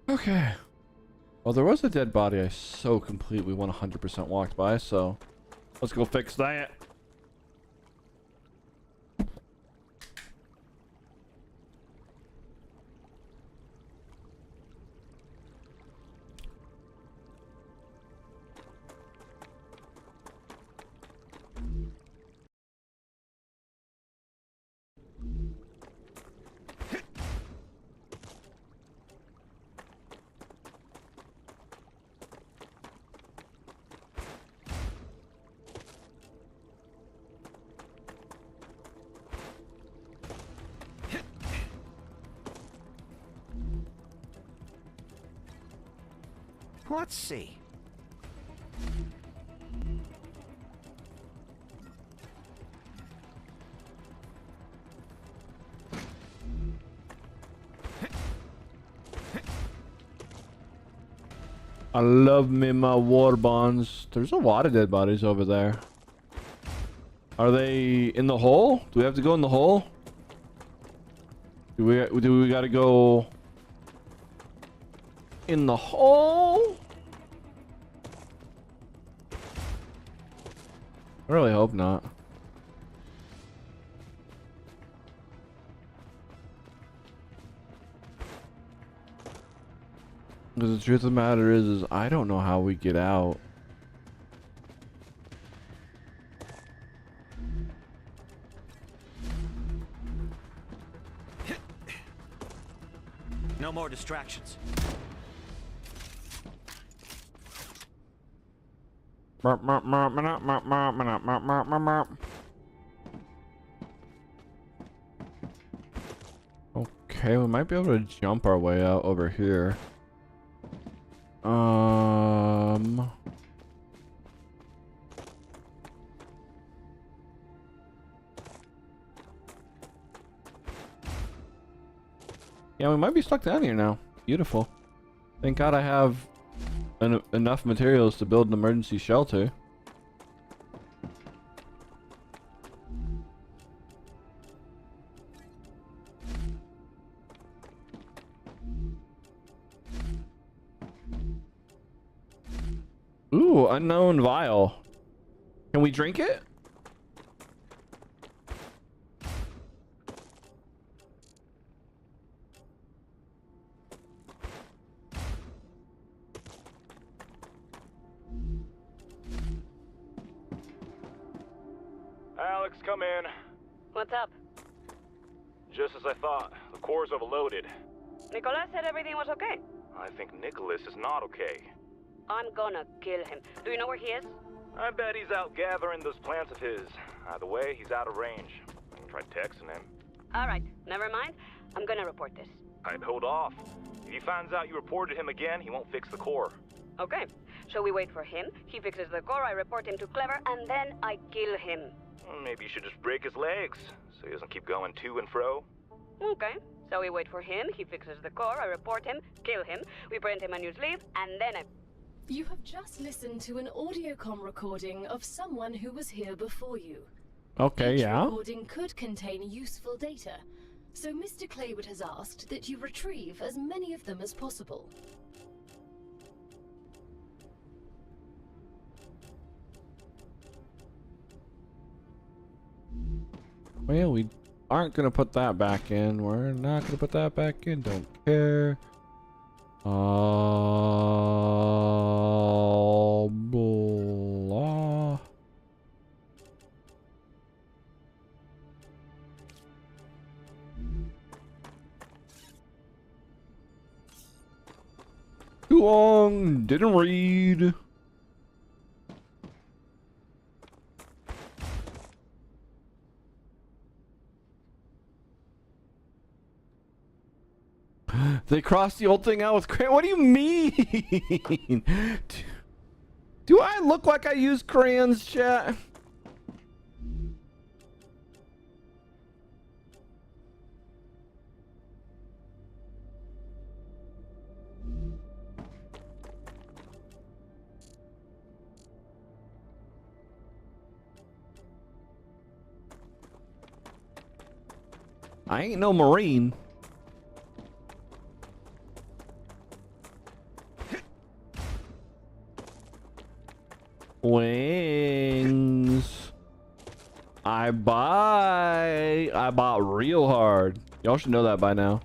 Okay. Well, there was a dead body I so completely 100% walked by, so let's go fix that. Let's see. I love me my war bonds. There's a lot of dead bodies over there. Are they in the hole? Do we have to go in the hole? Do we gotta go in the hole? I really hope not. Because the truth of the matter is I don't know how we get out. No more distractions. Okay, we might be able to jump our way out over here. Yeah, we might be stuck down here now. Beautiful. Thank God I have enough materials to build an emergency shelter. Ooh, unknown vial. Can we drink it? Alex, come in. What's up? Just as I thought, the core's overloaded. Nicolas said everything was okay. I think Nicholas is not okay. I'm gonna kill him. Do you know where he is? I bet he's out gathering those plants of his. Either way, he's out of range. I can try texting him. Alright, never mind. I'm gonna report this. I'd hold off. If he finds out you reported him again, he won't fix the core. Okay, so we wait for him, he fixes the core, I report him to Clever, and then I kill him. Maybe you should just break his legs, so he doesn't keep going to and fro. Okay, so we wait for him, he fixes the core, I report him, kill him, we print him a new sleeve, and then I... You have just listened to an audiocom recording of someone who was here before you. Okay, Each yeah. recording could contain useful data, so Mr. Claywood has asked that you retrieve as many of them as possible. Well, we aren't gonna put that back in. We're not gonna put that back in. Don't care. Blah. Too long. Didn't read. They crossed the old thing out with crayon. What do you mean? Do I look like I use crayons, chat? I ain't no Marine. Wings. I bought real hard. Y'all should know that by now.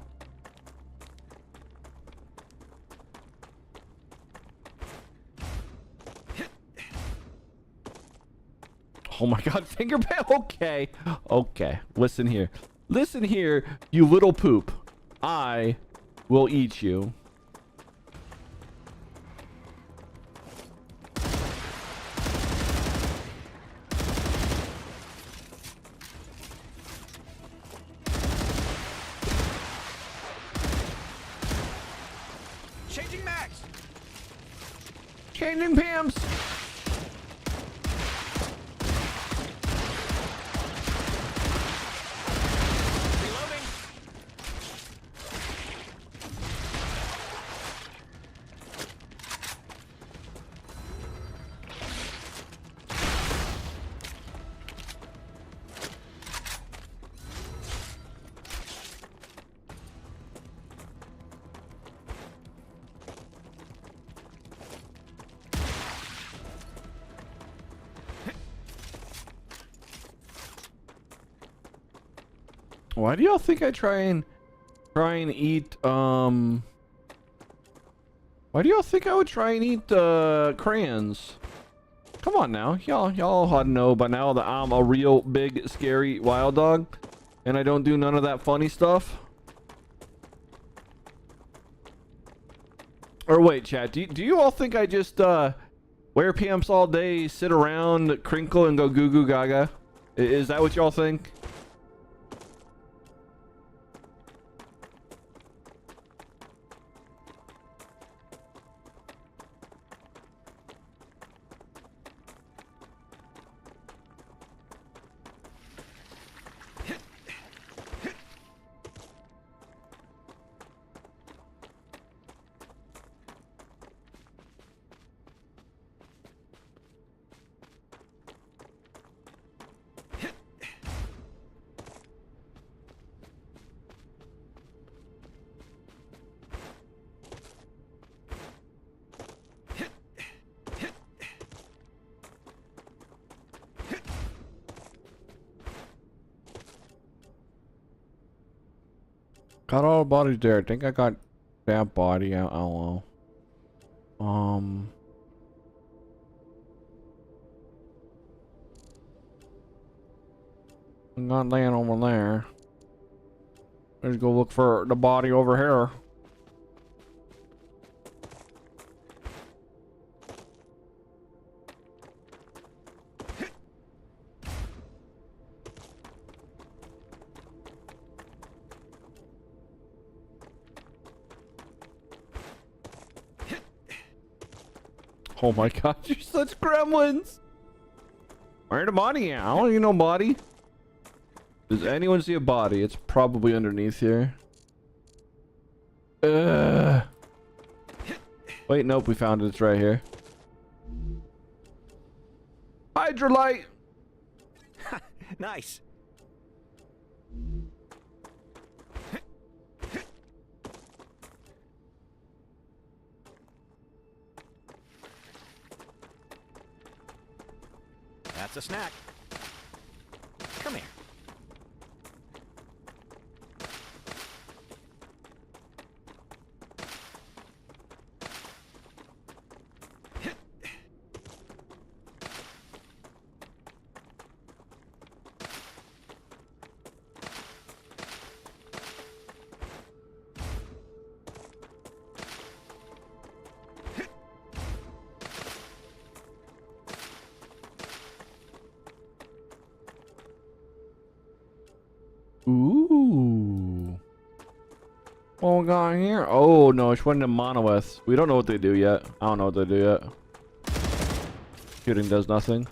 Oh my god, finger bang. Okay. Okay. Listen here. Listen here, you little poop. I will eat you. Changing mags! Changing Pam's. Reloading! Why do y'all think I try and eat why do y'all think I would try and eat crayons? Come on now. Y'all ought to know by now that I'm a real big scary wild dog and I don't do none of that funny stuff. Or wait, chat, do you all think I just wear pants all day, sit around, crinkle and go goo goo gaga? Is that what y'all think? Got all the bodies there. I think I got that body. I don't know. I'm not laying over there. Let's go look for the body over here. Oh my god, you're such gremlins! Where the body at? I don't see no body. Does anyone see a body? It's probably underneath here. Wait, nope, we found it. It's right here. Hydrolite! Nice. That's a snack. Come here. Ooh. What we got here? Oh no, it's one of the monoliths. We don't know what they do yet. I don't know what they do yet. Shooting does nothing.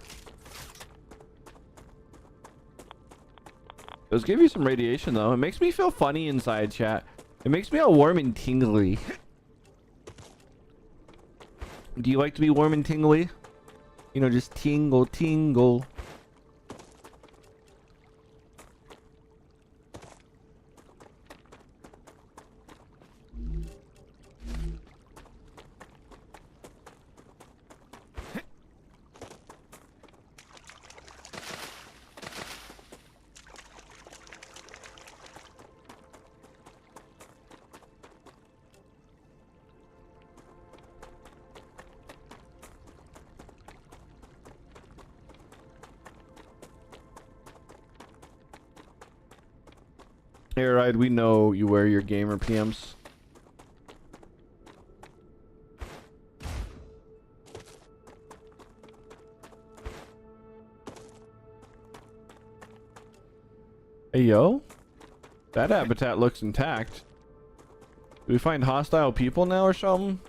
Does give you some radiation though. It makes me feel funny inside, chat. It makes me all warm and tingly. Do you like to be warm and tingly? You know, just tingle, tingle. Hey, Ride, we know you wear your gamer PMs. Hey, yo. That habitat looks intact. Do we find hostile people now or something?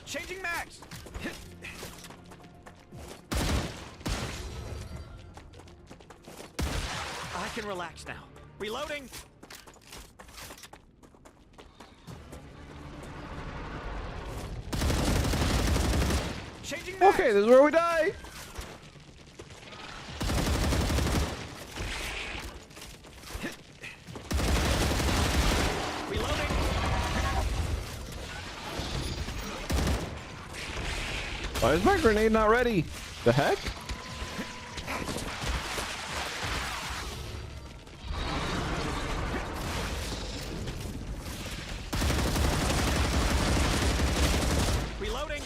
Changing mags! I can relax now. Reloading! Changing mags! Okay, this is where we die. Reloading! Why is my grenade not ready? The heck? Reloading!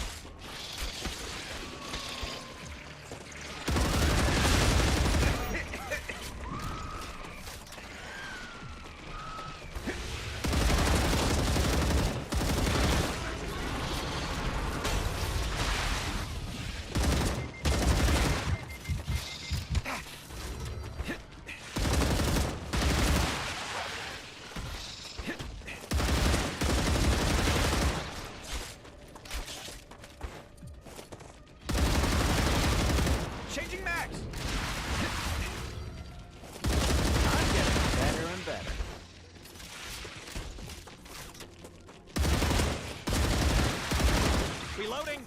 Reloading.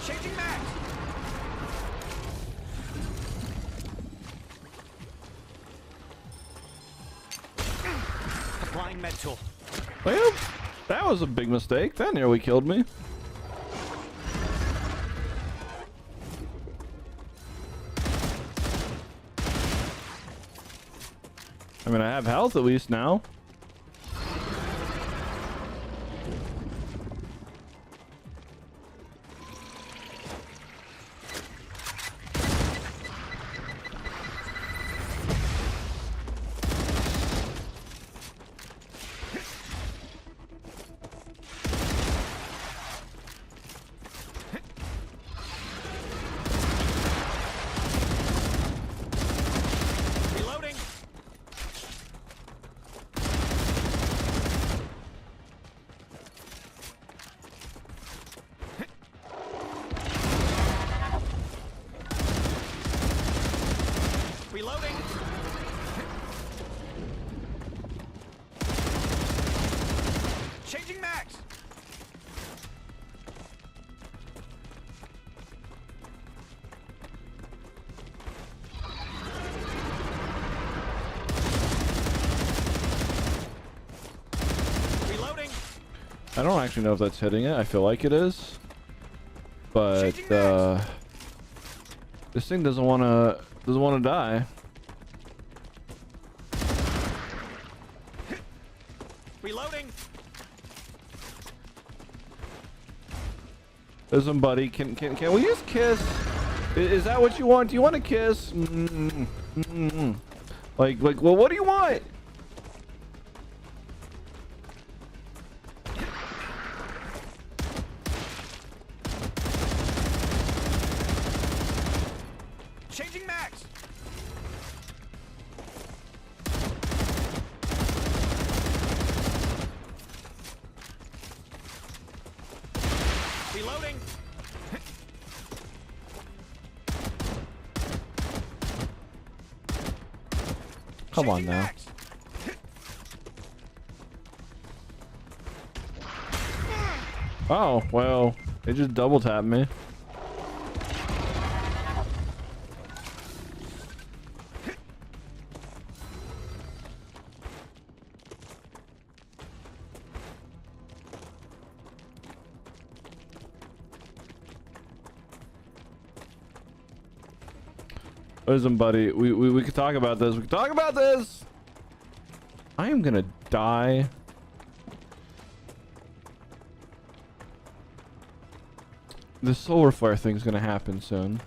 Changing max. Applying med tool. Well, that was a big mistake. That nearly killed me. I mean, I have health at least now. Reloading. Reloading. Changing max. Reloading. I don't actually know if that's hitting it. I feel like it is. But Changing max. this thing doesn't want to die. Reloading. Listen, buddy, can we just kiss? Is that what you want? Do you want to kiss? Like, well, what do you want? Changing max. Reloading. Come on Changing now. max. Oh, well, they just double tapped me. Listen, buddy, we could talk about this. We could talk about this. I am gonna die. The solar flare thing's gonna happen soon.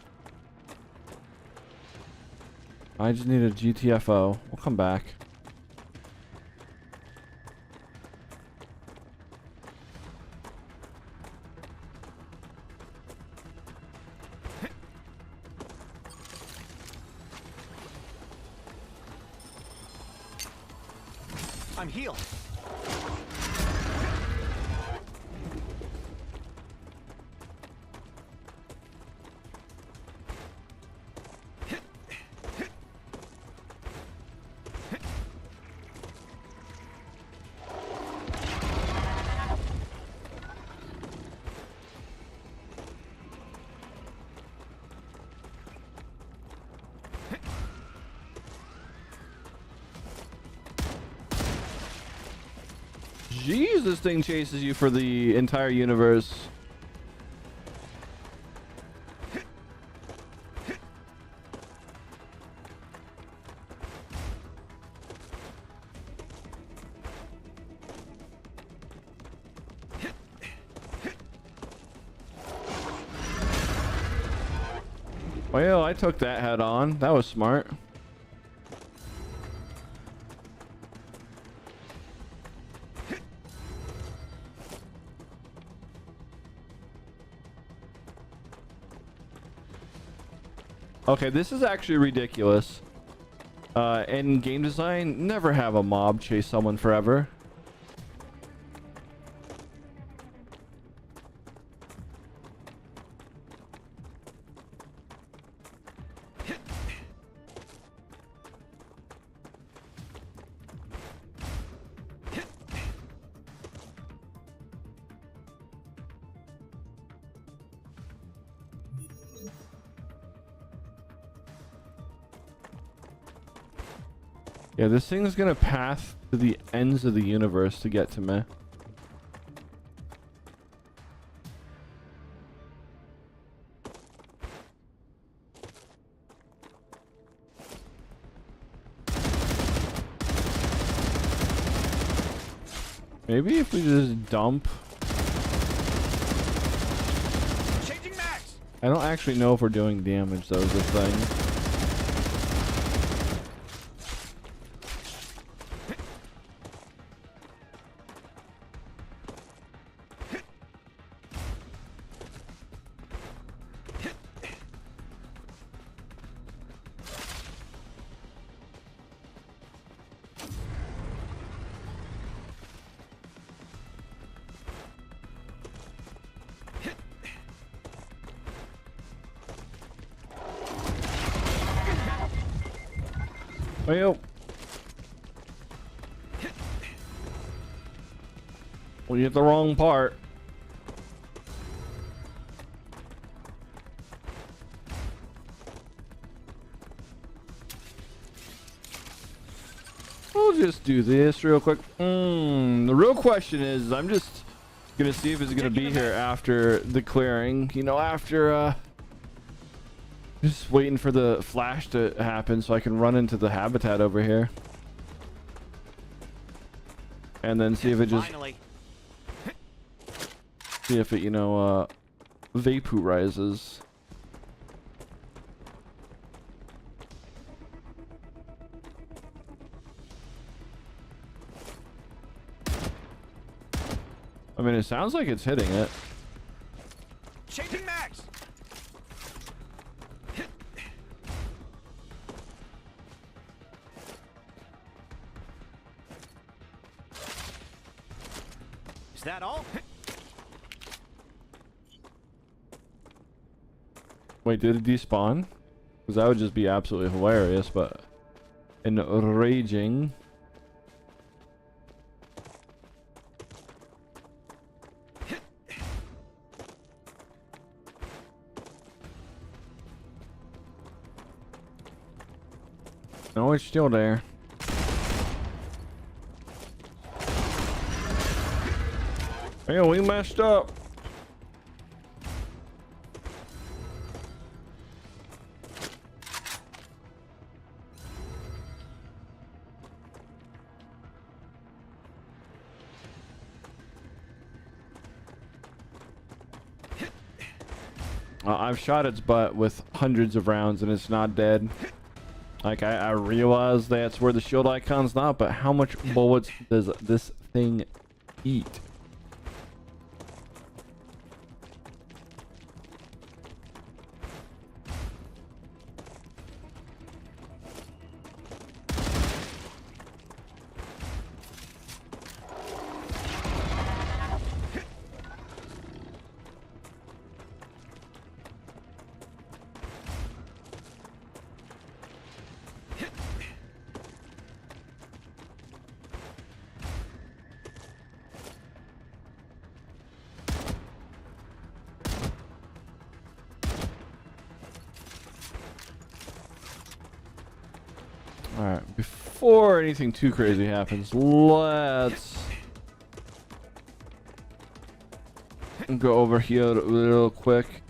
I just need a GTFO. We'll come back. I'm healed. Jeez, this thing chases you for the entire universe. Well, I took that head on. That was smart. Okay, this is actually ridiculous. In game design, never have a mob chase someone forever. Yeah, this thing's gonna path to the ends of the universe to get to me. Maybe if we just dump. Changing max. I don't actually know if we're doing damage though, is the thing. Well, we hit the wrong part. We'll just do this real quick. The real question is, I'm just gonna see if it's gonna be here after the clearing. You know, after just waiting for the flash to happen so I can run into the habitat over here. And then see if it just... Finally. See if it, you know, vaporizes. I mean, it sounds like it's hitting it. Changing max. Is that all? Wait, did it despawn? Because that would just be absolutely hilarious, but enraging. No, it's still there. Yeah, we messed up. I've shot its butt with hundreds of rounds and it's not dead. Like, I realize that's where the shield icon's not, but how much bullets does this thing eat? Alright, before anything too crazy happens, let's go over here real quick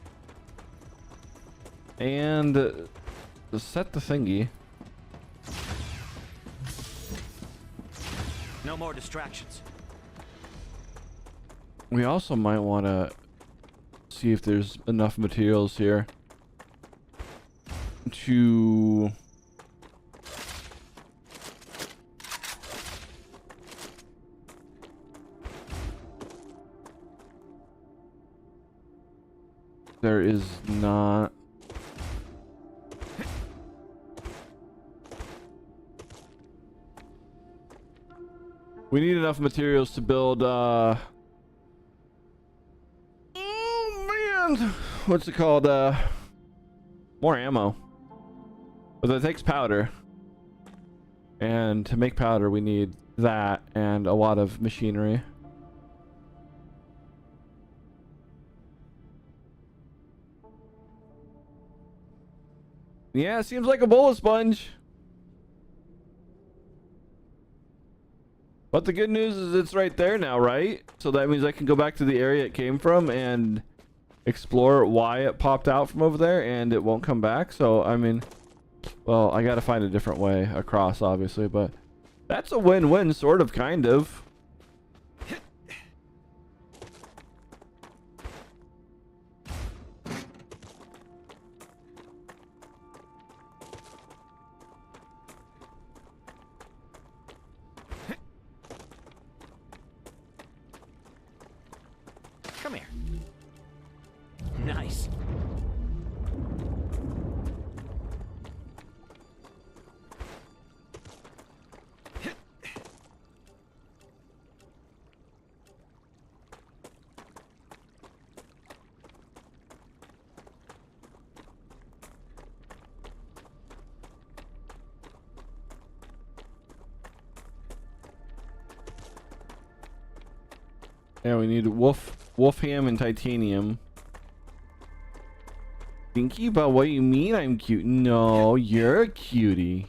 and set the thingy. No more distractions. We also might want to see if there's enough materials here to there is not. We need enough materials to build oh man, what's it called, more ammo, but that takes powder, and to make powder we need that and a lot of machinery. Yeah, seems like a bullet sponge. But the good news is it's right there now, right? So that means I can go back to the area it came from and explore why it popped out from over there, and it won't come back. So, I mean, well, I gotta find a different way across, obviously, but that's a win-win, sort of, kind of. Come here. Nice. Yeah, we need wolf ham and titanium. Thinking about what you mean I'm cute. No, you're a cutie.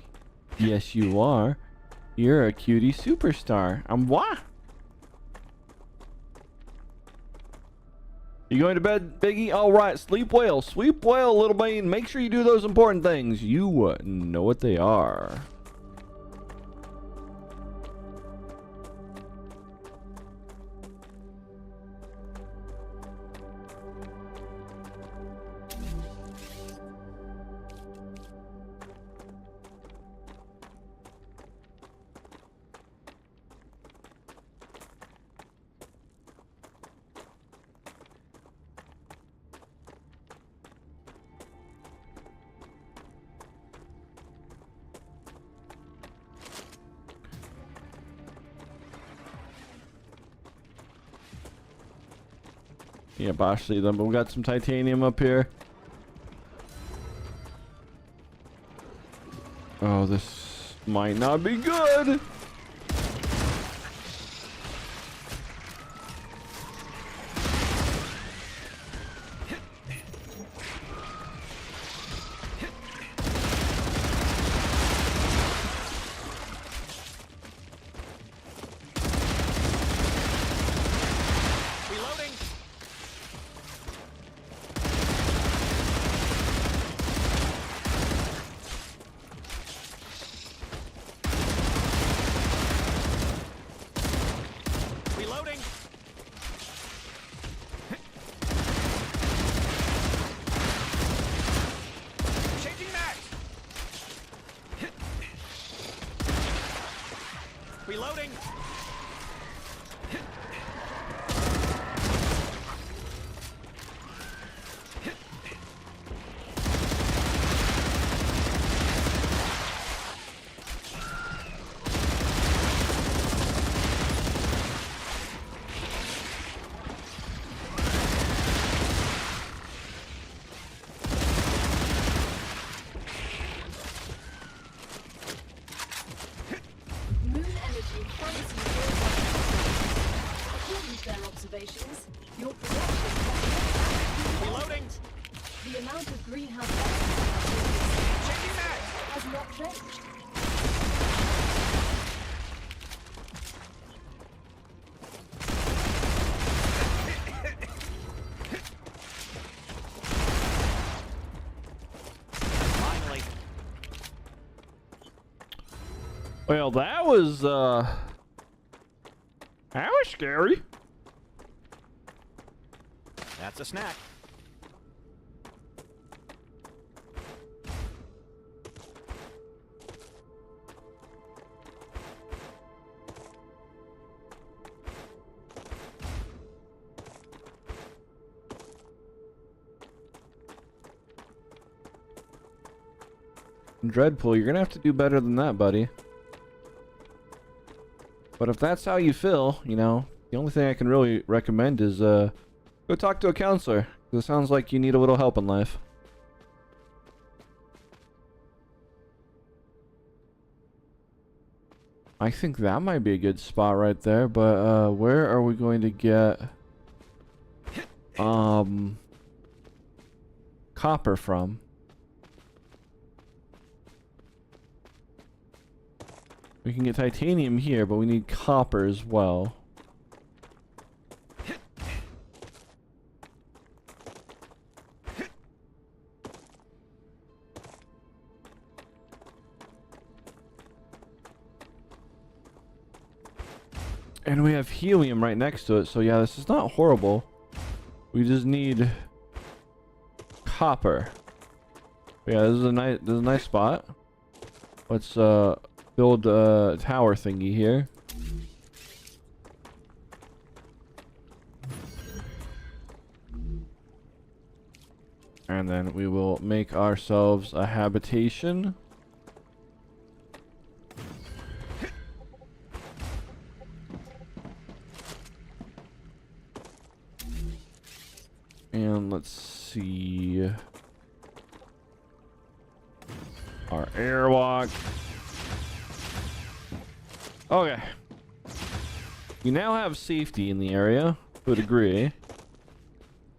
Yes, you are. You're a cutie superstar. I'm what? You going to bed, Biggie? All right, sleep well. Sleep well, little Bane. Make sure you do those important things. You know what they are. Yeah, Bosley, then, but we got some titanium up here. Oh, this might not be good. Reloading. Reloading. Changing max. Reloading. Moon energy plummeted according to their observations. Your production Reloading. the amount of greenhouse gas Changing max. has not changed. Finally. Well, that was scary. That's a snack. Dreadpool, you're gonna have to do better than that, buddy. But if that's how you feel, you know, the only thing I can really recommend is go talk to a counselor. 'Cause it sounds like you need a little help in life. I think that might be a good spot right there, but where are we going to get copper from? We can get titanium here, but we need copper as well. And we have helium right next to it, so yeah, this is not horrible. We just need copper. Yeah, this is a nice spot. Let's build a tower thingy here. And then we will make ourselves a habitation. And let's see. Our airlock. Okay. We now have safety in the area to a degree.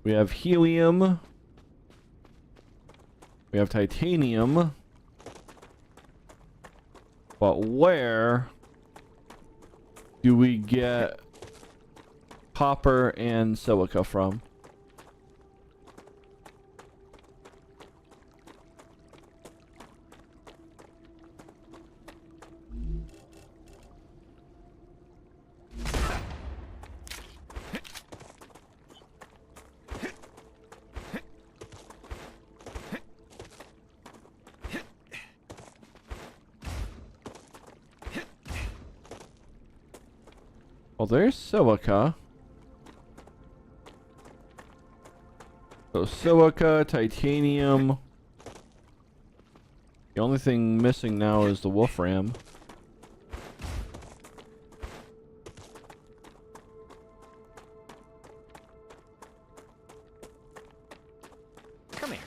We have helium. We have titanium. But where do we get copper and silica from? Well, there's silica. So silica, titanium. The only thing missing now is the wolfram. Come here.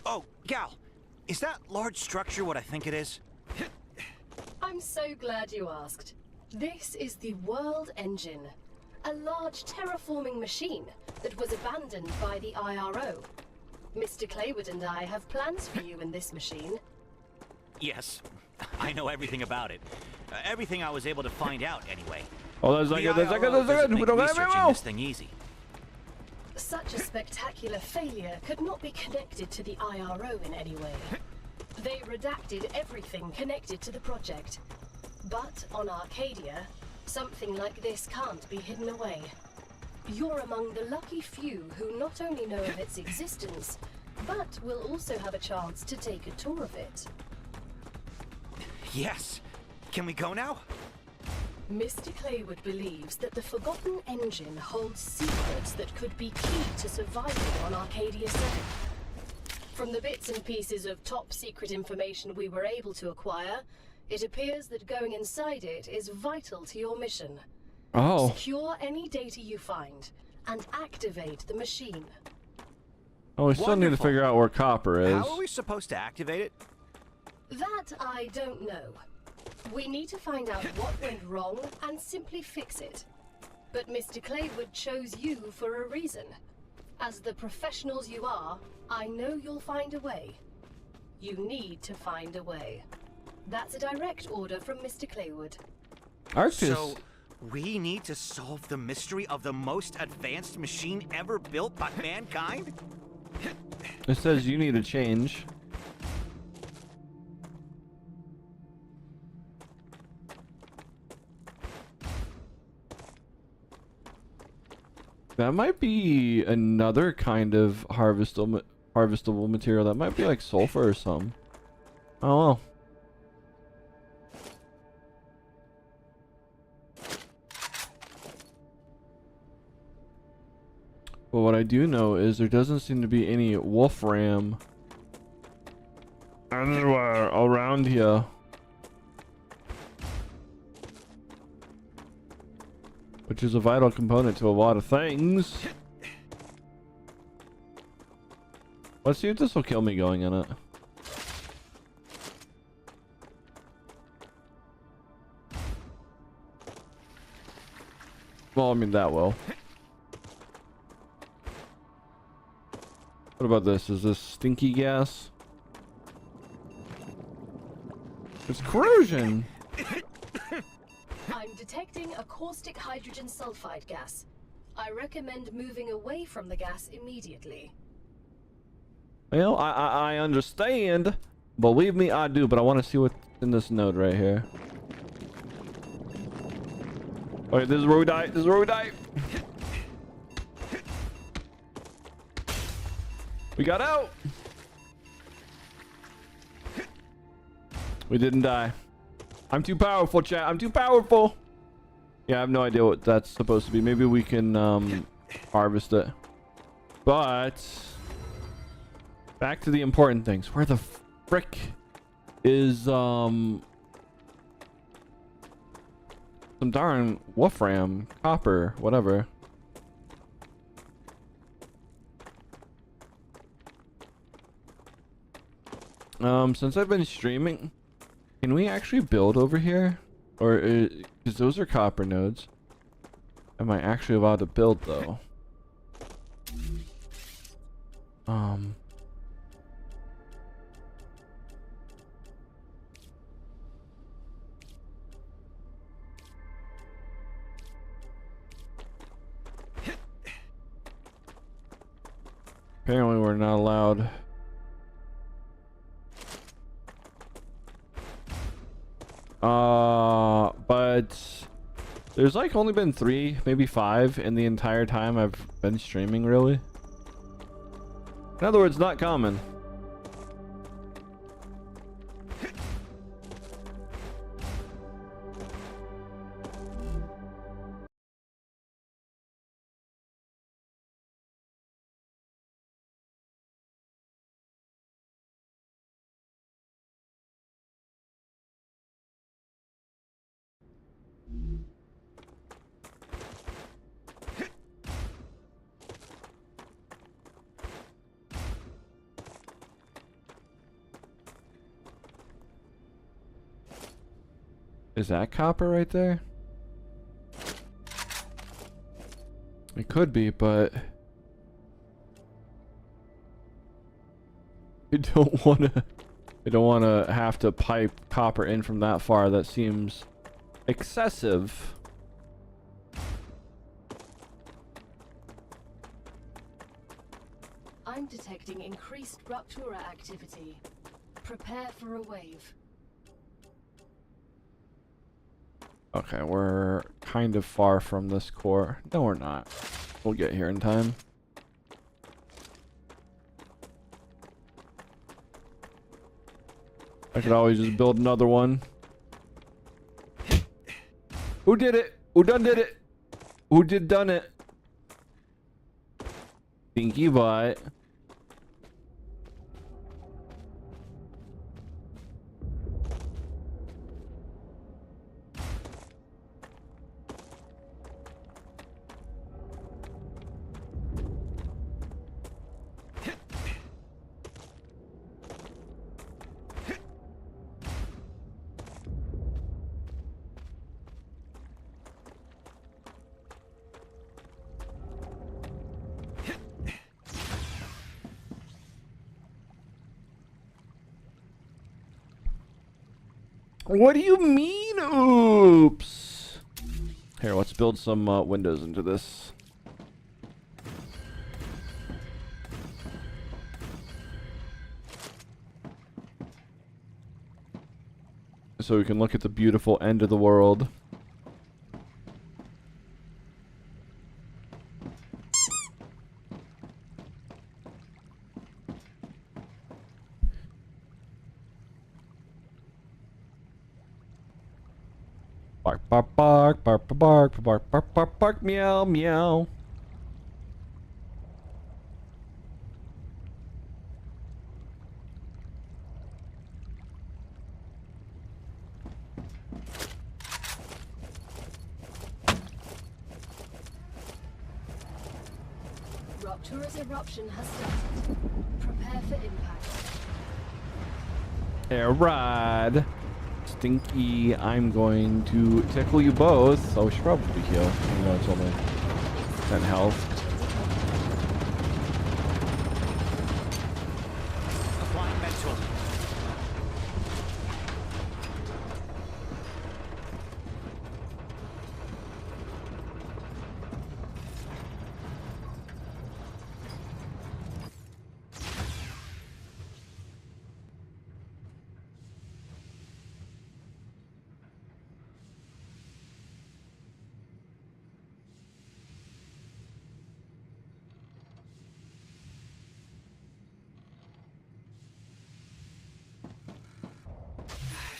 Oh, Gal, is that large structure what I think it is? I'm so glad you asked. This is the World Engine, a large terraforming machine that was abandoned by the IRO. Mr. Claywood and I have plans for you in this machine. Yes, I know everything about it. Everything I was able to find out, anyway. Oh, there's like The there's like IRO there's doesn't we make don't have researching this thing easy. Such a spectacular failure could not be connected to the IRO in any way. They redacted everything connected to the project. But on Arcadia, something like this can't be hidden away. You're among the lucky few who not only know of its existence, but will also have a chance to take a tour of it. Yes. Can we go now? Mr. Claywood believes that the Forgotten Engine holds secrets that could be key to survival on Arcadia 7. From the bits and pieces of top-secret information we were able to acquire, it appears that going inside it is vital to your mission. Oh. Secure any data you find, and activate the machine. Oh, we still need to Wonderful. figure out where copper is. How are we supposed to activate it? That I don't know. We need to find out what went wrong and simply fix it. But Mr. Claywood chose you for a reason. As the professionals you are, I know you'll find a way. You need to find a way. That's a direct order from Mr. Claywood. Arceus. So, we need to solve the mystery of the most advanced machine ever built by mankind? It says you need a change. That might be another kind of harvestable material. That might be like sulfur or something. I don't know. But what I do know is there doesn't seem to be any wolfram anywhere around here. Which is a vital component to a lot of things. Let's see if this will kill me going in it. Well, I mean, that will. What about this? Is this stinky gas? It's corrosion. I'm detecting a caustic hydrogen sulfide gas. I recommend moving away from the gas immediately. Well, I understand. Believe me, I do. But I want to see what's in this node right here. Okay, this is where we die. This is where we die. We got out. We didn't die. I'm too powerful, chat. I'm too powerful. Yeah, I have no idea what that's supposed to be. Maybe we can harvest it. But back to the important things. Where the frick is some darn wolfram, copper, whatever. Since I've been streaming, can we actually build over here? Or because those are copper nodes. Am I actually allowed to build though? Apparently we're not allowed. But there's like only been 3, maybe 5 in the entire time I've been streaming, really. In other words, not common. Is that copper right there? It could be, but I don't want to have to pipe copper in from that far. That seems excessive. I'm detecting increased Ruptura activity. Prepare for a wave. Okay, we're kind of far from this core. No, we're not. We'll get here in time. I could always just build another one. Who did it? Who done did it? Who done it? Stinky butt. What do you mean, oops? Here, let's build some windows into this. So we can look at the beautiful end of the world. Bark, bark, bark, bark, bark, bark, bark, bark, bark, meow, meow. Ruptura's eruption has started. Prepare for impact. Alright. Stinky. I'm going to tickle you both. Oh, we should probably heal. Even though it's only 10 health. Applying mental.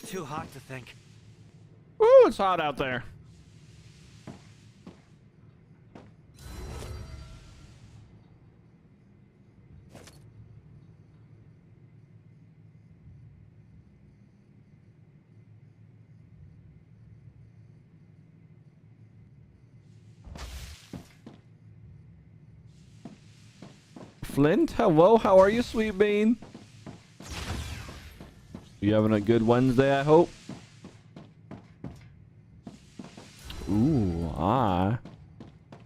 Too hot to think. Ooh, it's hot out there. Flint, hello, how are you, sweet bean? You having a good Wednesday, I hope? Ooh, I'm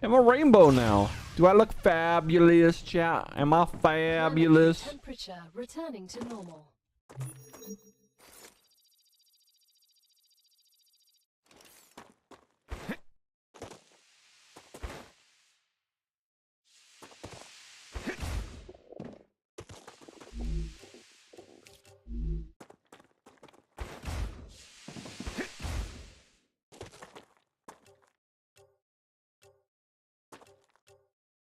a rainbow now. Do I look fabulous, chat? Am I fabulous? Temperature returning to normal.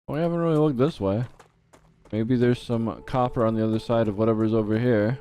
We haven't really looked this way. Maybe there's some copper on the other side of whatever's over here.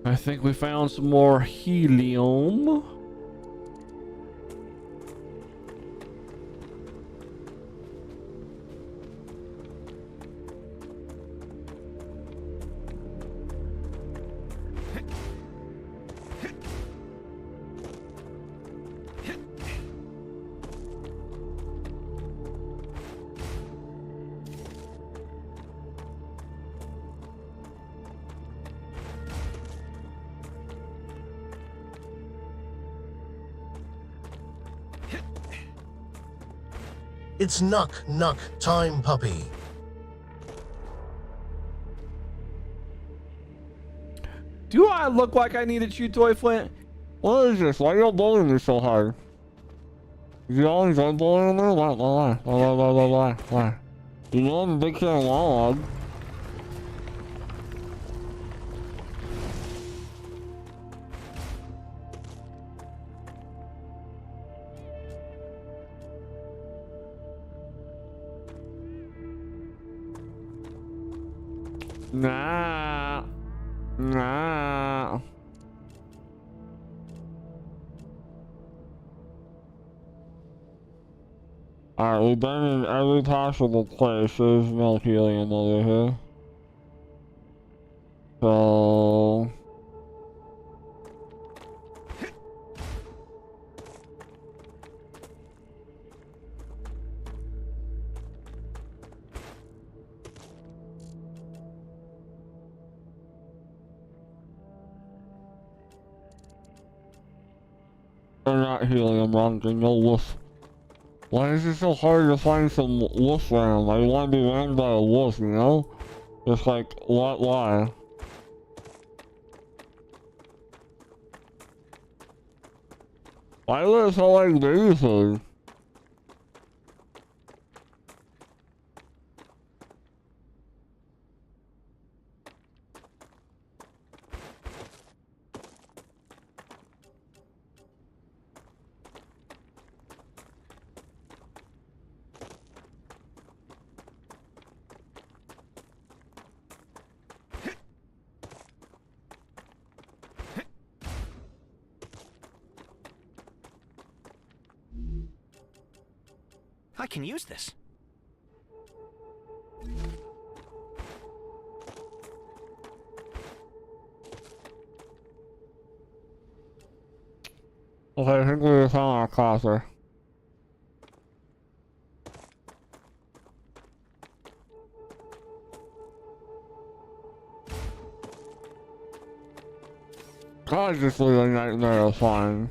I think we found some more helium. It's Nuck time, puppy. Do I look like I need a chew toy, Flint? What is this? Why are you bullying me so hard? You all enjoy bullying me? Why? You know I'm a big fan of Log. Nah. Alright, we've been in every possible place. There's no helium over here. So... They're not helium, wrong thing, no wolf. Why is it so hard to find some wolf ram? I want to be rammed by a wolf, you know? Just like, why? Why does it smell like baby food? I can use this. Okay, I think we found our crosser. God, just leave a nightmare of flying.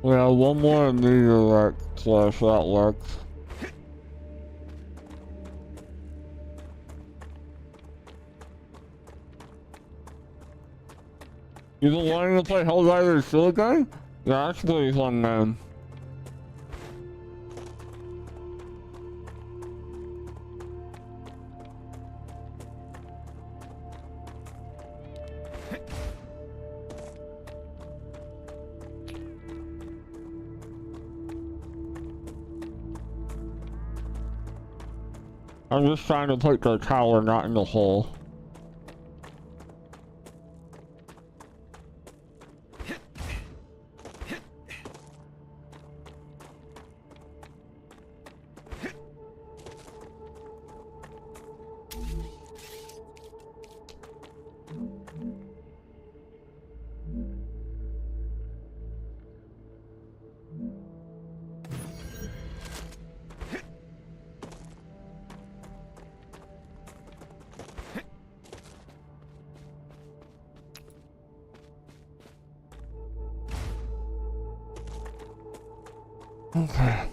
We have one more meteorite flash that works. You been wanting to play Helldivers 2 again? Yeah, that's a pretty fun game. I'm just trying to put the tower not in the hole. Okay.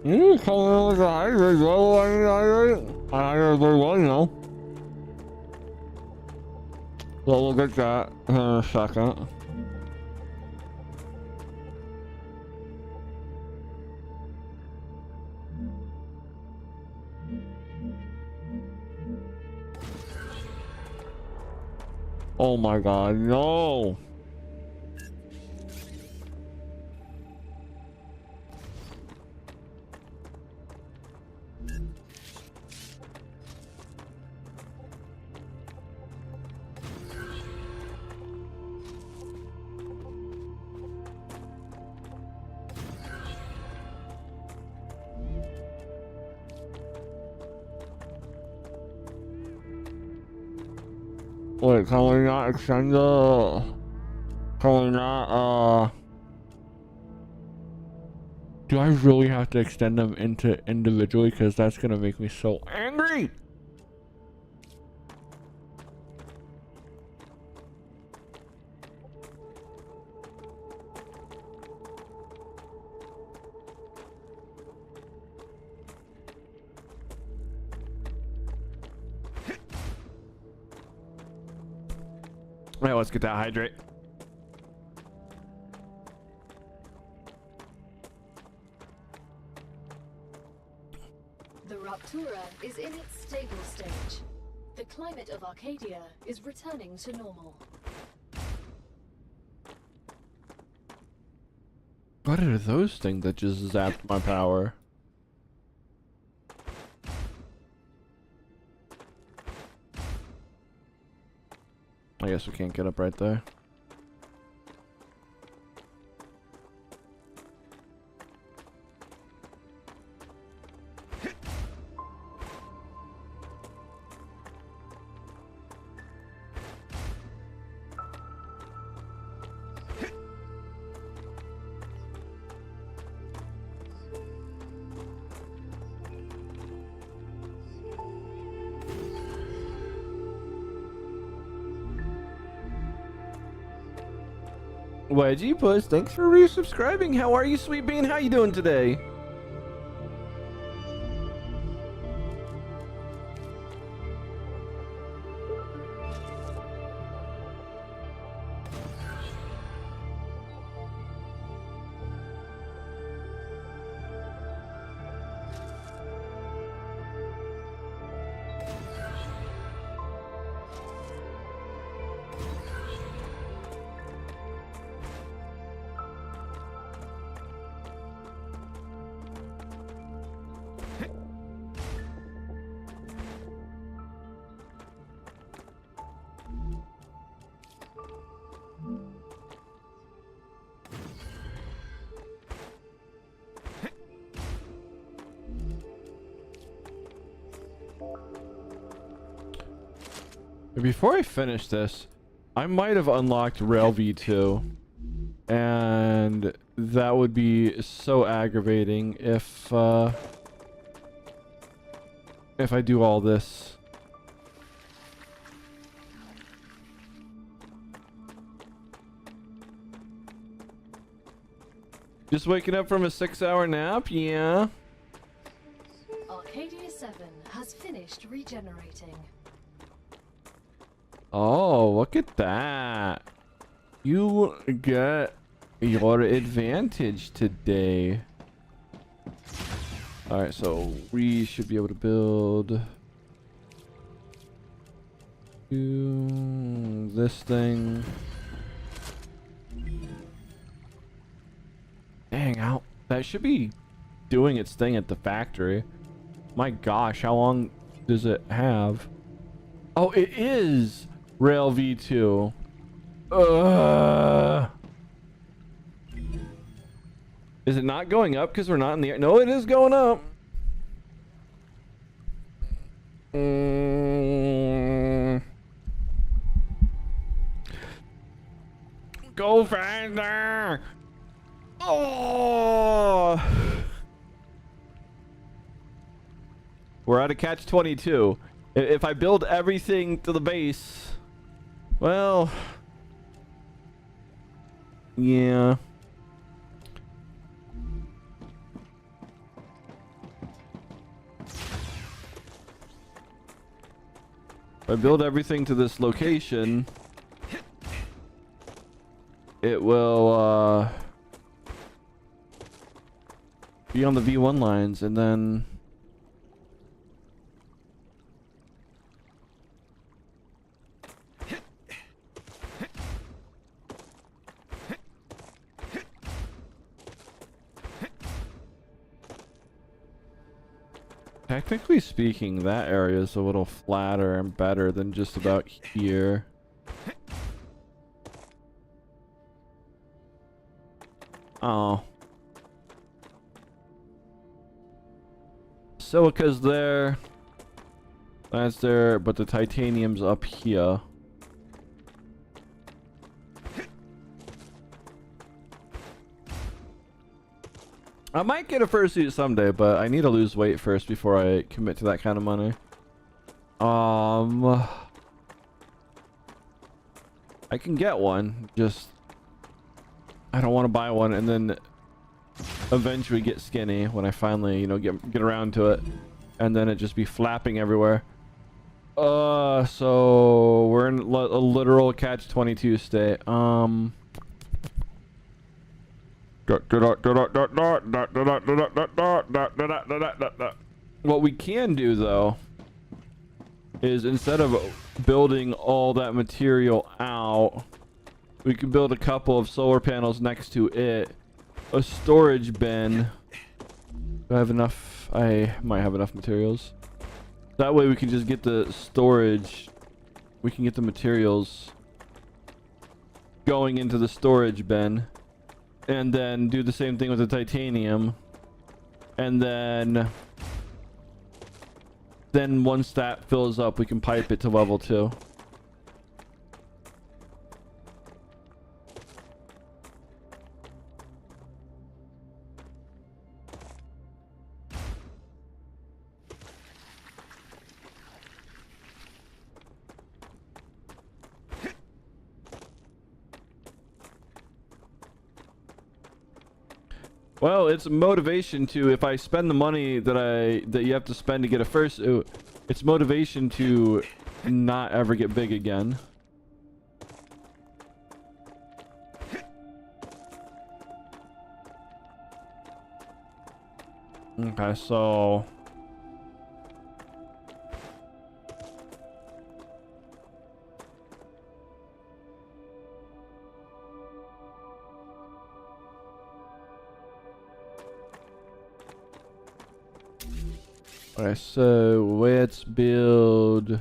You come in with a hydrate, bro. I need hydrate. I hydrate very well, you know. So we'll get that in a second. Oh my god, no! Wait, can we not extend the... Can we not, do I really have to extend them into individually? Because that's gonna make me so angry! Alright, let's get that hydrate. The Raptura is in its stable stage. The climate of Arcadia is returning to normal. What are those things that just zapped my power? I guess we can't get up right there. Wedgie Puss, thanks for resubscribing. How are you, Sweet Bean? How you doing today? Before I finish this, I might have unlocked Rail V2, and that would be so aggravating if I do all this. Just waking up from a 6-hour nap? Yeah. Arcadia 7 has finished regenerating. Oh, look at that. You get your advantage today. Alright, so we should be able to build this thing. Dang, out. That should be doing its thing at the factory. My gosh, how long does it have? Oh, it is Rail V2. Is it not going up because we're not in the air? No, it is going up. Go faster. Oh, we're at a catch-22. If I build everything to the base, well, yeah. If I build everything to this location, it will be on the V1 lines, and then technically speaking, that area is a little flatter and better than just about here. Oh. Silica's there. That's there, but the titanium's up here. I might get a fursuit someday, but I need to lose weight first before I commit to that kind of money. I can get one, just I don't want to buy one and then eventually get skinny when I finally, you know, get around to it, and then it just be flapping everywhere. So we're in a literal catch-22 state. What we can do though is, instead of building all that material out, we can build a couple of solar panels next to it, a storage bin. Do I have enough? I might have enough materials. That way we can just get the storage, we can get the materials going into the storage bin, and then do the same thing with the titanium, and then once that fills up, we can pipe it to level 2. Well, it's motivation to, if I spend the money that you have to spend to get a fursuit, it's motivation to not ever get big again. Okay, so okay, so let's build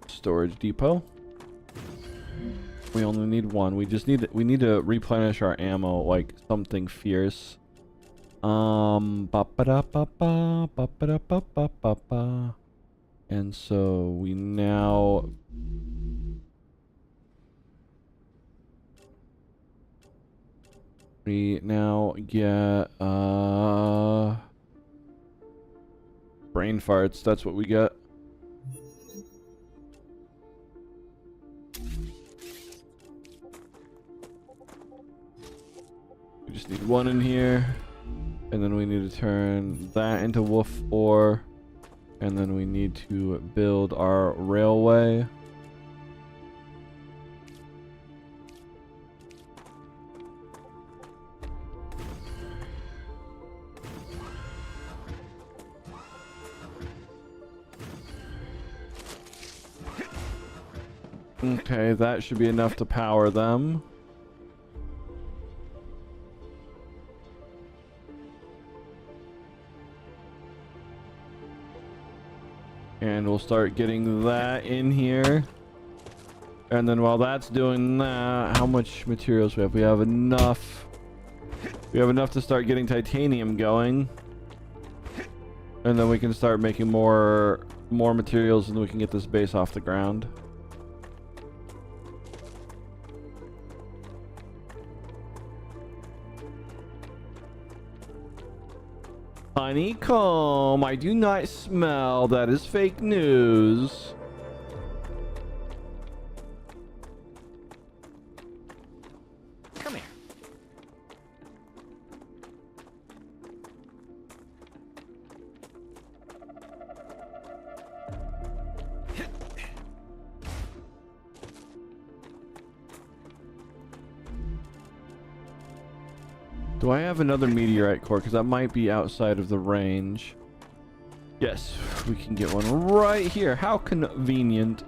storage depot. We only need one. We need to replenish our ammo like something fierce. And so we now get brain farts. That's what we get. We just need one in here, and then we need to turn that into wolf ore, and then we need to build our railway. Okay, that should be enough to power them. And we'll start getting that in here. And then while that's doing that, how much materials we have? We have enough. We have enough to start getting titanium going. And then we can start making more materials, and then we can get this base off the ground. Honeycomb, I do not smell. That is fake news. Come here. Do I have another meteorite core? Because that might be outside of the range. Yes, we can get one right here. How convenient.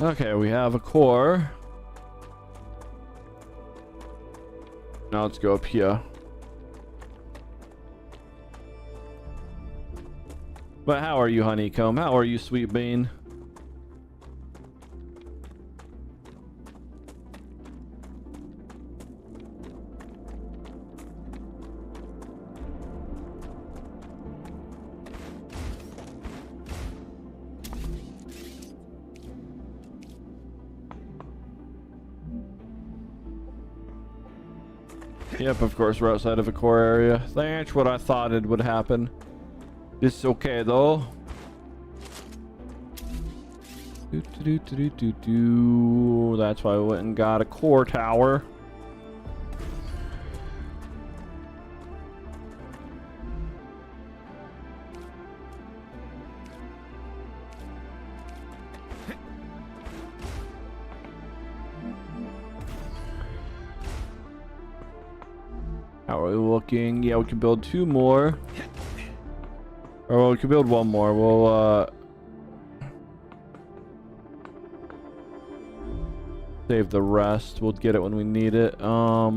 Okay, we have a core. Now let's go up here. But how are you, Honeycomb? How are you, Sweet Bean? Yep, of course, we're outside of a core area. That's what I thought it would happen. It's okay, though. That's why I went and got a core tower. How are we looking? Yeah, we can build 2 more. Or well, we can build 1 more. We'll save the rest. We'll get it when we need it. Yeah,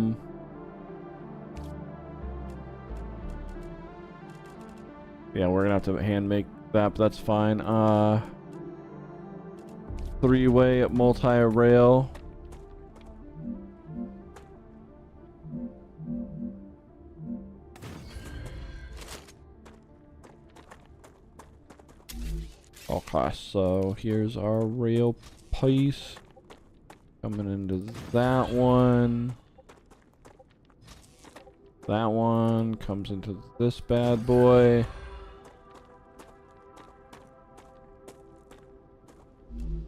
we're gonna have to hand make that, but that's fine. 3-way multi-rail. Okay, so here's our rail piece coming into that one. That one comes into this bad boy.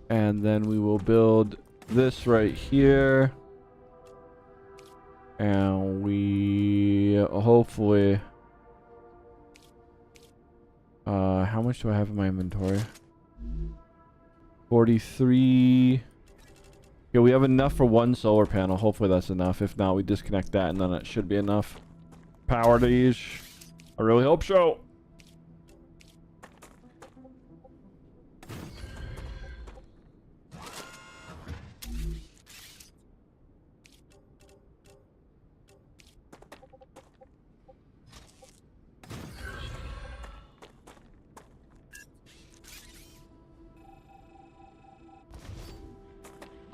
And then we will build this right here. And we hopefully... how much do I have in my inventory? 43. Yeah, we have enough for 1 solar panel. Hopefully that's enough. If not, we disconnect that and then it should be enough power to use. I really hope so.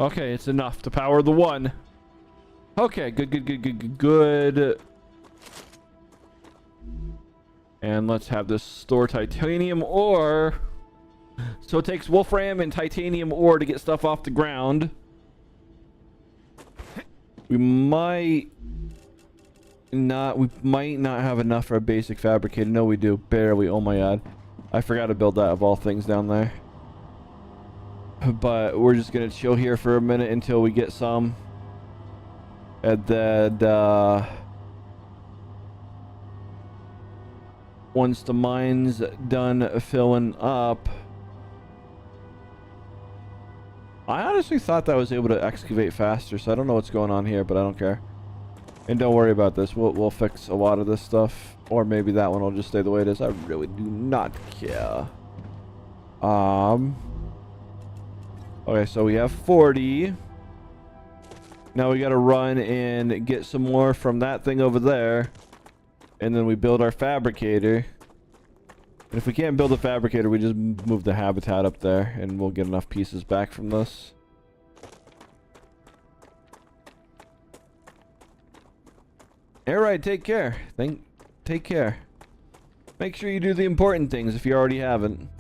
Okay, it's enough to power the 1. Okay, good. And let's have this store titanium ore. So it takes wolfram and titanium ore to get stuff off the ground. We might not have enough for a basic fabricator. No, we do. Barely. Oh my god. I forgot to build that of all things down there. But we're just gonna chill here for a minute until we get some. And then once the mine's done filling up, I honestly thought that I was able to excavate faster, so I don't know what's going on here, but I don't care. And don't worry about this. We'll fix a lot of this stuff, or maybe that one will just stay the way it is. I really do not care. Okay, so we have 40. Now we gotta run and get some more from that thing over there. And then we build our fabricator. And if we can't build a fabricator, we just move the habitat up there. And we'll get enough pieces back from this. Alright, take care. Take care. Make sure you do the important things if you already haven't.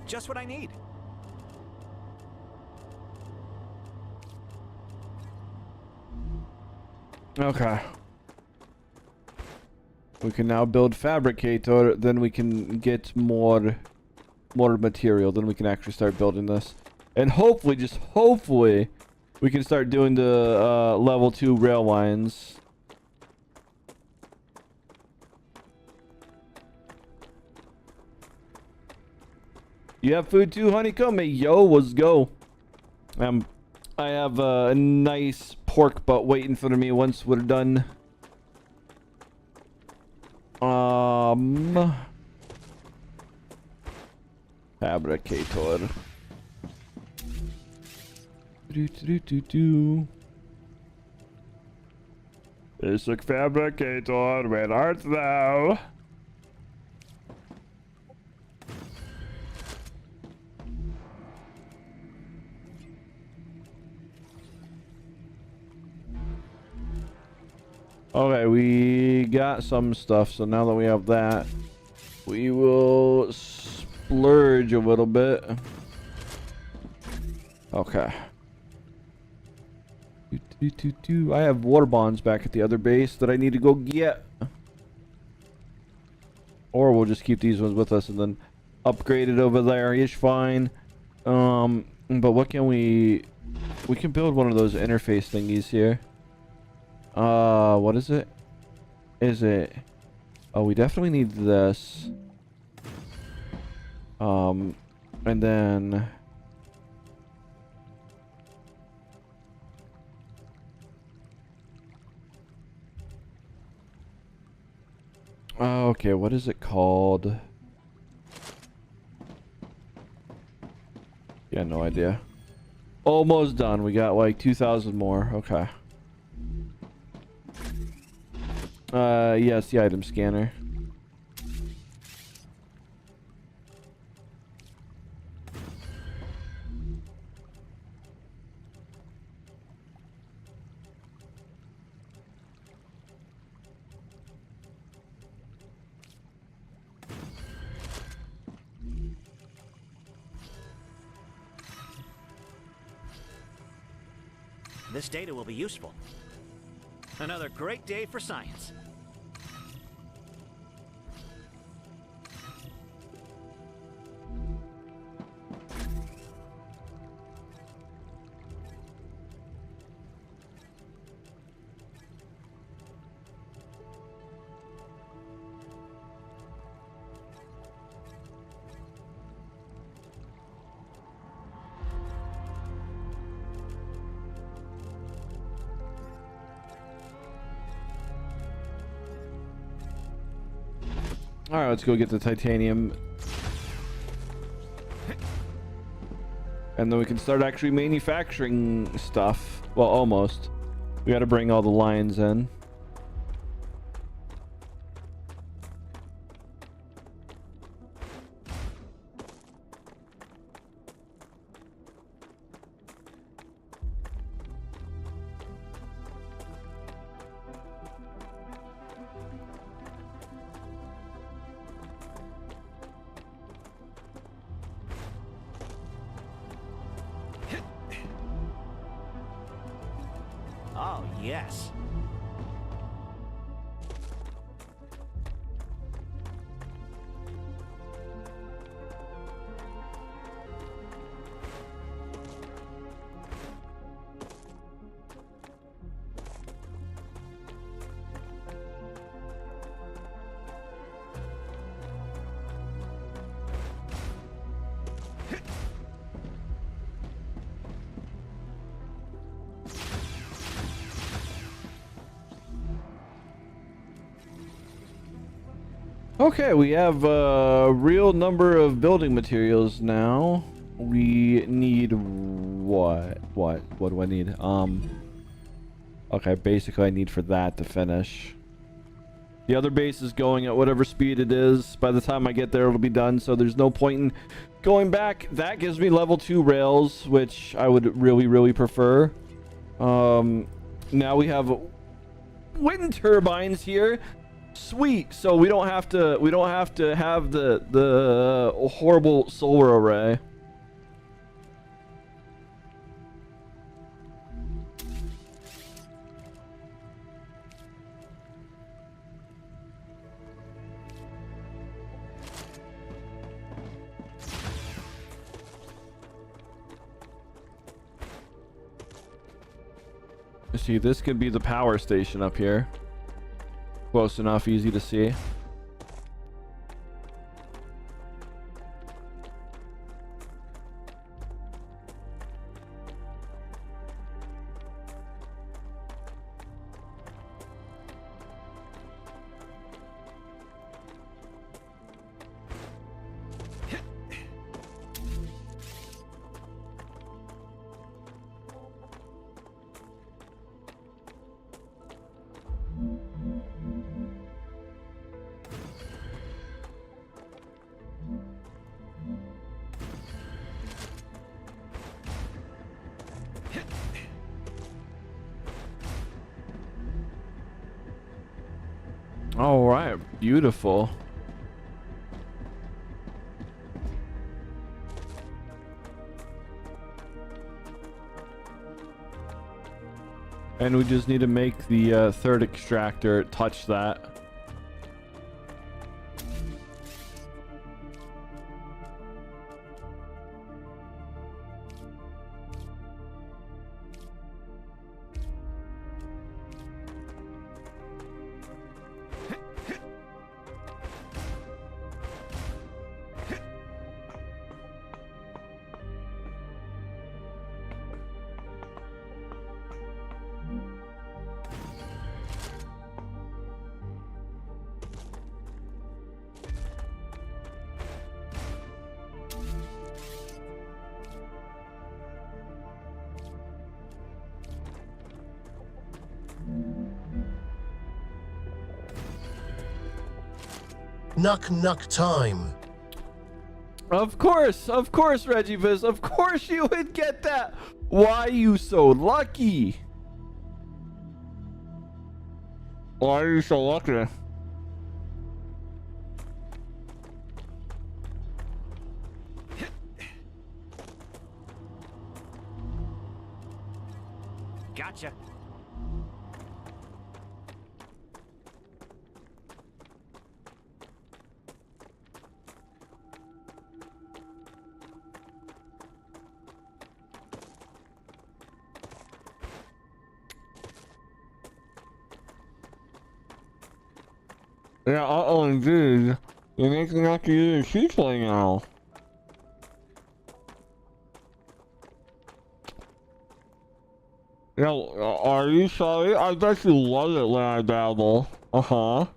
Just what I need. Okay. We can now build fabricator, then we can get more material, then we can actually start building this. And hopefully, just hopefully, we can start doing the level 2 rail lines. You have food too, honeycomb? Hey, yo, let's go. I have a nice pork butt waiting for me once we're done. Fabricator. Basic fabricator, where art thou? Okay, we got some stuff, so now that we have that, we will splurge a little bit. Okay. I have water bonds back at the other base that I need to go get. Or we'll just keep these ones with us and then upgrade it over there. It's fine. But what can we can build one of those interface thingies here. What is it? Oh, we definitely need this. And then okay, what is it called? Yeah, no idea. Almost done. We got like 2,000 more. Okay. Yeah, it's the item scanner. This data will be useful. Another great day for science. Alright, let's go get the titanium. And then we can start actually manufacturing stuff. Well, almost. We gotta bring all the lines in. Oh, yes. Okay, we have a real number of building materials now. We need what? What do I need? Okay, basically I need for that to finish. The other base is going at whatever speed it is. By the time I get there, it'll be done, so there's no point in going back. That gives me level 2 rails, which I would really prefer. Now we have wind turbines here. Sweet. So we don't have to have the horrible solar array. See, this could be the power station up here. Close enough, easy to see. All right, beautiful. And we just need to make the third extractor touch that. Nuck time. Of course, Reggie Viz. Of course you would get that. Why are you so lucky? Why are you so lucky? Gotcha. Yeah, uh-oh, indeed. You're making like you and she play now. Yeah, are you sorry? I bet you love it when I dabble. Uh-huh.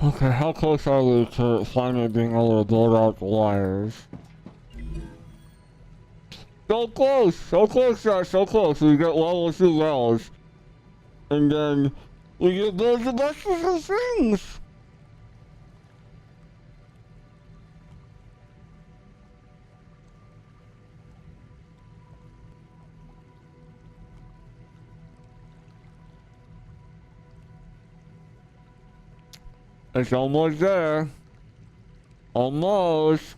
Okay, how close are we to finally being able to build out the wires? So close, Josh, so close. We get level 2 wells. And then we get build the best of the things. It's almost there. Almost.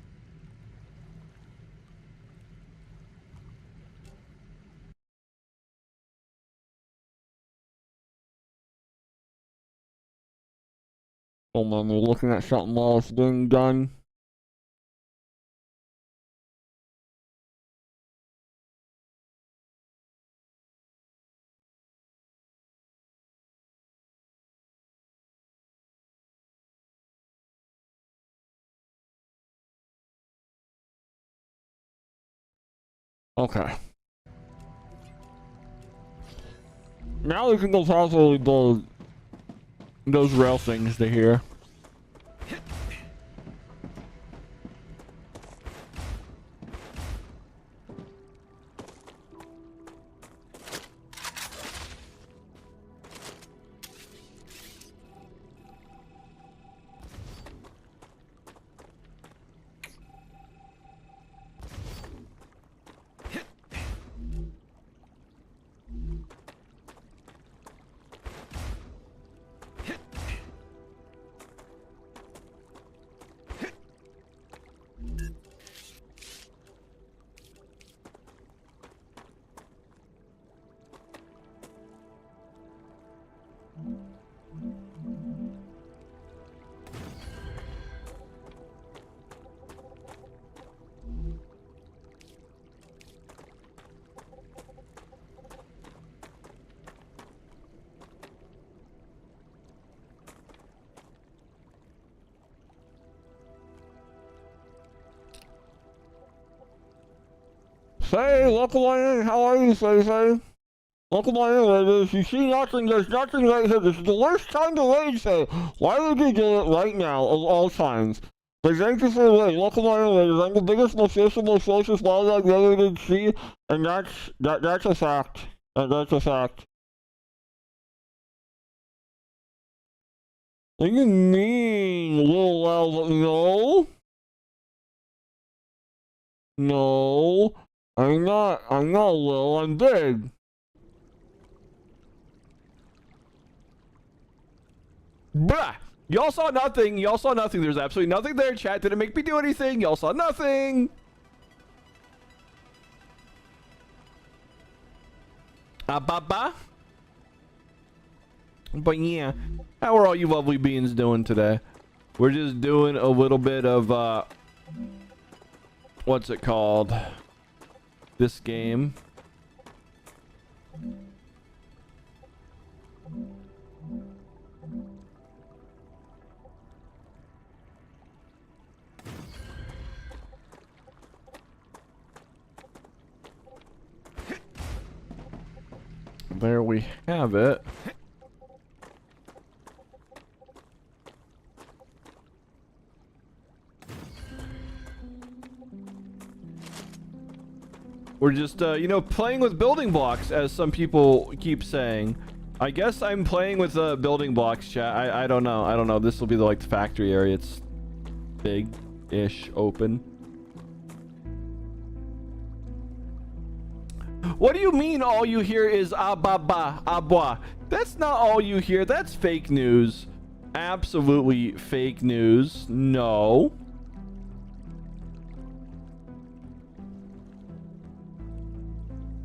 Hold on, we're looking at something while it's being done. Okay. Now we can go possibly build those rail things to here. Faye, welcome on in. How are you, Faye? Welcome on in, lady. If you see nothing, there's nothing right here. This is the worst time to raid, Faye. Why would you do it right now of all times? But thank you for the raid. Welcome on in, ladies. I'm the biggest, most socialist wildlife you ever did see, and that's a fact. That's a fact. What do you mean, little L? No. No. I'm not little, I'm big. Bruh! Y'all saw nothing. Y'all saw nothing. There's absolutely nothing there. Chat didn't make me do anything. Y'all saw nothing. Baba. But yeah, how are all you lovely beings doing today? We're just doing a little bit of, what's it called? This game. There we have it. We're just, you know, playing with building blocks, as some people keep saying. I guess I'm playing with building blocks, chat. I don't know. I don't know. This will be the factory area. It's big-ish, open. What do you mean all you hear is ababa, abwa? That's not all you hear. That's fake news. Absolutely fake news. No.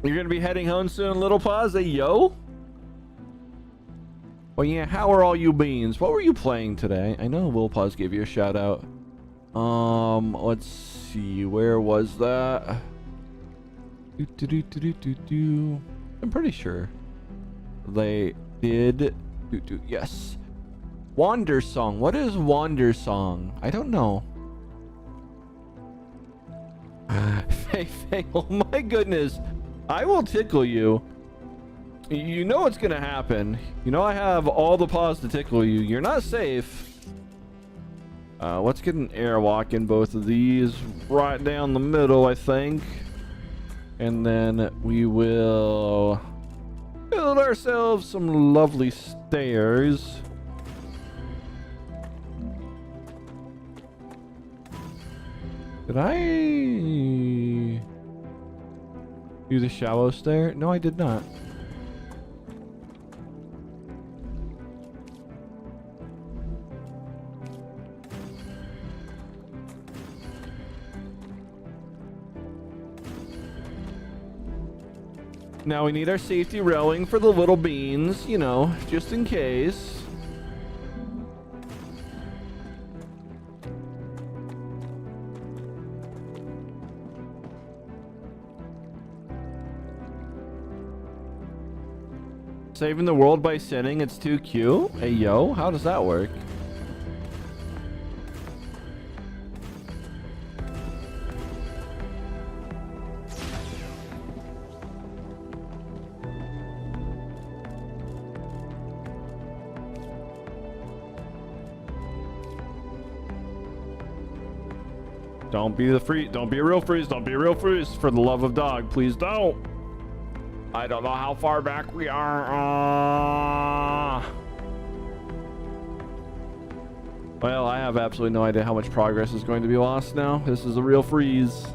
You're gonna be heading home soon, Little Pause? Yo? Well, yeah, how are all you beans? What were you playing today? I know Little Pause gave you a shout out. Let's see. Where was that? I'm pretty sure they did. Yes. Wander Song. What is Wander Song? I don't know. Faye, oh my goodness. I will tickle you. You know what's gonna happen. You know I have all the paws to tickle you. You're not safe. Let's get an airwalk in both of these. Right down the middle, I think. And then we will build ourselves some lovely stairs. Did I do the shallow stair? No, I did not. Now we need our safety railing for the little beans, you know, just in case. Saving the world by sinning, it's too cute. Hey, yo, how does that work? Don't be a real freeze. Don't be a real freeze. For the love of dog, please don't. I don't know how far back we are. Well, I have absolutely no idea how much progress is going to be lost now. This is a real freeze.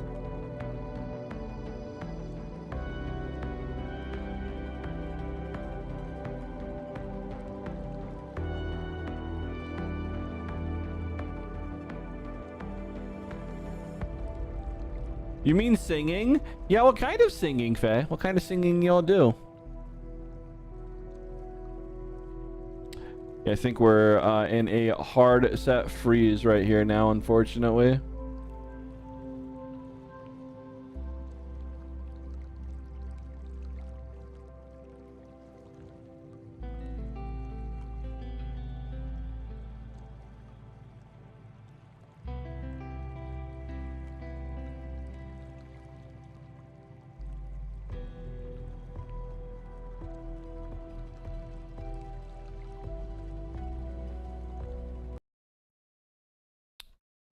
You mean singing? Yeah, what kind of singing, Faye? What kind of singing y'all do? Yeah, I think we're in a hard set freeze right here now, unfortunately.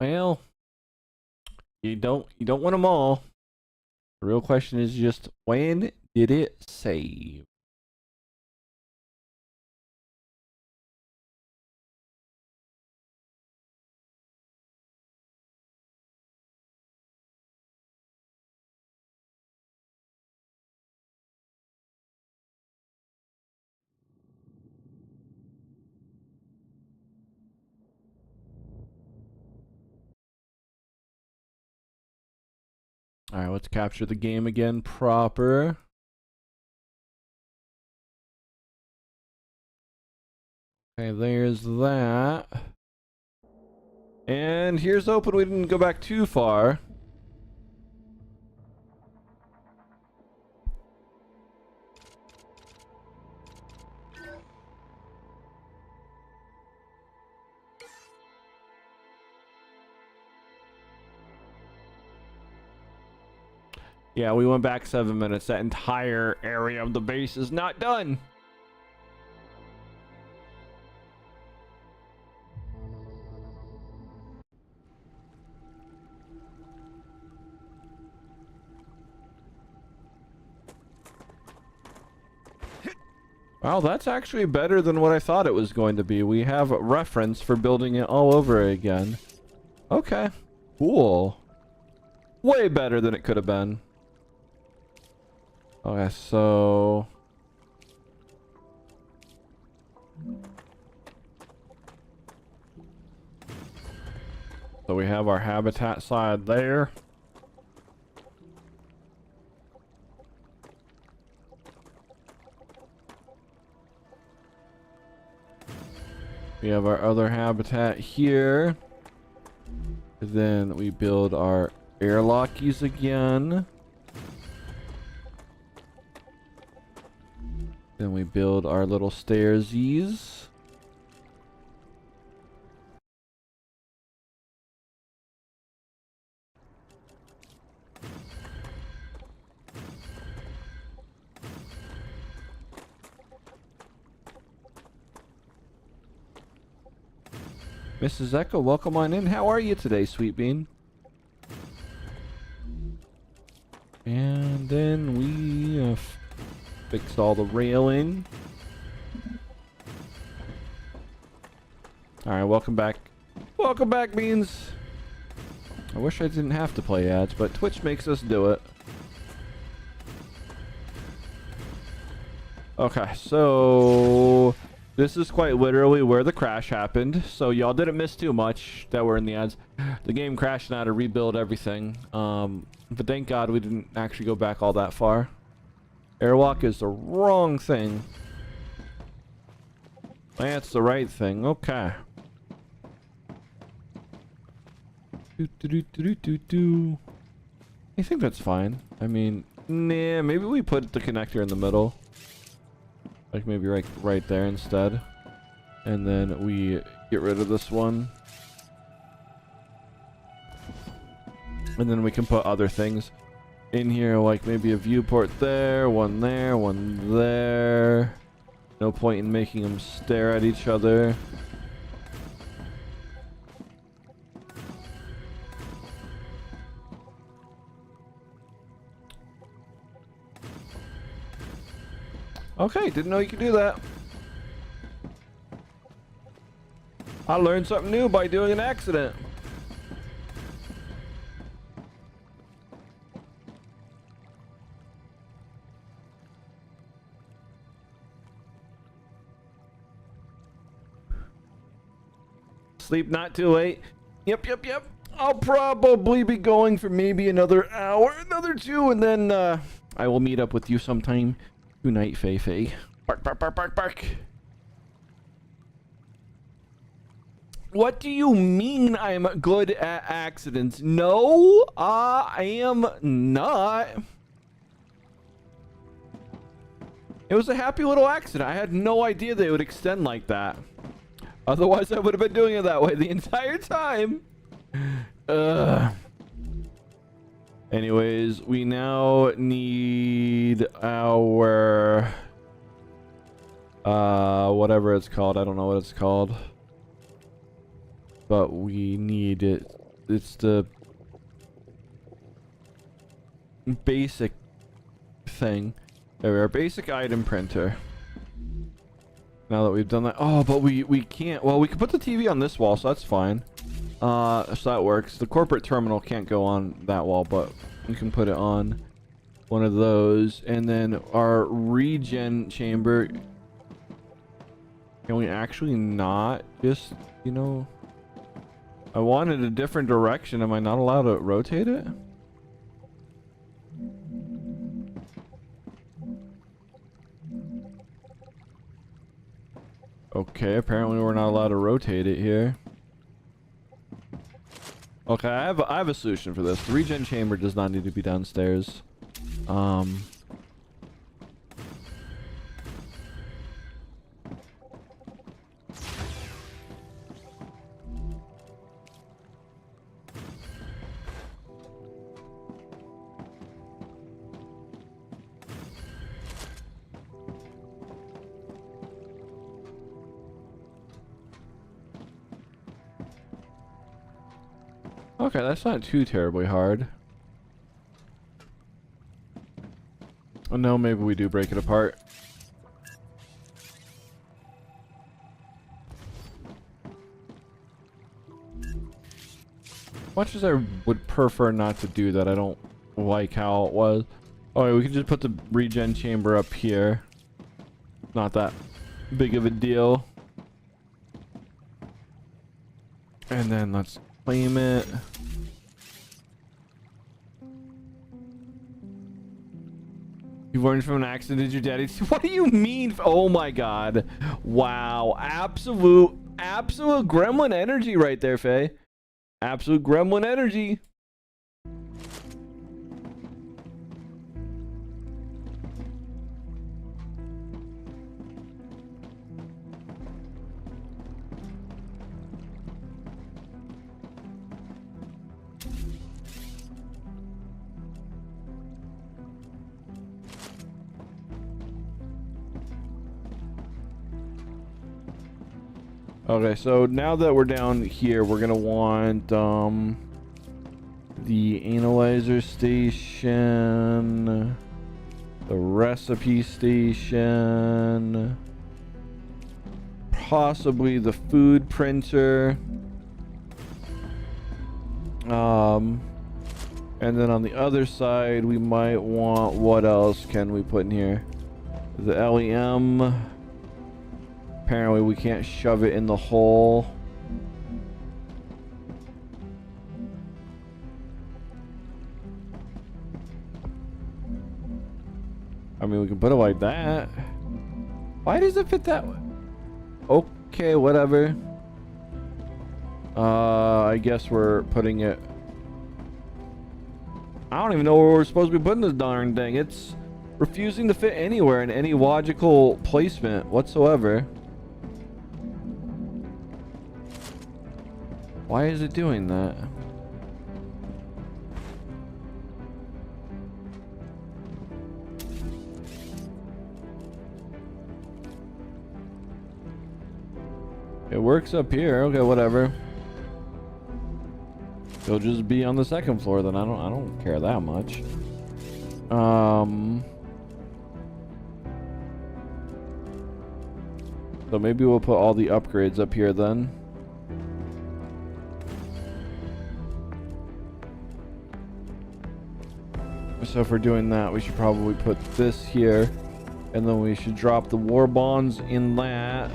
Well, you don't want them all. The real question is just when did it save? All right, let's capture the game again proper. Okay, there's that. And here's hoping we didn't go back too far. Yeah, we went back 7 minutes. That entire area of the base is not done. Wow, that's actually better than what I thought it was going to be. We have a reference for building it all over again. Okay, cool. Way better than it could have been. Okay, so... So we have our habitat side there. We have our other habitat here. Then we build our airlockies again. Then we build our little stairsies. Mrs. Echo, welcome on in. How are you today, Sweet Bean? And then we fix all the railing. Alright, welcome back. Welcome back, Beans. I wish I didn't have to play ads, but Twitch makes us do it. Okay, so... this is quite literally where the crash happened, so y'all didn't miss too much that were in the ads. The game crashed and I had to rebuild everything. But thank God we didn't actually go back all that far. Airlock is the wrong thing. That's the right thing. Okay. I think that's fine. I mean, nah, maybe we put the connector in the middle. Like maybe right there instead. And then we get rid of this one. And then we can put other things in here, like maybe a viewport there, one there. No point in making them stare at each other. Okay, didn't know you could do that. I learned something new by doing an accident. Sleep not too late. Yep. I'll probably be going for maybe another hour, another two, and then I will meet up with you sometime. Good night, Fei. Bark. What do you mean I'm good at accidents? No, I am not. It was a happy little accident. I had no idea they would extend like that. Otherwise, I would have been doing it that way the entire time. Anyways, we now need our whatever it's called. I don't know what it's called, but we need it it's the basic thing. There we are, basic item printer. Now that we've done that, oh, but we can't. Well, we can put the TV on this wall, so that's fine. So that works. The corporate terminal can't go on that wall, but we can put it on one of those. And then our regen chamber. Can we actually not just, you know? I wanted a different direction. Am I not allowed to rotate it? Okay, apparently we're not allowed to rotate it here. Okay, I have a solution for this. The regen chamber does not need to be downstairs. Okay, that's not too terribly hard. Oh no, maybe we do break it apart. Much as I would prefer not to do that, I don't like how it was. Okay, we can just put the regen chamber up here. Not that big of a deal. And then let's claim it. You learned from an accident, did your daddy? What do you mean? Oh my god. Wow. Absolute gremlin energy right there, Faye. Absolute gremlin energy. Okay, so now that we're down here, we're gonna want the analyzer station, the recipe station, possibly the food printer, and then on the other side we might want, what else can we put in here? The LEM. Apparently we can't shove it in the hole. I mean, we can put it like that. Why does it fit that way? Okay, whatever. I guess we're putting it... I don't even know where we're supposed to be putting this darn thing. It's refusing to fit anywhere in any logical placement whatsoever. Why is it doing that? It works up here. Okay, whatever. It'll just be on the second floor then. I don't care that much. So maybe we'll put all the upgrades up here then. So if we're doing that, we should probably put this here, and then we should drop the war bonds in that.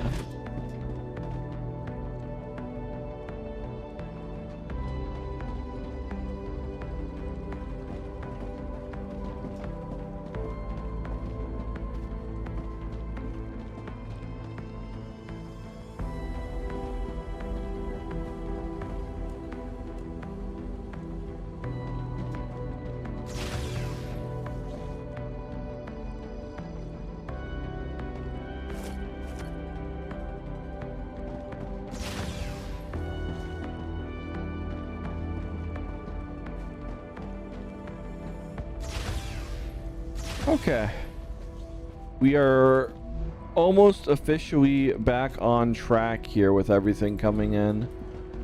Okay. We are almost officially back on track here with everything coming in.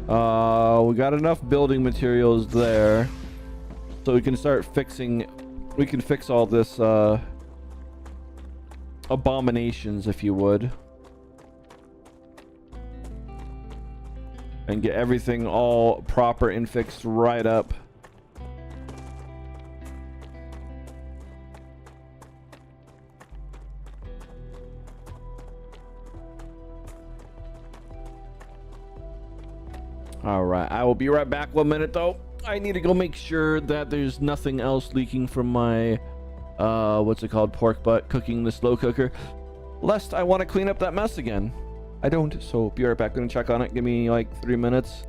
We got enough building materials there, so we can start fixing. We can fix all this abominations, if you would, and get everything all proper and fixed right up. All right, I will be right back. 1 minute though. I need to go make sure that there's nothing else leaking from my what's it called, pork butt cooking the slow cooker, lest I want to clean up that mess again. I don't, so be right back. Gonna check on it. Give me like 3 minutes.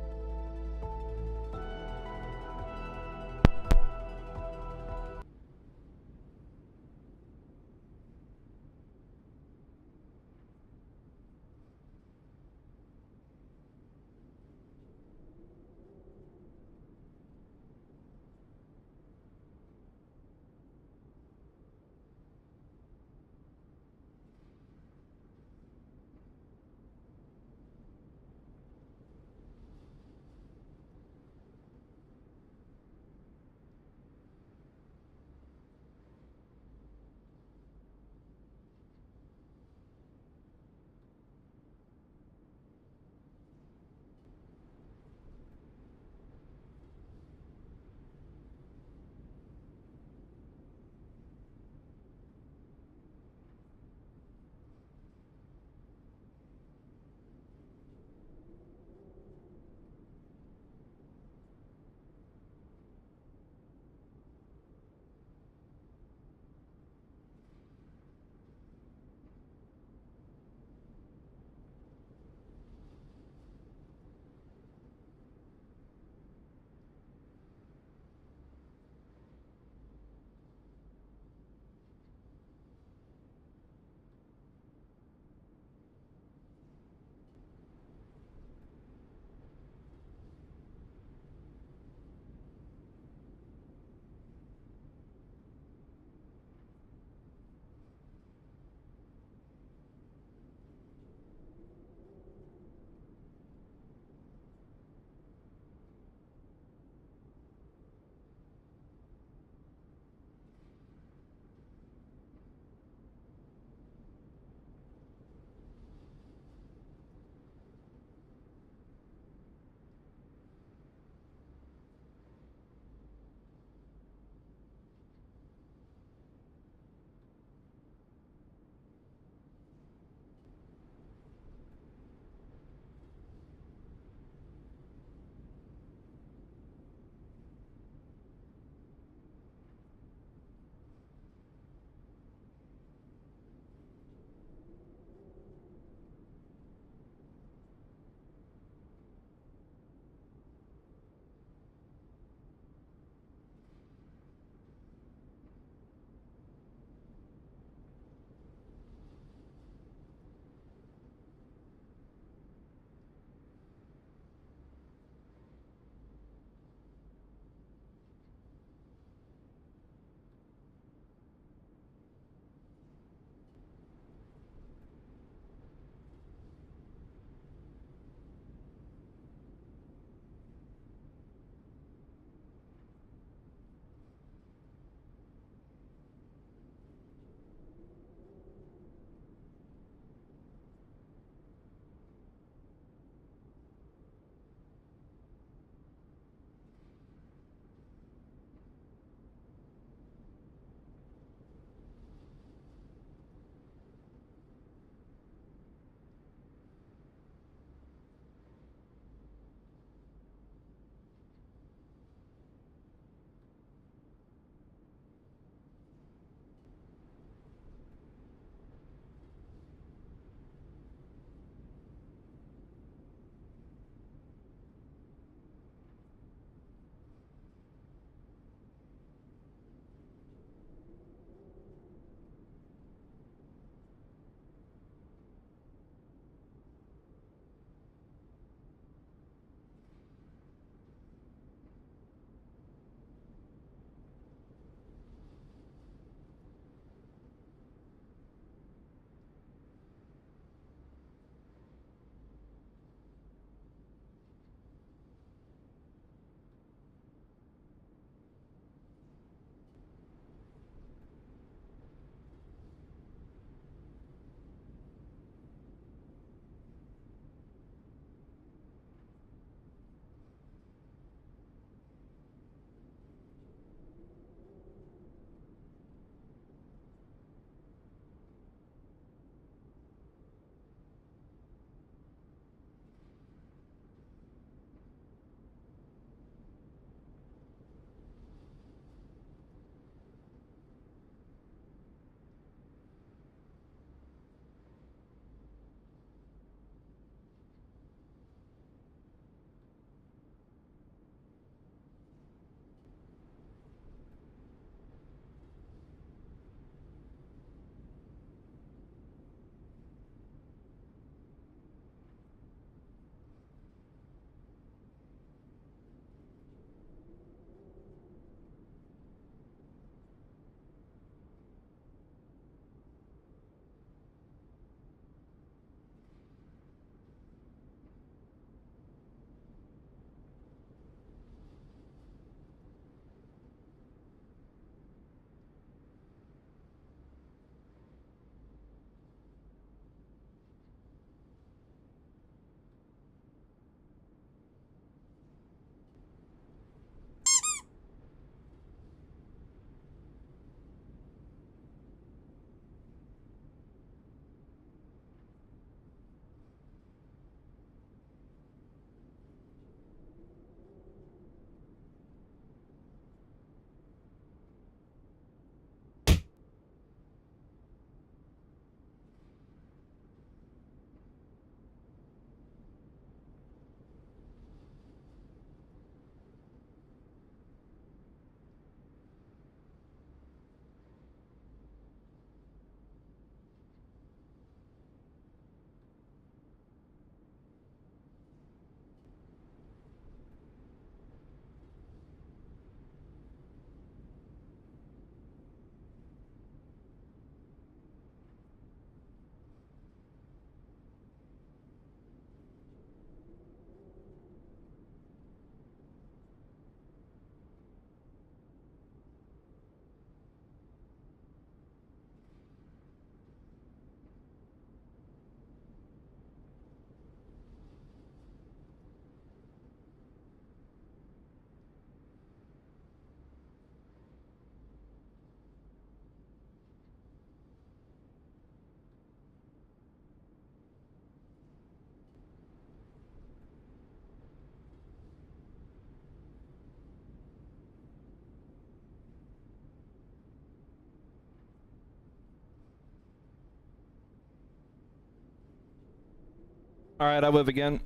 All right, I live again.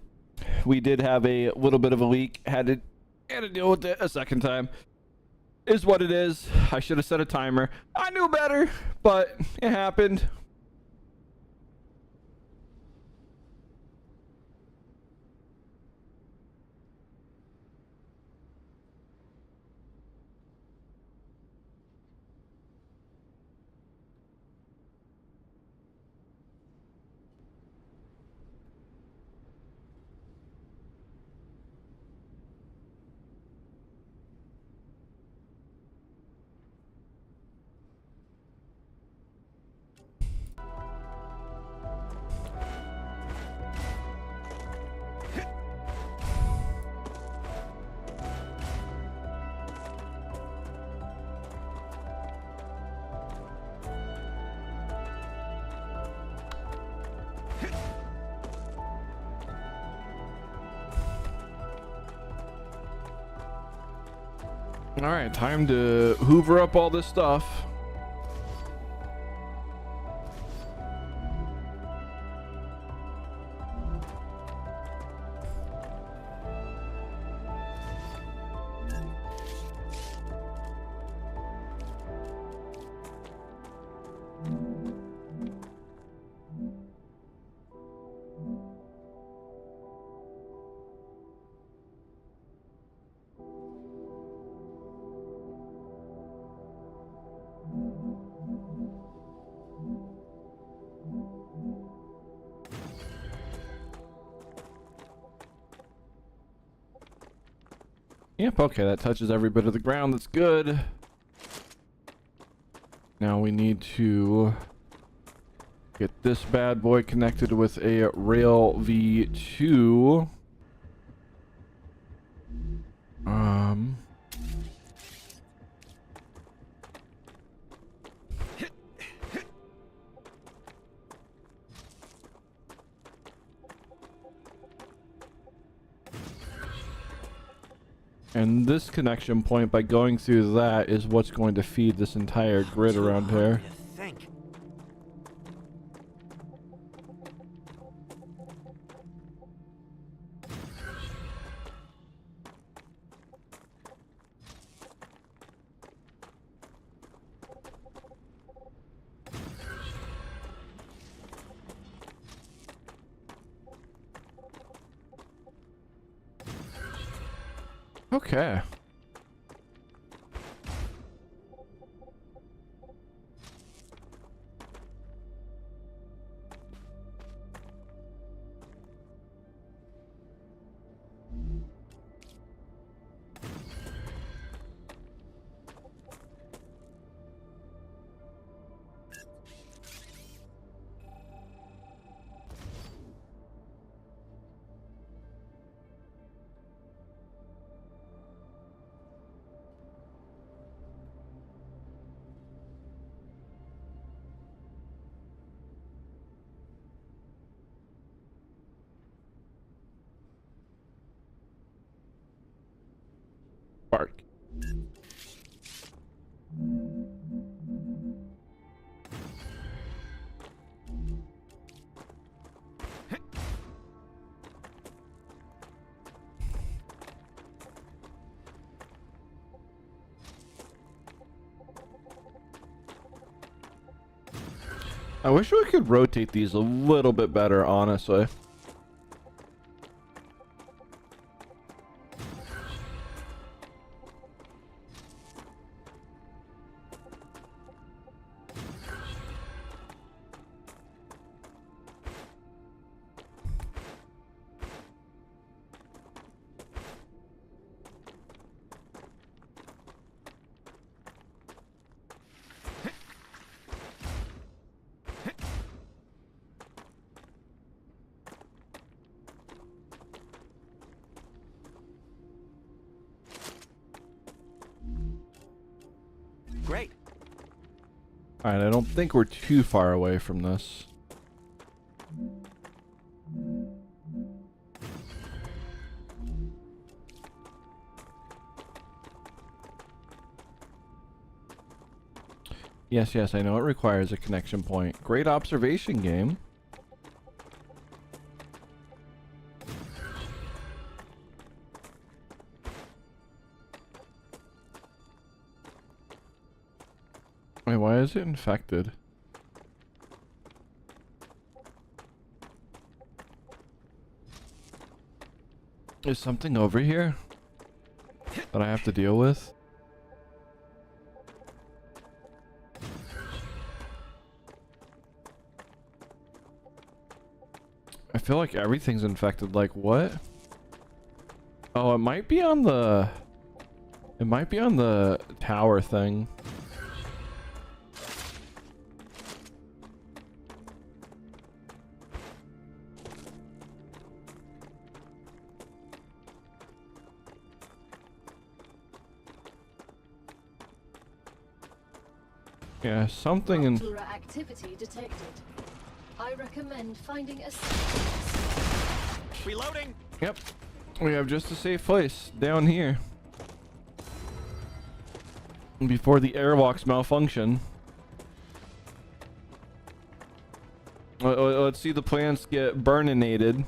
We did have a little bit of a leak. Had to deal with it a second time. Is what it is. I should have set a timer. I knew better, but it happened. All right, time to hoover up all this stuff. Yep, okay, that touches every bit of the ground. That's good. Now we need to get this bad boy connected with a rail V2. And this connection point, by going through that, is what's going to feed this entire grid around here. Think. Okay. Bark. I wish we could rotate these a little bit better, honestly. Great. Alright, I don't think we're too far away from this. Yes, yes, I know it requires a connection point. Great observation, game. Wait, why is it infected? Is something over here that I have to deal with? I feel like everything's infected. Like what? Oh, it might be on the... It might be on the tower thing. Yeah, something in... Raptura activity detected. I recommend finding a... Reloading. Yep. We have just a safe place down here. Before the airwalks malfunction. Let's see the plants get burninated.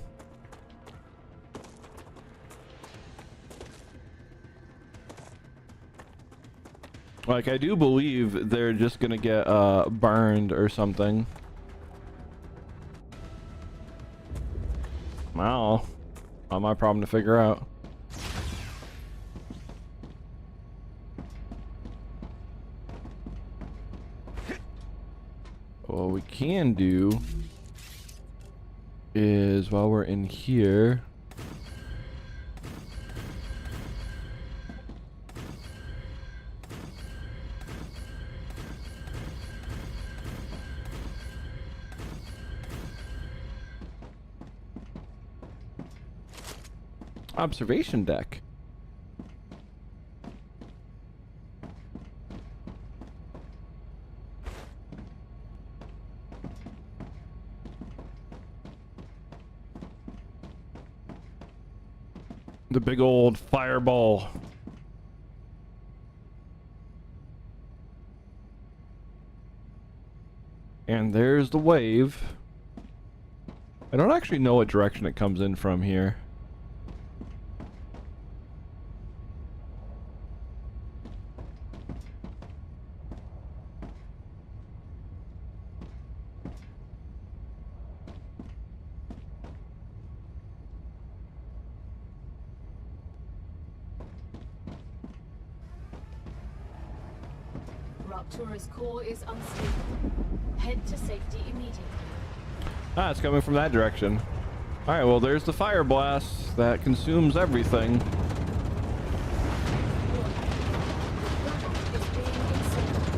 Like, I do believe they're just gonna get burned or something. Wow. Not my problem to figure out. What we can do is, while we're in here, observation deck. The big old fireball. And there's the wave. I don't actually know what direction it comes in from here. Raptura's core is unstable. Head to safety immediately. Ah, it's coming from that direction. Alright, well, there's the fire blast that consumes everything. Is being incinerated.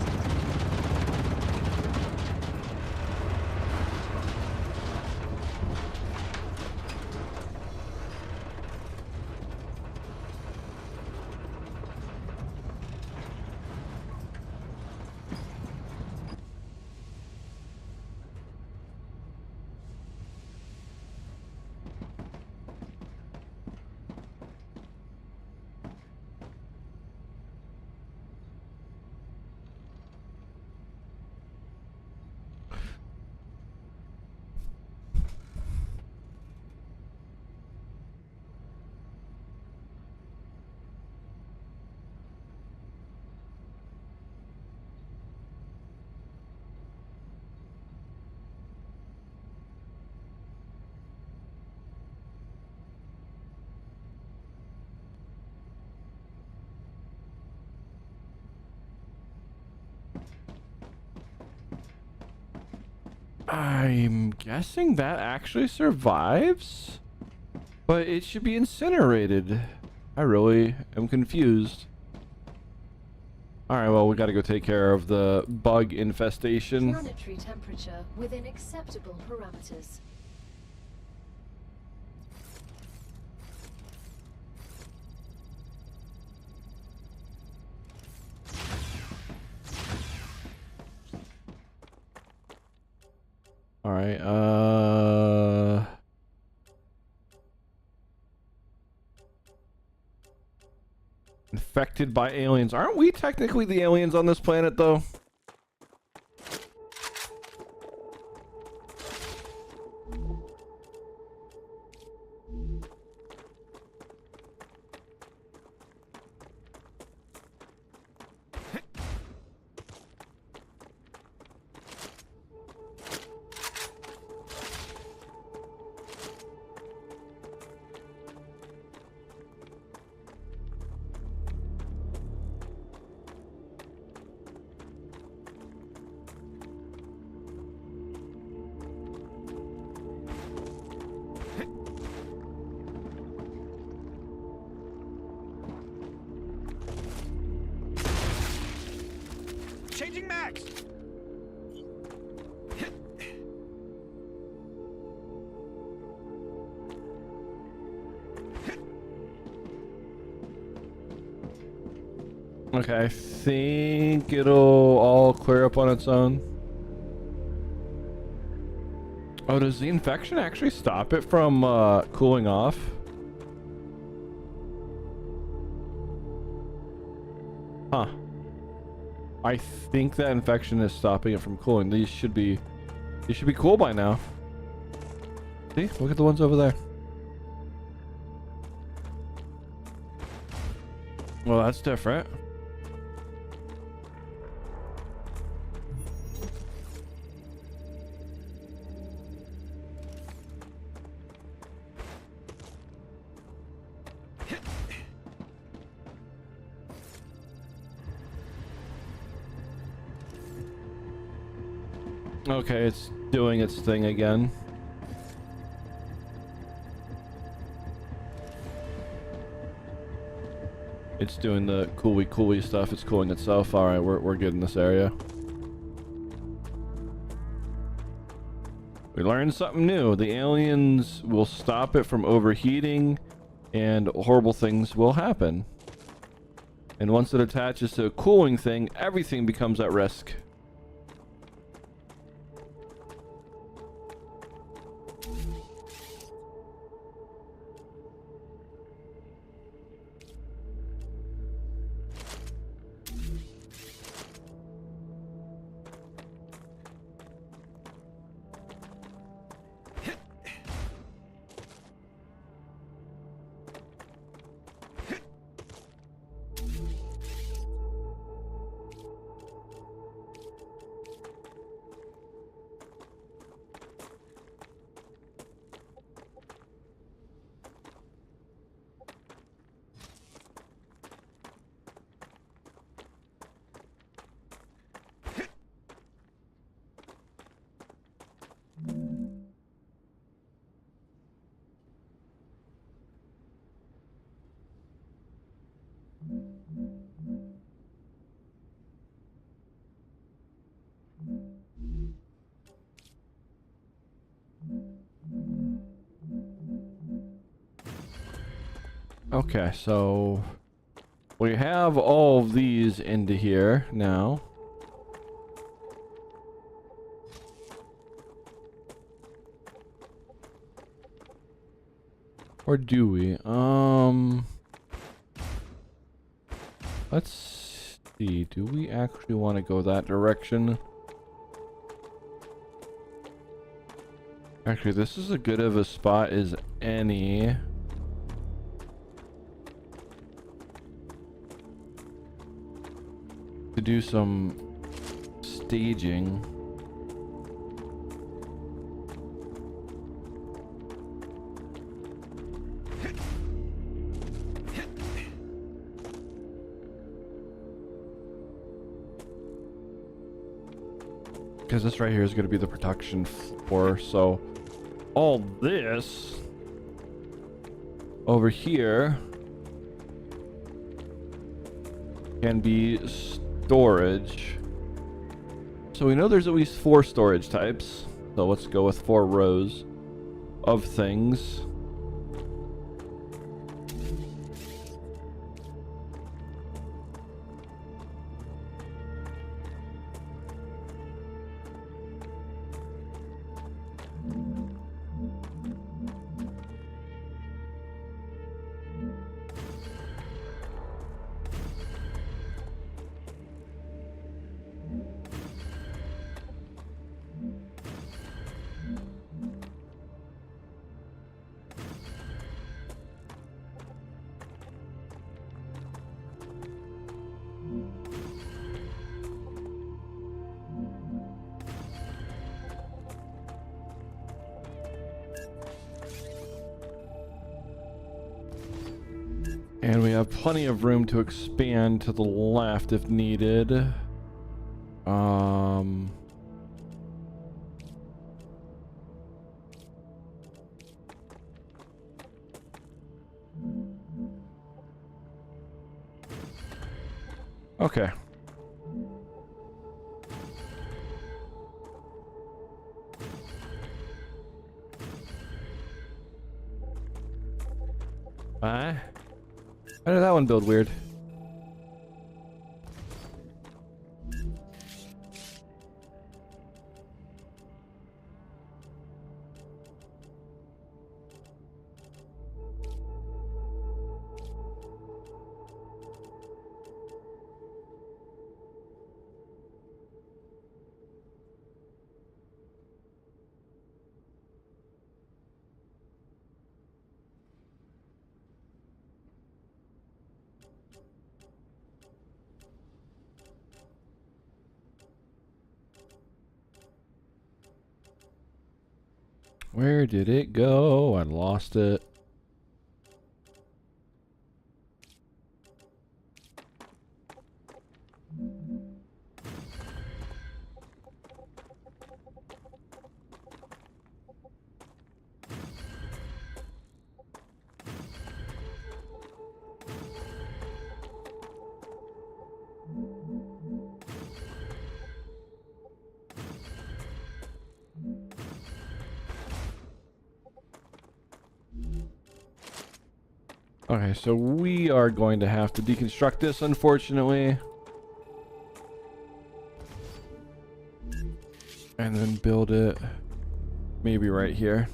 I'm guessing that actually survives? But it should be incinerated. I really am confused. Alright, well, we gotta go take care of the bug infestation. Planetary temperature within acceptable parameters. Alright, infected by aliens. Aren't we technically the aliens on this planet, though? Okay, I think it'll all clear up on its own. Oh, does the infection actually stop it from cooling off? Huh. I think that infection is stopping it from cooling. These should be cool by now. See? Look at the ones over there. Well, that's different. Okay, it's doing its thing again. It's doing the cooly stuff. It's cooling itself. All right, we're good in this area. We learned something new. The aliens will stop it from overheating, and horrible things will happen. And once it attaches to a cooling thing, everything becomes at risk. Okay, so we have all of these into here now. Or do we? Let's see. Do we actually want to go that direction? Actually, this is as good of a spot as any. To do some staging. Because this right here is going to be the protection floor, so all this over here can be storage. So we know there's at least 4 storage types. So let's go with 4 rows of things. And we have plenty of room to expand to the left if needed. Okay. How did that one build weird? Where did it go? I lost it. Okay, so we are going to have to deconstruct this, unfortunately. And then build it maybe right here.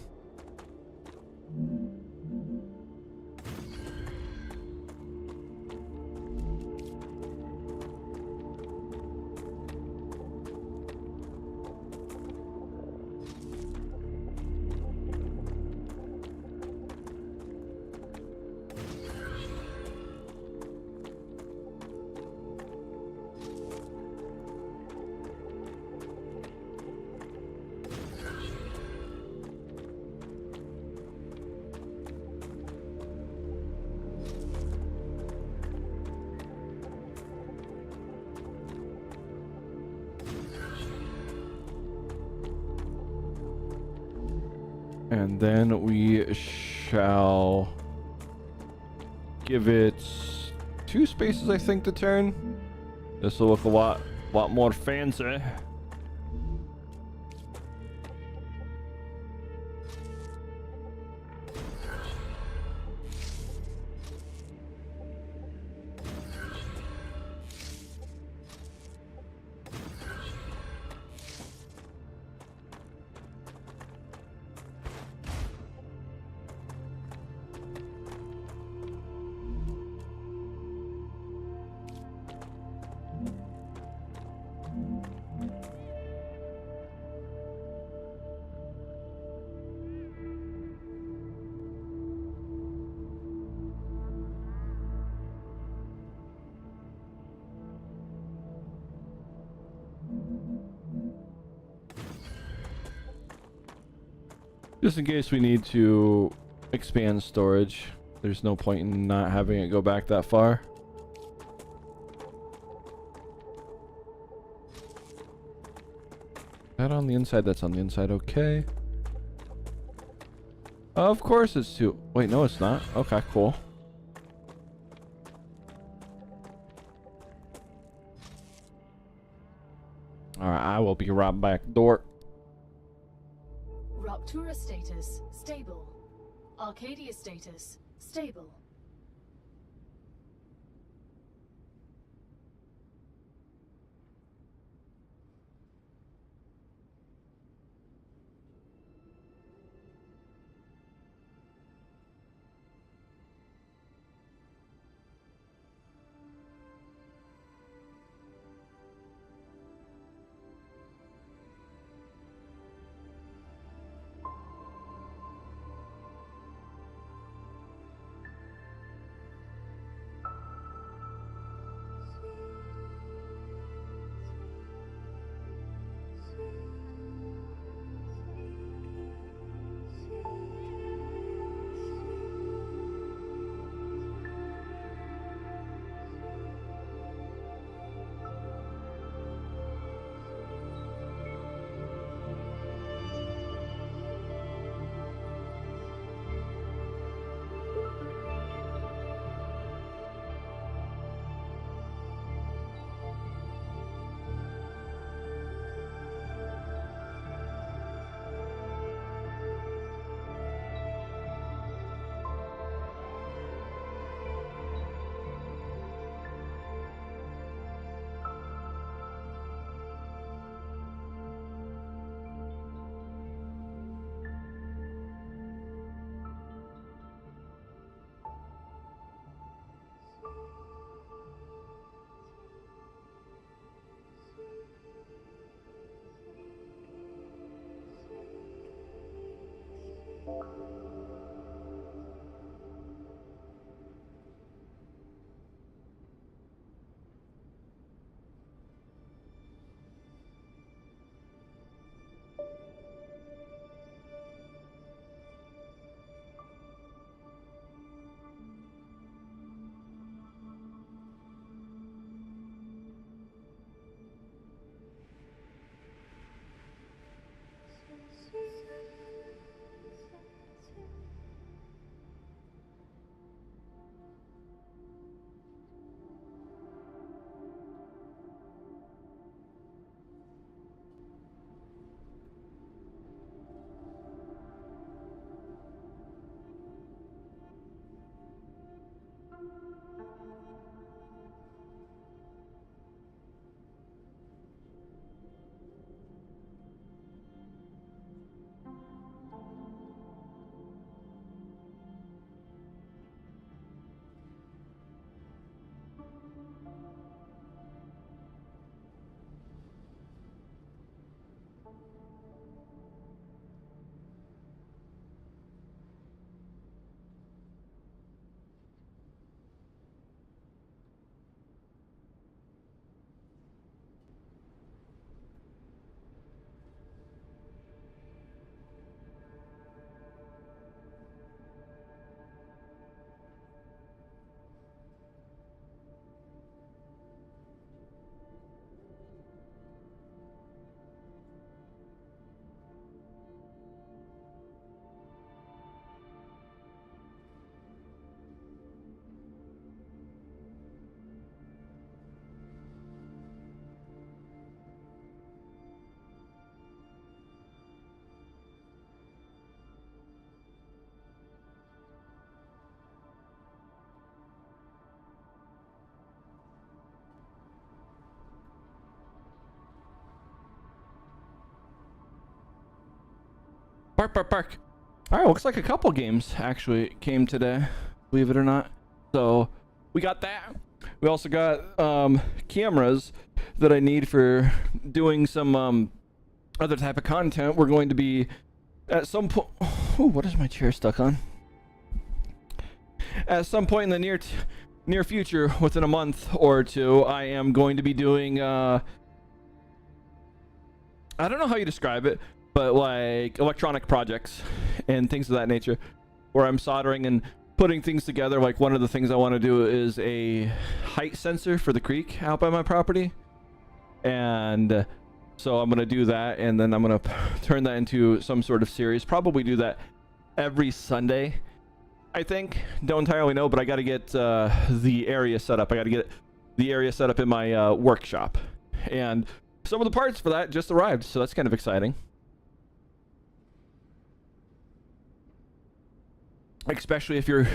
And then we shall give it 2 spaces, I think, to turn. This will look a lot more fancy. Just in case we need to expand storage, there's no point in not having it go back that far. That on the inside, that's on the inside, okay. Of course it's 2. Wait, no it's not. Okay, cool. Alright, I will be right back door. Ruptura status stable. Arcadia status stable. Bark, bark, bark. All right, looks like a couple games actually came today, believe it or not. So we got that. We also got cameras that I need for doing some other type of content. We're going to be at some point. Oh, what is my chair stuck on? At some point in the near future, within a month or two, I am going to be doing I don't know how you describe it, but like electronic projects and things of that nature, where I'm soldering and putting things together. Like one of the things I want to do is a height sensor for the creek out by my property, and so I'm gonna do that, and then I'm gonna turn that into some sort of series. Probably do that every Sunday, I think. Don't entirely know, but I got to get the area set up. I got to get the area set up in my workshop, and some of the parts for that just arrived, so that's kind of exciting. Especially if you're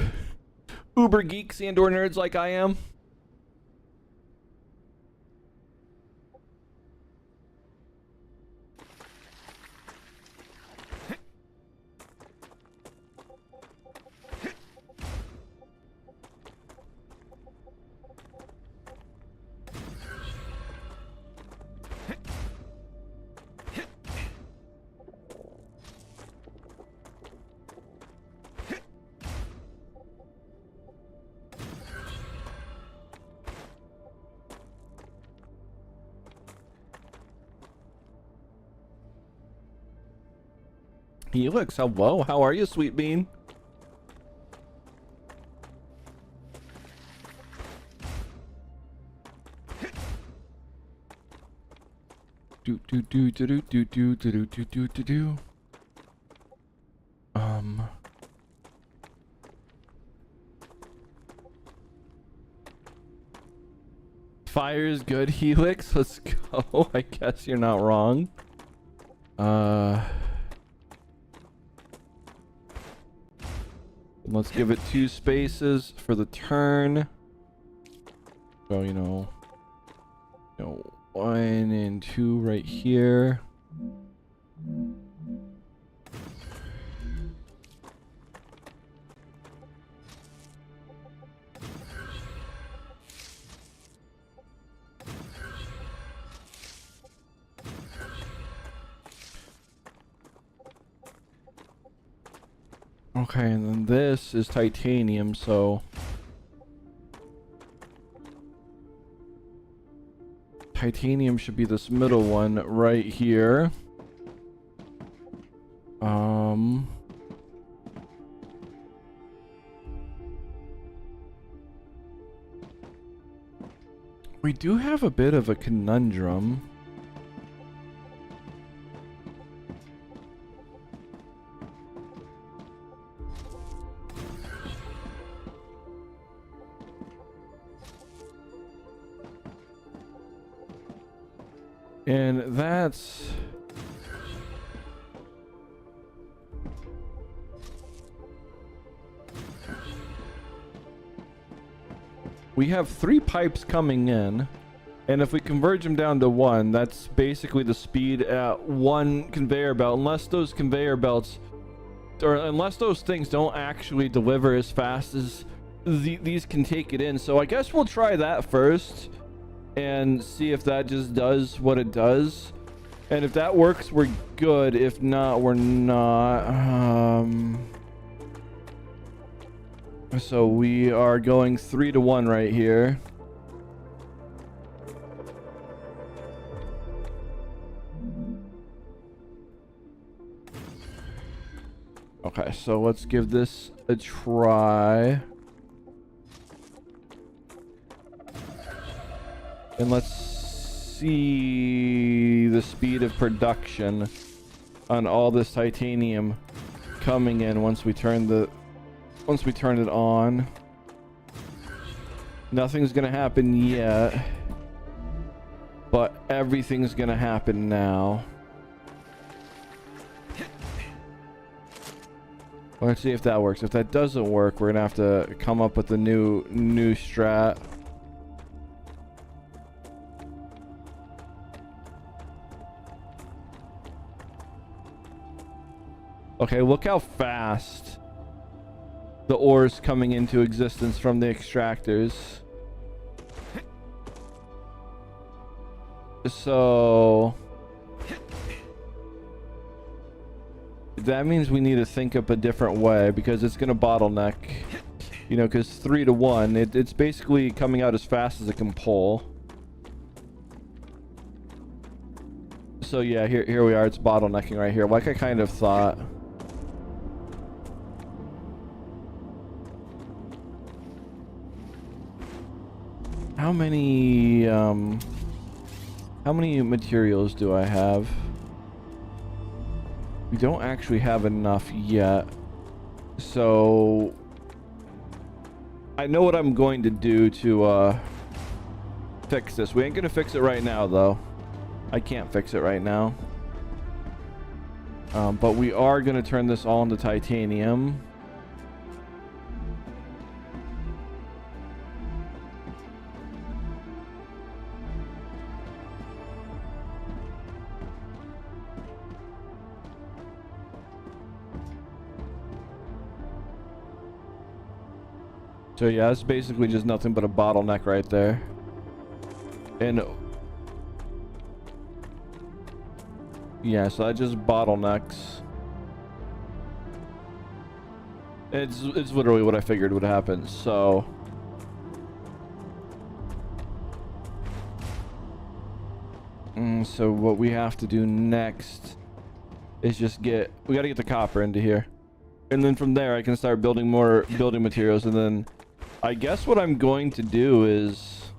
uber geeks and or nerds like I am. Helix, hello. How are you, sweet bean? Do do do do do do do do do do do do. Fire is good, Helix. Let's go. I guess you're not wrong. Let's give it 2 spaces for the turn. So, you know, 1 and 2 right here. Okay, and then this is titanium, so titanium should be this middle one right here. We do have a bit of a conundrum. And that's... we have 3 pipes coming in, and if we converge them down to 1, that's basically the speed at 1 conveyor belt, unless those conveyor belts, or unless those things don't actually deliver as fast as these can take it in. So I guess we'll try that first and see if that just does what it does, and if that works, we're good. If not, we're not. So we are going 3 to 1 right here. Okay, so let's give this a try. And let's see the speed of production on all this titanium coming in once we turn it on. Nothing's gonna happen yet, but everything's gonna happen now. Let's see if that works. If that doesn't work, we're gonna have to come up with a new strat. Okay, look how fast the ore's coming into existence from the extractors. So that means we need to think up a different way, because it's going to bottleneck, you know, because 3 to 1, it's basically coming out as fast as it can pull. So yeah, here we are. It's bottlenecking right here, like I kind of thought. How many materials do I have? We don't actually have enough yet. So I know what I'm going to do to fix this. We ain't gonna fix it right now though. I can't fix it right now. But we are gonna turn this all into titanium. So yeah, it's basically just nothing but a bottleneck right there. And yeah, so that just bottlenecks. It's literally what I figured would happen. So so what we have to do next is just we gotta get the copper into here. And then from there I can start building more building materials, and then I guess what I'm going to do is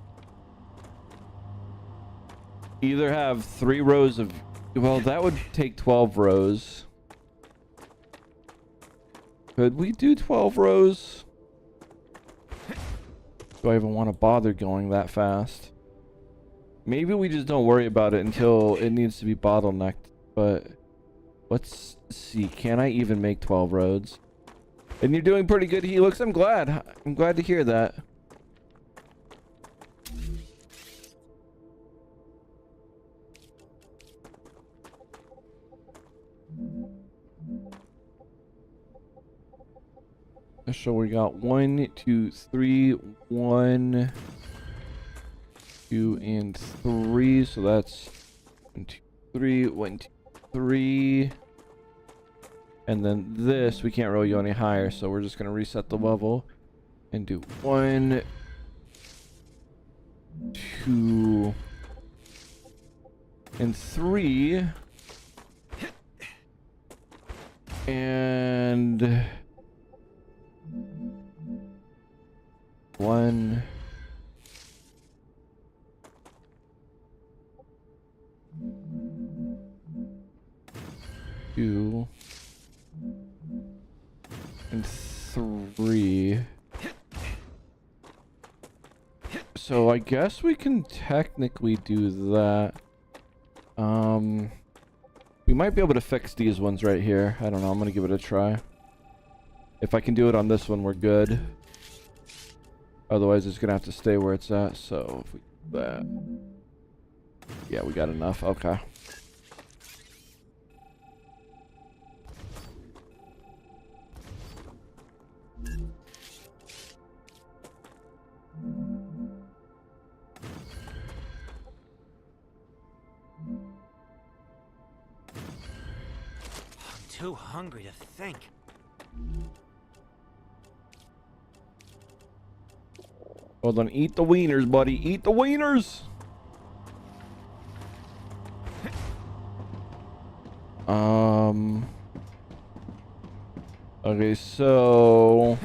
either have 3 rows of, well, that would take 12 rows. Could we do 12 rows? Do I even want to bother going that fast? Maybe we just don't worry about it until it needs to be bottlenecked. But let's see. Can I even make 12 roads? And you're doing pretty good, Helix. I'm glad. I'm glad to hear that. So we got 1, 2, 3, 1, 2, and 3. So that's 1, 2, 3, 1, 2, 3. And then this, we can't really go any higher, so we're just gonna reset the level and do 1, 2, and 3. And 1, 2, and 3. So I guess we can technically do that. We might be able to fix these ones right here. I don't know. I'm gonna give it a try. If I can do it on this one, we're good. Otherwise, it's gonna have to stay where it's at. So if we do that, yeah, we got enough. Okay. Too hungry to think. Hold on, eat the wieners, buddy. Eat the wieners. Okay, so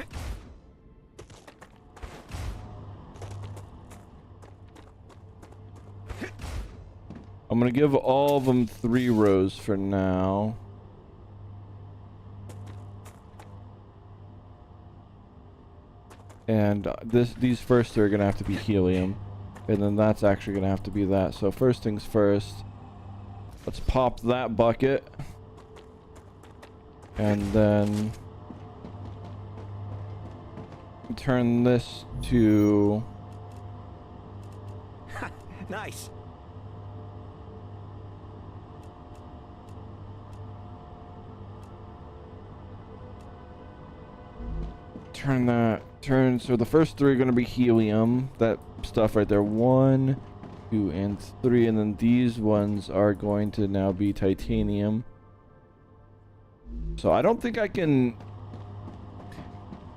I'm gonna give all of them 3 rows for now. And these first 3 are gonna have to be helium, and then that's actually gonna have to be that. So first things first, let's pop that bucket, and then turn this to Nice. So the first three are going to be helium. That stuff right there. 1, 2, and 3. And then these ones are going to now be titanium. So I don't think I can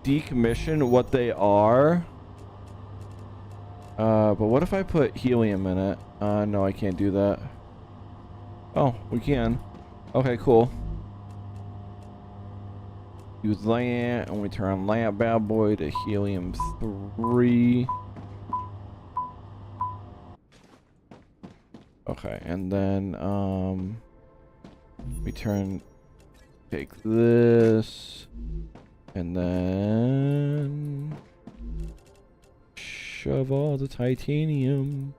decommission what they are. But what if I put helium in it? No, I can't do that. Oh, we can. Okay, cool. Use that, and we turn that bad boy to helium 3. Okay, and then we take this, and then shove all the titanium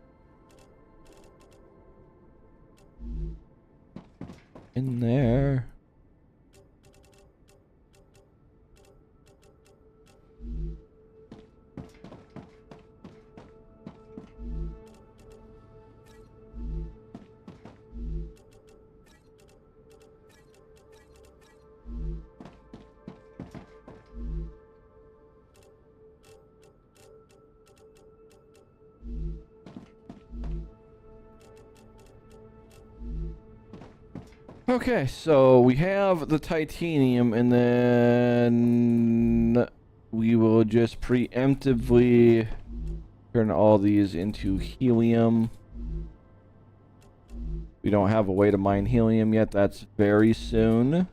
in there. Okay, so we have the titanium, and then we will just preemptively turn all these into helium. We don't have a way to mine helium yet. That's very soon.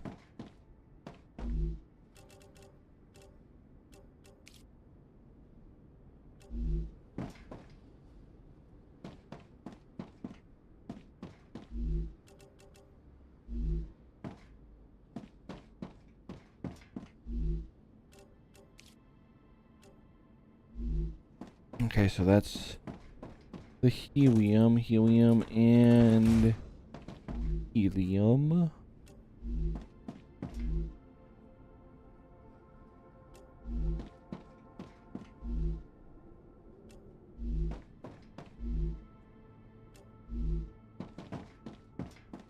Okay, so that's the helium, and helium.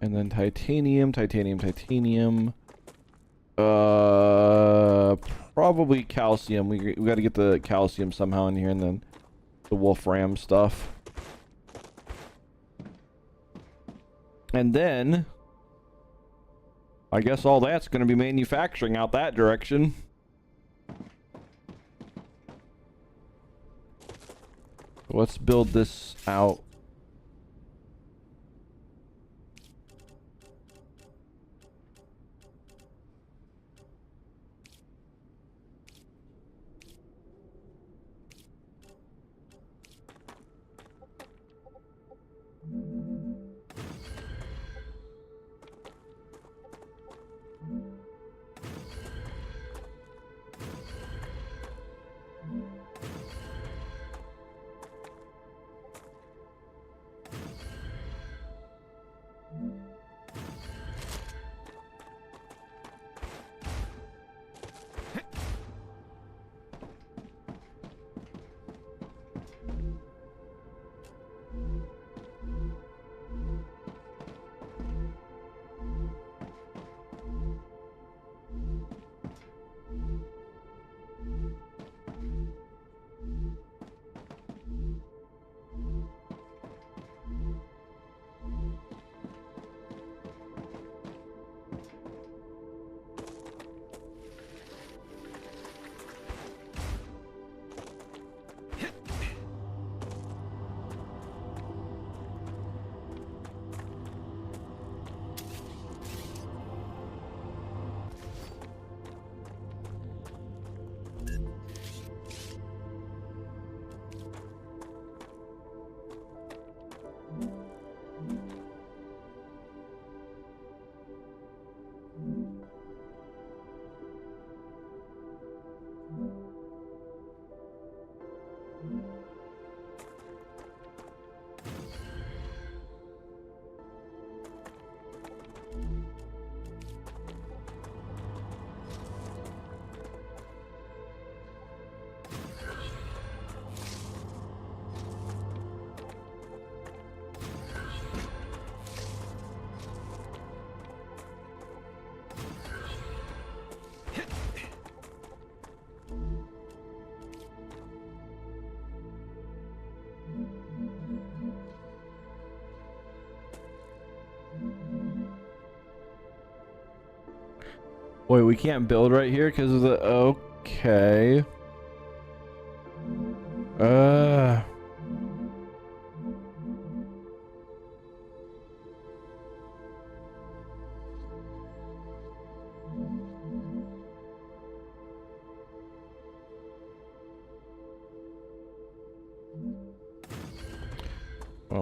And then titanium. Probably calcium. We got to get the calcium somehow in here, and then the wolfram stuff. And then I guess all that's going to be manufacturing out that direction. Let's build this out. Wait, we can't build right here because of the... Okay. Well,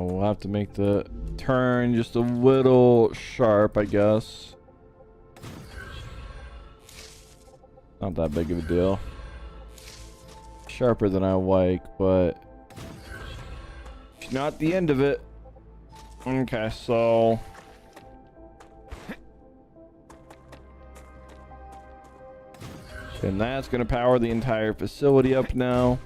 we'll have to make the turn just a little sharp, I guess. Not that big of a deal. Sharper than I like, but it's not the end of it. Okay, so and that's gonna power the entire facility up now.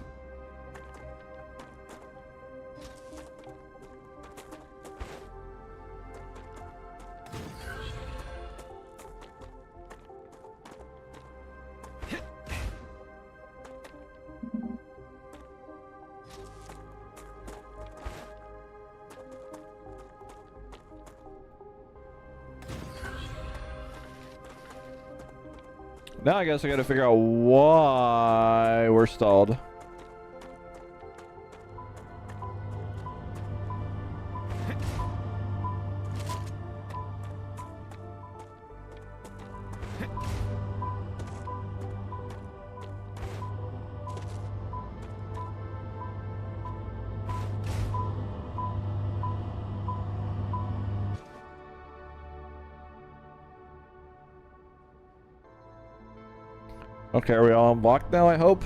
Now I guess I gotta figure out why we're stalled. Okay, are we all unblocked now, I hope?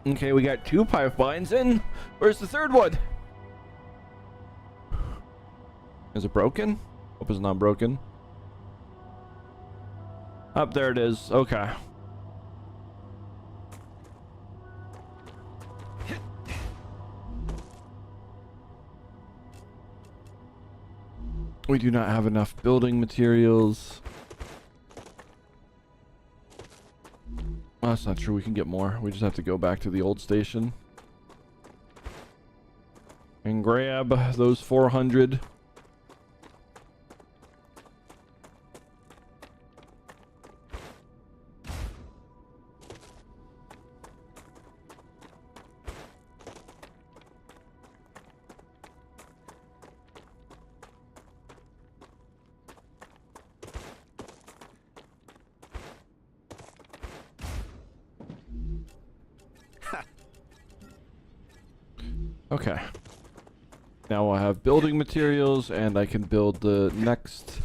Okay, we got 2 pipelines in. Where's the third one? Is it broken? Hope it's not broken. Up there it is. Okay. We do not have enough building materials. Oh, that's not true. We can get more. We just have to go back to the old station and grab those 400. Okay. Now I have building materials and I can build the next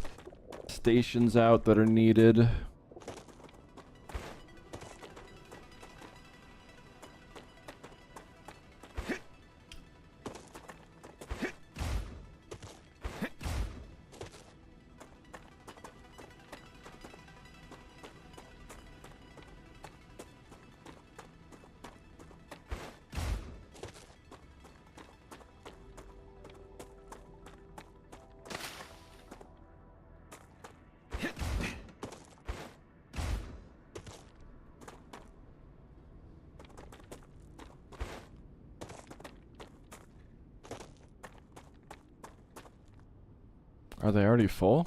stations out that are needed. Are they already full?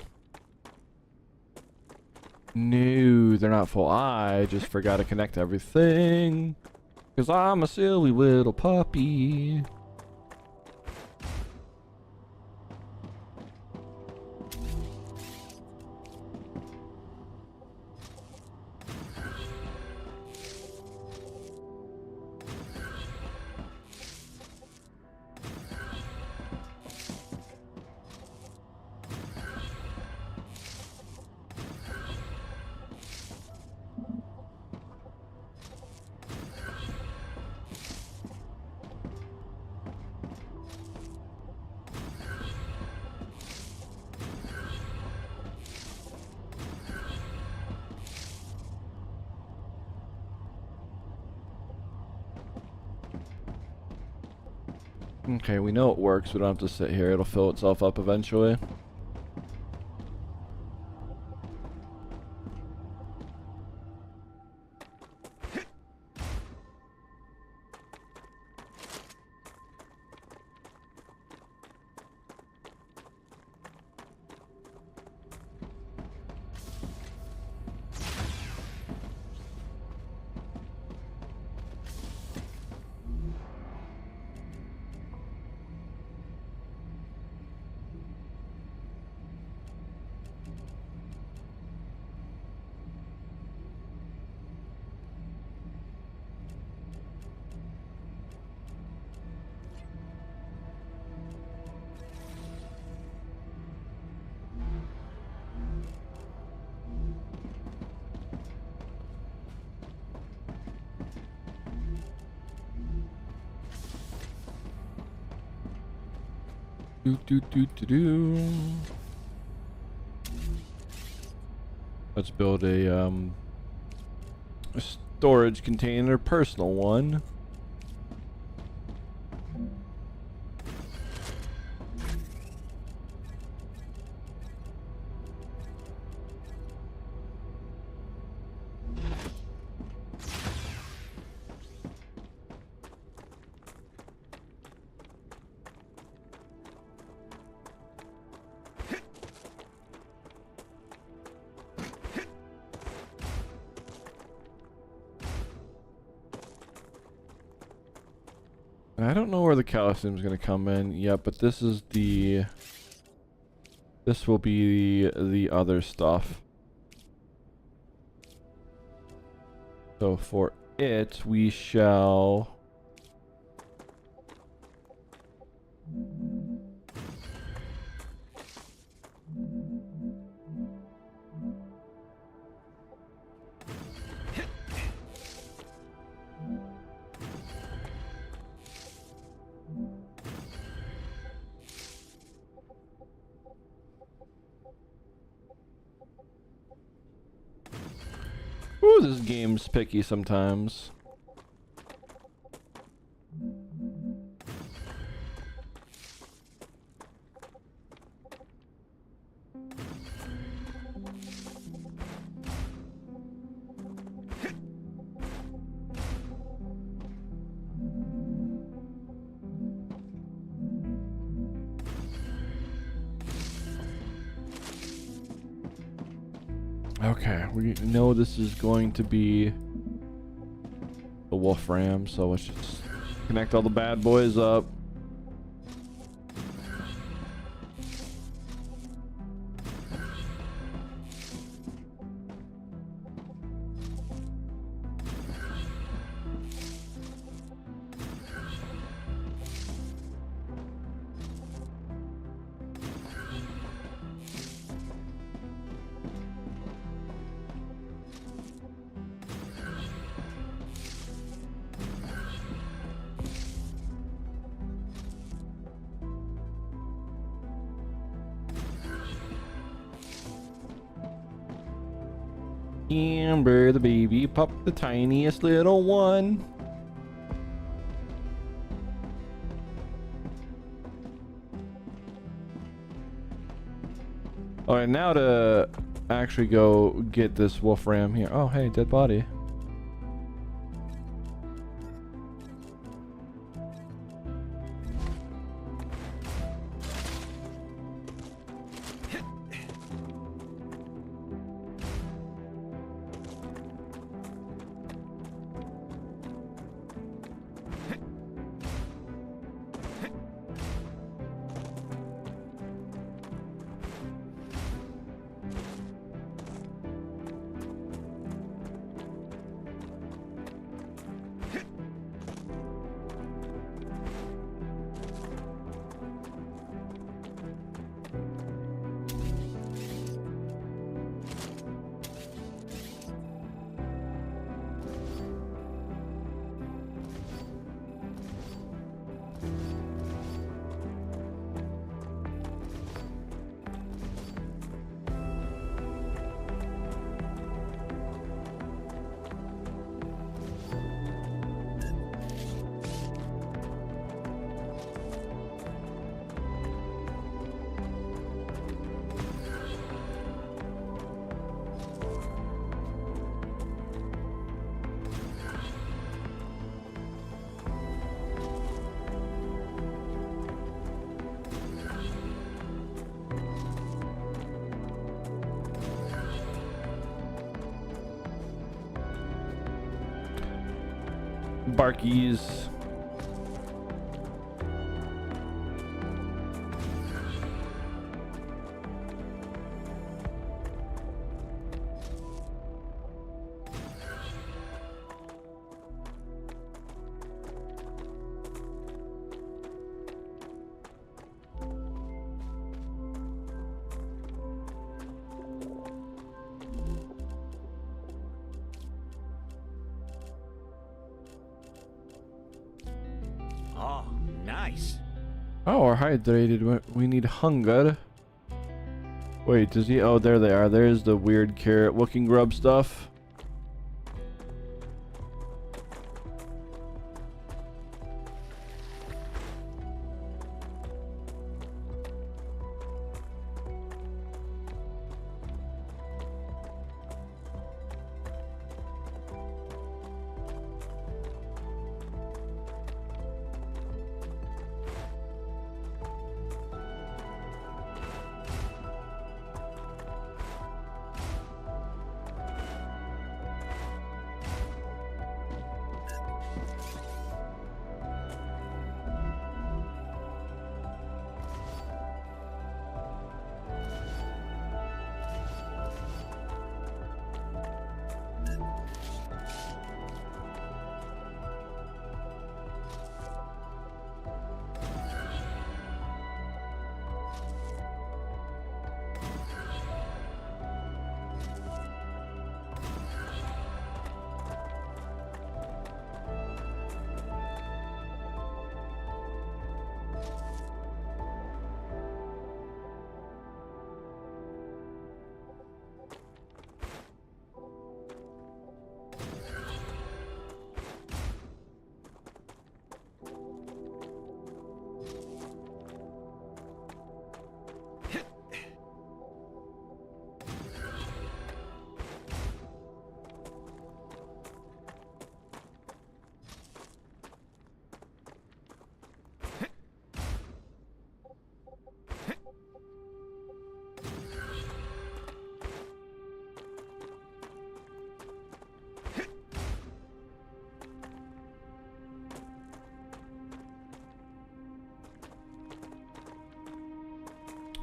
No, they're not full. I just forgot to connect everything. Because I'm a silly little puppy. Okay, we know it works. We don't have to sit here. It'll fill itself up eventually. Let's build a storage container, personal one. And I don't know where the calcium is going to come in yet, but this is the... This will be the other stuff. So for it, we shall... Ooh, this game's picky sometimes. Okay, we know this is going to be the Wolfram, so let's just connect all the bad boys up. Amber the baby pup, the tiniest little one. Alright, now to actually go get this Wolfram here. Oh, hey, dead body. Barkies. Oh, nice. Oh, we're hydrated. We need hunger. Wait, does he? Oh, there they are. There's the weird carrot looking grub stuff.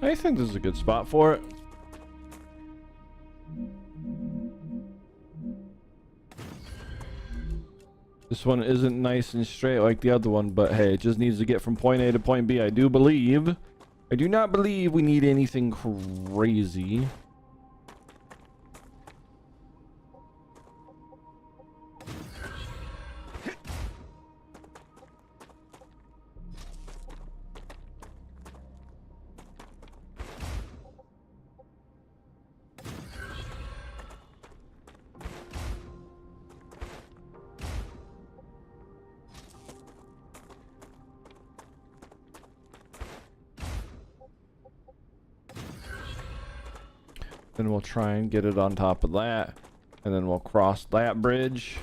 I think this is a good spot for it. This one isn't nice and straight like the other one, but hey, it just needs to get from point A to point B. I do not believe we need anything crazy. Then we'll try and get it on top of that, and then we'll cross that bridge.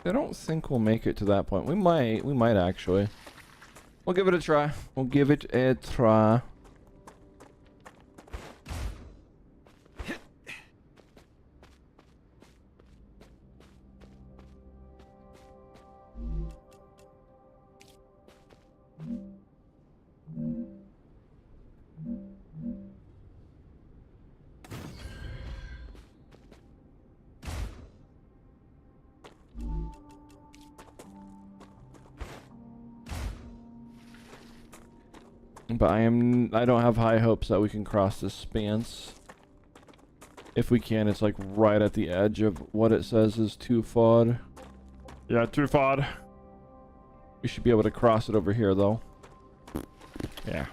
I don't think we'll make it to that point. We might actually. We'll give it a try. We'll give it a try. But I don't have high hopes that we can cross this spans. If we can, it's like right at the edge of what it says is too far. Yeah, too far. We should be able to cross it over here though. Yeah.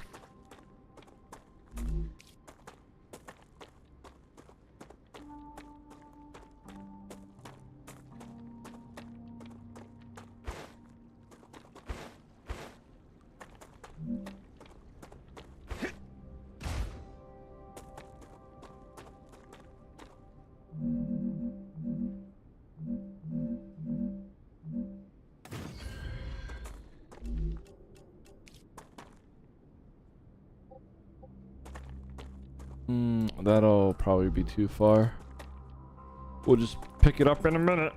That'll probably be too far. We'll just pick it up in a minute.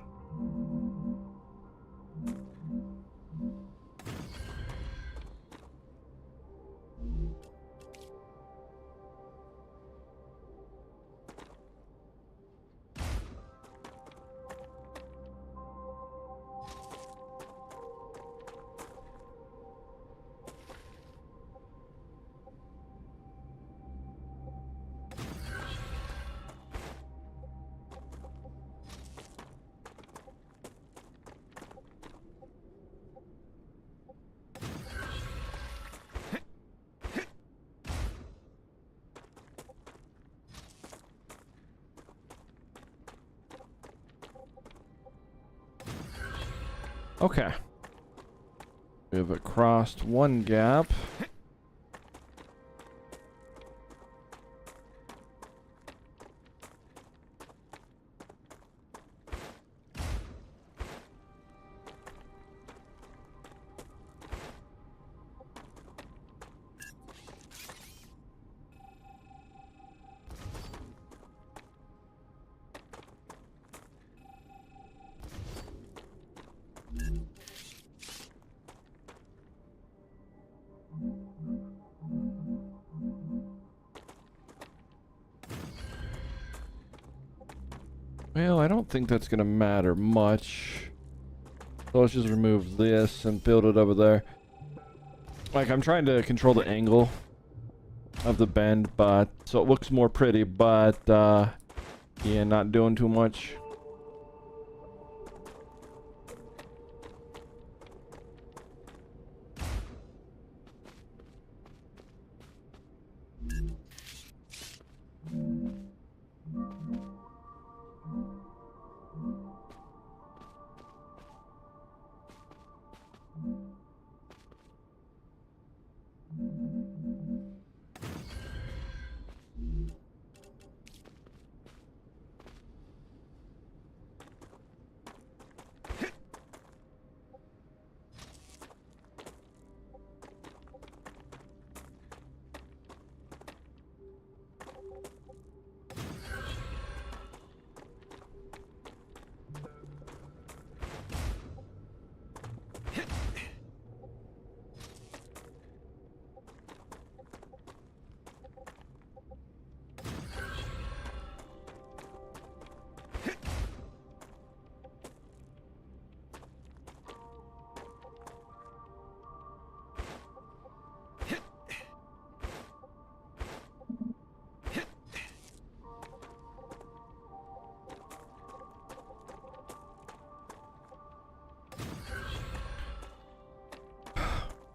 Okay. We have crossed one gap. Well, I don't think that's gonna matter much. So let's just remove this and build it over there. Like, I'm trying to control the angle of the bend, but so it looks more pretty, but yeah, not doing too much.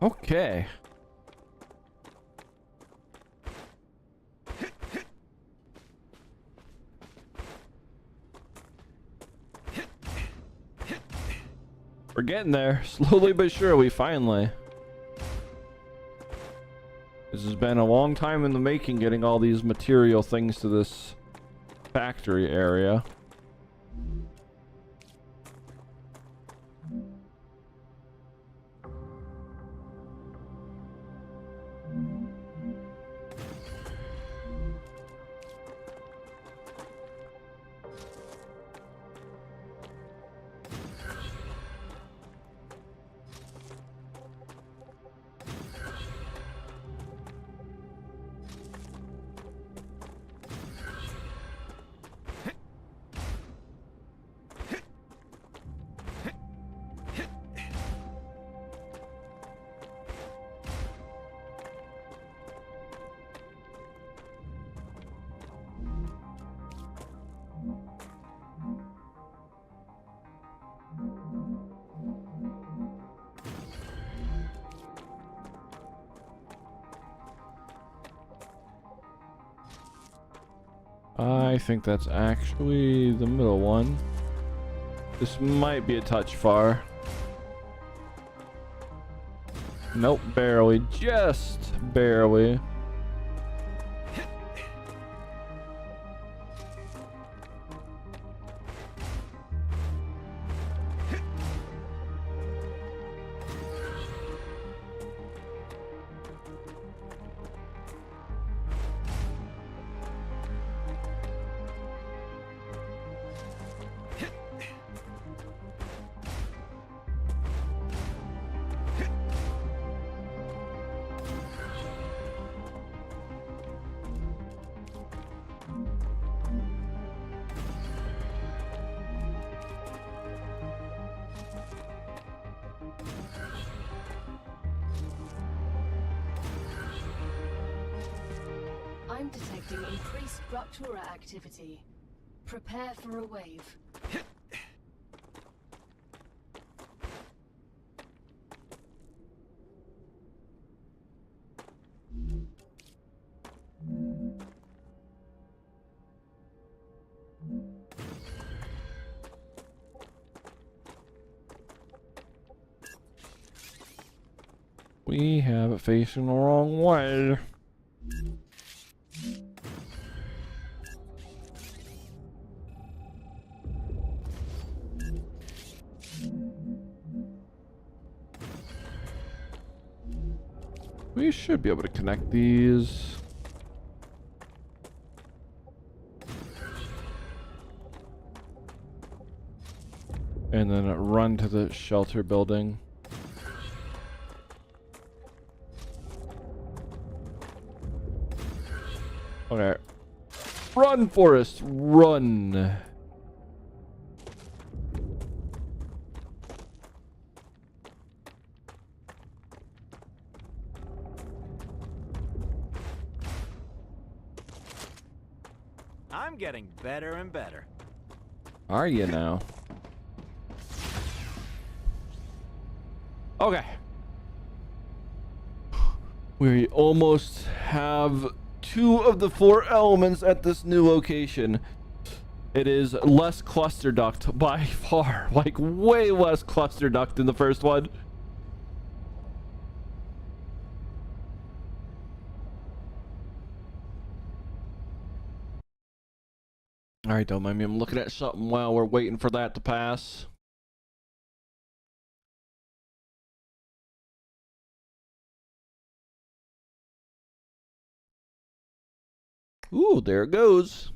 Okay. We're getting there, slowly but surely, finally. This has been a long time in the making, getting all these material things to this factory area. I think that's actually the middle one. This might be a touch far. Nope, barely. Just barely. detecting increased Ruptura activity. Prepare for a wave. We have it facing the wrong way. We should be able to connect these. And then run to the shelter building. Okay. Run, Forrest, run. I'm getting better and better. Are you now? Okay. We almost have 2 of the 4 elements at this new location. It is less cluster duct by far, like way less cluster duct than the first one. All right, don't mind me. I'm looking at something while we're waiting for that to pass. Ooh, there it goes.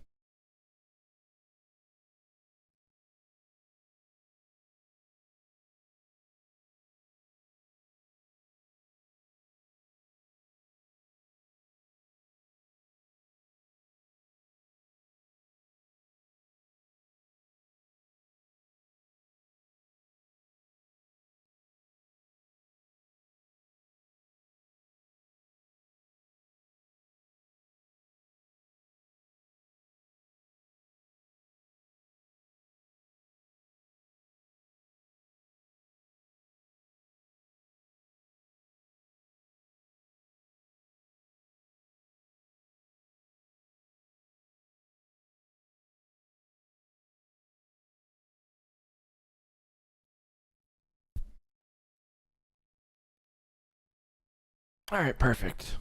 All right, perfect.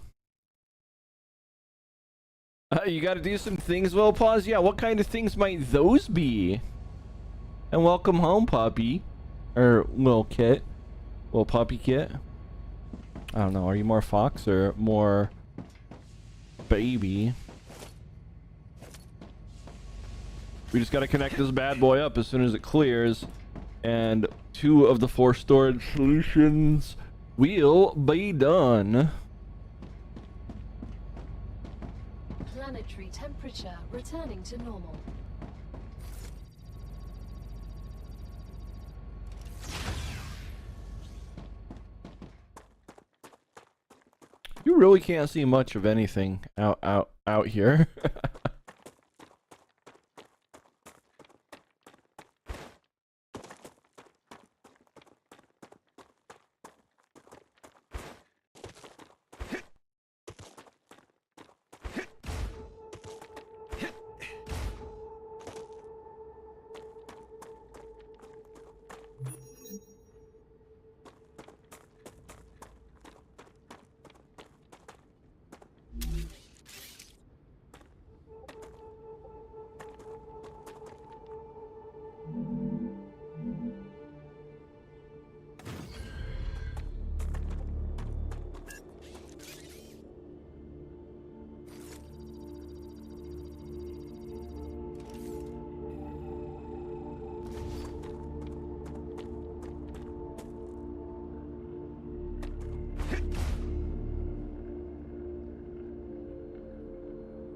You got to do some things. Well, pause. Yeah, what kind of things might those be? And welcome home, puppy, or little kit, little puppy kit. I don't know. Are you more fox or more baby? We just got to connect this bad boy up as soon as it clears, and 2 of the 4 storage solutions will be done. Planetary temperature returning to normal. You really can't see much of anything out here.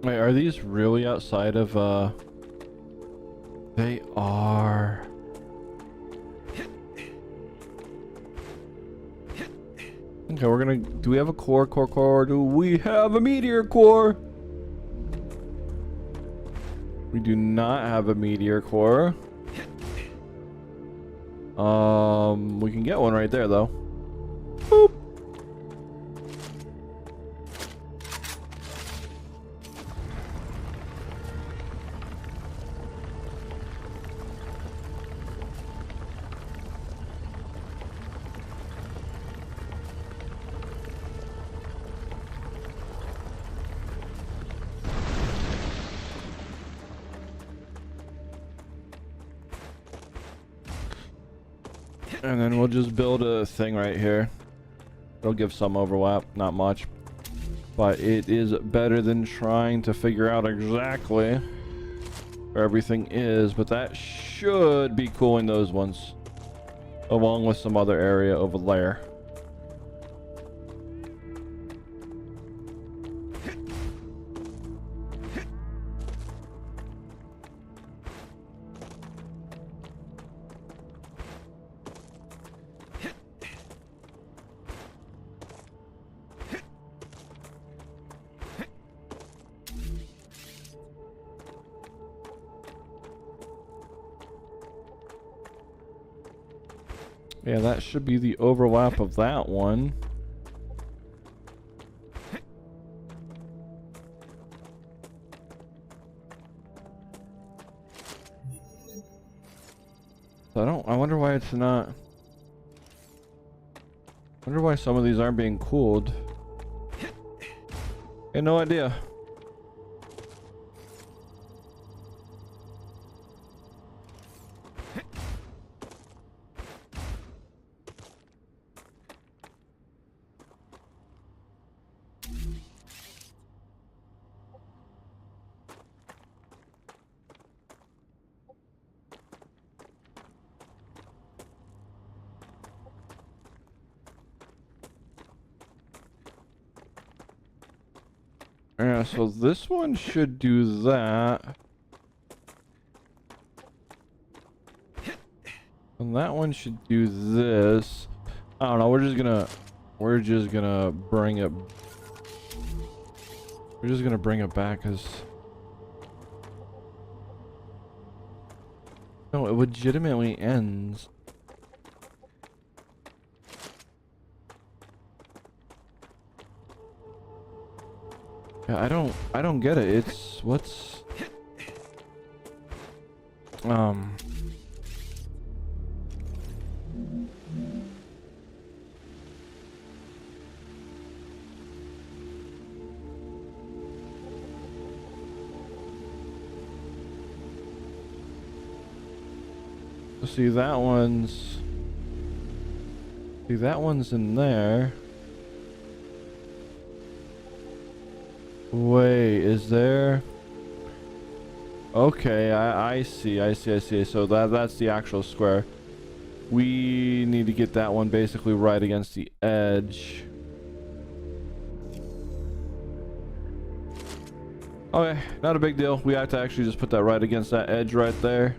Wait, are these really outside of, They are. Okay, we're gonna... Do we have a core? Do we have a meteor core? We do not have a meteor core. We can get one right there though. Boop. And then we'll just build a thing right here. It'll give some overlap, not much. But it is better than trying to figure out exactly where everything is. But that should be cooling those ones, along with some other area over there. Yeah, that should be the overlap of that one. I wonder why it's not. I wonder why some of these aren't being cooled. I have no idea. Yeah, so this one should do that. And that one should do this. I don't know, we're just gonna bring it. We're just gonna bring it back as. No, it legitimately ends. Yeah, I don't get it. It's what's see that one's in there. Wait, is there? Okay, I see. So that's the actual square. We need to get that one basically right against the edge. Okay, not a big deal. We have to actually just put that right against that edge right there.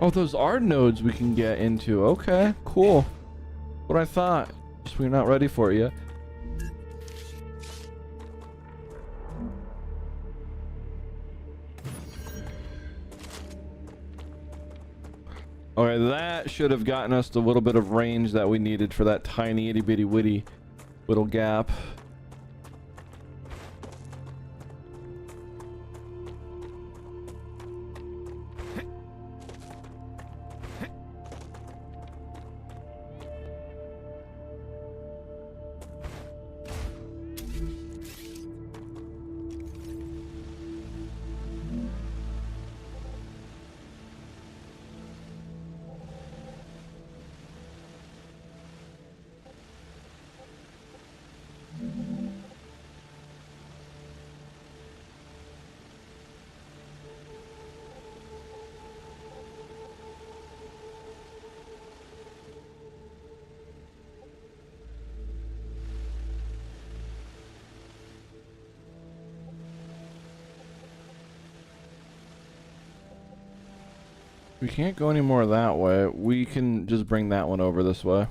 Oh, those are nodes we can get into. Okay, cool. What I thought. Just we're not ready for it yet. Alright, that should have gotten us the little bit of range that we needed for that tiny itty bitty witty little gap. We can't go any more that way. We can just bring that one over this way.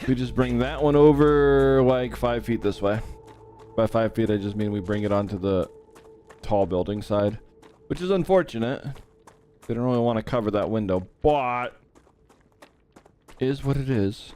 We just bring that one over like 5 feet this way. By 5 feet, I just mean we bring it onto the tall building side, which is unfortunate. They don't really want to cover that window, but is what it is.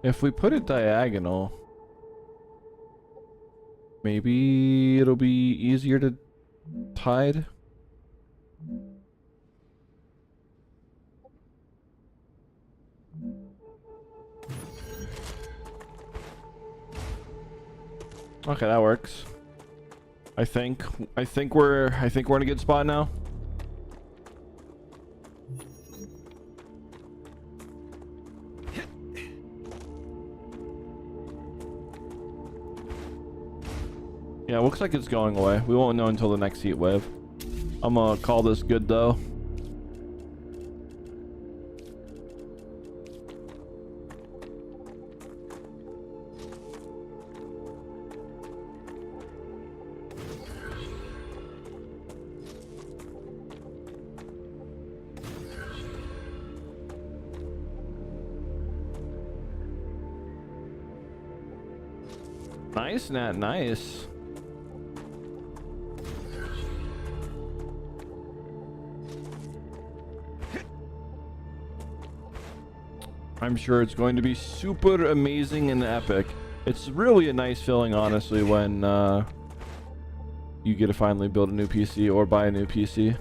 If we put it diagonal, maybe it'll be easier to hide. Okay, that works. I think we're in a good spot now. Yeah, looks like it's going away. We won't know until the next heat wave. I'm gonna call this good though. Nice, Nat, nice. I'm sure it's going to be super amazing and epic. It's really a nice feeling, honestly, when you get to finally build a new PC or buy a new PC.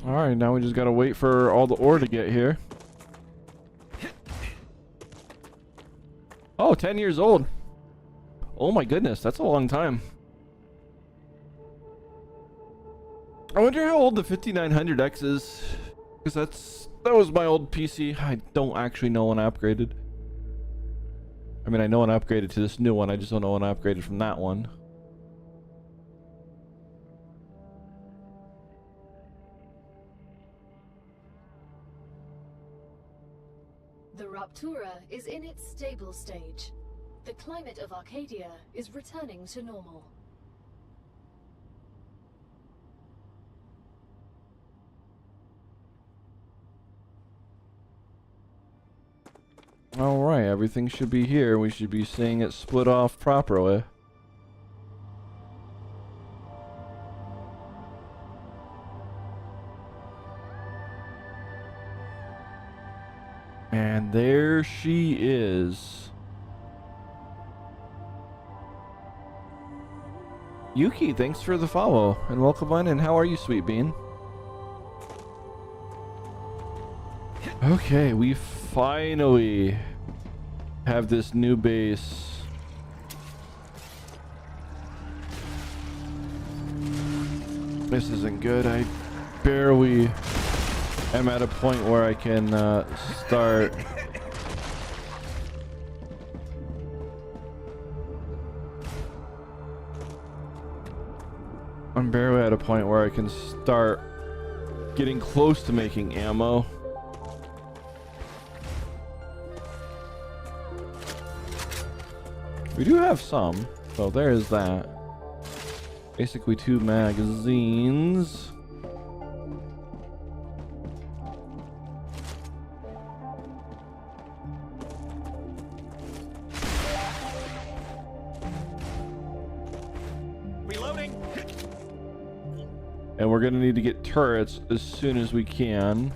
Alright, now we just gotta wait for all the ore to get here. Oh, 10 years old. Oh my goodness, that's a long time. I wonder how old the 5900X is. Because that was my old PC. I don't actually know when I upgraded. I mean, I know when I upgraded to this new one. I just don't know when I upgraded from that one. The Raptura is in its stable stage. The climate of Arcadia is returning to normal. Alright, everything should be here. We should be seeing it split off properly. And there she is. Yuki, thanks for the follow and welcome on in. How are you, Sweet Bean? Okay, we finally have this new base. This isn't good. I barely am at a point where I can start. I'm barely at a point where I can start getting close to making ammo. We do have some, so there is that. Basically 2 magazines. And we're gonna need to get turrets as soon as we can.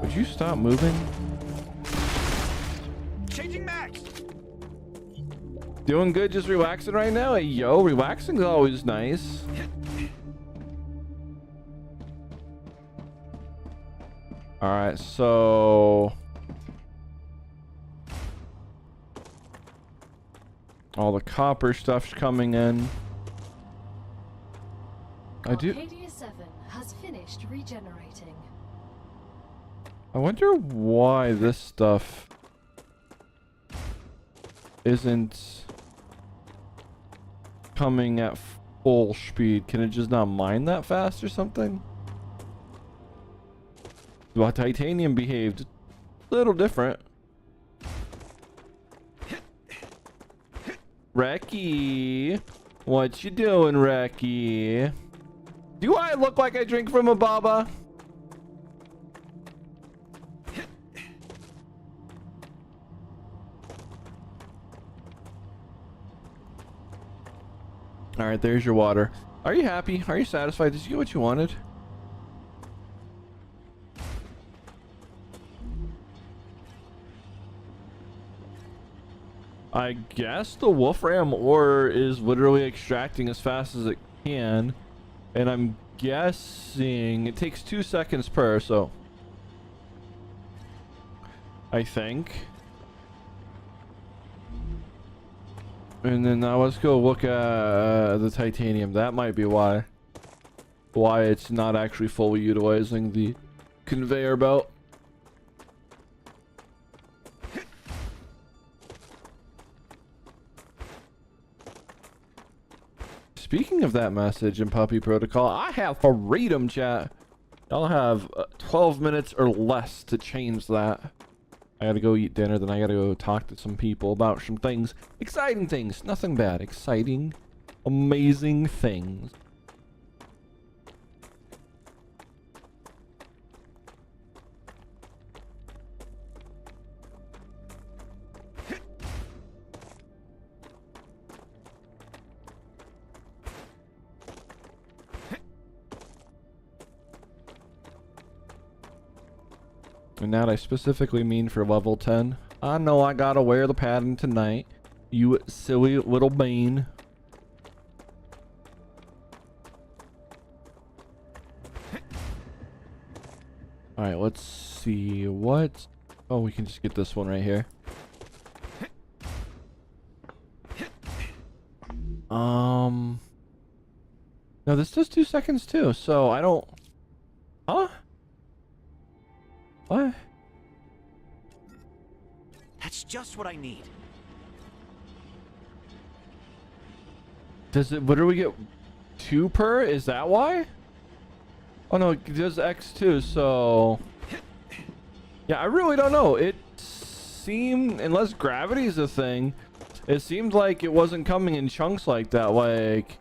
Would you stop moving? Changing max. Doing good, just relaxing right now? Hey, yo, relaxing's always nice. Alright, so... all the copper stuff's coming in. Arcadia 7 has finished regenerating. I wonder why this stuff isn't coming at full speed. Can it just not mine that fast or something? Well, titanium behaved a little different. Reki, what you doing, Reki? Do I look like I drink from a baba? All right, there's your water. Are you happy? Are you satisfied? Did you get what you wanted? I guess the Wolfram ore is literally extracting as fast as it can. And I'm guessing it takes 2 seconds per, so... I think. And then now let's go look at the titanium. That might be why it's not actually fully utilizing the conveyor belt. Speaking of that message in Puppy Protocol, I have freedom, chat. I'll have 12 minutes or less to change that. I gotta go eat dinner, then I gotta go talk to some people about some things. Exciting things, nothing bad. Exciting, amazing things. And that I specifically mean for level 10. I know I gotta wear the pattern tonight. You silly little bean. Alright, let's see what... oh, we can just get this one right here. No, this does 2 seconds too, so I don't... huh? What? That's just what I need. Does it literally get 2 per? Is that why? Oh no, it does X2, so... yeah, I really don't know. It seemed, unless gravity is a thing, it seemed like it wasn't coming in chunks like that. Like,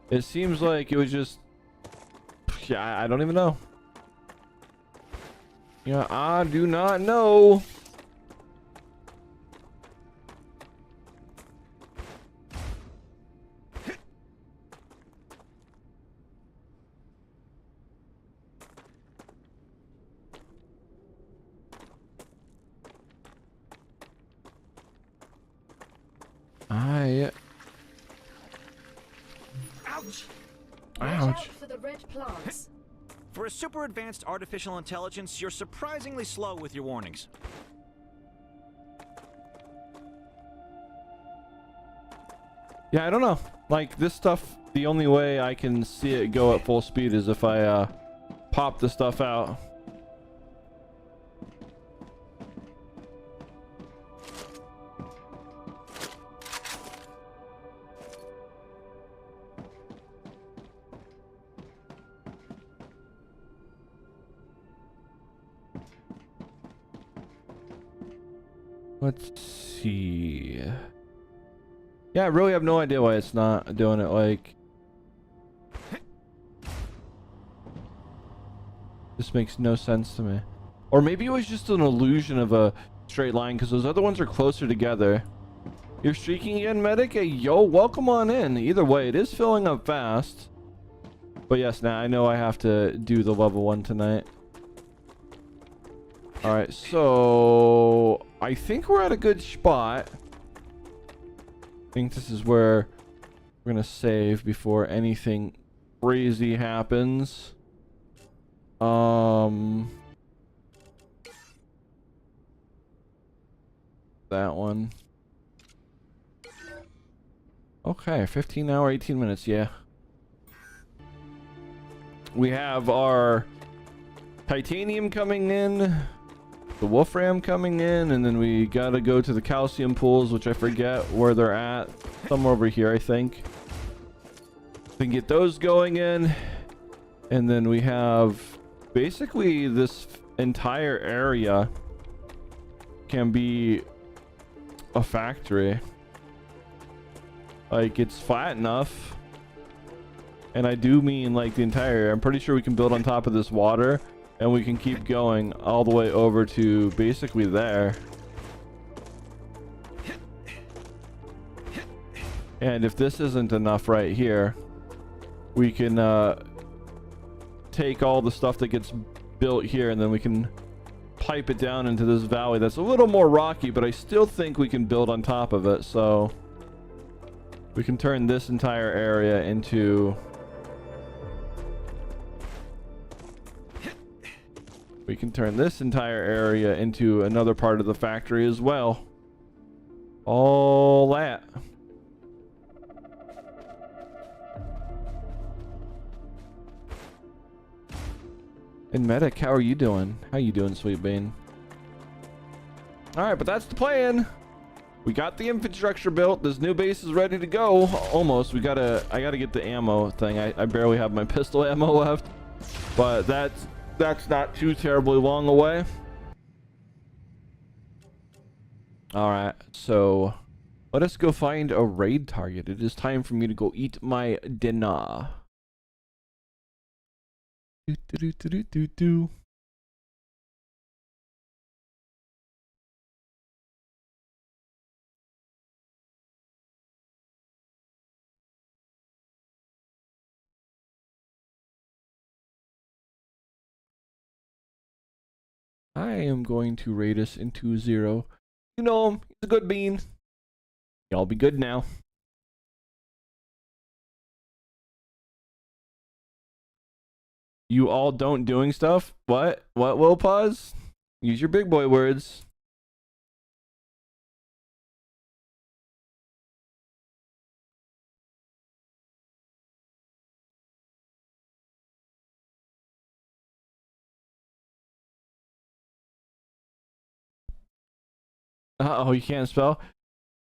it seems like it was just... yeah, I don't even know. Yeah, I do not know. Ouch! Watch out for the red plants. For a super advanced artificial intelligence, you're surprisingly slow with your warnings. Yeah, I don't know. Like, this stuff, the only way I can see it go at full speed is if I pop the stuff out. Let's see. Yeah, I really have no idea why it's not doing it. Like, this makes no sense to me. Or maybe it was just an illusion of a straight line because those other ones are closer together. You're streaking again, medic? Hey, yo, welcome on in. Either way, it is filling up fast. But yes, now I know I have to do the level 1 tonight. Alright, so I think we're at a good spot. I think this is where we're gonna save before anything crazy happens. That one. Okay, 15 hour, 18 minutes, yeah. We have our titanium coming in, the wolfram coming in, and then we gotta go to the calcium pools, which I forget where they're at. Somewhere over here, I think. We can get those going in, and then we have basically this entire area can be a factory. Like, it's flat enough, and I do mean like the entire area. I'm pretty sure we can build on top of this water, and we can keep going all the way over to basically there. And if this isn't enough right here, we can take all the stuff that gets built here, and then we can pipe it down into this valley that's a little more rocky, but I still think we can build on top of it. So we can turn this entire area into... We can turn this entire area into another part of the factory as well. All that. And medic, how are you doing? How you doing, sweet bean? All right, but that's the plan. We got the infrastructure built. This new base is ready to go. Almost. I gotta get the ammo thing. I barely have my pistol ammo left, but that's not too terribly long away. All right, so let us go find a raid target. It is time for me to go eat my dinner. Do, do, do, do, do, do. I am going to raid us into 0. You know him. He's a good bean. Y'all be good now. You all don't doing stuff? What? What, will pause? Use your big boy words. Uh-oh, you can't spell?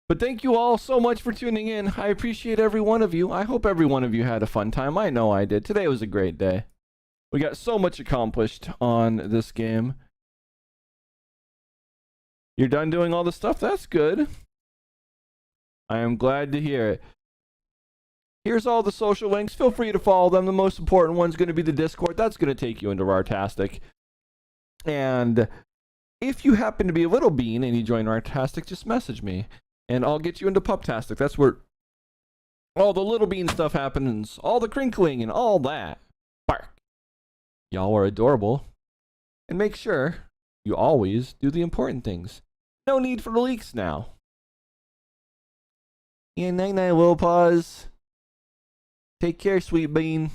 But thank you all so much for tuning in. I appreciate every one of you. I hope every one of you had a fun time. I know I did. Today was a great day. We got so much accomplished on this game. You're done doing all the stuff? That's good. I am glad to hear it. Here's all the social links. Feel free to follow them. The most important one's going to be the Discord. That's going to take you into Rartastic. And if you happen to be a little bean and you join Rartastic, just message me. And I'll get you into Puptastic. That's where all the little bean stuff happens. All the crinkling and all that. Bark. Y'all are adorable. And make sure you always do the important things. No need for the leaks now. Yeah, night-night, little pause. Take care, sweet bean.